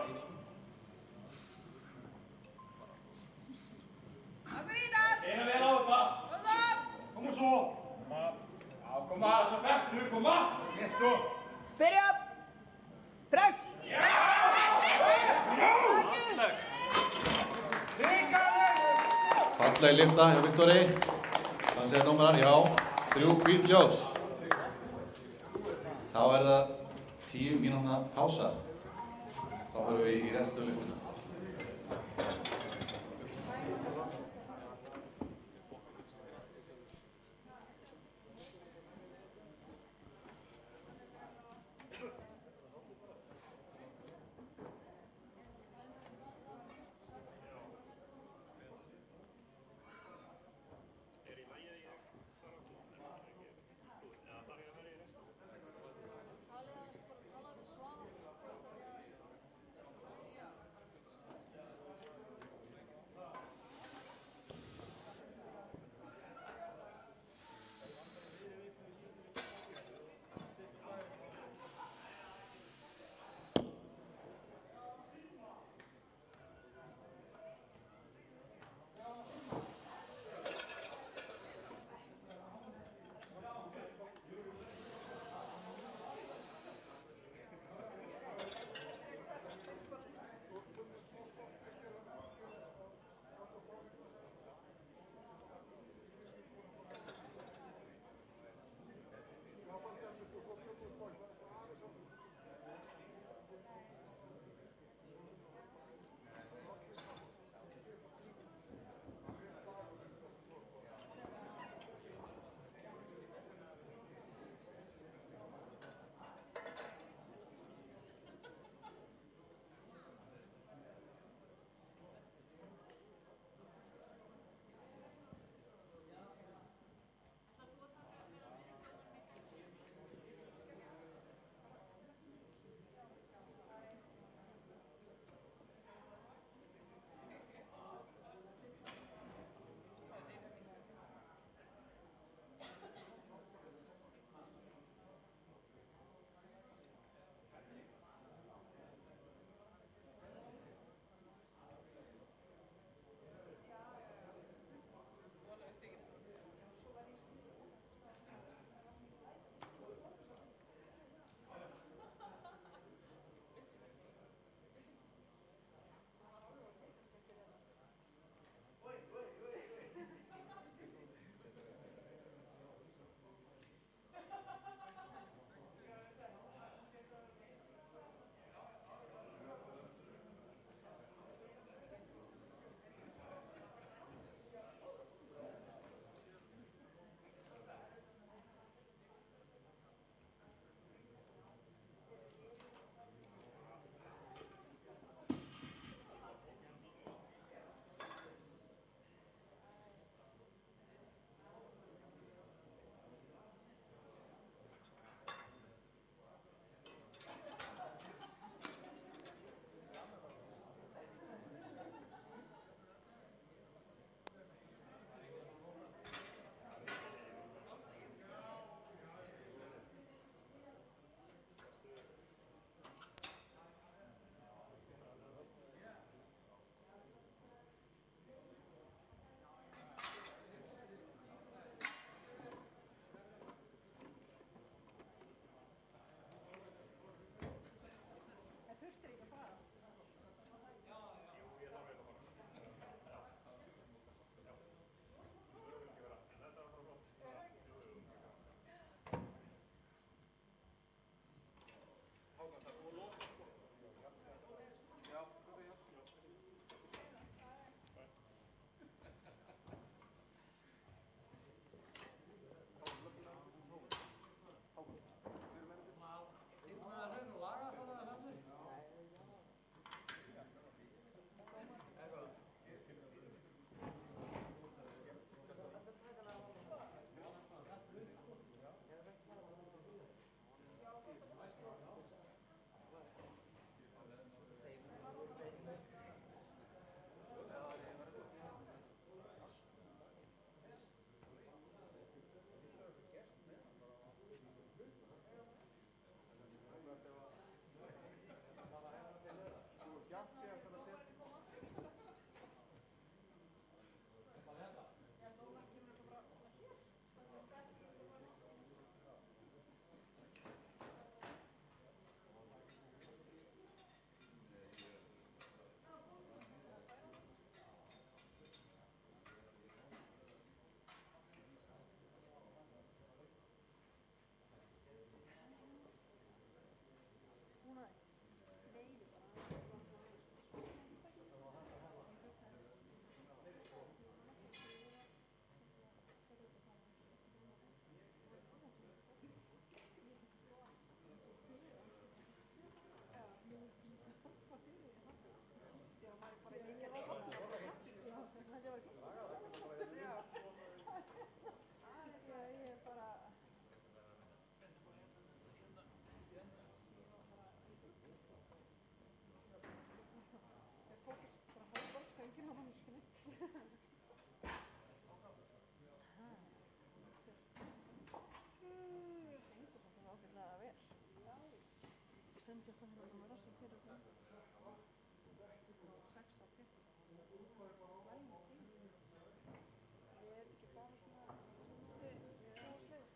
Einu vel á þetta. Kom svo. Koma, koma. Svo. Byrja! Press! Falleg lyfta hjá Viktori. Hvað segir dómarar? Já, 3 hvít ljós. Þá það 10 mínútna pása. Þá förum við í reststöðulyftuna. Nei, bara. Gengur þetta ágætlega vel. Stendur það hérna með rassin fyrir það. 16 pippur. Slæmi tími. Ég er ekki bara svona áslið.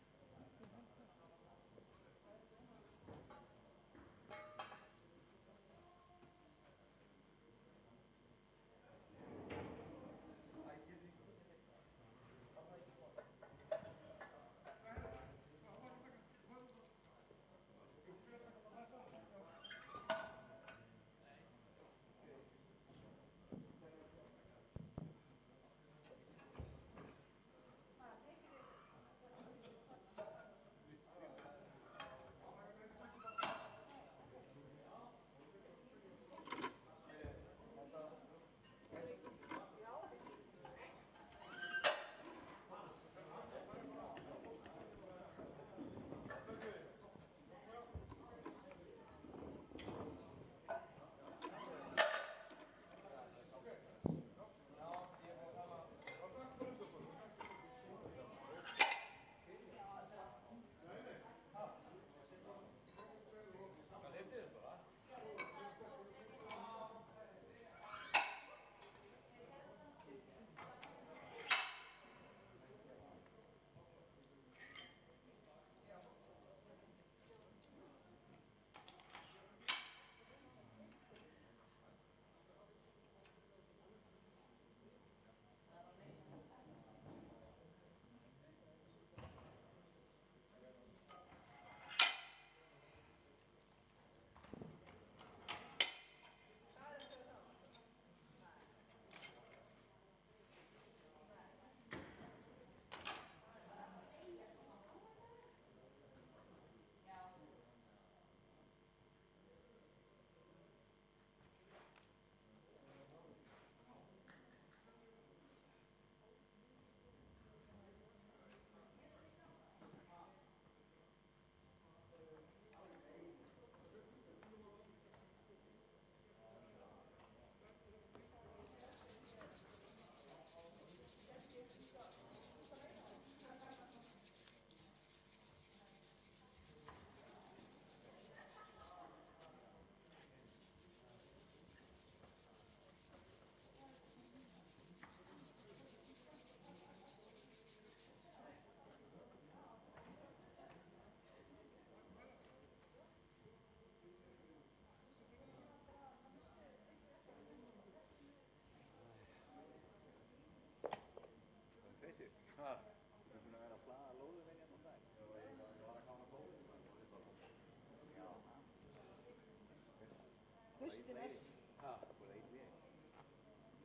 Haustið er.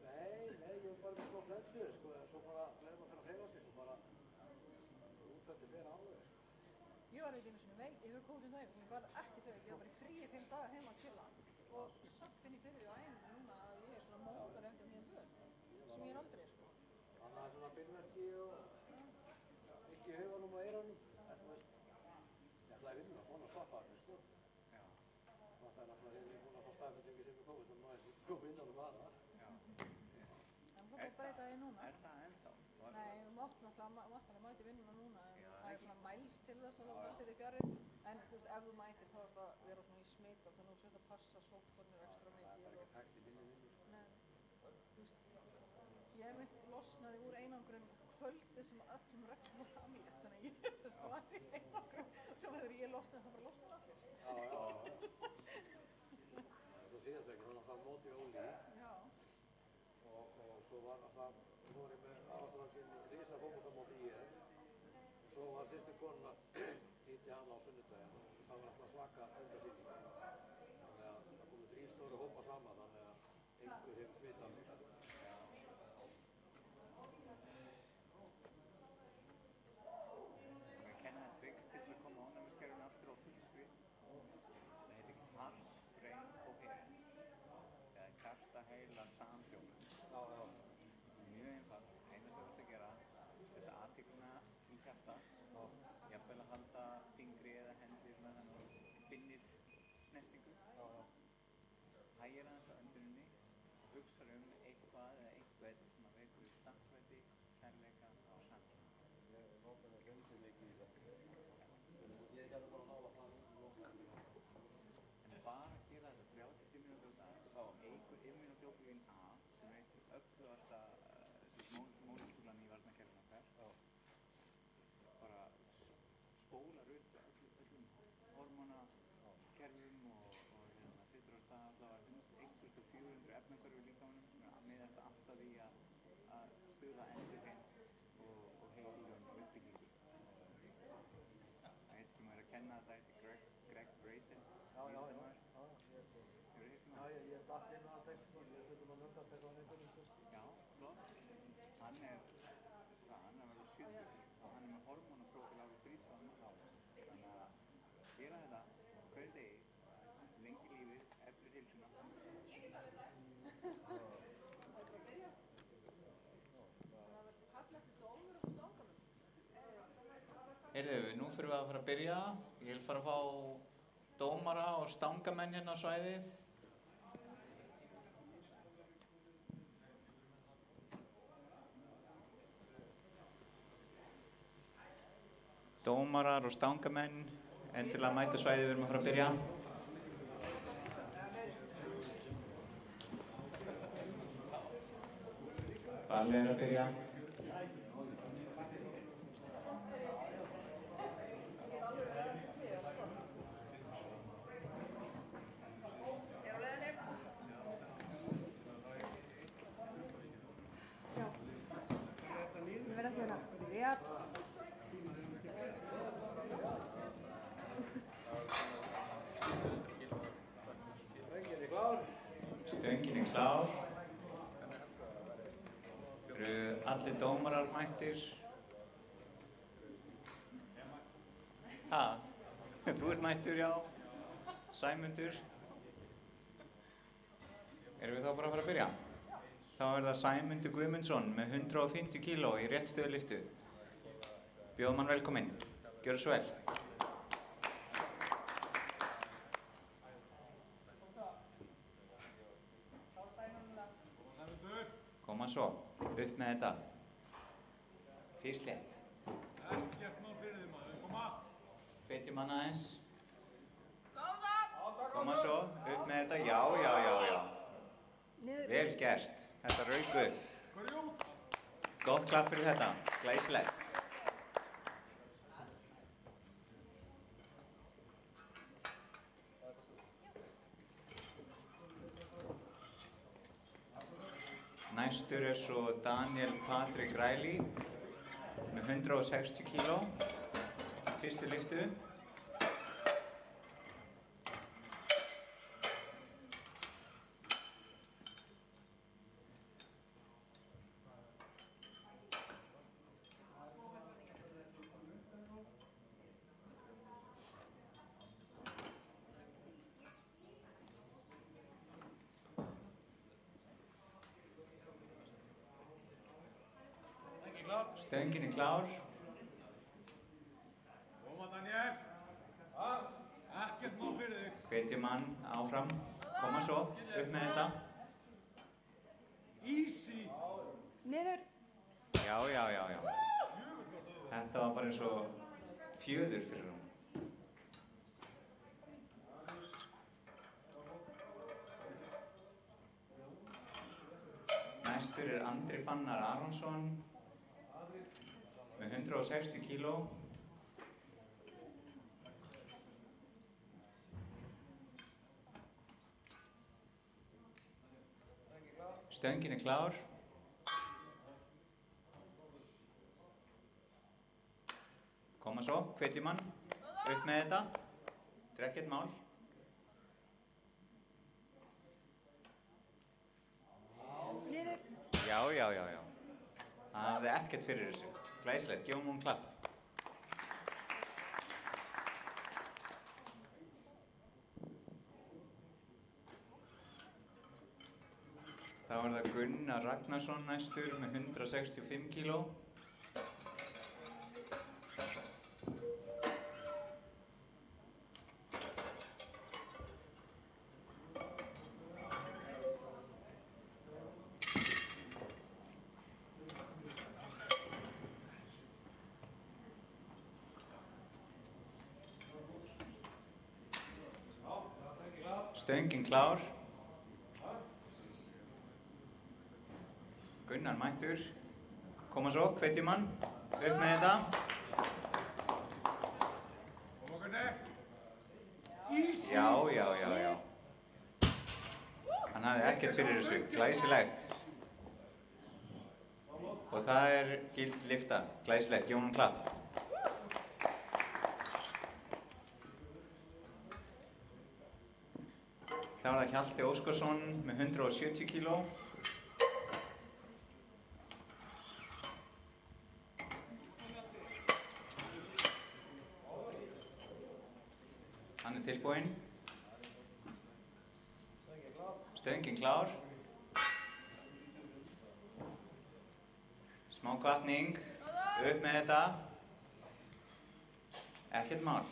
Nei, ég var bara með smá flensu, sko, en svo bara verður maður að hreyfa sig, sko, bara útfætti fyrir alveg. Ég var eitthvað einu sinni veik yfir COVID-19, ég var ekki veik, ég var bara í fríi 5 daga heima að chilla og samt finn ég fyrir því á æfingu núna að ég er svona mótar eftir mjög völd, sem ég er aldrei, sko. Þannig að svona beinverki og ekki í haugunum og eyrunum, en þú veist, ég ætlaði að vinna, búin að stoppa þarna, sko. Það er náttúrulega búin að fá staðfestingu sem er COVID, þannig að maður ekki komið innan aðra. En þú bara breyta því núna. Er það ennþá? Nei, þú mátt náttúrulega mæti vinnuna núna, en það er svona mælst til þess að þú mætir þig fjarri. En þú veist, ef þú mætir þá er það að vera svona í smita, þannig að þú setja að passa sóttvarnir ekstra mikið. Það er ekki hægt í minni vinnu, sko. Nei, þú veist, ég er mitt losnaði úr einangrun kvöldi sem öllum reglum var framlétt, þannig að ég var í einangrun. Svo þegar ég losnaði, þá bara losnaði allir. Já. Svo síðast ekki, þannig að það móti Óli. Já. Og svo var það, nú var ég með aðalstrákinn Rísa fótboltamóti í ég. Svo var sýstir konuna, hitti hann á sunnudaginn og það var alltaf svaka öndasýning. Þannig að það komið 3 stóru hópa saman, þannig að einhver hefur smitað mig. Ég kenna það tryggt til að koma ánæmiskerfinu aftur á fullskrið. Það heitir ekki Heart, Brain Coherence eða kasta heila samhljómum. Mjög einfalt, eina sem þú ert að gera, setja athygglina í hjartað, jafnvel að halda fingri eða hendi svona þannig að þú finnir snertingu. Hægir aðeins á önduninni og hugsar eitthvað eða einhvern sem að veit kærleika og samstöðu. Ég er náttúrulega hreinsi mikið í þetta. Ég er hérna bara að nála það En bara gera þetta 35 mínútur á dag, þá eykur immunoglóbulín A, sem er eitt öflugasta mólekyúlan í varnarkerfinu okkar, bara spólar upp öllum hormónakerfum og setur á stað allavega 1.400 efnahvörfur í líkamanum sem er miðast allt af því að stuðla endurheimt og heilum uppbyggingu. Eitt sem er að kenna þetta heitir Greg Brayton. Ég datt inn á það tekst og ég stundum að nördast eitthvað á neitt. Já, flott. Hann er verið 70 og hann er með hormónaprófíl alveg 30 ára. Þannig að gera þetta hverju degi, lengi lífið, eflir heilsuna. Heyrðu, nú fyrir við að fara að byrja. Ég vil fara að fá dómara og stangamenn hérna á svæðið. Dómarar og stangamenn, endilega mæta svæðið, við erum að fara að byrja. Ballið er að byrja. Stöngin er klár. Eru allir dómarar mættir? Ha? Þú ert mættur, já. Sæmundur. Erum við þá bara að fara að byrja? Þá er það Sæmundur Guðmundsson með 150 kíló í réttstöðulyftu. Bjóðum hann velkominn. Gjörðu svo vel. Koma svo, upp með þetta. Fyrst létt. Ekkert mál fyrir þig maður, koma. Hvetjum hann aðeins. Koma svo, upp með þetta. Já. Vel gert. Þetta rauk upp. Gott klapp fyrir þetta. Glæsilegt. Næstur er svo Daniel Patrick Riley með 160 kíló, fyrstu lyftu. Stöngin er klár. Koma Daniel. Ekkert mál fyrir þig. Hvetjum hann áfram. Koma svo, upp með þetta. Easy. Niður. Já. Þetta var bara eins og fjöður fyrir hún. Næstur er Andri Fannar Aronsson með 160 kíló. Stöngin er klár. Koma svo, hvetjum hann. Upp með þetta. Þetta er ekkert mál. Já. Það hafði ekkert fyrir þessu. Glæsilegt, gefum hún klapp. Þá er það Gunnar Ragnarsson næstur með 165 kíló. Stöngin klár. Gunnar mættur. Koma svo, hvetjumann. Upp með þetta. Koma Gunni. Já. Hann hafði ekkert fyrir þessu. Glæsilegt. Og það er gild lyfta. Glæsilegt. Gefum hann klapp. Það var það Hjalti Óskarsson með 170 kíló. Hann er tilbúinn. Stöngin klár. Smá kvartning. Upp með þetta. Ekkert mál.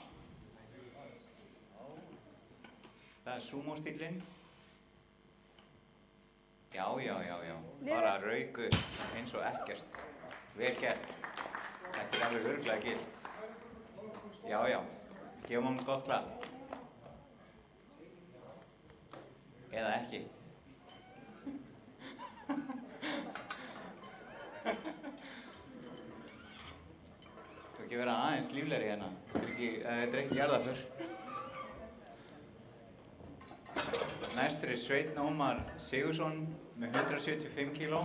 Það er sumo-stíllinn. Já. Bara rauk upp eins og ekkert. Vel gert. Þetta er alveg örugglega gilt. Já. Gefum hann gott klapp. Eða ekki. Það ekki vera aðeins líflegri hérna. Þetta er ekki jarðarför. Næstur er Sveinn Ómar Sigursson með 175 kíló.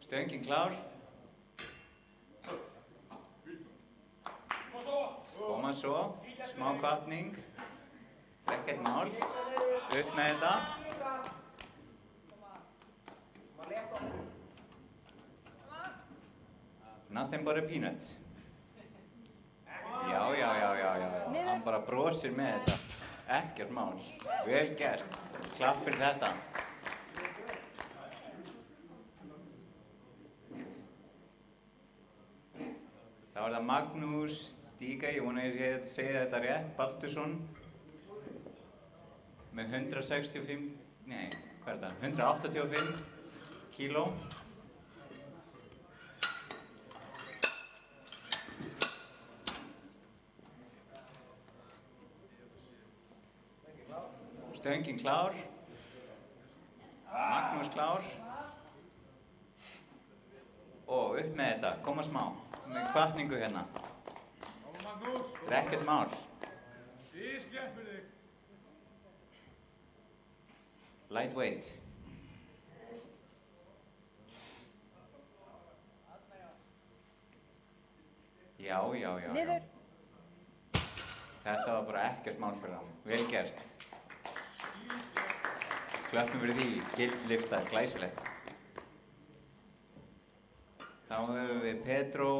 Stöngin klár. Koma svo, smá kvartning. Ekkert mál. Upp með þetta. Nothing but a peanut. Já. Hann bara brosir með þetta. Ekkert mál. Vel gert. Klapp fyrir þetta. Það var það Magnús Díka, ég vona að ég segi þetta rétt, Baldursson með 185 kíló. Stöngin klár. Magnús klár. Og upp með þetta, koma smá. Með kvartningu hérna. Það er ekkert mál. Ég sleppur þig. Lightweight. Já. Niður. Þetta var bara ekkert mál fyrir hann. Vel gert. Klöppum fyrir því. Gild lyfta, glæsilegt. Þá höfum við Pedro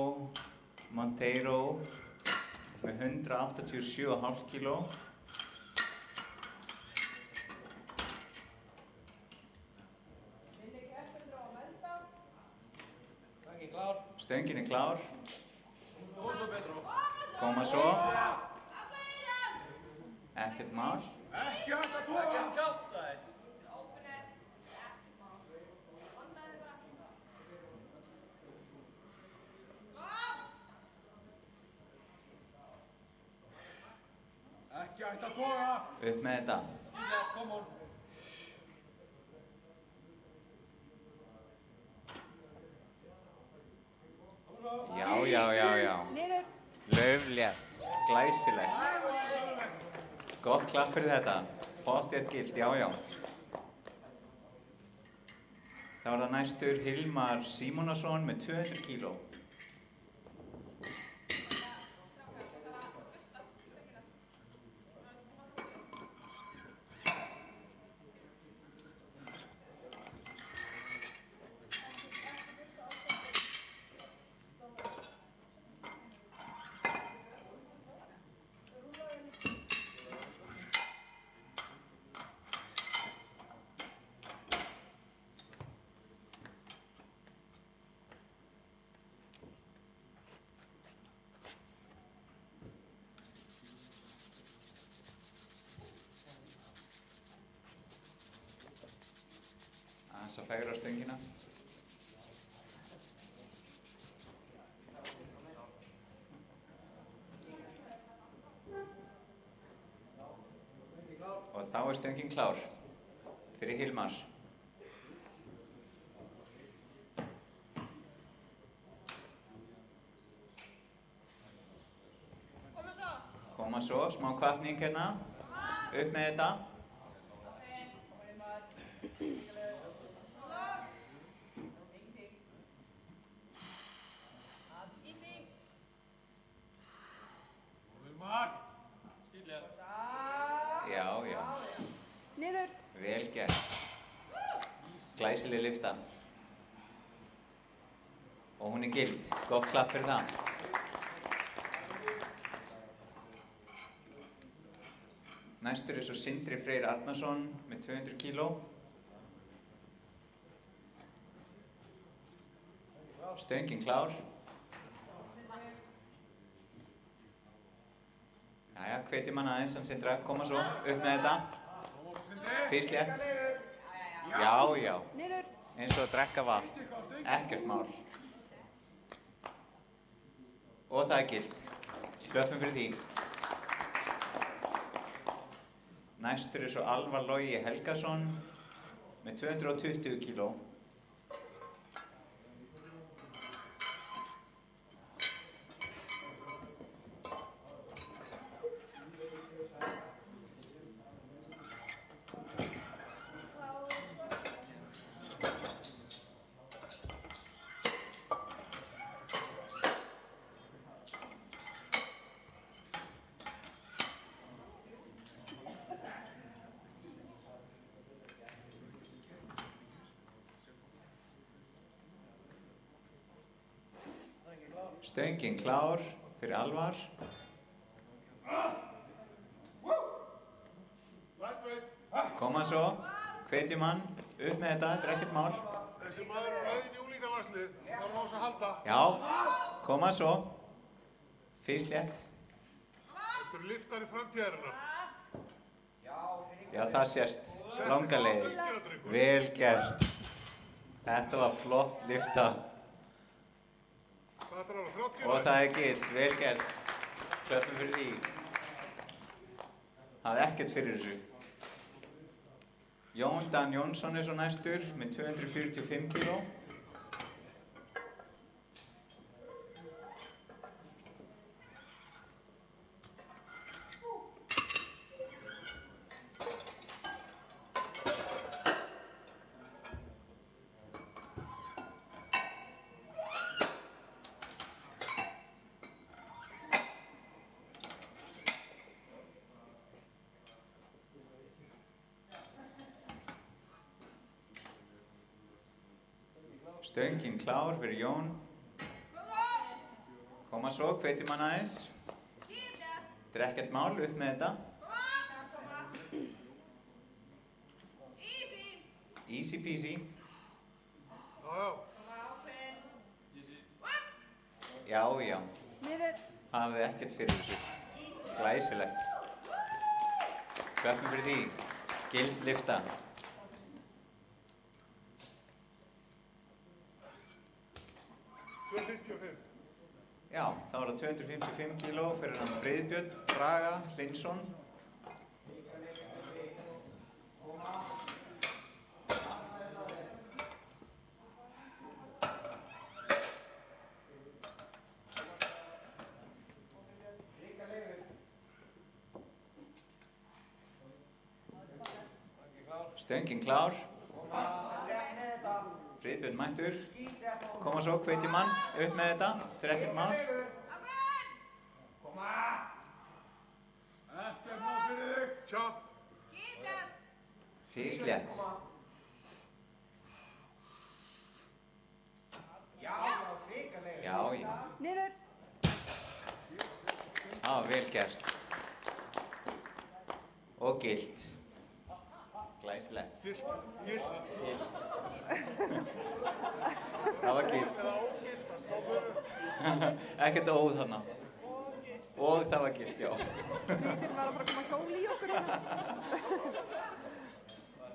Monteiro með 187,5 kíló. Stöngin er klár. Koma svo. Ekkert mál. Ekki hægt að toga. Ekki hægt að toga. Upp með þetta. Come on. Já. Lauflétt, glæsilegt. Gott klapp fyrir þetta. Pottþétt gilt, já. Það var það næstur Hilmar Símonarson með 200 kíló. aðeins að fegra stöngina. Og þá er stöngin klár fyrir Hilmar. Koma svo, smá hvatning hérna, upp með þetta. Já, já. Niður. Vel gert. Glæsileg lyfta. Og hún er gild. Gott klapp fyrir það. Næstur er svo Sindri Freyr Arnarsson með 200 kíló. Stöngin klár. Jæja, hvetjum hann aðeins, hann Sindra, koma svo, upp með þetta. Fyrst létt. Já, já. Eins og að drekka vatn. Ekkert mál. Og það er gilt. Klöppum fyrir því. Næstur er svo Alvar Logi Helgason með 220 kíló. Stöngin klár fyrir Alvar. Koma svo, hvetjum hann, upp með þetta, þetta er ekkert mál. Þessi maður er rauðin í úlíkavarslið, það er ás að halda. Já, koma svo, fyrst létt. Þetta eru lyftar í framtíðarinnar. Já, það sést, langa leið, vel gert. Þetta var flott lyfta. Og það er gilt, vel gert. Klöppum fyrir því. Það er ekkert fyrir þessu. Jón Dan Jónsson er svo næstur með 245 kíló. Stöngin klár fyrir Jón. Koma svo, hvetjum hann aðeins. Þetta er ekkert mál, upp með þetta. Easy peasy. Já, já. Hafið ekkert fyrir þessu. Glæsilegt. Klöppum fyrir því. Gild lyfta. Já, þá var það 255 kíló fyrir hann Friðbjörn Braga Hlynsson. Stöngin klár. Friðbjörn mættur. Koma svo, hvetjum hann, upp með þetta, þetta er ekkert mál. Ekkert mál fyrir þig, tja. Fyrst létt. Já, já. Það var vel gert. Og gilt. Glæsilegt. Gilt. Það var gilt. Ekkert óð þarna. Og það var gilt, já. Við var bara að koma hjóli í okkur.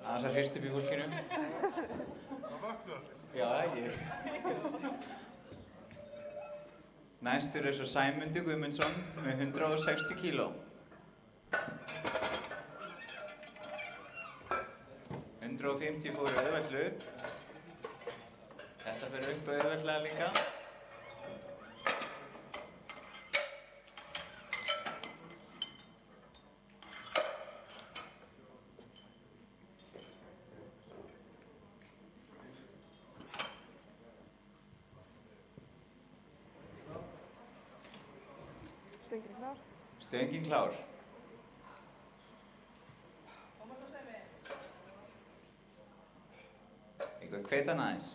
Það aðeins að hrista upp í fólkinu. Já, ekki. Næstur svo Sæmundur Guðmundsson með 160 kíló. 150 fóru auðveldlega upp. Þetta fyrir upp auðveldlega líka. Stöngin klár. Stöngin klár. Eitthvað hvetan aðeins.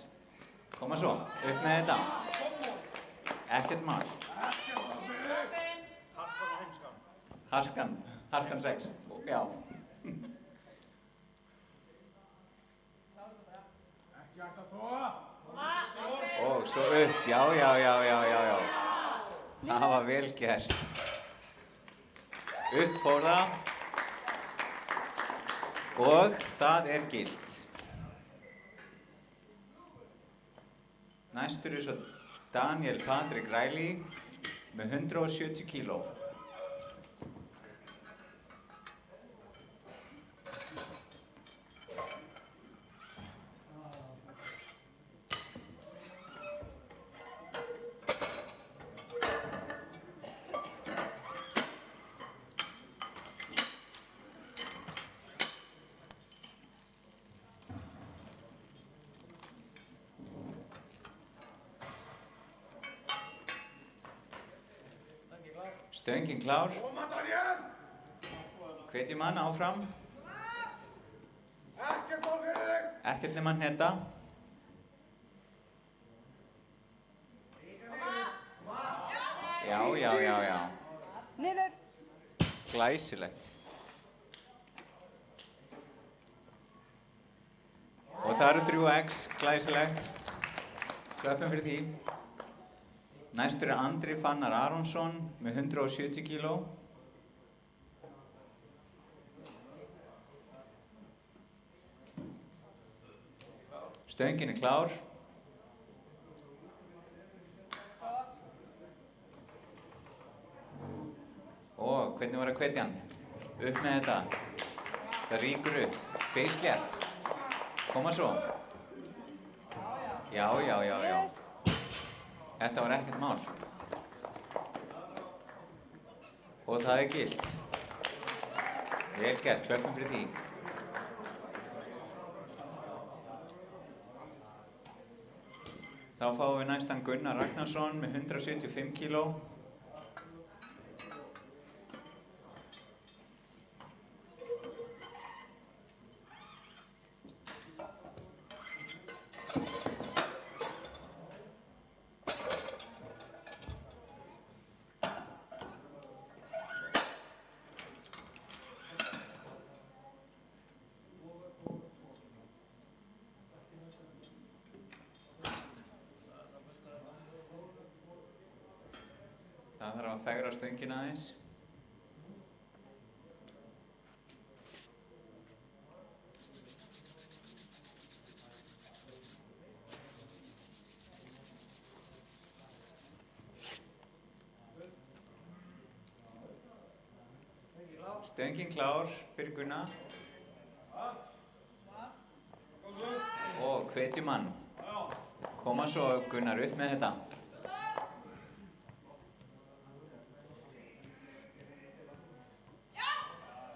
Koma svo, upp með þetta. Ekkert mál. Harkan 6. Já. Og svo upp, já. Það var vel gert. Upp fór það. Og það gilt. Næstur svo Daniel Patrik Riley með 170 kíló. Stöngin klár. Hvetjum hann áfram. Ekkert nema hneta. Já. Niður. Glæsilegt. Og það eru 3x, glæsilegt. Klöppum fyrir því. Næstur Andri Fannar Aronsson með 170 kíló. Stöngin klár. Og hvernig var að hvetja hann? Upp með þetta. Það rýkur upp. Feislétt. Koma svo. Já. Þetta var ekkert mál. Og það gilt. Vel gert, klöppum fyrir því. Þá fáum við næstan Gunnar Ragnarsson með 175 kíló. Það þarf að fegra stöngina aðeins. Stöngin klár fyrir Gunnar. Og hvetjum hann. Koma svo Gunnar upp með þetta.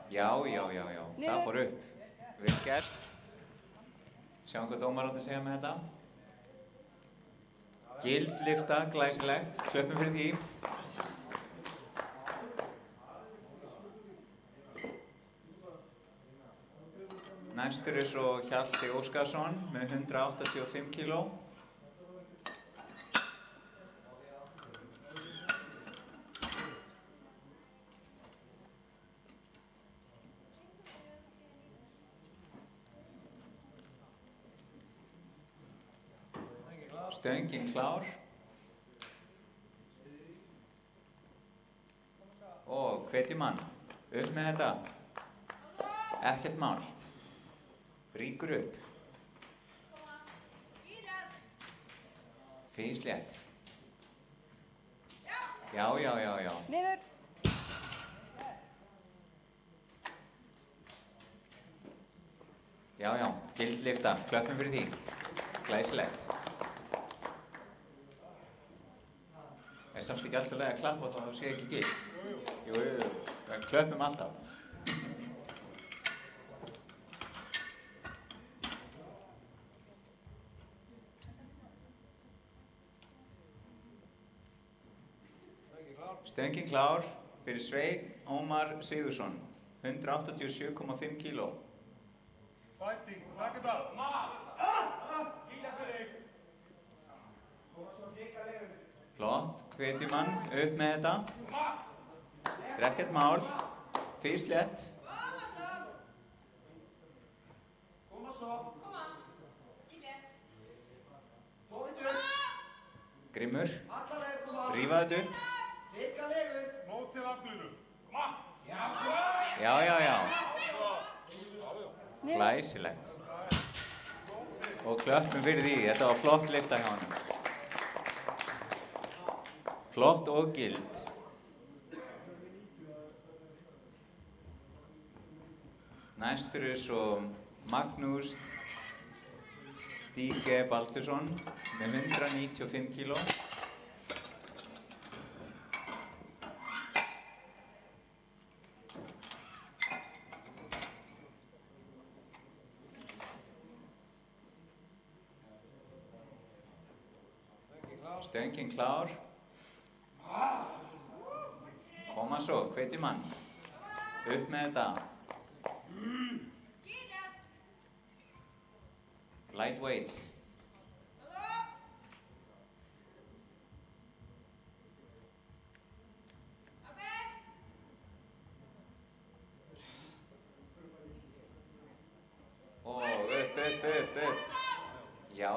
Já. Það fór upp. Vel gert. Sjáum hvað dómararnir segja með þetta. Gild lyfta, glæsilegt. Klöppum fyrir því. Næstur svo Hjalti Óskarsson með 185 kíló. Stöngin klár. Og hvetjum hann. Upp með þetta. Ekkert mál. Rýkur upp. Fínslétt. Já. Niður. Já, gild lyfta. Klöppum fyrir því. Glæsilegt. Það samt ekki alltaf leið að klappa þá sé ekki gild. Jú, klöppum alltaf. Stöngin klár fyrir Svein Ómar Sigurðsson, 187,5 kíló. Fighting, takk þetta. Flott, hvetjum hann upp með þetta. Drekkert mál, físlett. Grimmur, rífa þetta upp. Mótið aflinu. Já. Glæsilegt. Og klöppum fyrir því, þetta var flott lyfta hjá hann. Flott og gild. Næstur svo Magnús Díke Baldursson með 195 kíló. Stöngin klár. Koma svo, hvetjum hann. Upp með þetta. Lightweight. Ó, upp. Já.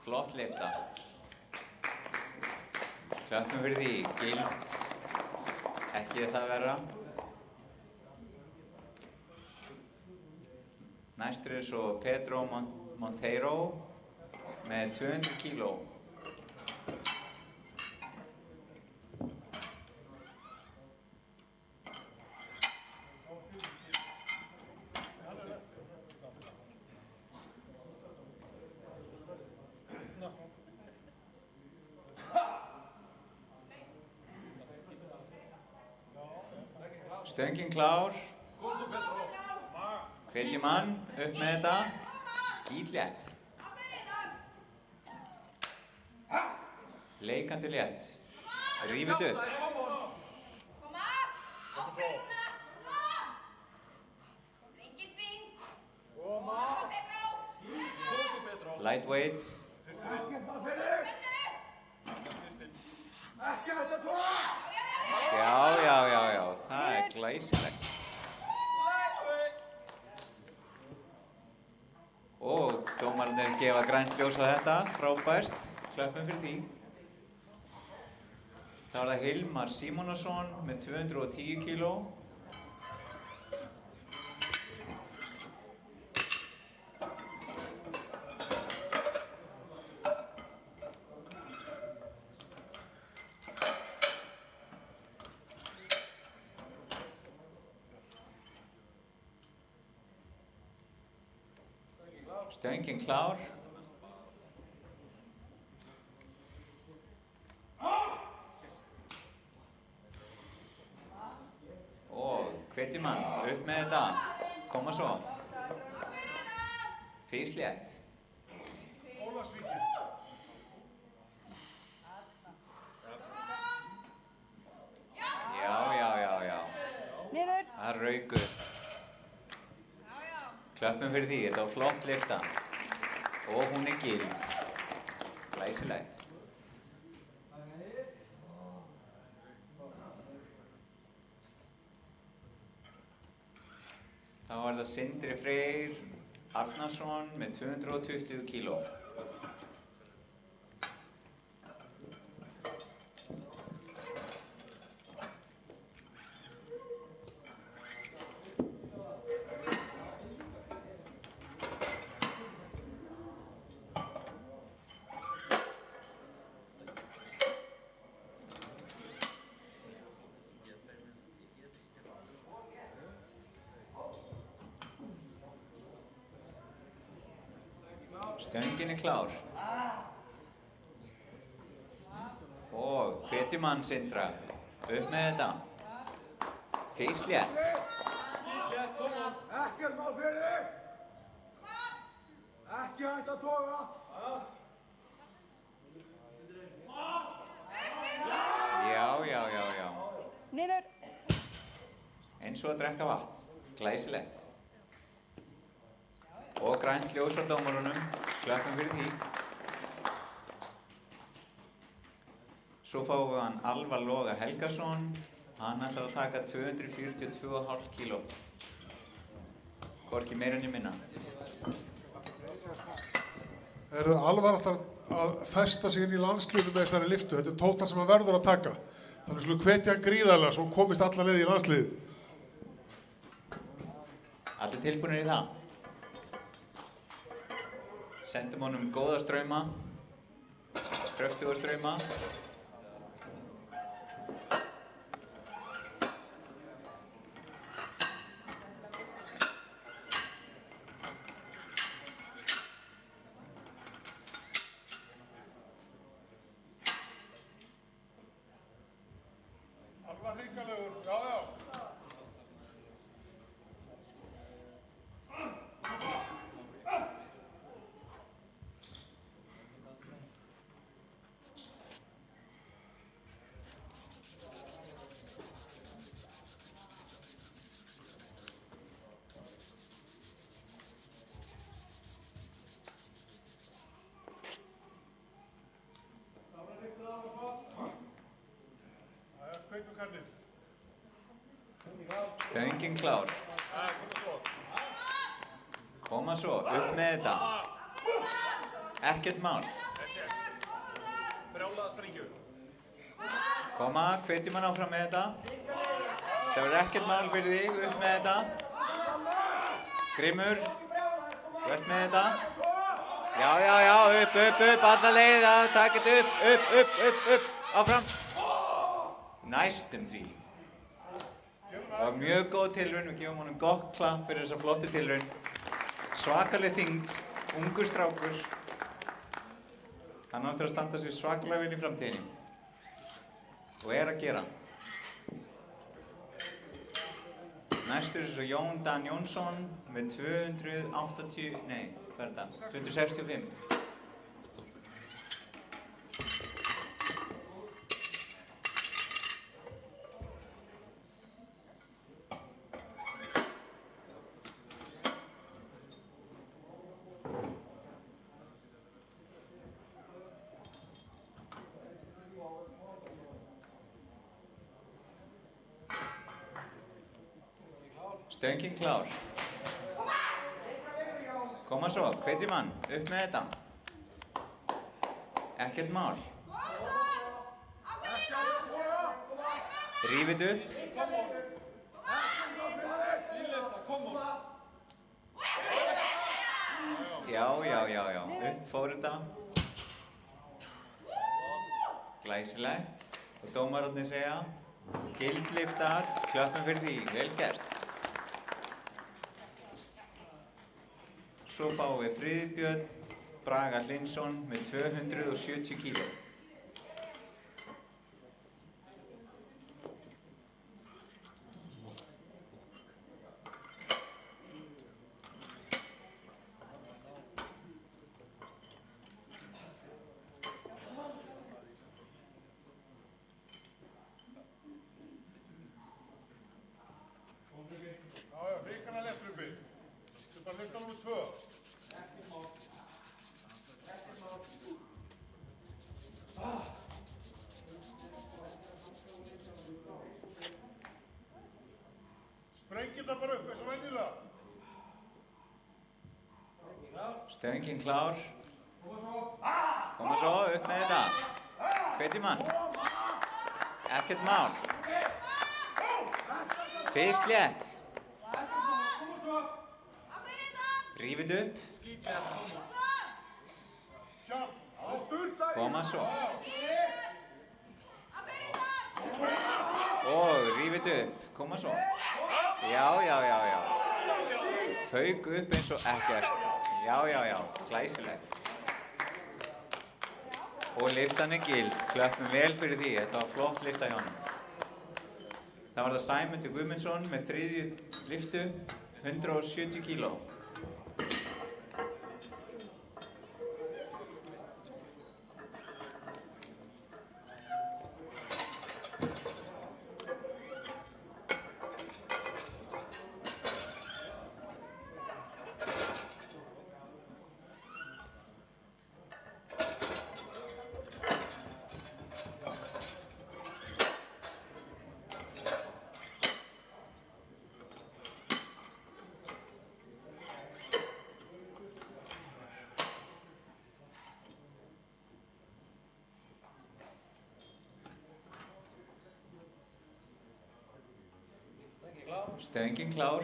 Flott lyfta. Klöppum fyrir því, gild. Ekki það verra. Næstur svo Pedro Monteiro með 200 kíló. Stöngin klár. Hvetjum hann upp með þetta. Skítlétt. Leikandi létt. Rífið upp. Lightweight. Já. Það glæsilegt. Og dómararnir gefa grænt ljós á þetta, frábært, klöppum fyrir því. Þá það Hilmar Símonarson með 210 kíló. Stöngin klár. Og hvetjum hann upp með þetta. Koma svo. Físlétt. Já. Það rauk upp. Klöppum fyrir því, þetta var flott lyfta. Og hún gild. Glæsilegt. Þá var það Sindri Freyr Arnarsson með 220 kíló. Stöngin klár. Og hvetjum hann Sindra. Upp með þetta. Feislétt. Ekkert mál fyrir þig! Ekki hægt að toga! Já. Niður. Eins og að drekka vatn. Glæsilegt. Og grænt ljós frá dómarunum. Klöppum fyrir því. Svo fáum við hann Alvar Loga Helgason. Hann ætlar að taka 242,5 kíló. Hvorki meira en ég minna. Alvar ætlar að festa sig inn í landsliðinu með þessari lyftu. Þetta er tótal sem hann verður að taka. Þannig skulum hvetja hann gríðarlega svo komist alla leið í landsliðið. Allir tilbúinir í það. Sendum honum góða strauma. Kröftuga strauma. Stöngin klár. Koma svo, upp með þetta. Ekkert mál. Koma, hvetjum hann áfram með þetta. Það verður ekkert mál fyrir þig, upp með þetta. Grimmur, upp með þetta. Já, upp, alla leið, takk þetta upp, áfram. Næstum því. Það var mjög góð tilraun, við gefum honum gott klapp fyrir þessa flottu tilraun. Svakaleg þyngd, ungur strákur. Hann áttur að standa sig svakalega vel í framtíðinni. Og að gera. Næstur er svo Jón Dan Jónsson með 265. Stöngin klár. Koma svo, hvetjum hann, upp með þetta. Ekkert mál. Rífið upp. Já, upp fór þetta. Glæsilegt. Og dómararnir segja, gildliftar, klöppum fyrir því, vel gert. Svo fáum við Friðbjörn Braga Hlynsson með 270 kíló. Ríkana lettrubbi. Þetta lyfta númer 2. Sprengið það bara upp eins og venjulega. Stöngin klár. Koma svo, upp með þetta. Hvetjum hann. Ekkert mál. Feislétt. Rífið upp. Koma svo. Og rífið upp. Koma svo. Já. Fauk upp eins og ekkert. Já, glæsilegt. Og lyftan gild, klöppum vel fyrir því, þetta var flott lyfta hjá hann. Það var það Sæmundur Guðmundsson með 3. lyftu, 170 kíló. Stöngin klár.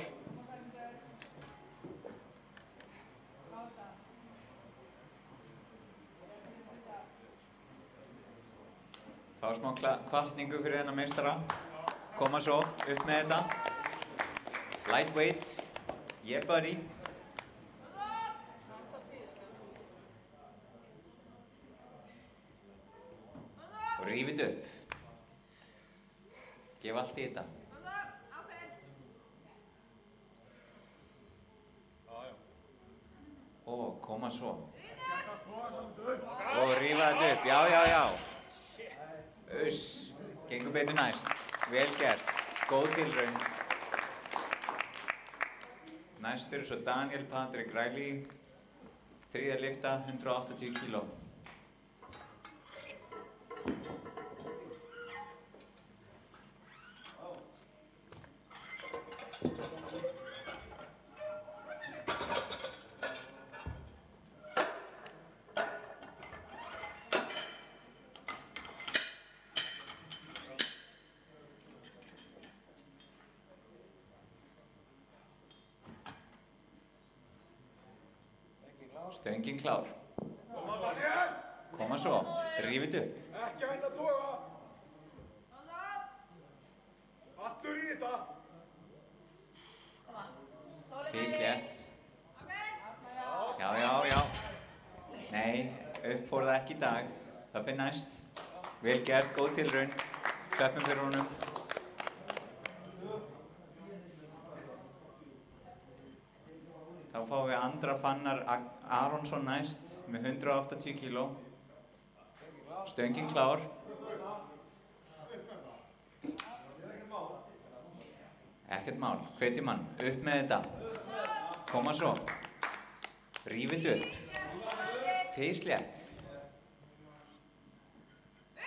Fá smá hvatningu fyrir þennan meistara. Koma svo upp með þetta. Lightweight. Yeah, buddy. Og rífið upp. Gef allt í þetta. Og koma svo. Og rífa þetta upp, já. Uss, gengur betur næst. Vel gert, góð tilraun. Næstur svo Daniel Patrik Riley. 3. lyfta, 180 kíló. Stöngin klár. Koma svo, rífið upp. Ekki hægt að toga. Allur í þetta. Físlétt. Já. Nei, upp fór það ekki í dag. Það fyrir næst. Vel gert, góð tilraun. Klappum fyrir honum. Þá fáum við Andra Fannar Aronsson næst með 180 kíló. Stöngin klár. Ekkert mál, hvetjum hann, upp með þetta. Koma svo. Rífið upp. Físlétt.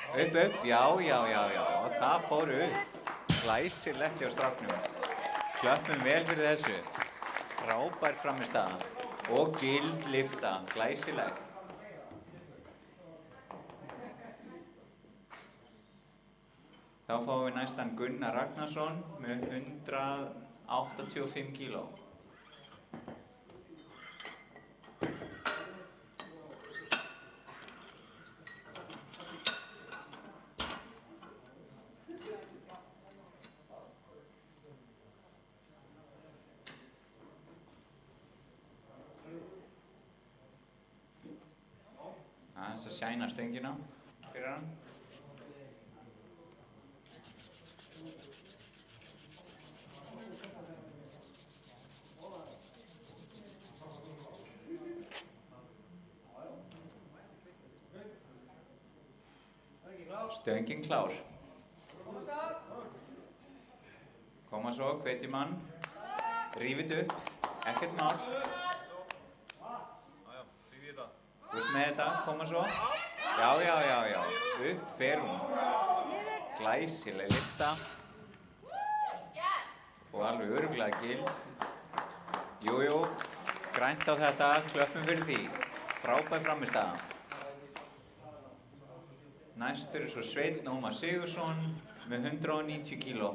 Upp, já. Það fór upp. Glæsilegt hjá stráknum. Klöppum vel fyrir þessu. Frábær frammistaða og gild lyfta, glæsilegt. Þá fáum við næstan Gunnar Ragnarsson með 185 kíló. Aðeins að sjæna stöngina fyrir hann. Stöngin klár. Koma svo, hvetjum hann. Rífið upp, ekkert mál. Upp með þetta, koma svo. Já. Upp fer hún. Glæsileg lyfta. Og alveg örugglega gild. Jú, grænt á þetta, klöppum fyrir því. Frábær frammistaða. Næstur svo Sveinn Ómar Sigurðsson með 190 kíló.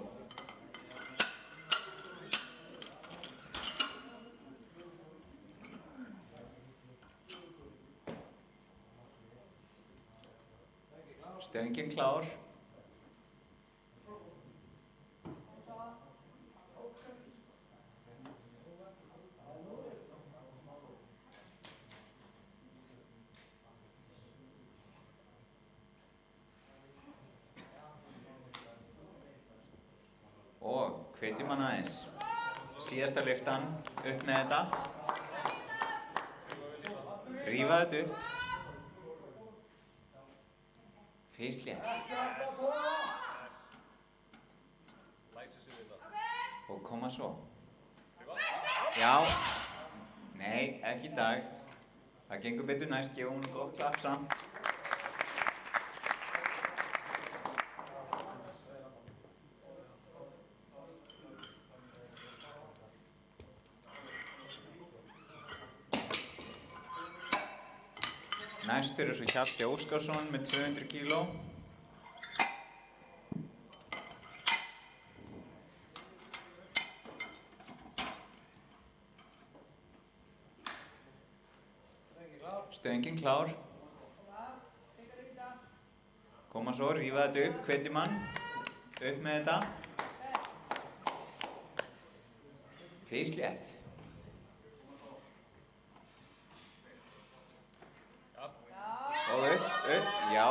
Stöngin klár. Hvetjum hann aðeins. Síðasta lyftan, upp með þetta. Rífa þetta upp. Feyslétt. Og koma svo. Já. Nei, ekki í dag. Það gengur betur næst, gefum hún gott klapp samt. Næstur svo Hjalti Óskarsson með 200 kíló. Stöngin klár. Koma svo, rífa þetta upp, hvetjum hann. Upp með þetta. Feyslétt. Og upp. Já.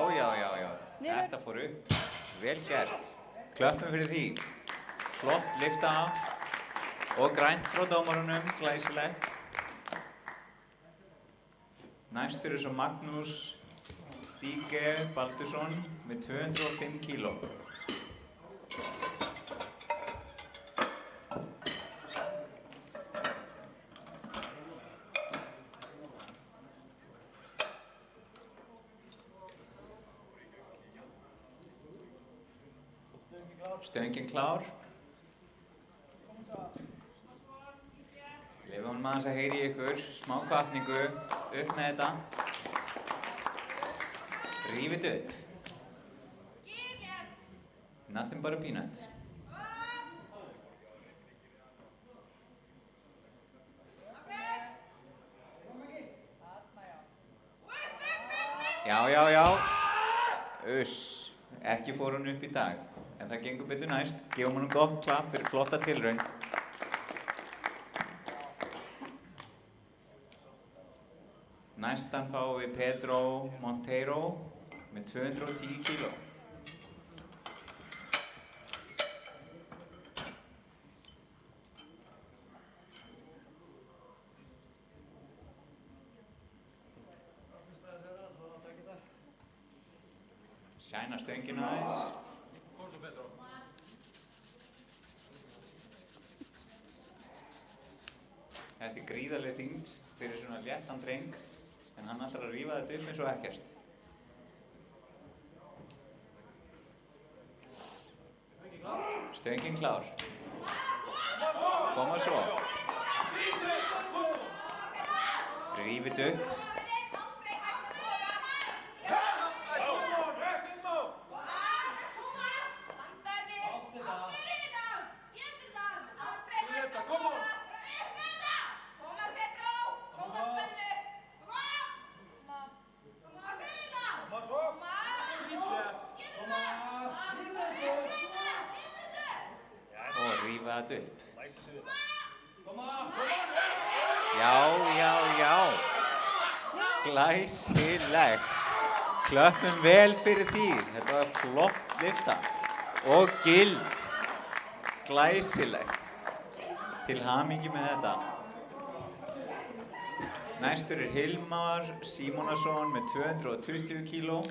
Þetta fór upp. Vel gert. Klöppum fyrir því. Flott lyfta af. Og grænt frá dómarunum, glæsilegt. Næstur svo Magnús Díke Baldursson með 205 kíló. Stöngin klár. Leifum honum aðeins að heyri ykkur, smá hvatningu, upp með þetta. Rífið upp. Nothing but a peanut. Já. Uss, ekki fór hún upp í dag. En það gengur betur næst. Gefum honum gott klapp fyrir flotta tilraun. Næstan fáum við Pedro Monteiro með 210 kíló. Sæna stöngina aðeins. Þetta er gríðarleg þyngd fyrir svona léttan dreng, en hann ætlar að rífa þetta upp eins og ekkert. Stöngin klár. Koma svo. Rífið upp. Þetta upp. Já. Glæsilegt. Klöppum vel fyrir því. Þetta var flott lyfta. Og gild. Glæsilegt. Til hamingju með þetta. Næstur er Hilmar Símonarson með 220 kíló.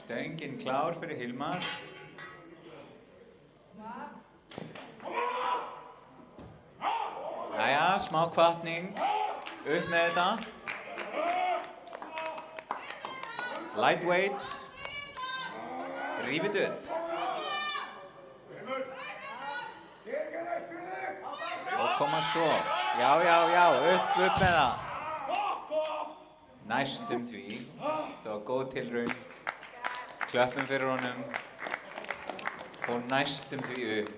Stöngin klár fyrir Hilmar. Jæja, smá hvatning. Upp með þetta. Lightweight. Rífið upp. Og koma svo. Já, upp með það. Næstum því. Það var var góð tilraun. Klöppum fyrir honum. Fór næstum því upp.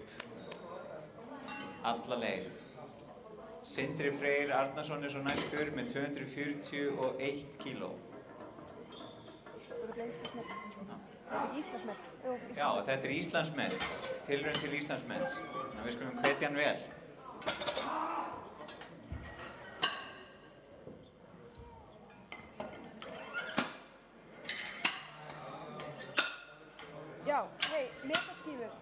Alla leið. Sindri Freyr Arnarsson svo næstur með 241 kíló. Já, þetta Íslandsmet. Tilraun til Íslandsmets. Þannig að við skulum hvetja hann vel. Já, hei, metaskífur.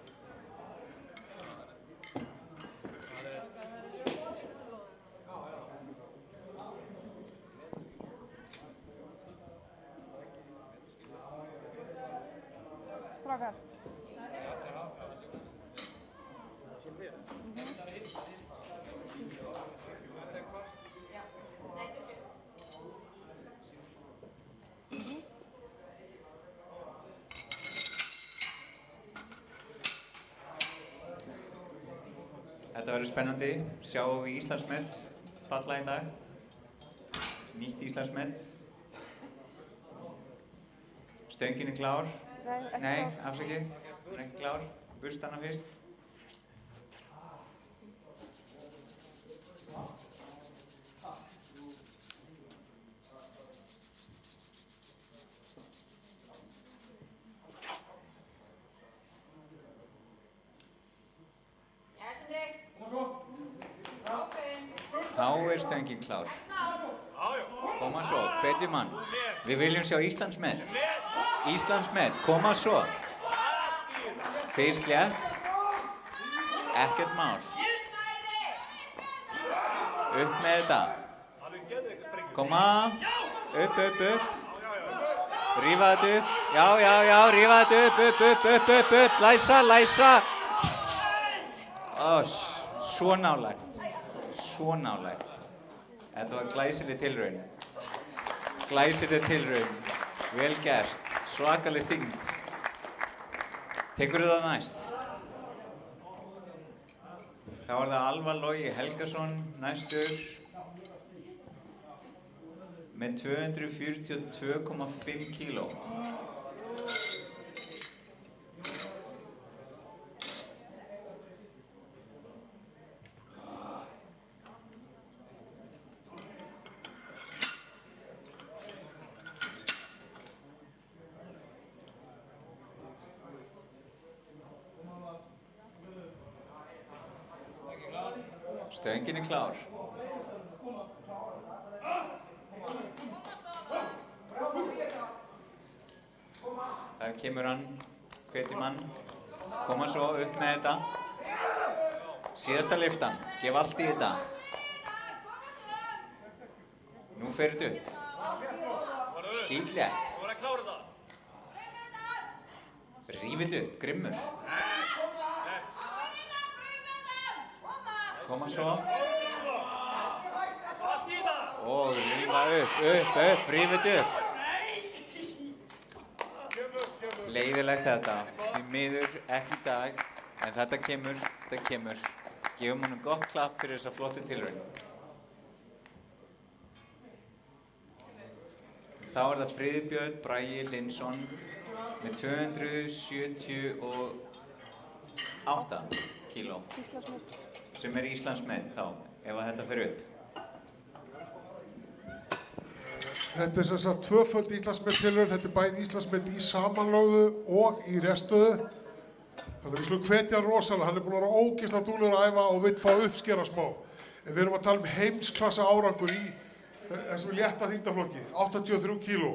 Strákar. Þetta verður spennandi. Sjáum við Íslandsmet falla í dag. Nýtt Íslandsmet. Stöngin er klár. Nei, afsakið. Hún er ekki klár. Burst hana fyrst. Þá stöngin klár. Koma svo, hvetjum hann. Við viljum sjá Íslandsmet. Íslandsmet, koma svo. Fyrst létt. Ekkert mál. Upp með þetta. Koma. Upp. Rífa þetta upp. Já, rífa þetta upp. Læsa. Svo nálægt. Þetta var glæsileg tilraun. Vel gert. Svakaleg þyngd. Tekurðu það næst? Þá var það Alvar Logi Helgason næstur með 242,5 kíló. Stöngin er klár. Þar kemur hann, hvetjum hann. Koma svo upp með þetta. Síðasta lyftan, gef allt í þetta. Nú fer þetta upp. Skítlétt. Rífið upp, grimmur. Koma svo. Og rífa upp, rífið upp. Leiðilegt þetta. Því miður ekki í dag, en þetta kemur. Gefum honum gott klapp fyrir þessa flottu tilraun. Þá það Friðbjörn Bragi Hlynsson með 278 kíló. Sem Íslandsmet þá, ef þetta fer upp. Þetta sem sagt tvöföld Íslandsmet tilraun, þetta bæði Íslandsmet í samanlögðu og í reststöðu. Þannig við skulum hvetja hann rosalega, hann búinn að vera ógeðslega duglegur að æfa og vill fá uppskera smá. En við erum að tala heimsklassa árangur í þessum létta þyngdarflokki, 83 kíló.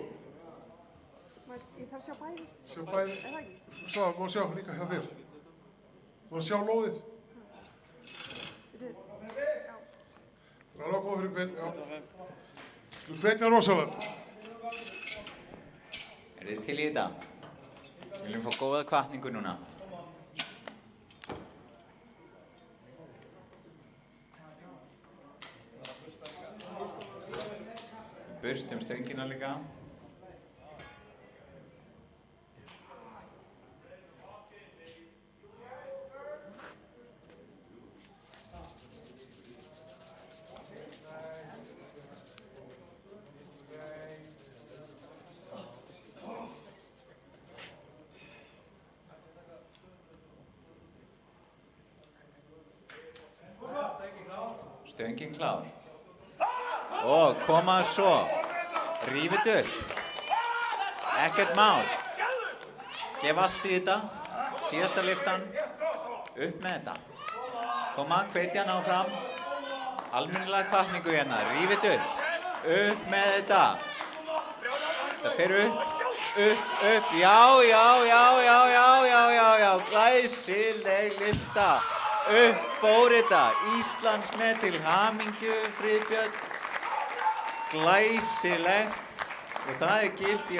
Ég þarf að sjá bæði. Sjá bæði. Svo, má sjá líka hjá þér. Má sjá lóðið. Það er alveg góð fyrir bein, já. Við hvetja rosalega. Þið til í þetta? Við viljum fá góða hvatningu núna. Burstum stöngina líka. Stöngin klár. Og koma svo. Rífið upp. Ekkert mál. Gef allt í þetta. Síðasta lyftan. Upp með þetta. Koma, hvetja hann áfram. Almennilega hvatningu hérna. Rífið upp. Upp með þetta. Það fer upp. Upp. Já. Glæsileg lyfta. Upp fór þetta. Íslandsmet til hamingju, Friðbjörn. Glæsilegt. Og það gilt í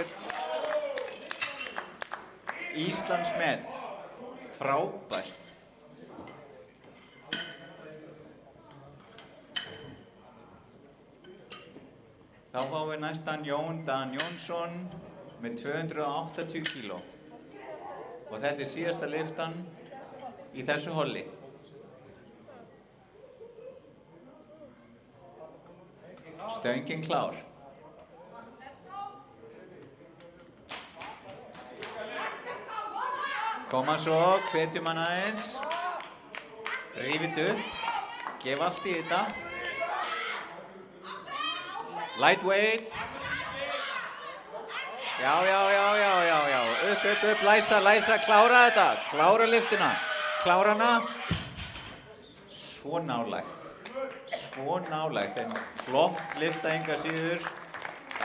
Íslandsmet. Frábært. Þá fáum við næstan Jón Dan Jónsson með 280 kíló. Og þetta síðasta lyftan í þessu holli. Stöngin klár. Koma svo, hvetjum hann aðeins. Rífið upp. Gef allt í þetta. Lightweight. Já. Upp. Læsa. Klára þetta. Klára lyftuna. Klára hana. Svo nálægt. En flott lyfta enga síður.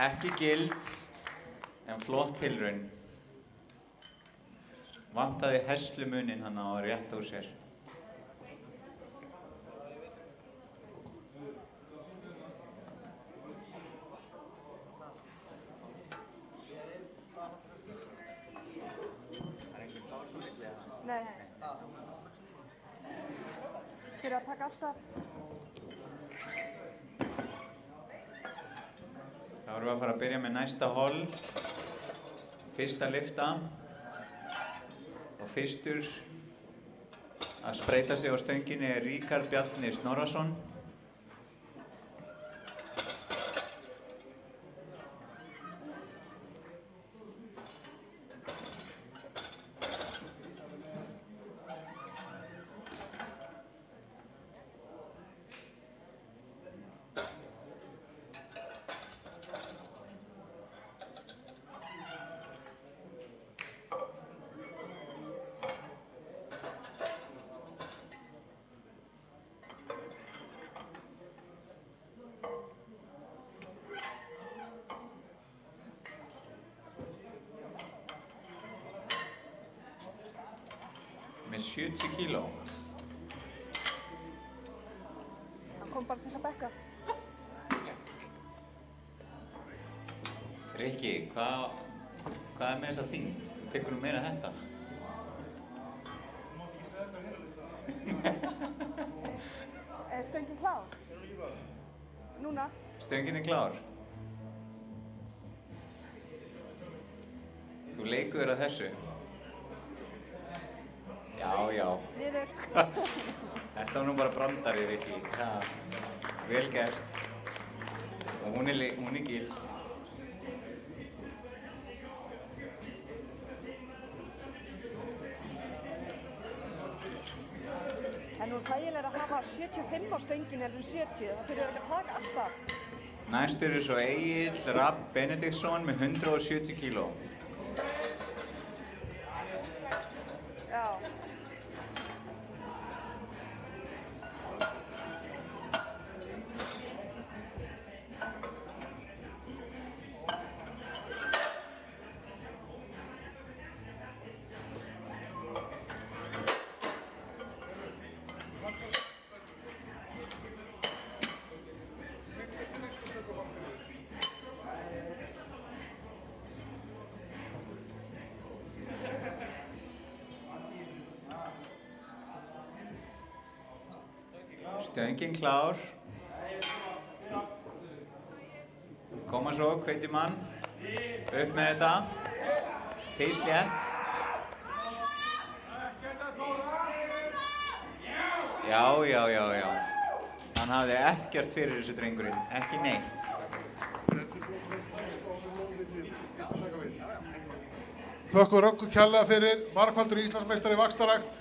Ekki gild. En flott tilraun. Vantaði herslumuninn hann á rétt á sér. Nei. Fyrir að taka alltaf. Þá erum við að fara að byrja með næsta holl. Fyrsta lyfta. Og fyrstur að spreyta sig á stönginni er Ríkharð Bjarni Snorrason. Með 70 kíló. Hann kom bara til þess að bekka. Rikki, hvað er með þessa þyngd? Þú tekur nú meira en þetta. Er stöngin klár? Núna? Stöngin er klár. Þú leikur að þessu. Já. Niður. Þetta var nú bara brandari, Rikki. Vel gert. Og hún er gild. En nú er þægilega að hafa 75 á stöngin eða 70. Það fyrir ekki að taka alltaf. Næst eru svo Egill Rapp Benediktsson með 170 kíló. Já. Stöngin klár. Koma svo, hvetjum hann. Upp með þetta. Þeir slétt. Já. Hann hafði ekkert fyrir þessu drengurinn. Ekki neitt. Þökkum Röggu kærlega fyrir, margfaldur Íslandsmeistari í vaxtarækt.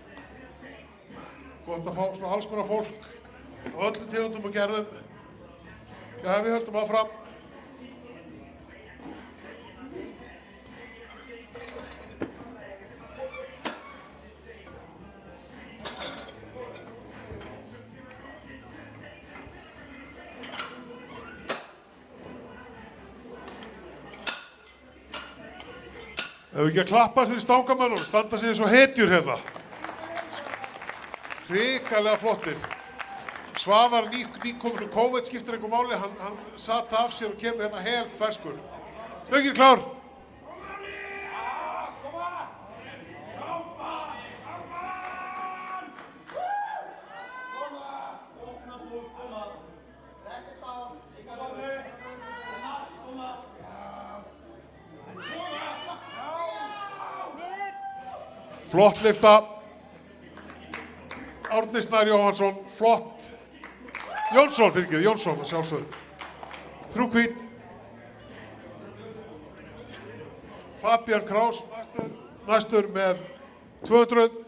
Gott að fá svona alls konar fólk á öllum tegundum og gerðum. Já, við höldum áfram. Ef við ekki að klappa fyrir stangamönnum, standa sig eins og hetjur hérna. Hrikalega flottir. Svavar nýkominn COVID skiptir einhver máli, hann satt af sér og kemur hérna hel ferskur. Stöngin klár. Flott lyfta. Árni Snær Jóhannsson, flott. Jónsson, fyrirgefðu, Jónsson að sjálfsögðu. 3 hvít. Fabian Kraus næstur með 200.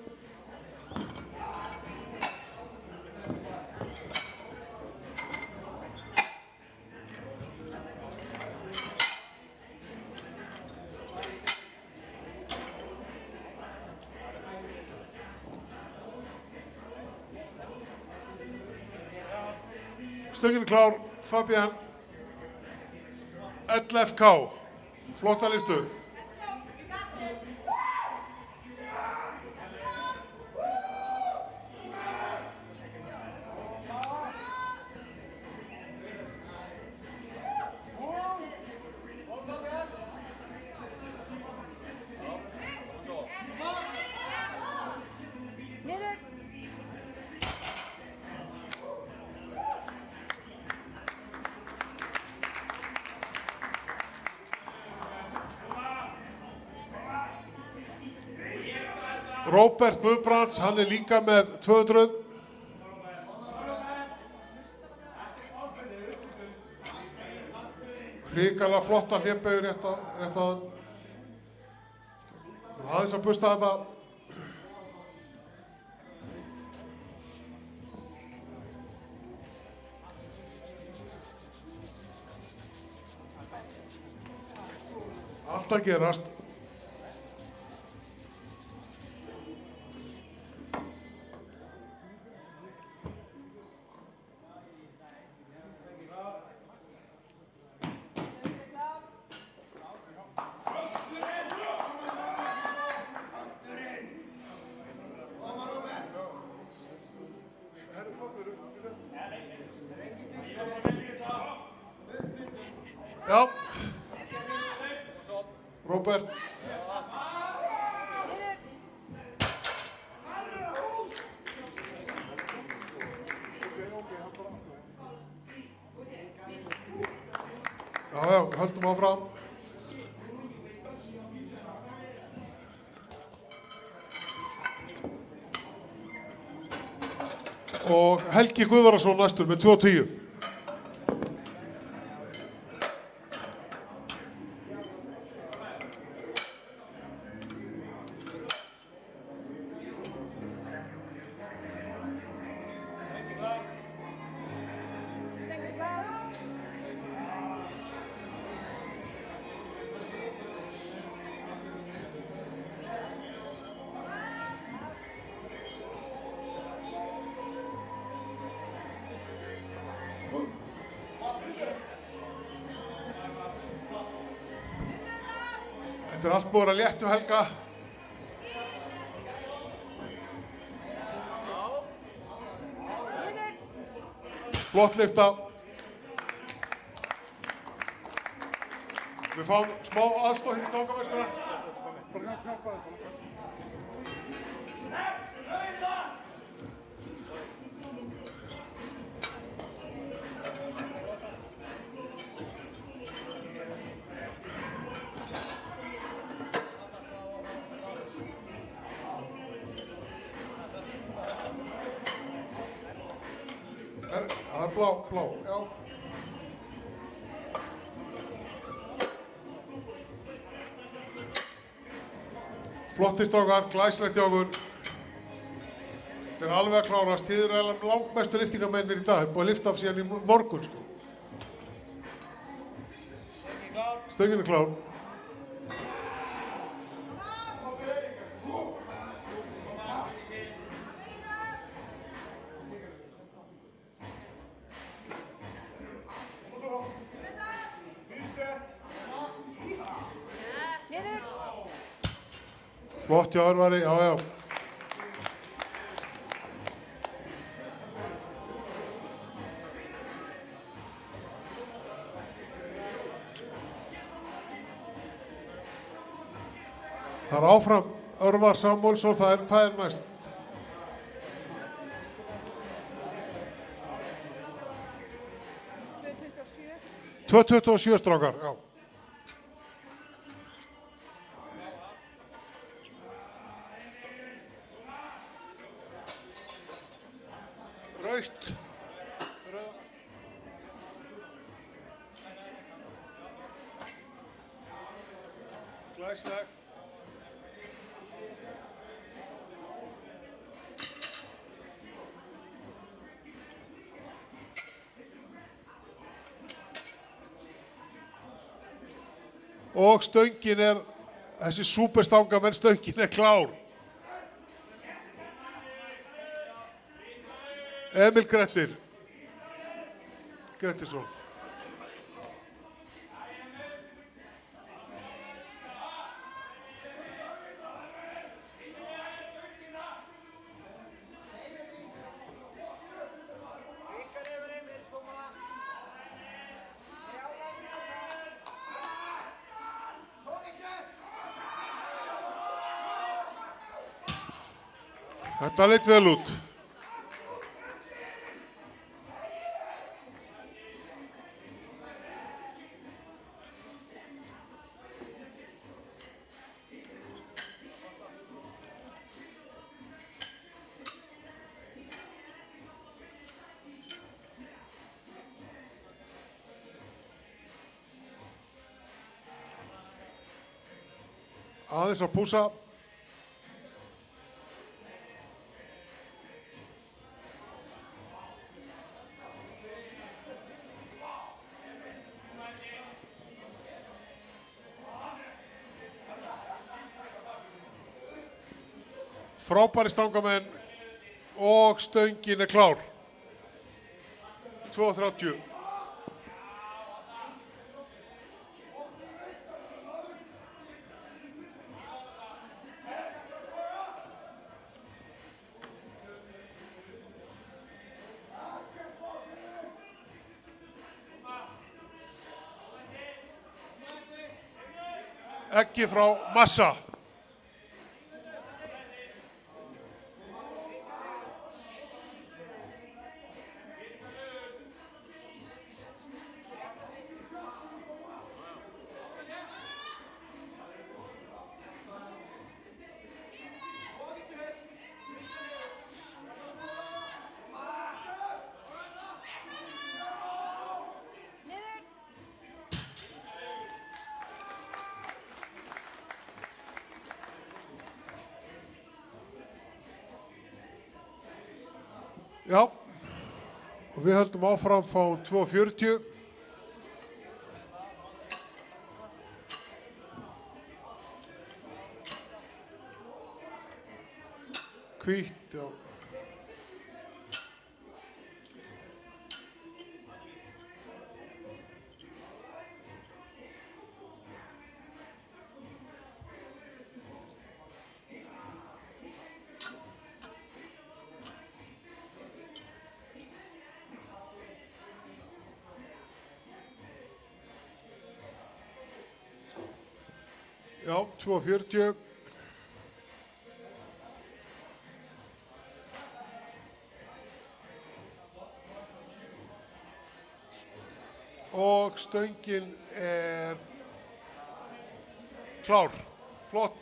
Stöngin klár, Fabian, LFK, flotta lyftu. Róbert Guðbrands, hann líka með 200. Hrikalega flotta hlébbeigur rétt að aðeins að busta þetta. Allt að gerast. Já, Róbert. Já, höldum áfram. Og Helgi Guðvarason næstur með 210. Þetta allt búið að léttu Helga. Flott lyfta. Við fáum smá aðstoð hérna í stangamöskuna. Það blá, já. Flotti strákar, glæsilegt hjá okkur. Þeir eru alveg að klárast, þið eru langmestu lyftingamennir í dag, þeir búið að lyfta af síðan í morgun sko. Stöngin er klár. Flott hjá Örvari, já. Það er áfram Örvar Samúelsson, hvað er næst? 2.27 strákar, já. Rautt. Glæsilegt. Og stöngin er, þessi súperstangamenn, stöngin er klár. Emil Grettisson. Þetta leit vel út. Aðeins að pússa. Frábæri stangamenn og stöngin er klár. 2.30. Ekki frá Massa. Já, og við höldum áfram fáum 2.40. Hvítt, já. Já, 2.40. Og stöngin er klár. Flott.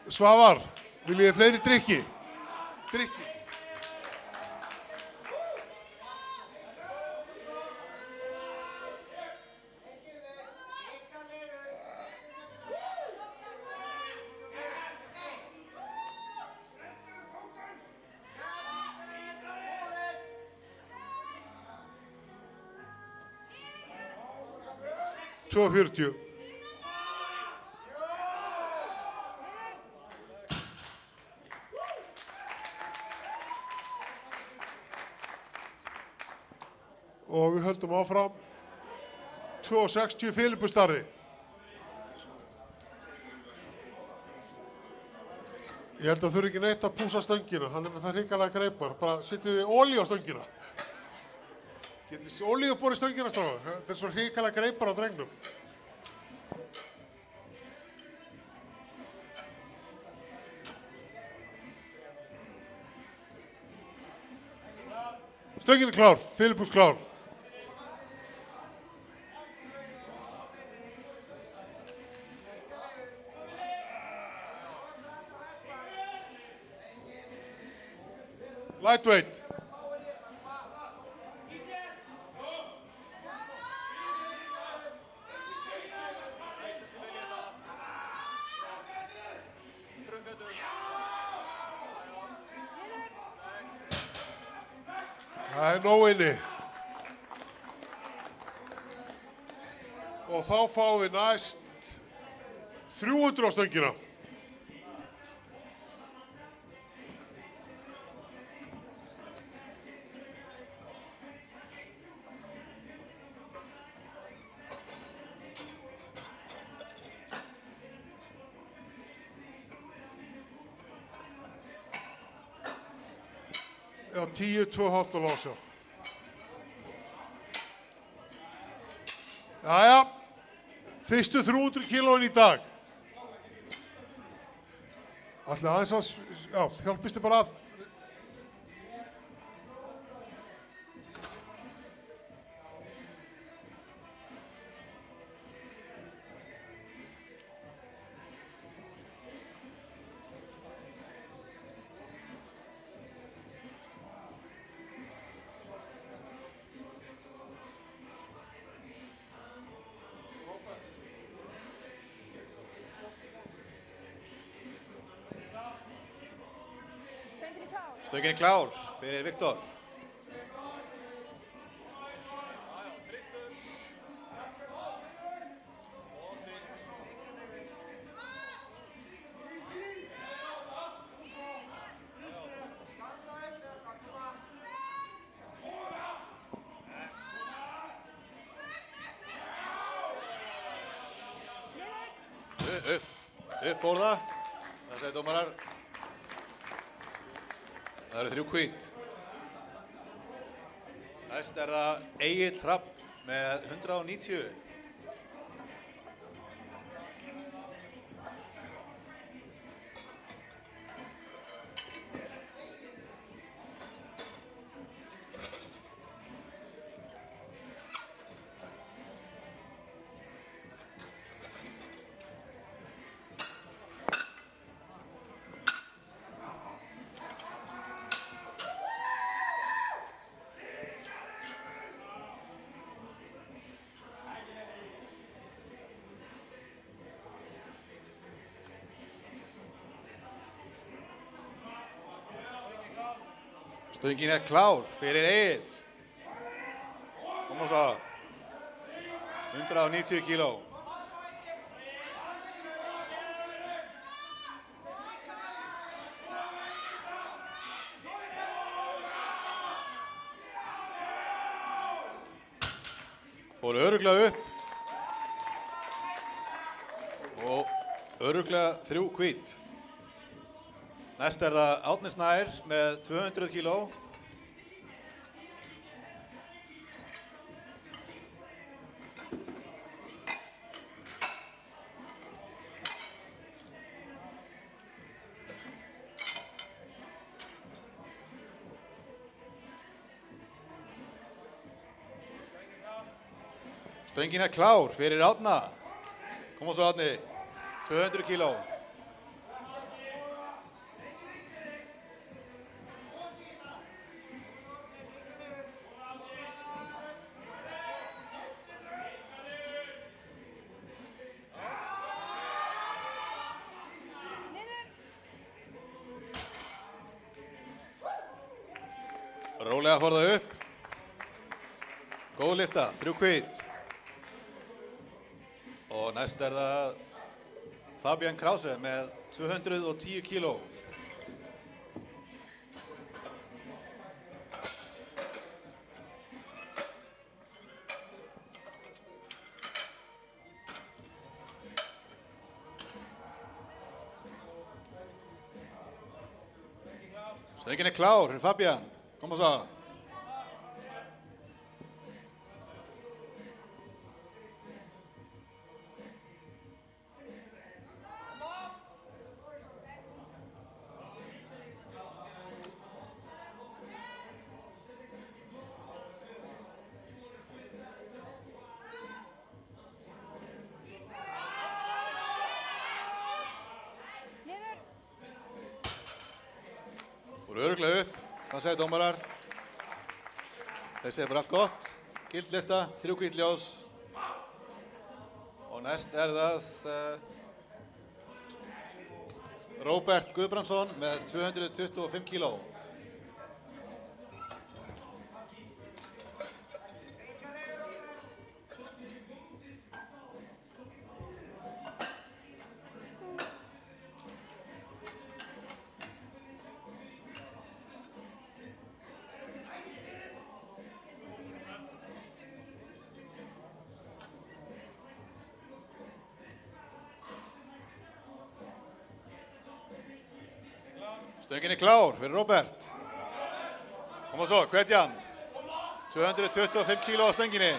Svavar, viljið þið fleiri drykki? Drykki. 2:40. Og við höldum áfram. 2:60 Filipus Darri. Ég held að þurfi ekki neitt að púsa stöngina, hann er með það hrikalega greipar. Bara setjið þið olíu á stöngina. Getið olíu borið stöngina stráðar. Þetta er svo hrikalega greipar á drengnum. Stöngin er klár, Filipus klár. Lightweight. Það er nóg inni. Og þá fáum við næst 300 á stöngina. Já, 10-2,5 og lása. Jæja, fyrstu 300 kílóin í dag. Ætli aðeins að, já, hjálpist þið bara að. Stöngin er klár fyrir Viktor. Upp fór það. Það segir dómarar. Það eru 3 hvít. Næst er það Egill Hrafn með 190. Stöngin er klár fyrir Egill. Kom og svo. 190 kíló. Fór örugglega upp. Og örugglega 3 hvít. Næst er það Árni Snær með 200 kíló. Stöngin er klár fyrir Árna. Kom og svo Árni. 200 kíló. Rólega fór það upp. Góð lyfta, 3 hvít. Og næst er það Fabian Krause með 210 kíló. Stöngin er klár fyrir Fabian. Kom og svo. Voru örugglega upp. Hvað segir dómarar? Þeir segir bara allt gott. Gild lyfta, 3 hvít ljós. Og næst er það Róbert Guðbrandsson með 225 kíló. Stöngin er klár fyrir Róbert. Kom og svo, hvetjan. 225 kíló á stönginni.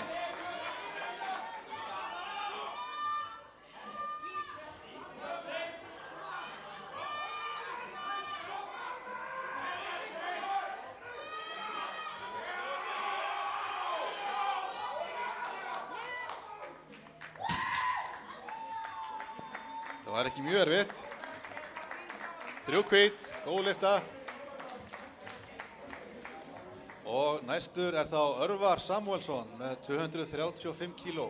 Það var ekki mjög erfitt. 3 hvít, góð lyfta. Og næstur er þá Örvar Samúelsson með 235 kíló.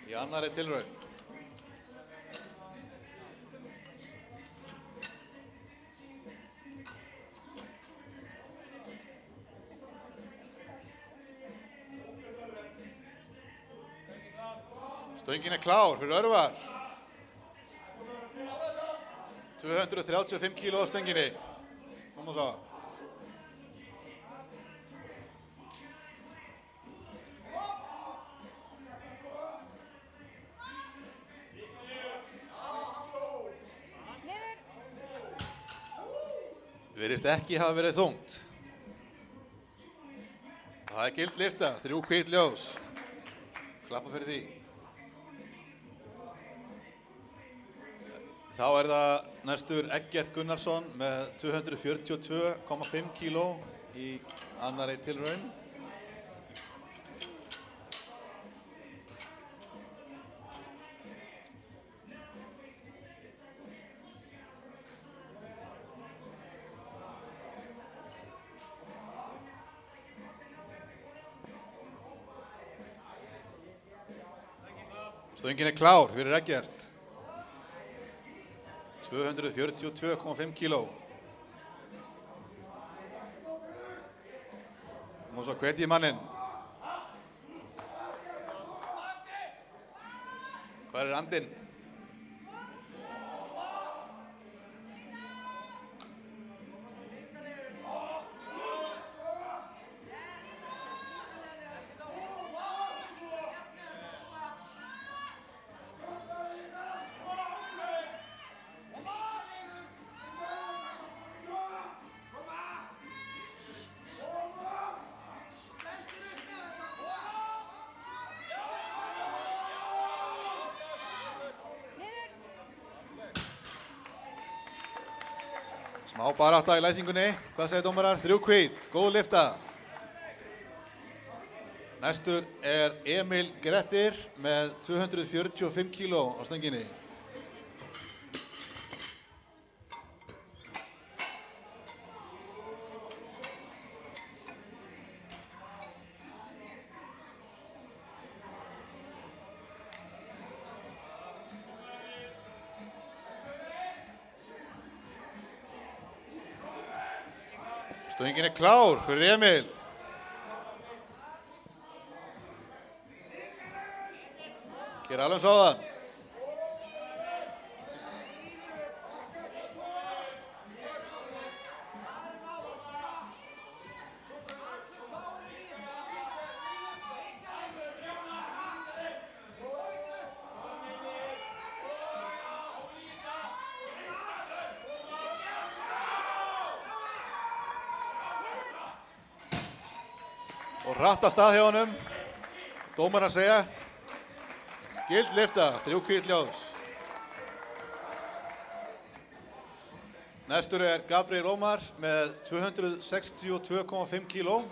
Í annarri tilraun. Stöngin er klár fyrir Örvar. 235 kíló á stönginni. Kom og svo. Virðist ekki hafa verið þungt. Það er gild lyfta, 3 hvít ljós. Klappa fyrir því. Þá er það næstur Eggert Gunnarsson með 242,5 kíló í annarri tilraun. Stöngin er klár fyrir Eggert. 242,5 kíló. Og svo hvetji manninn. Hvað er andinn? Smá barátta í læsingunni. Hvað segir dómarar? 3 hvít, góð lyfta. Næstur er Emil Grettir með 245 kíló á stönginni. Stöngin er klár fyrir Emil. Challenge áðan. Og hratt af stað hjá honum. Dómarinn segja gild lyfta, 3 hvít ljós. Næstur Gabriel Ómar með 262,5 kíló.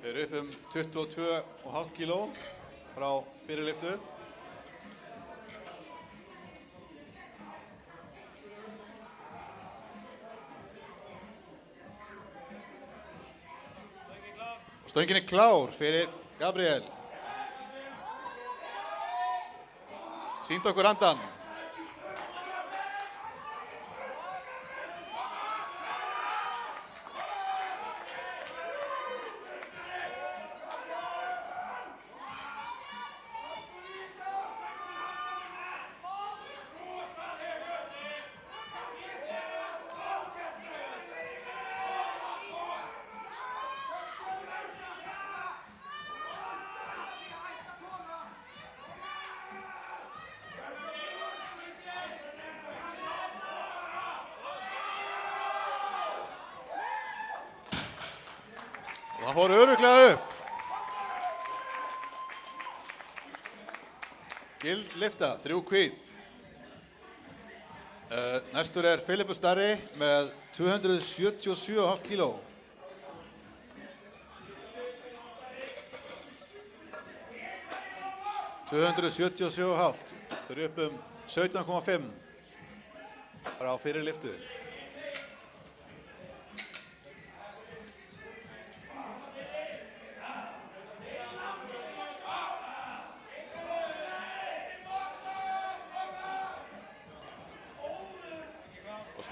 Þeir upp 22,5 kíló frá fyrirlyftu. Stöngin klár fyrir Gabriel. Sýnd okkur andan. Það fór örugglega upp. Gild lyfta, 3 hvít. Næstur Filippur Starri með 277,5 kíló. Þau eru upp 17,5 frá fyrir lyftu.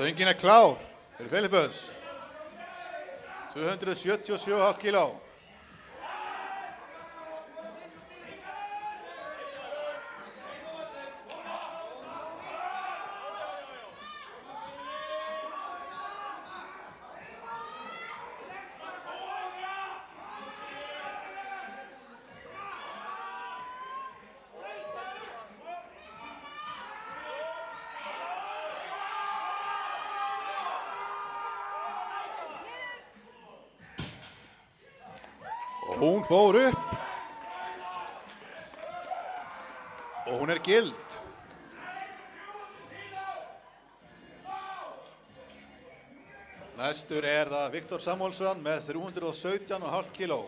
Stöngin klár fyrir Filippus. 277,5 kíló. Hún fór upp og hún gild. Næstur það Viktor Samuelsson með 317,5 kíló.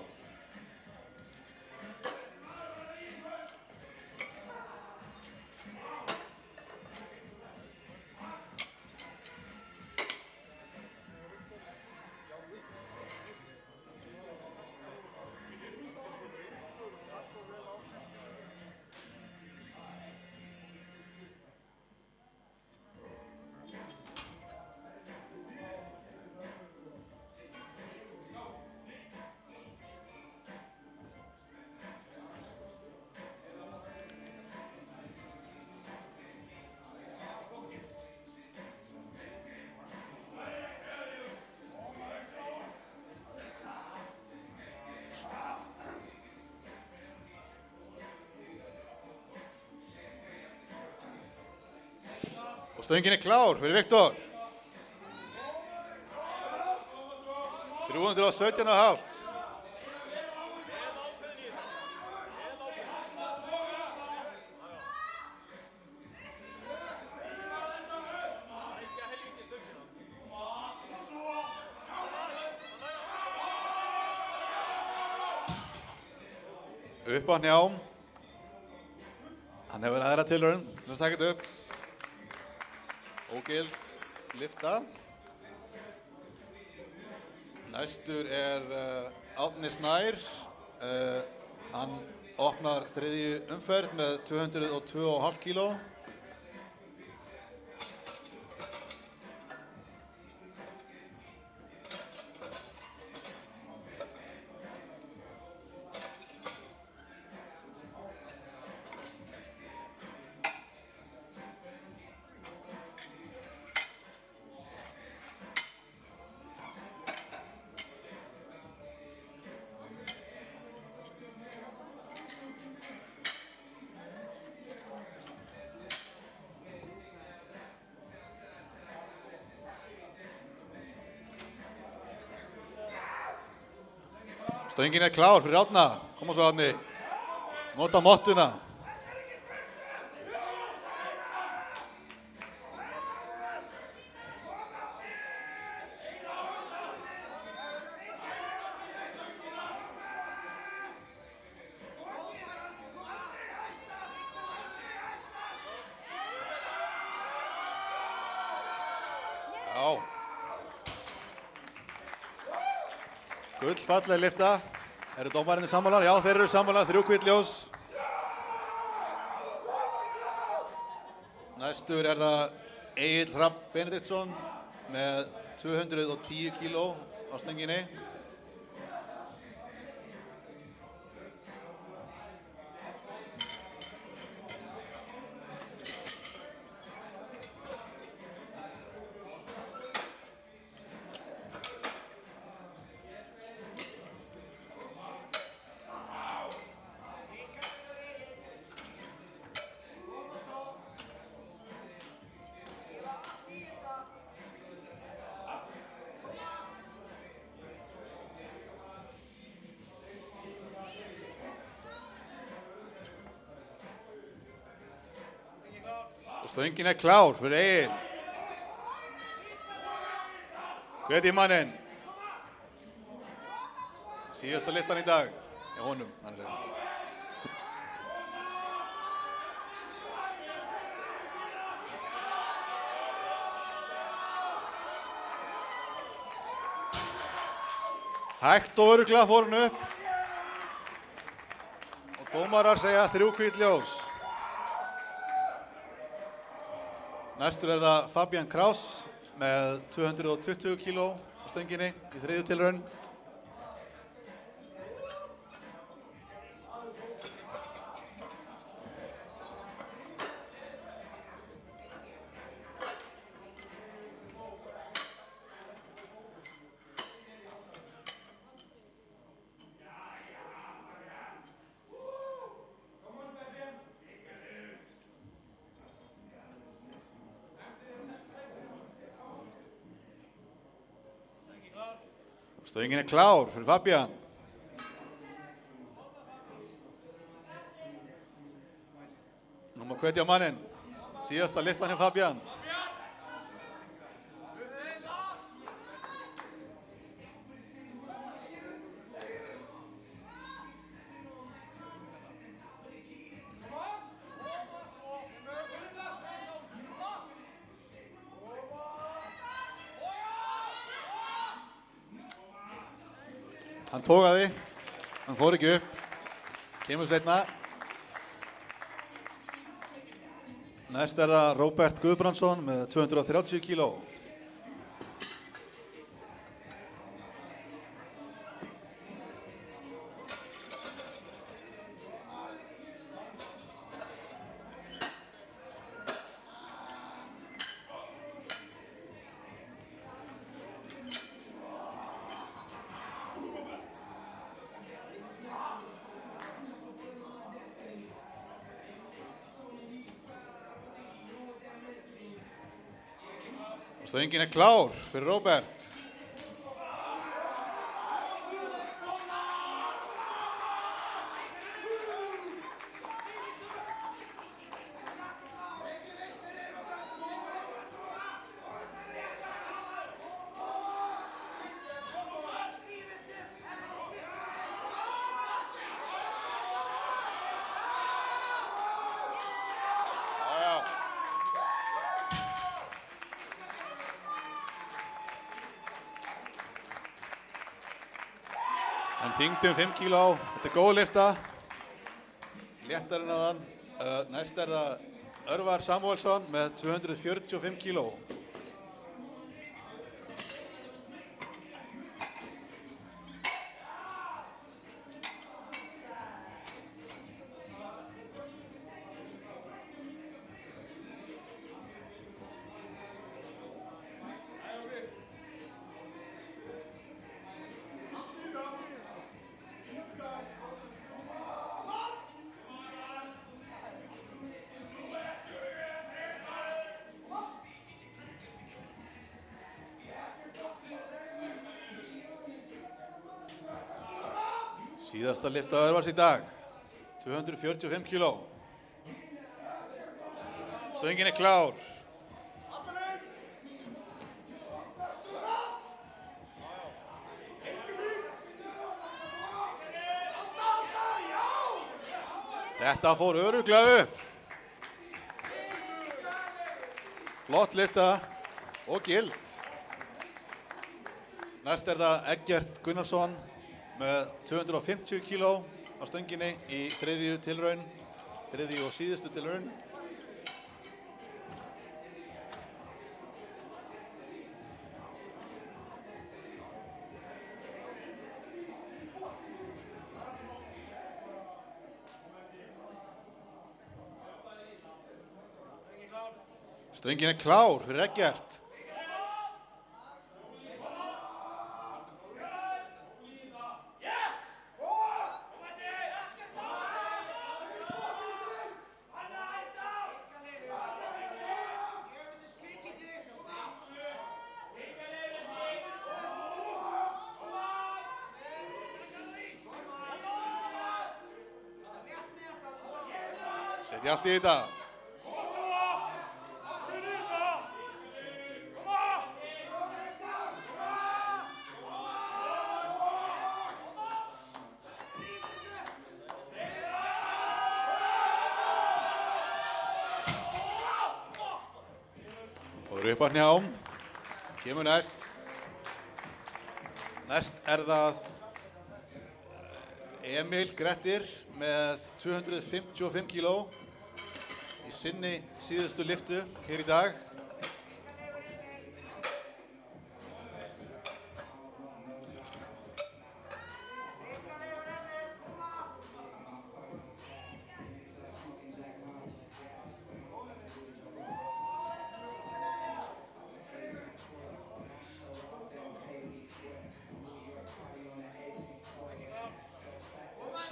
Og stöngin klár fyrir Viktor. 317,5. Upp á hnjám. Hann hefur aðra tilraun. Nú stakka þetta upp. Ógild lyfta. Næstur Árni Snær. Hann opnar þriðju umferð með 202,5 kíló. Stöngin klár fyrir Árna. Koma svo Árni. Nota mottuna. Já. Gullfalleg lyfta. Eru dómararnir sammála? Já, þeir eru sammála. 3 hvít ljós. Næstur það Egill Hrafn Benediktsson með 210 kíló á stönginni. Stöngin klár fyrir Egil. Hvetji manninn. Síðasta lyftan í dag. Já, honum. Hægt og örugglega fór hann upp. Og dómarar segja 3 hvít ljós. Næstur það Fabian Kraus með 220 kíló á stönginni í 3. tilraun. Stöngin klár fyrir Fabian. Nú má hvetja manninn. Síðasta lyftan hjá Fabian. Hann tókaði, hann fór ekki upp, kemur seinna. Næst það Róbert Guðbrandsson með 230 kíló. Stöngin klár fyrir Róbert. Hann þyngdi 5 kíló, þetta góð lyfta, léttar en áðan. Næst það Örvar Samúelsson með 245 kíló. Síðasta lyfta Örvars í dag, 245 kíló. Stöngin er klár. Þetta fór örugglega upp. Flott lyfta og gild. Næst er það Eggert Gunnarsson með 250 kíló á stönginni í þriðju tilraun, þriðju og síðustu tilraun. Stöngin er klár fyrir Eggert. Setja allt í þetta. Og upp á hnjám, kemur næst. Næst er það Emil Grettir með 255 kíló í sinni síðustu lyftu hér í dag.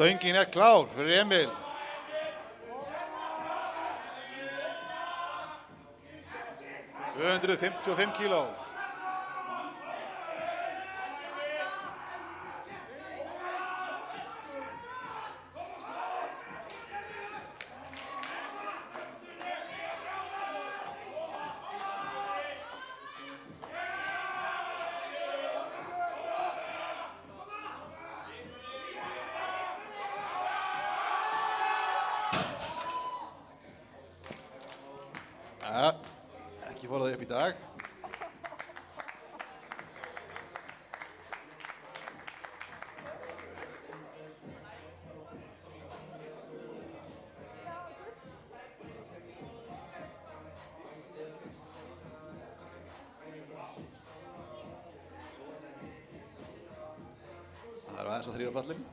Stöngin er klár fyrir Emil. $255 kíló. Ekki fór það upp í dag. Það er aðeins að þrífa pallinn.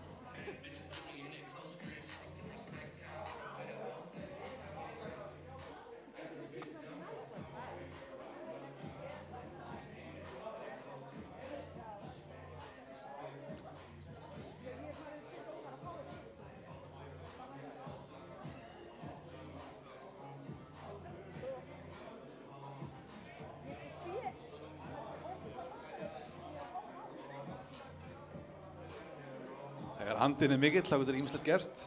Þegar handinn er mikill, þá getur ýmislegt gerst.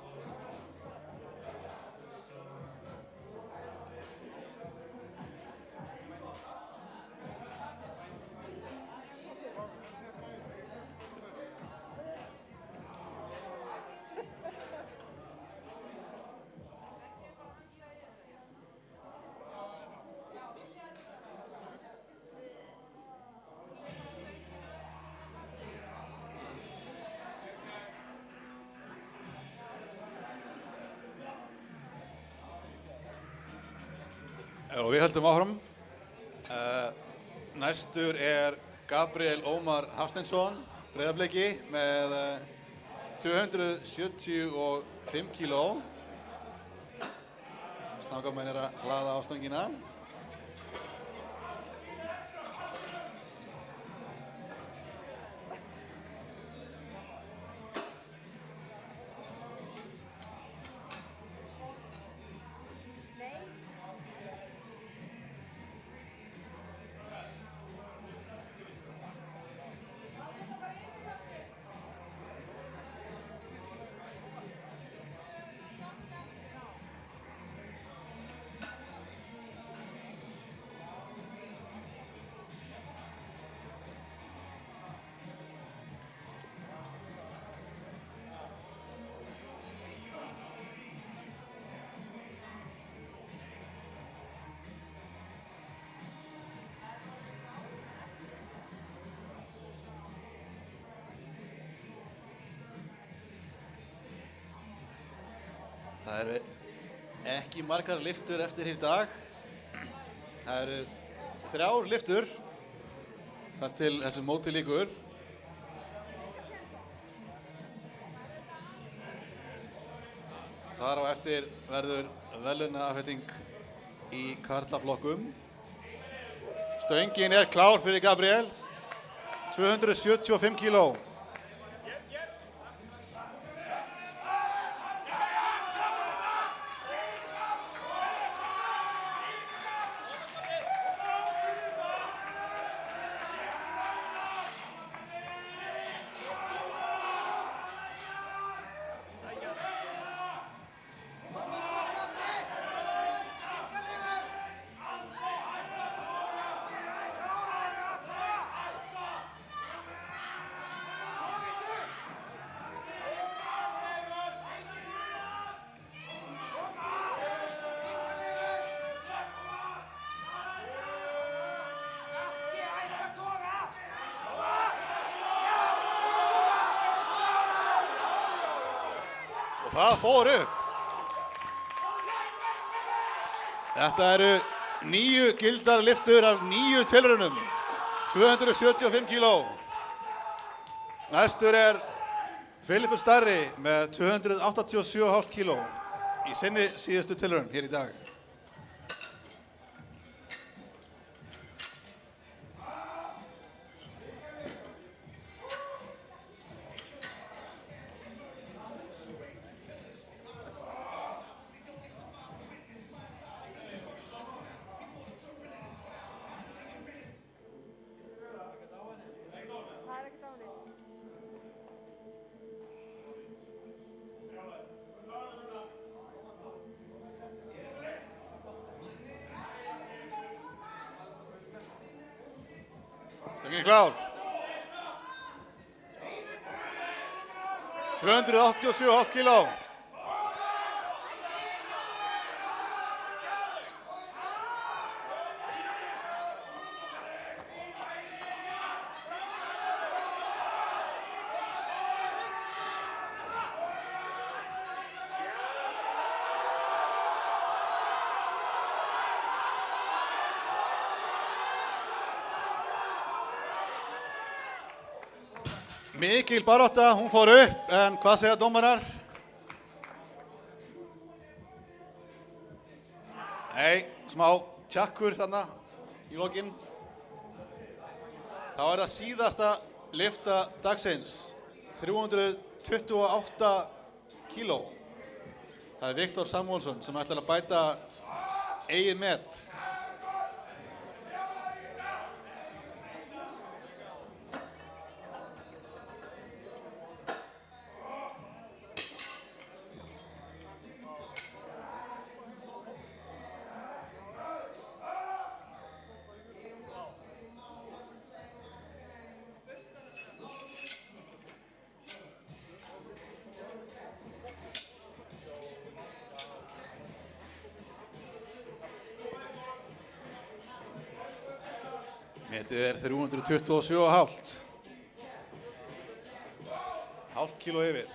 Og við höldum áfram. Næstur er Gabriel Ómar Hafsteinsson, Breiðabliki, með 275 kíló. Snákamenn er að hlaða á stöngina. Það eru ekki margar lyftur eftir hér í dag. Það eru 3 lyftur þar til þessu móti lýkur. Þar á eftir verður verðlaunaafhending í karlaflokkum. Stöngin er klár fyrir Gabriel. 275 kíló. Það fór upp. Þetta eru 9 gildar lyftur af 9 tilraunum. 275 kíló. Næstur er Filipur Starri með 287,5 kíló í sinni síðustu tilraun hér í dag. Stöngin er klár. 287,5 kíló. Mikil barátta, hún fór upp, en hvað segja dómarar? Nei, smá tjakkur þarna í lokin. Þá er það síðasta lyfta dagsins, 328 kíló. Það er Viktor Samuelsson sem ætlar að bæta eigin met. Metið er 327,5. Hálft kíló yfir.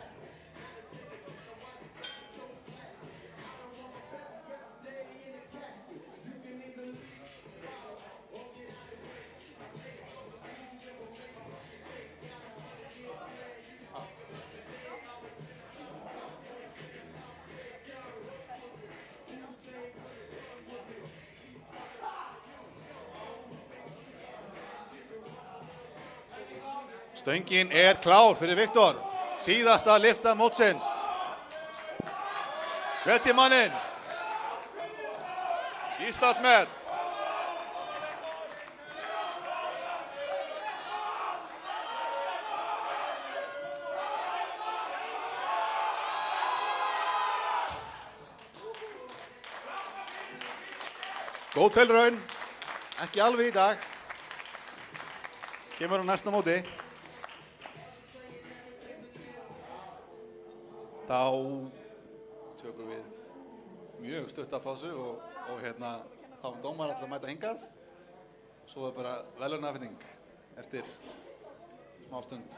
Stöngin er klár fyrir Viktor. Síðasta lyfta mótsins. Hvetji manninn. Íslandsmet. Góð tilraun. Ekki alveg í dag. Kemur á næsta móti. Þá tökum við mjög stutta pásu og þá dómar allir að mæta hingað. Svo er bara verðlaunaafhending eftir smá stund.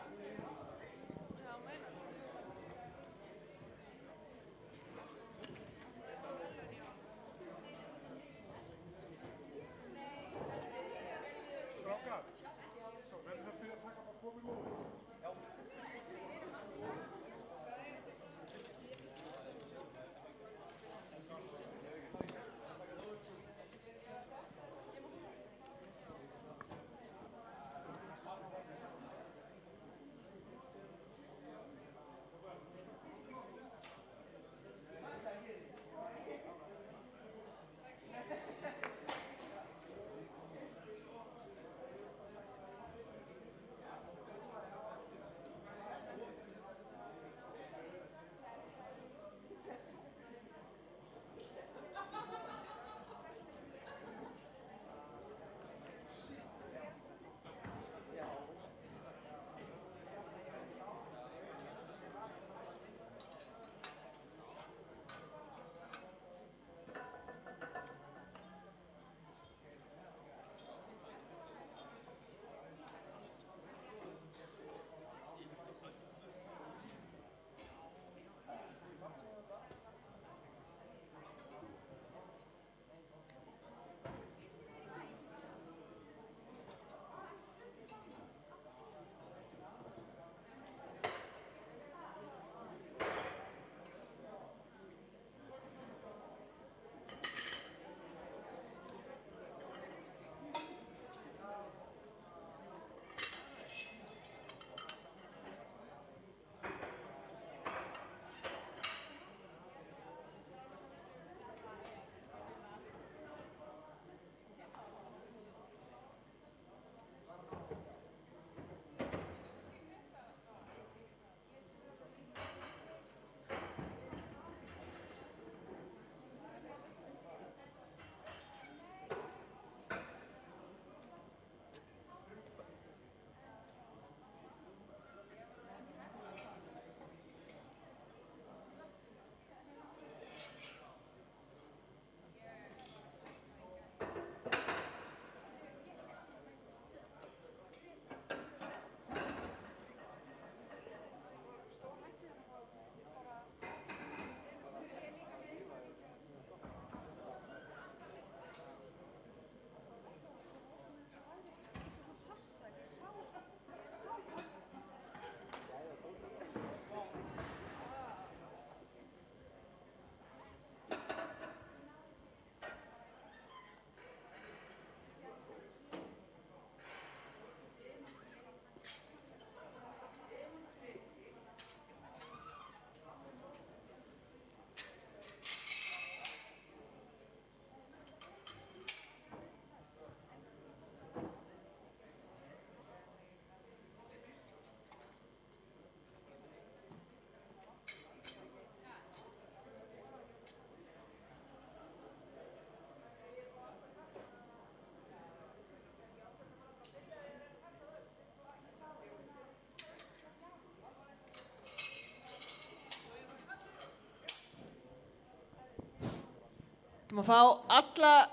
ætlum að fá alla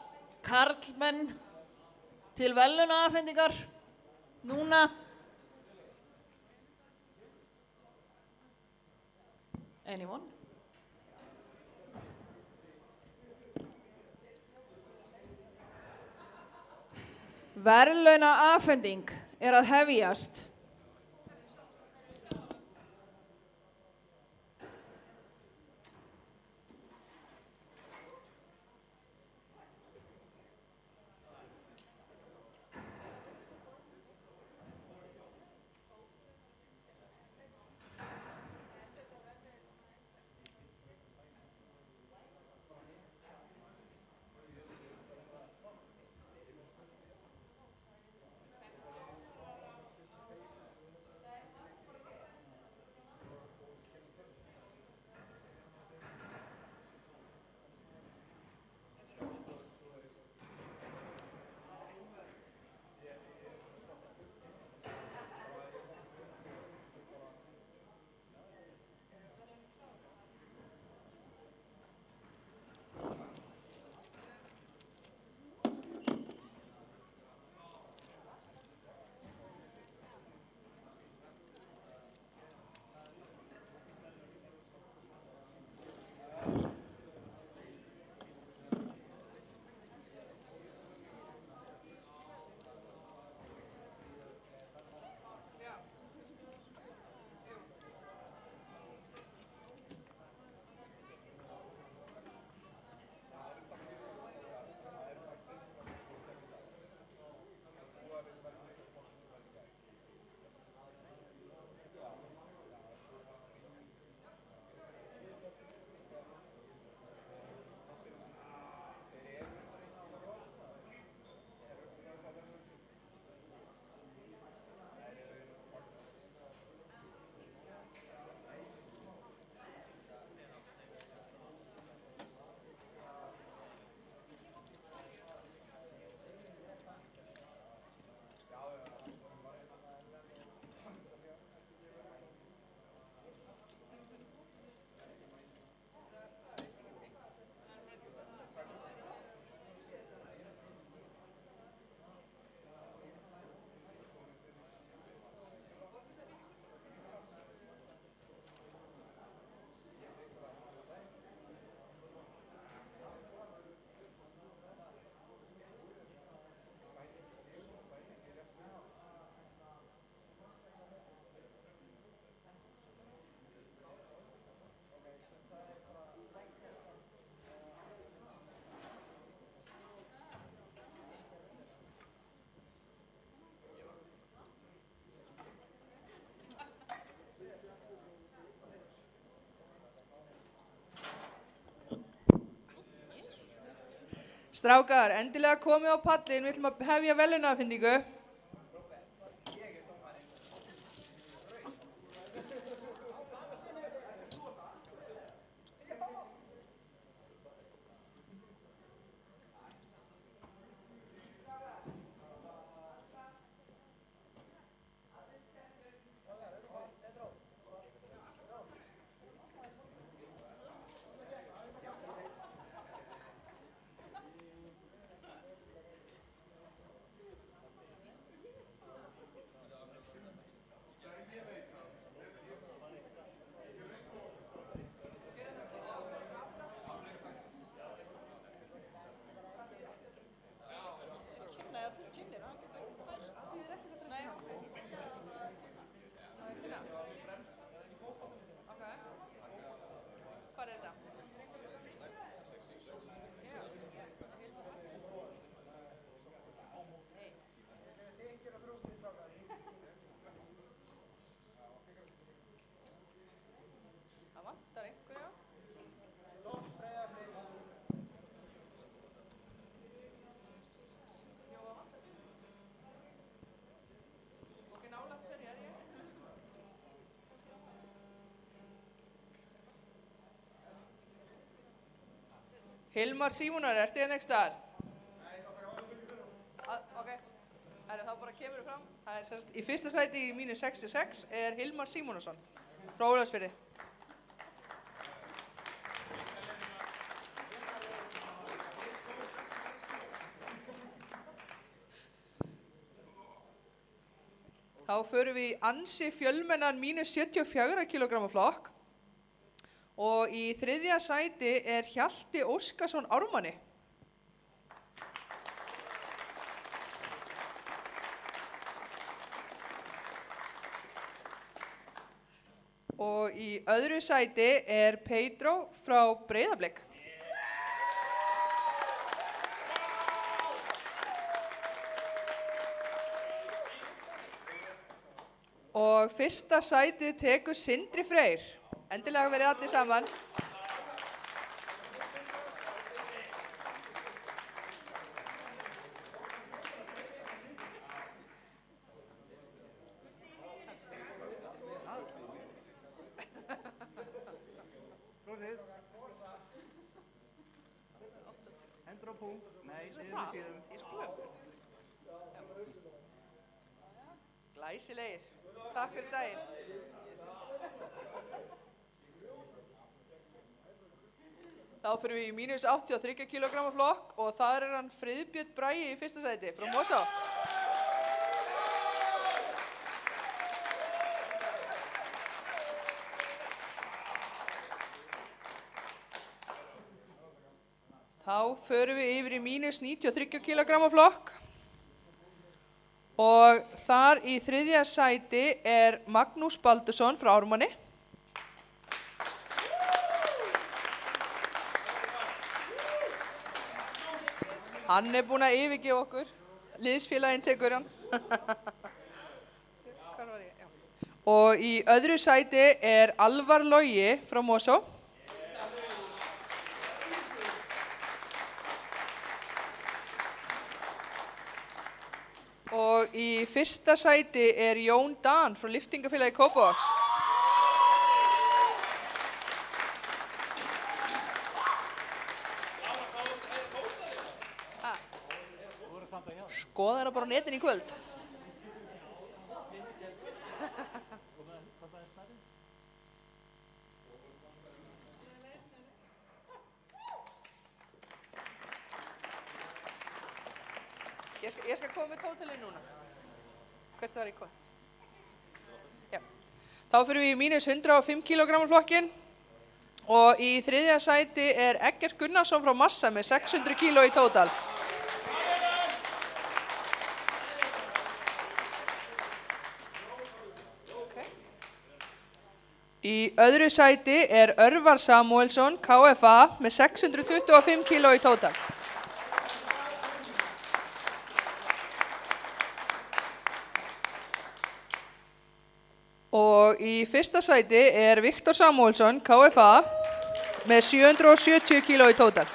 karlmenn til verðlaunaafhendingar núna. Anyone? Verðlaunaafhending er að hefjast. Strákar, endilega komið á pallin, við ætlum að hefja verðlaunaafhendingu. Hilmar Símonar, ertu hérna einhvers staðar? Nei, það taka áður. Ok, þá bara kemur þú fram. Það er sérst, í fyrsta sæti í mínu 66 er Hilmar Símonarsson frá Ólafsfirði. Þá förum við í ansi fjölmennan mínus 74 kg flokk og í þriðja sæti er Hjalti Óskarsson Ármanni. Og í öðru sæti er Pedro frá Breiðablik. Og fyrsta sætið tekur Sindri Freyr. Endilega verið allir saman. Hendur á punkt. Nei, niður með tíðum. Glæsilegir. Takk fyrir daginn. Þá fyrir við í mínus 83 kg flokk og þar er hann Friðbjörn Bragi í fyrsta sæti frá Mosó. Þá förum við yfir í mínus 93 kg flokk og þar í þriðja sæti er Magnús Baldursson frá Ármanni. Hann er búinn að yfirgefa okkur, liðsfélaginn tekur hann. Og í öðru sæti er Alvar Logi frá Mosó. Og í fyrsta sæti er Jón Dan frá Lyftingafélagi Kópavogs. Skoða þeirra bara á netinu í kvöld. Ég skal koma með tótalinn núna. Hvert var ég kom? Já. Þá fyrir við í mínus 105 kg flokkinn og í þriðja sæti er Eggert Gunnarsson frá Massa með 600 kg í tótal. Í öðru sæti er Örvar Samúelsson, KFA, með 625 kg í tótal. Og í fyrsta sæti er Viktor Samúelsson, KFA, með 770 kg í tótal.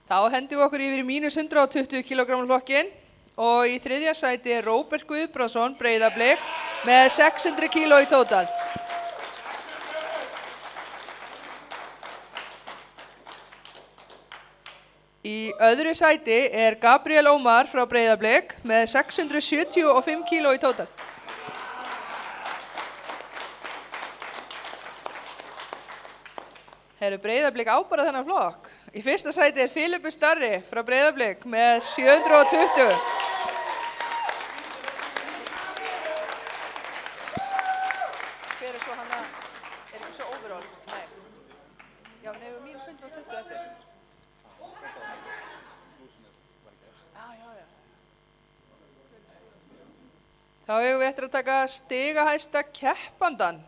Þá hendum við okkur yfir í mínus 120 kg flokkinn. Og í þriðja sæti er Róbert Guðbrandsson, Breiðablik, með 600 kg í tótal. Í öðru sæti er Gabriel Ómar frá Breiðablik með 675 kg í tótal. Herru, Breiðablik ábara þennan flokk. Í fyrsta sæti er Filipur Starri frá Breiðablik með 720. Hver er svo hann að, er ekki svo overall? Nei. Já, nei, við mínus 120 eftir. Já. Þá eigum við eftir að taka stigahæsta keppandan.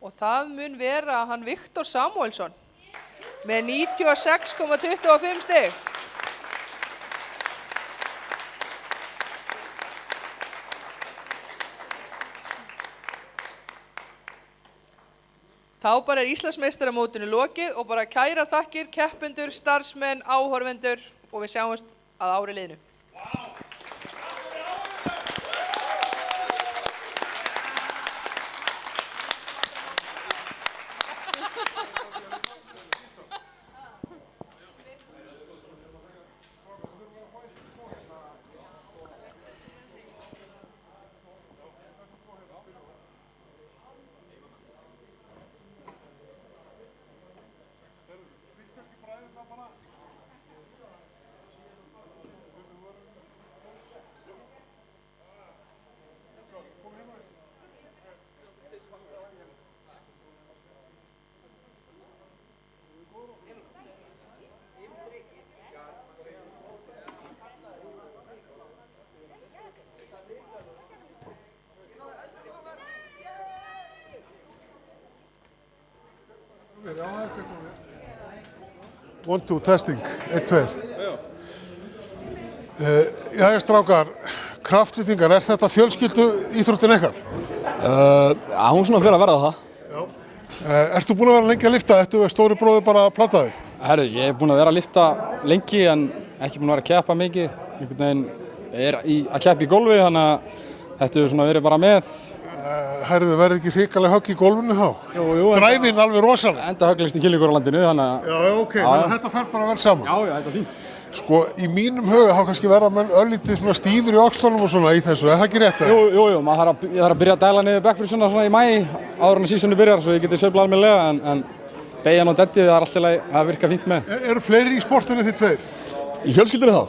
Og það mun vera hann Viktor Samúelsson með 96,25 stig. Þá bara er Íslandsmeistaramótinu lokið og bara kærar þakkir, keppendur, starfsmenn, áhorfendur og við sjáumst að ári liðnu. 1, 2, testing, 1, 2. Jæja strákar, kraftlyftingar, er þetta fjölskyldu íþróttin ykkar? Hún svona fyrir að verða það. Ertu búin að vera lengi að lyfta? Ertu stóri bróðir bara að plata þig? Herru, ég er búinn að vera að lyfta lengi en ekki búinn að vera að keppa mikið. Einhvern veginn er að keppa í golfi þannig að þetta hefur svona verið bara með. Herðu, verður ekki hrikalega högg í golfinu þá? Jú. Dræfinn alveg rosalega. Enda högglegst í kyllingur á landinu þannig að... Já, ok, þannig að þetta fer bara vel saman. Já, þetta er fínt. Sko, í mínum huga þá kannski verða menn örlítið svona stífur í öxlunum og svona í þessu, er það ekki rétt? Jú, maður þarf að byrja að dæla niður backpressuna svona í maí áður en að sísoni byrjar svo ég geti sveiflað almennilega en beigjan og deddið það er alltaf leið að virka fínt með. Eru fleiri í sportinu þið tveir? Í fjölskyldunni þá?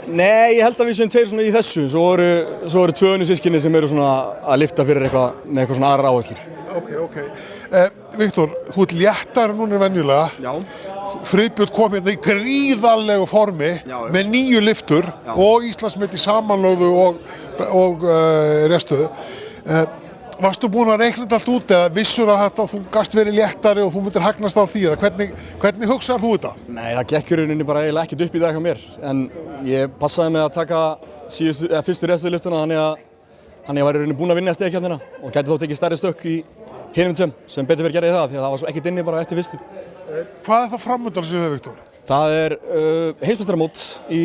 Nei, ég held að við séum tveir svona í þessu, svo eru tvö önnur systkini sem eru svona að lyfta fyrir með eitthvað svona aðrar áherslur. Ok. Viktor, þú ert léttar núna en venjulega. Já. Friðbjörn kom hérna í gríðarlegu formi með 9 lyftur og Íslandsmet í samanlögðu og restuðu. Varstu búinn að reikna þetta allt út eða vissur að þú gast verið léttari og þú myndir hagnast á því eða hvernig hugsaðir þú þetta? Nei, það gekk í rauninni bara eiginlega ekkert upp í dag hjá mér en ég passaði mig að taka fyrstu restuðlyftuna þannig að ég var í rauninni búinn að vinna stegkeppnina og gæti þó tekið stærri stökk í hinum tveim sem betur verið gerði það því að það var svo ekkert inni bara eftir fyrstu. Hvað er það framundan sem þið, Viktor? Það er heimsmeistaramót í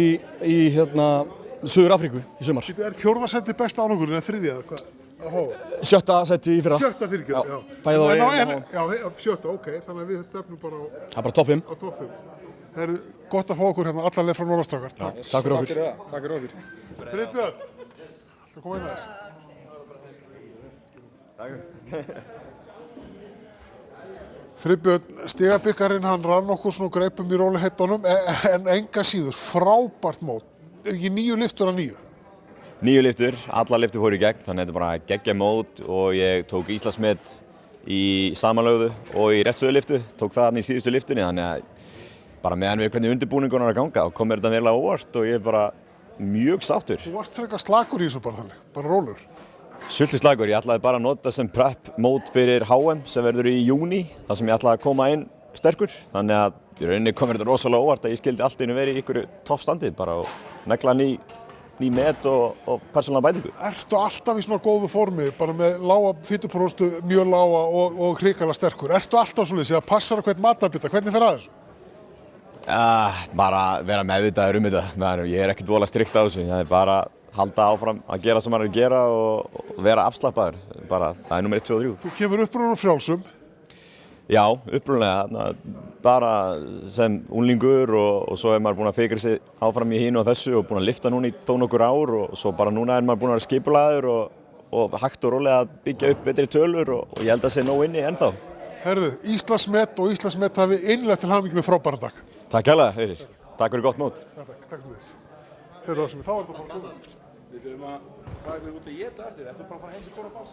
Suður Afríku í sumar. Er 4. sæti besta árangurinn eða 3. eða hvað? 7. sæti í fyrra. 7. fyrirgefðu, já. Bæði á EM. Já, 7. ok, þannig að við stefnum bara á... Það er bara topp 5. Á topp 5. Það er gott að fá okkur hérna allar leið frá Norðastrákar. Takk fyrir okkur. Takk fyrir okkur. Friðbjörn, ætla að koma inn að þess. Friðbjörn, stigabikkarinn hann rann okkur svona greipum í rólegheitunum en enga síður, frábært mót. Er ekki 9 lyftur að 9? 9 lyftur, alla lyftur fóru í gegn, þannig að þetta er bara geggja mót og ég tók Íslandsmet í samanlögðu og í réttstöðulyftu, tók það í síðustu lyftunni, þannig að bara meðan við hvernig undirbúningun er að ganga og kom mér þetta verulega óvart og ég er bara mjög sáttur. Þú varst frekar slakur í þessu bara þannig, bara rólur? Sultu slagur, ég ætlaði bara að nota sem prep mót fyrir HM sem verður í júní, þar sem ég ætlaði að koma inn sterkur, þannig að í rauninni kom mér þetta rosalega óvart að ég skildi allt einu verið í ykkur toppstandi bara og negla ný met og persónulega bætingu. Ertu alltaf í svona góðu formi, bara með lága fitupróstu, mjög lága og hrikalega sterkur? Ertu alltaf svoleiðis eða passar að hvern matabita? Hvernig fer að þessu? Bara vera meðvitaður þetta. Ég er ekkert voðalega strikt á þessu. Það er bara halda áfram að gera sem maður er að gera og vera afslappaður. Bara, það er númer 1, 2 og 3. Þú kemur upprunalega úr frjálsum? Já, upprunalega. Bara sem unglingur og svo er maður búinn að fikra sig áfram í hinu og þessu og búinn að lyfta núna í þó nokkur ár og svo bara núna er maður búinn að vera skipulagður og hægt og rólega að byggja upp betri tölur og ég held að sé nóg inni ennþá. Herðu, Íslandsmet og Íslandsmet hafi einlega til hamingju með frábæran dag. Takk hérlega, Heiðir. Takk fyrir gott mót. Takk fyrir. Herðu, þá er þetta bara góð. Við þurfum að fara út að éta eftir. Ertu bara að fara heim til Kóra Bass?